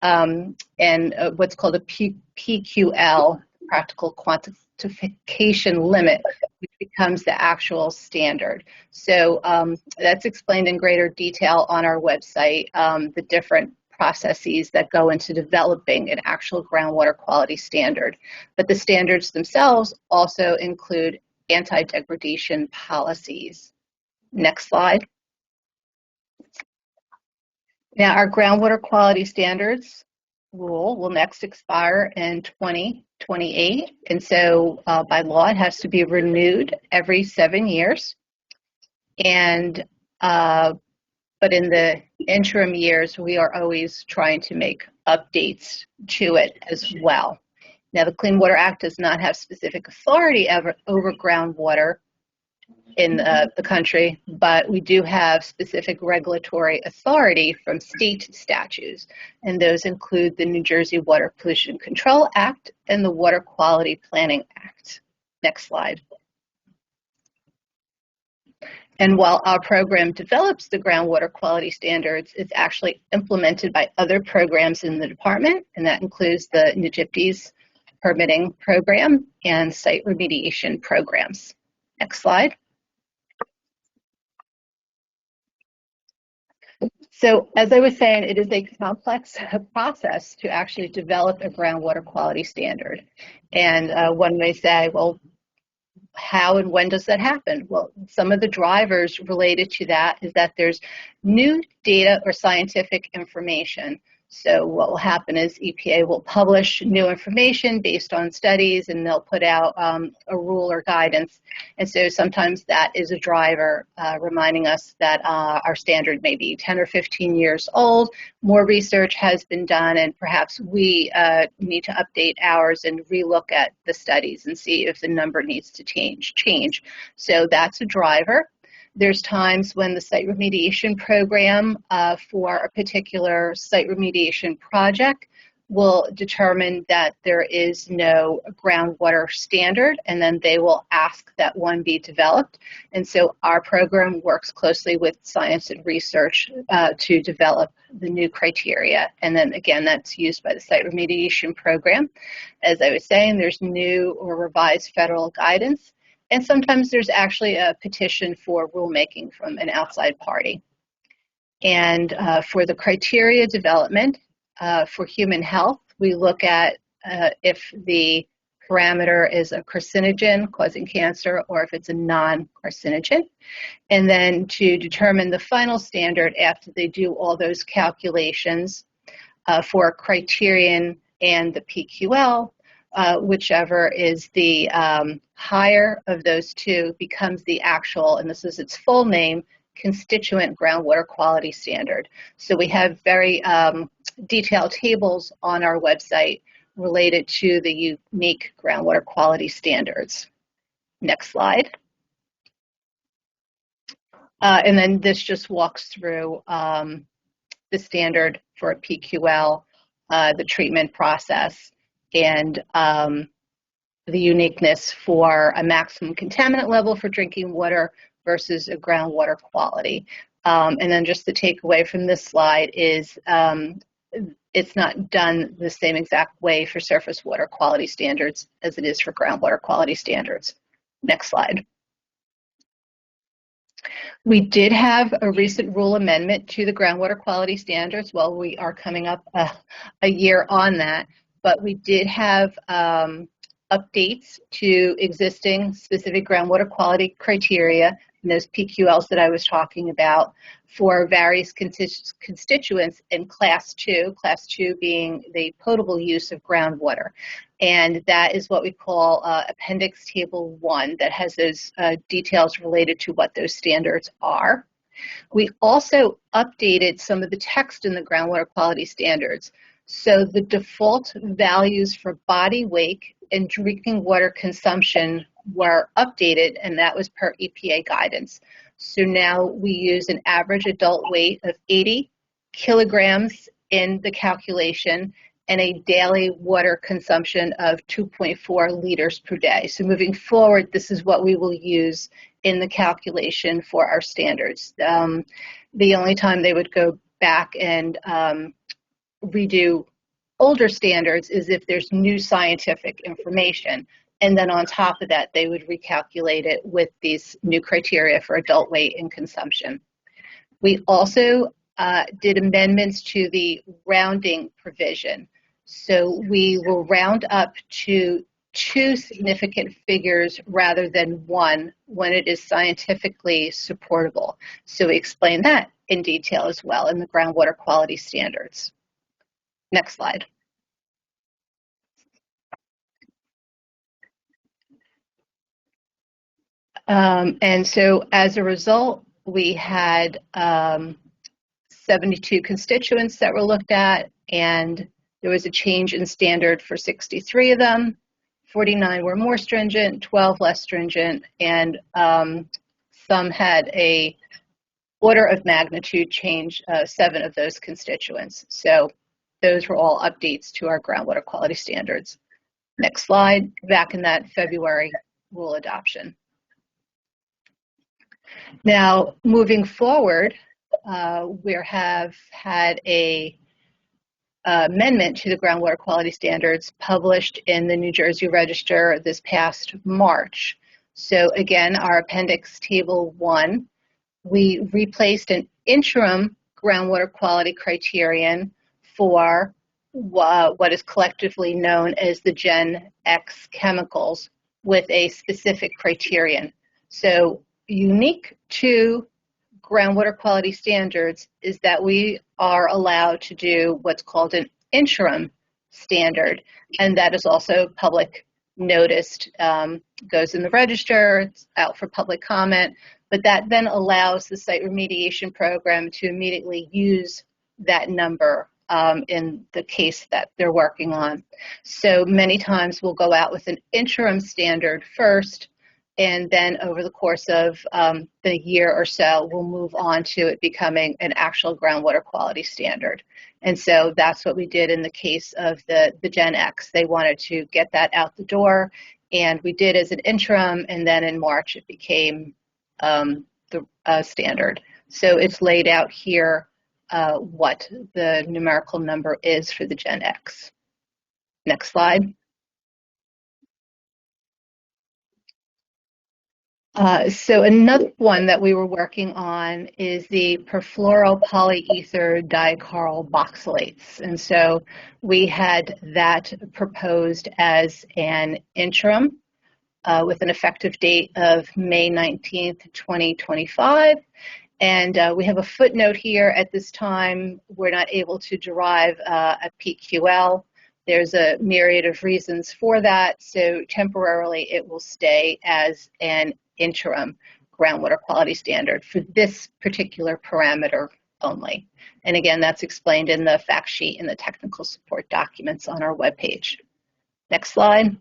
and what's called a PQL, practical quantification limit, which becomes the actual standard. So that's explained in greater detail on our website, the different processes that go into developing an actual groundwater quality standard. But the standards themselves also include anti-degradation policies. Next slide. Now, our groundwater quality standards rule will next expire in 2028, and so by law it has to be renewed every 7 years. And but in the interim years, we are always trying to make updates to it as well. Now, the Clean Water Act does not have specific authority over groundwater in the country, but we do have specific regulatory authority from state statutes, and those include the New Jersey Water Pollution Control Act and the Water Quality Planning Act. Next slide. And while our program develops the groundwater quality standards, it's actually implemented by other programs in the department, and that includes the NJDEP-AWMA permitting program and site remediation programs. Next slide. So as I was saying, it is a complex process to actually develop a groundwater quality standard. And one may say, well, how and when does that happen? Well, some of the drivers related to that is that there's new data or scientific information. So what will happen is EPA will publish new information based on studies, and they'll put out a rule or guidance. And so sometimes that is a driver reminding us that our standard may be 10 or 15 years old. More research has been done, and perhaps we need to update ours and relook at the studies and see if the number needs to change. So that's a driver. There's times when the site remediation program for a particular site remediation project will determine that there is no groundwater standard, and then they will ask that one be developed. And so our program works closely with science and research to develop the new criteria. And then again, that's used by the site remediation program. As I was saying, there's new or revised federal guidance. And sometimes there's actually a petition for rulemaking from an outside party. And for the criteria development for human health, we look at if the parameter is a carcinogen causing cancer or if it's a non-carcinogen. And then to determine the final standard after they do all those calculations for criterion and the PQL, whichever is the higher of those two becomes the actual, and this is its full name, constituent groundwater quality standard. So we have very detailed tables on our website related to the unique groundwater quality standards. Next slide. And then this just walks through the standard for a PQL, the treatment process, and the uniqueness for a maximum contaminant level for drinking water versus a groundwater quality. And then just the takeaway from this slide is it's not done the same exact way for surface water quality standards as it is for groundwater quality standards. Next slide. We did have a recent rule amendment to the groundwater quality standards. Well, we are coming up a year on that, but we did have updates to existing specific groundwater quality criteria and those PQLs that I was talking about for various constituents in Class 2 being the potable use of groundwater. And that is what we call Appendix Table 1 that has those details related to what those standards are. We also updated some of the text in the groundwater quality standards. So the default values for body weight and drinking water consumption were updated, and that was per EPA guidance. So now we use an average adult weight of 80 kilograms in the calculation and a daily water consumption of 2.4 liters per day. So moving forward, this is what we will use in the calculation for our standards. The only time they would go back and redo older standards is if there's new scientific information. And then on top of that, they would recalculate it with these new criteria for adult weight and consumption. We also did amendments to the rounding provision. So we will round up to 2 significant figures rather than 1 when it is scientifically supportable. So we explain that in detail as well in the groundwater quality standards. Next slide. And so as a result, we had 72 constituents that were looked at, and there was a change in standard for 63 of them. 49 were more stringent, 12 less stringent, and some had a order of magnitude change, 7 of those constituents. So those were all updates to our groundwater quality standards. Next slide, back in that February rule adoption. Now, moving forward, we have had a amendment to the groundwater quality standards published in the New Jersey Register this past March. So again, our Appendix Table 1, we replaced an interim groundwater quality criterion for what is collectively known as the Gen X chemicals with a specific criterion. So unique to groundwater quality standards is that we are allowed to do what's called an interim standard, and that is also public noticed, goes in the register, it's out for public comment, but that then allows the site remediation program to immediately use that number in the case that they're working on. So many times we'll go out with an interim standard first, and then over the course of the year or so, we'll move on to it becoming an actual groundwater quality standard. And so that's what we did in the case of the Gen X. They wanted to get that out the door, and we did as an interim, and then in March it became the standard. So it's laid out here what the numerical number is for the Gen X. Next slide. So another one that we were working on is the perfluoropolyether dicarboxylates. And so we had that proposed as an interim with an effective date of May 19th, 2025. And we have a footnote here. At this time, we're not able to derive a PQL. There's a myriad of reasons for that. So temporarily, it will stay as an interim groundwater quality standard for this particular parameter only. And again, that's explained in the fact sheet and the technical support documents on our webpage. Next slide.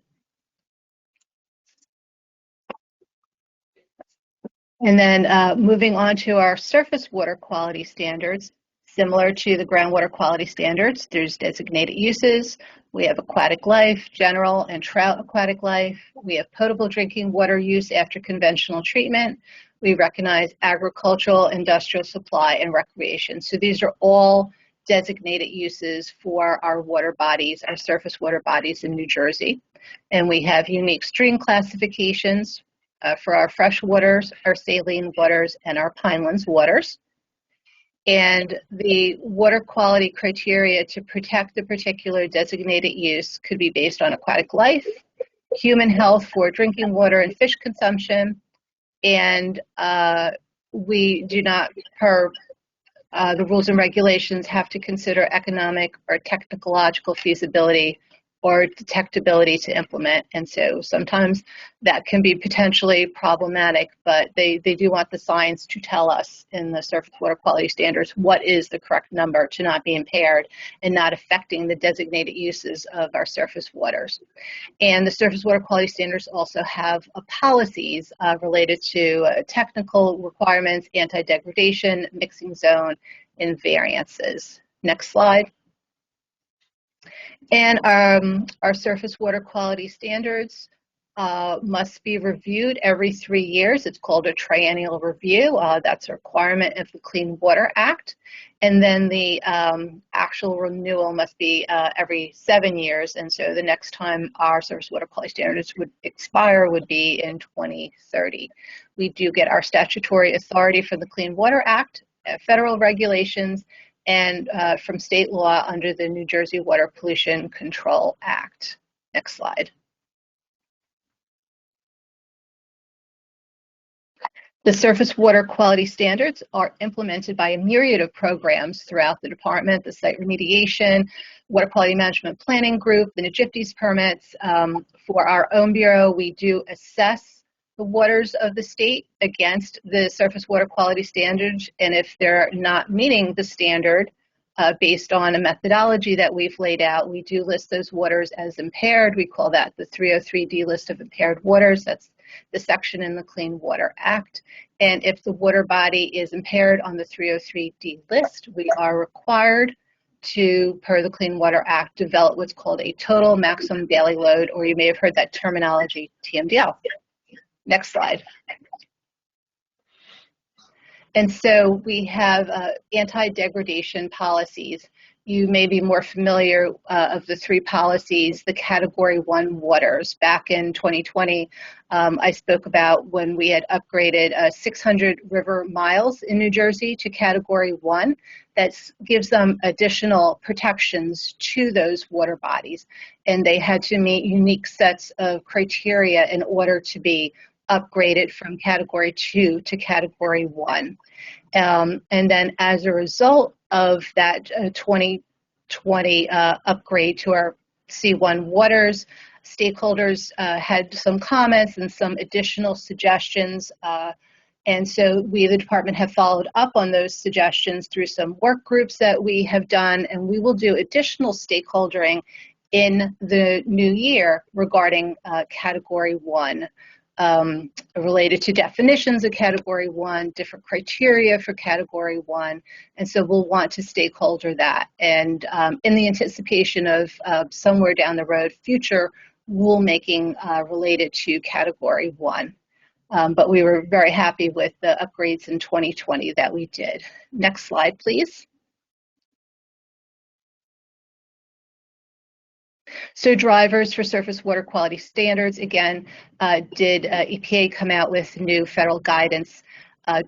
And then moving on to our surface water quality standards, similar to the groundwater quality standards, there's designated uses. We have aquatic life, general and trout aquatic life. We have potable drinking water use after conventional treatment. We recognize agricultural, industrial supply, and recreation. So these are all designated uses for our water bodies, our surface water bodies in New Jersey. And we have unique stream classifications for our fresh waters, our saline waters, and our pinelands waters. And the water quality criteria to protect the particular designated use could be based on aquatic life, human health for drinking water and fish consumption, and we do not, per the rules and regulations, have to consider economic or technological feasibility or detectability to implement. And so sometimes that can be potentially problematic, but they do want the science to tell us in the surface water quality standards what is the correct number to not be impaired and not affecting the designated uses of our surface waters. And the surface water quality standards also have policies related to technical requirements, anti-degradation, mixing zone, and variances. Next slide. And our surface water quality standards must be reviewed every 3 years. It's called a triennial review. That's a requirement of the Clean Water Act. And then the actual renewal must be every 7 years. And so the next time our surface water quality standards would expire would be in 2030. We do get our statutory authority from the Clean Water Act, federal regulations, and from state law under the New Jersey Water Pollution Control Act. Next slide. The surface water quality standards are implemented by a myriad of programs throughout the department: the site remediation, water quality management planning group, the NJDEP permits. For our own bureau, we do assess the waters of the state against the surface water quality standards, and if they're not meeting the standard based on a methodology that we've laid out, we do list those waters as impaired. We call that the 303D list of impaired waters. That's the section in the Clean Water Act. And if the water body is impaired on the 303D list, we are required to, per the Clean Water Act, develop what's called a total maximum daily load, or you may have heard that terminology, TMDL. Next slide. And so we have anti-degradation policies. You may be more familiar of the 3 policies, the Category 1 waters. Back in 2020, I spoke about when we had upgraded 600 river miles in New Jersey to Category 1. That gives them additional protections to those water bodies. And they had to meet unique sets of criteria in order to be upgraded from Category 2 to Category 1. And then as a result of that 2020 upgrade to our C1 waters, stakeholders had some comments and some additional suggestions. And so we, the department, have followed up on those suggestions through some work groups that we have done, and we will do additional stakeholdering in the new year regarding Category 1. Related to definitions of Category 1, different criteria for Category 1, and so we'll want to stakeholder that. And in the anticipation of somewhere down the road, future rulemaking related to Category 1. But we were very happy with the upgrades in 2020 that we did. Next slide, please. So drivers for surface water quality standards, again, did EPA come out with new federal guidance?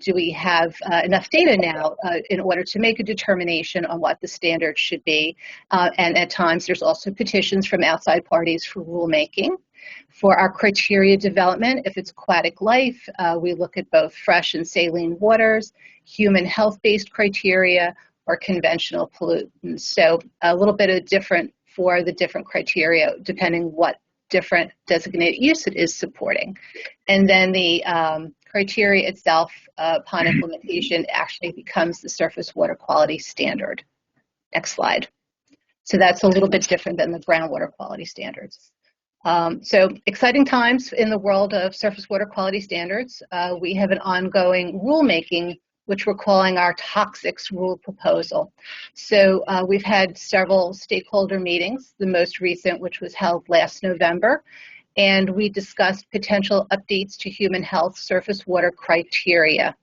Do we have enough data now in order to make a determination on what the standard should be? And at times, there's also petitions from outside parties for rulemaking. For our criteria development, if it's aquatic life, we look at both fresh and saline waters, human health-based criteria, or conventional pollutants. So a little bit of different for the different criteria, depending what different designated use it is supporting. And then the criteria itself, upon implementation, actually becomes the surface water quality standard. Next slide. So that's a little bit different than the groundwater quality standards. So exciting times in the world of surface water quality standards. We have an ongoing rulemaking, which we're calling our toxics rule proposal. So we've had several stakeholder meetings, the most recent, which was held last November, and we discussed potential updates to human health surface water criteria.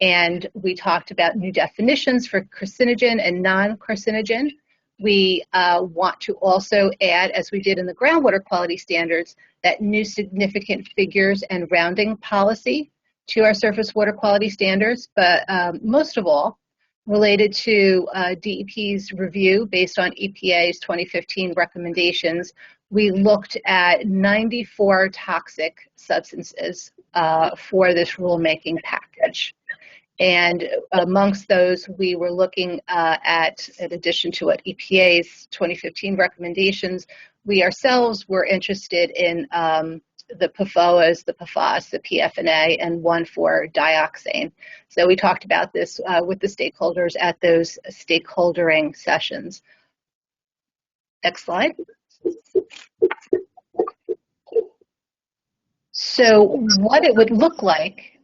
And we talked about new definitions for carcinogen and non-carcinogen. We want to also add, as we did in the groundwater quality standards, that new significant figures and rounding policy to our surface water quality standards. But most of all, related to DEP's review based on EPA's 2015 recommendations, we looked at 94 toxic substances for this rulemaking package. And amongst those, we were looking at, in addition to what EPA's 2015 recommendations, we ourselves were interested in the PFOAs, the PFAS, the PFNA, and 1,4-dioxane. So we talked about this with the stakeholders at those stakeholdering sessions. Next slide. So what it would look like,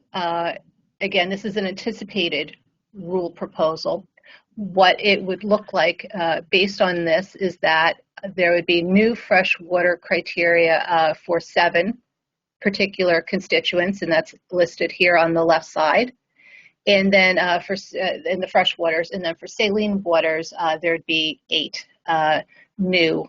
again, this is an anticipated rule proposal. What it would look like based on this is that there would be new freshwater criteria for 7 particular constituents, and that's listed here on the left side. And then in the freshwaters, and then for saline waters, there'd be 8 new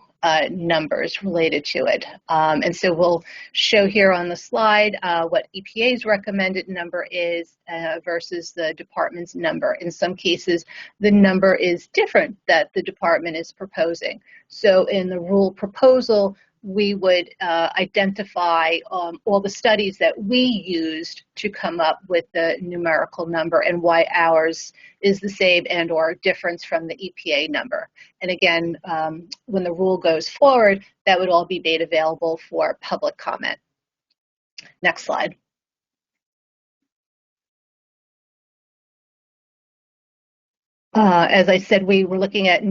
numbers related to it. And so we'll show here on the slide what EPA's recommended number is versus the department's number. In some cases, the number is different that the department is proposing. So in the rule proposal, we would identify all the studies that we used to come up with the numerical number and why ours is the same and or difference from the EPA number. And again, when the rule goes forward, that would all be made available for public comment. Next slide. As I said, we were looking at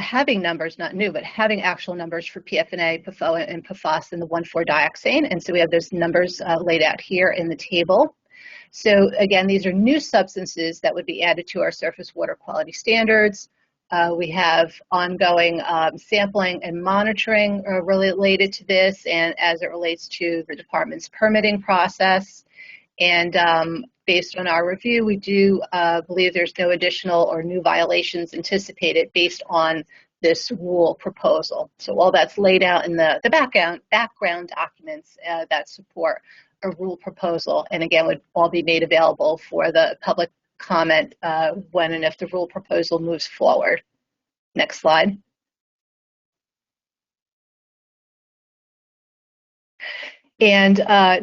having numbers, not new, but having actual numbers for PFNA, PFOA, and PFAS in the 1,4-dioxane. And so we have those numbers laid out here in the table. So again, these are new substances that would be added to our surface water quality standards. We have ongoing sampling and monitoring related to this, and as it relates to the department's permitting process. And based on our review, we do believe there's no additional or new violations anticipated based on this rule proposal. So all that's laid out in the background documents that support a rule proposal, and again, would all be made available for the public comment when and if the rule proposal moves forward. Next slide. And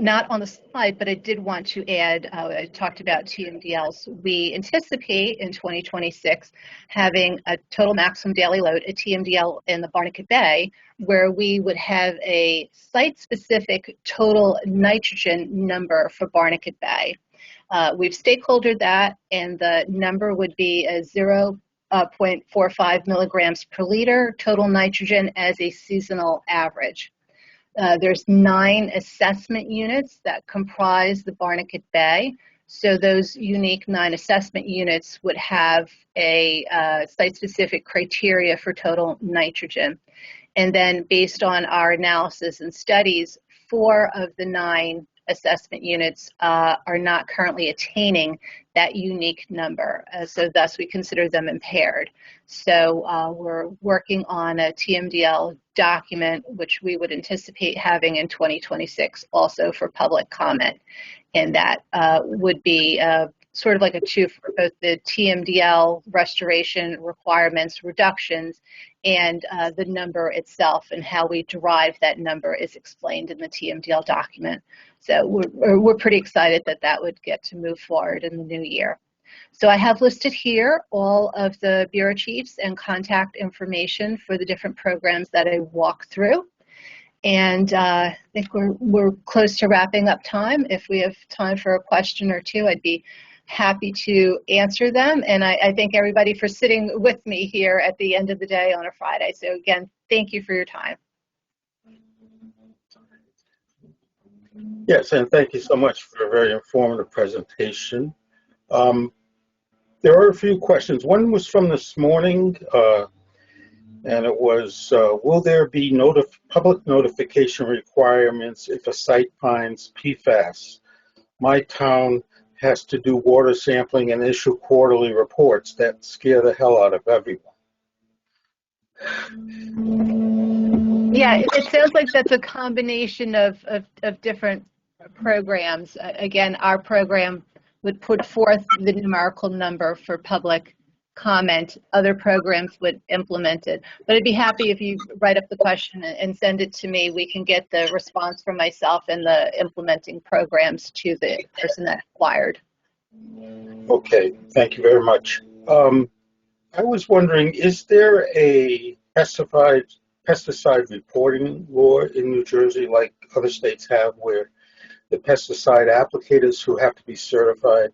not on the slide, but I did want to add, I talked about TMDLs. We anticipate in 2026 having a total maximum daily load, a TMDL in the Barnegat Bay, where we would have a site-specific total nitrogen number for Barnegat Bay. We've stakeholdered that, and the number would be a 0.45 milligrams per liter total nitrogen as a seasonal average. There's 9 assessment units that comprise the Barnegat Bay. So those unique 9 assessment units would have a site-specific criteria for total nitrogen. And then based on our analysis and studies, 4 of the 9 assessment units are not currently attaining that unique number. So thus we consider them impaired. So we're working on a TMDL document, which we would anticipate having in 2026 also for public comment. And that would be sort of like a 2 for both the TMDL restoration requirements, reductions, and the number itself, and how we derive that number is explained in the TMDL document. So we're pretty excited that that would get to move forward in the new year. So I have listed here all of the bureau chiefs and contact information for the different programs that I walked through. And I think we're close to wrapping up time. If we have time for a question or two, I'd be happy to answer them. And I thank everybody for sitting with me here at the end of the day on a Friday. So again, thank you for your time. Yes, and thank you so much for a very informative presentation. There are a few questions. One was from this morning, and it was, will there be public notification requirements if a site finds PFAS? My town has to do water sampling and issue quarterly reports that scare the hell out of everyone. Yeah, it sounds like that's a combination of different programs. Again, our program would put forth the numerical number for public comment. Other programs would implement it. But I'd be happy if you write up the question and send it to me. We can get the response from myself and the implementing programs to the person that acquired. Okay, thank you very much. I was wondering, is there a pesticide reporting law in New Jersey like other states have, where the pesticide applicators who have to be certified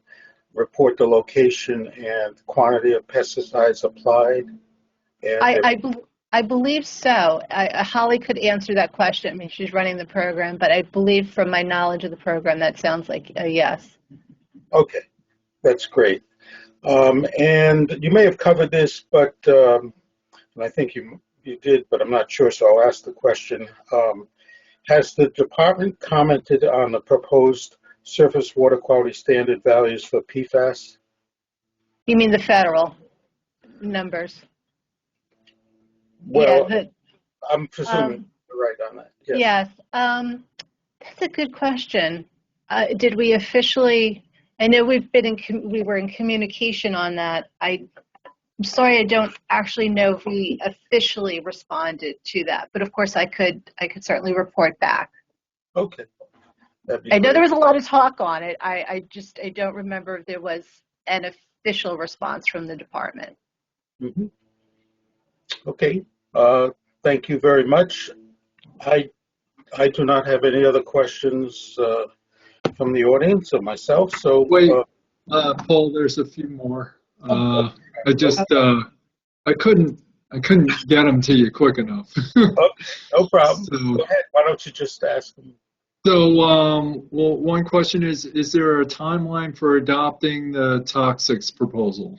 report the location and quantity of pesticides applied? And I believe so. Holly could answer that question. I mean, she's running the program, but I believe from my knowledge of the program, that sounds like a yes. Okay, that's great. And you may have covered this, but and I think you did, but I'm not sure, so I'll ask the question. Has the department commented on the proposed surface water quality standard values for PFAS? You mean the federal numbers? Well, Yeah, I'm presuming you're right on that. Yes. yes. That's a good question. Did we officially? I know we were in communication on that. I'm sorry, I don't actually know if we officially responded to that, but of course I could certainly report back. Okay. I know there was a lot of talk on it. I don't remember if there was an official response from the department. Mm-hmm. Okay. Thank you very much. I do not have any other questions from the audience or myself. So wait, Paul, there's a few more. I couldn't get them to you quick enough. Okay, no problem. So, go ahead. Why don't you just ask them? So, well, one question is there a timeline for adopting the toxics proposal?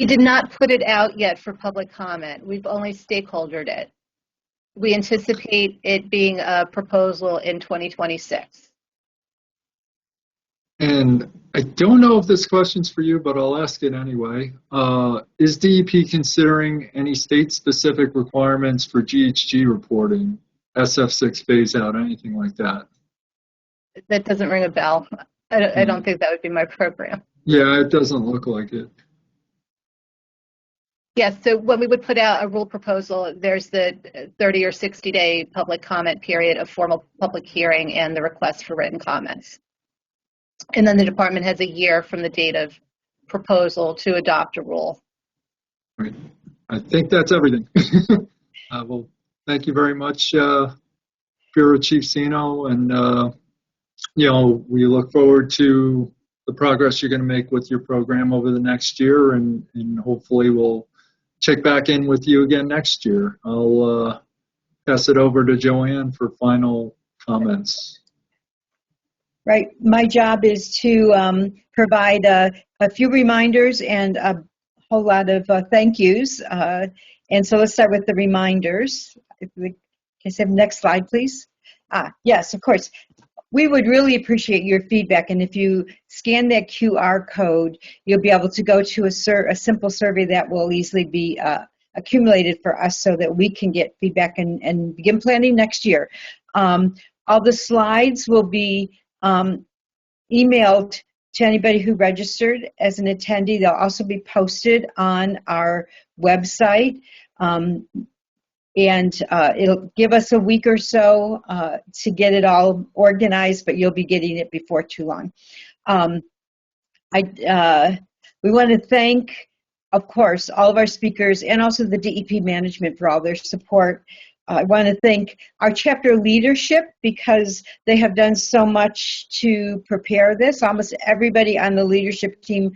We did not put it out yet for public comment. We've only stakeholdered it. We anticipate it being a proposal in 2026. And I don't know if this question's for you, but I'll ask it anyway. Is DEP considering any state-specific requirements for GHG reporting, SF6 phase out, anything like that? That doesn't ring a bell. I don't think that would be my program. Yeah, it doesn't look like it. Yes, so when we would put out a rule proposal, there's the 30 or 60-day public comment period of formal public hearing and the request for written comments. And then the department has a year from the date of proposal to adopt a rule. Right. I think that's everything. Well, thank you very much, Bureau Chief Sino, and we look forward to the progress you're going to make with your program over the next year, and hopefully we'll check back in with you again next year. I'll pass it over to Joanne for final comments. Right. My job is to provide a few reminders and a whole lot of thank yous. And so let's start with the reminders. If we can have next slide, please. Yes, of course. We would really appreciate your feedback. And if you scan that QR code, you'll be able to go to a simple survey that will easily be accumulated for us so that we can get feedback and begin planning next year. All the slides will be emailed to anybody who registered as an attendee. They'll also be posted on our website. And it'll give us a week or so to get it all organized, but you'll be getting it before too long. We want to thank, of course, all of our speakers and also the DEP management for all their support. I want to thank our chapter leadership because they have done so much to prepare this. Almost everybody on the leadership team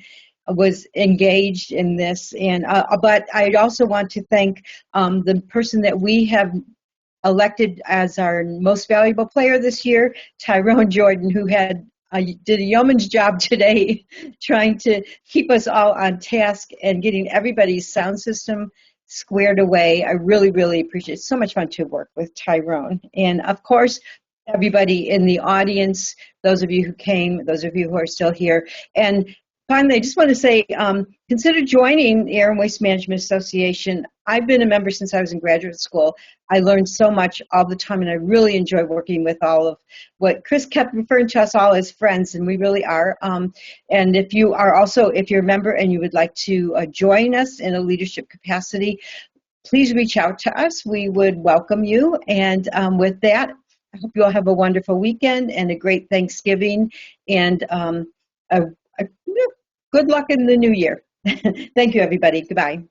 was engaged in this, and but I also want to thank the person that we have elected as our most valuable player this year, Tyrone Jordan, who did a yeoman's job today trying to keep us all on task and getting everybody's sound system squared away. I really, really appreciate it. It's so much fun to work with Tyrone. And of course, everybody in the audience, those of you who came, those of you who are still here. And finally, I just want to say, consider joining the Air and Waste Management Association. I've been a member since I was in graduate school. I learned so much all the time, and I really enjoy working with all of what Chris kept referring to us all as friends, and we really are. And if you're a member and you would like to join us in a leadership capacity, please reach out to us. We would welcome you. And with that, I hope you all have a wonderful weekend and a great Thanksgiving, and good luck in the new year. Thank you, everybody. Goodbye.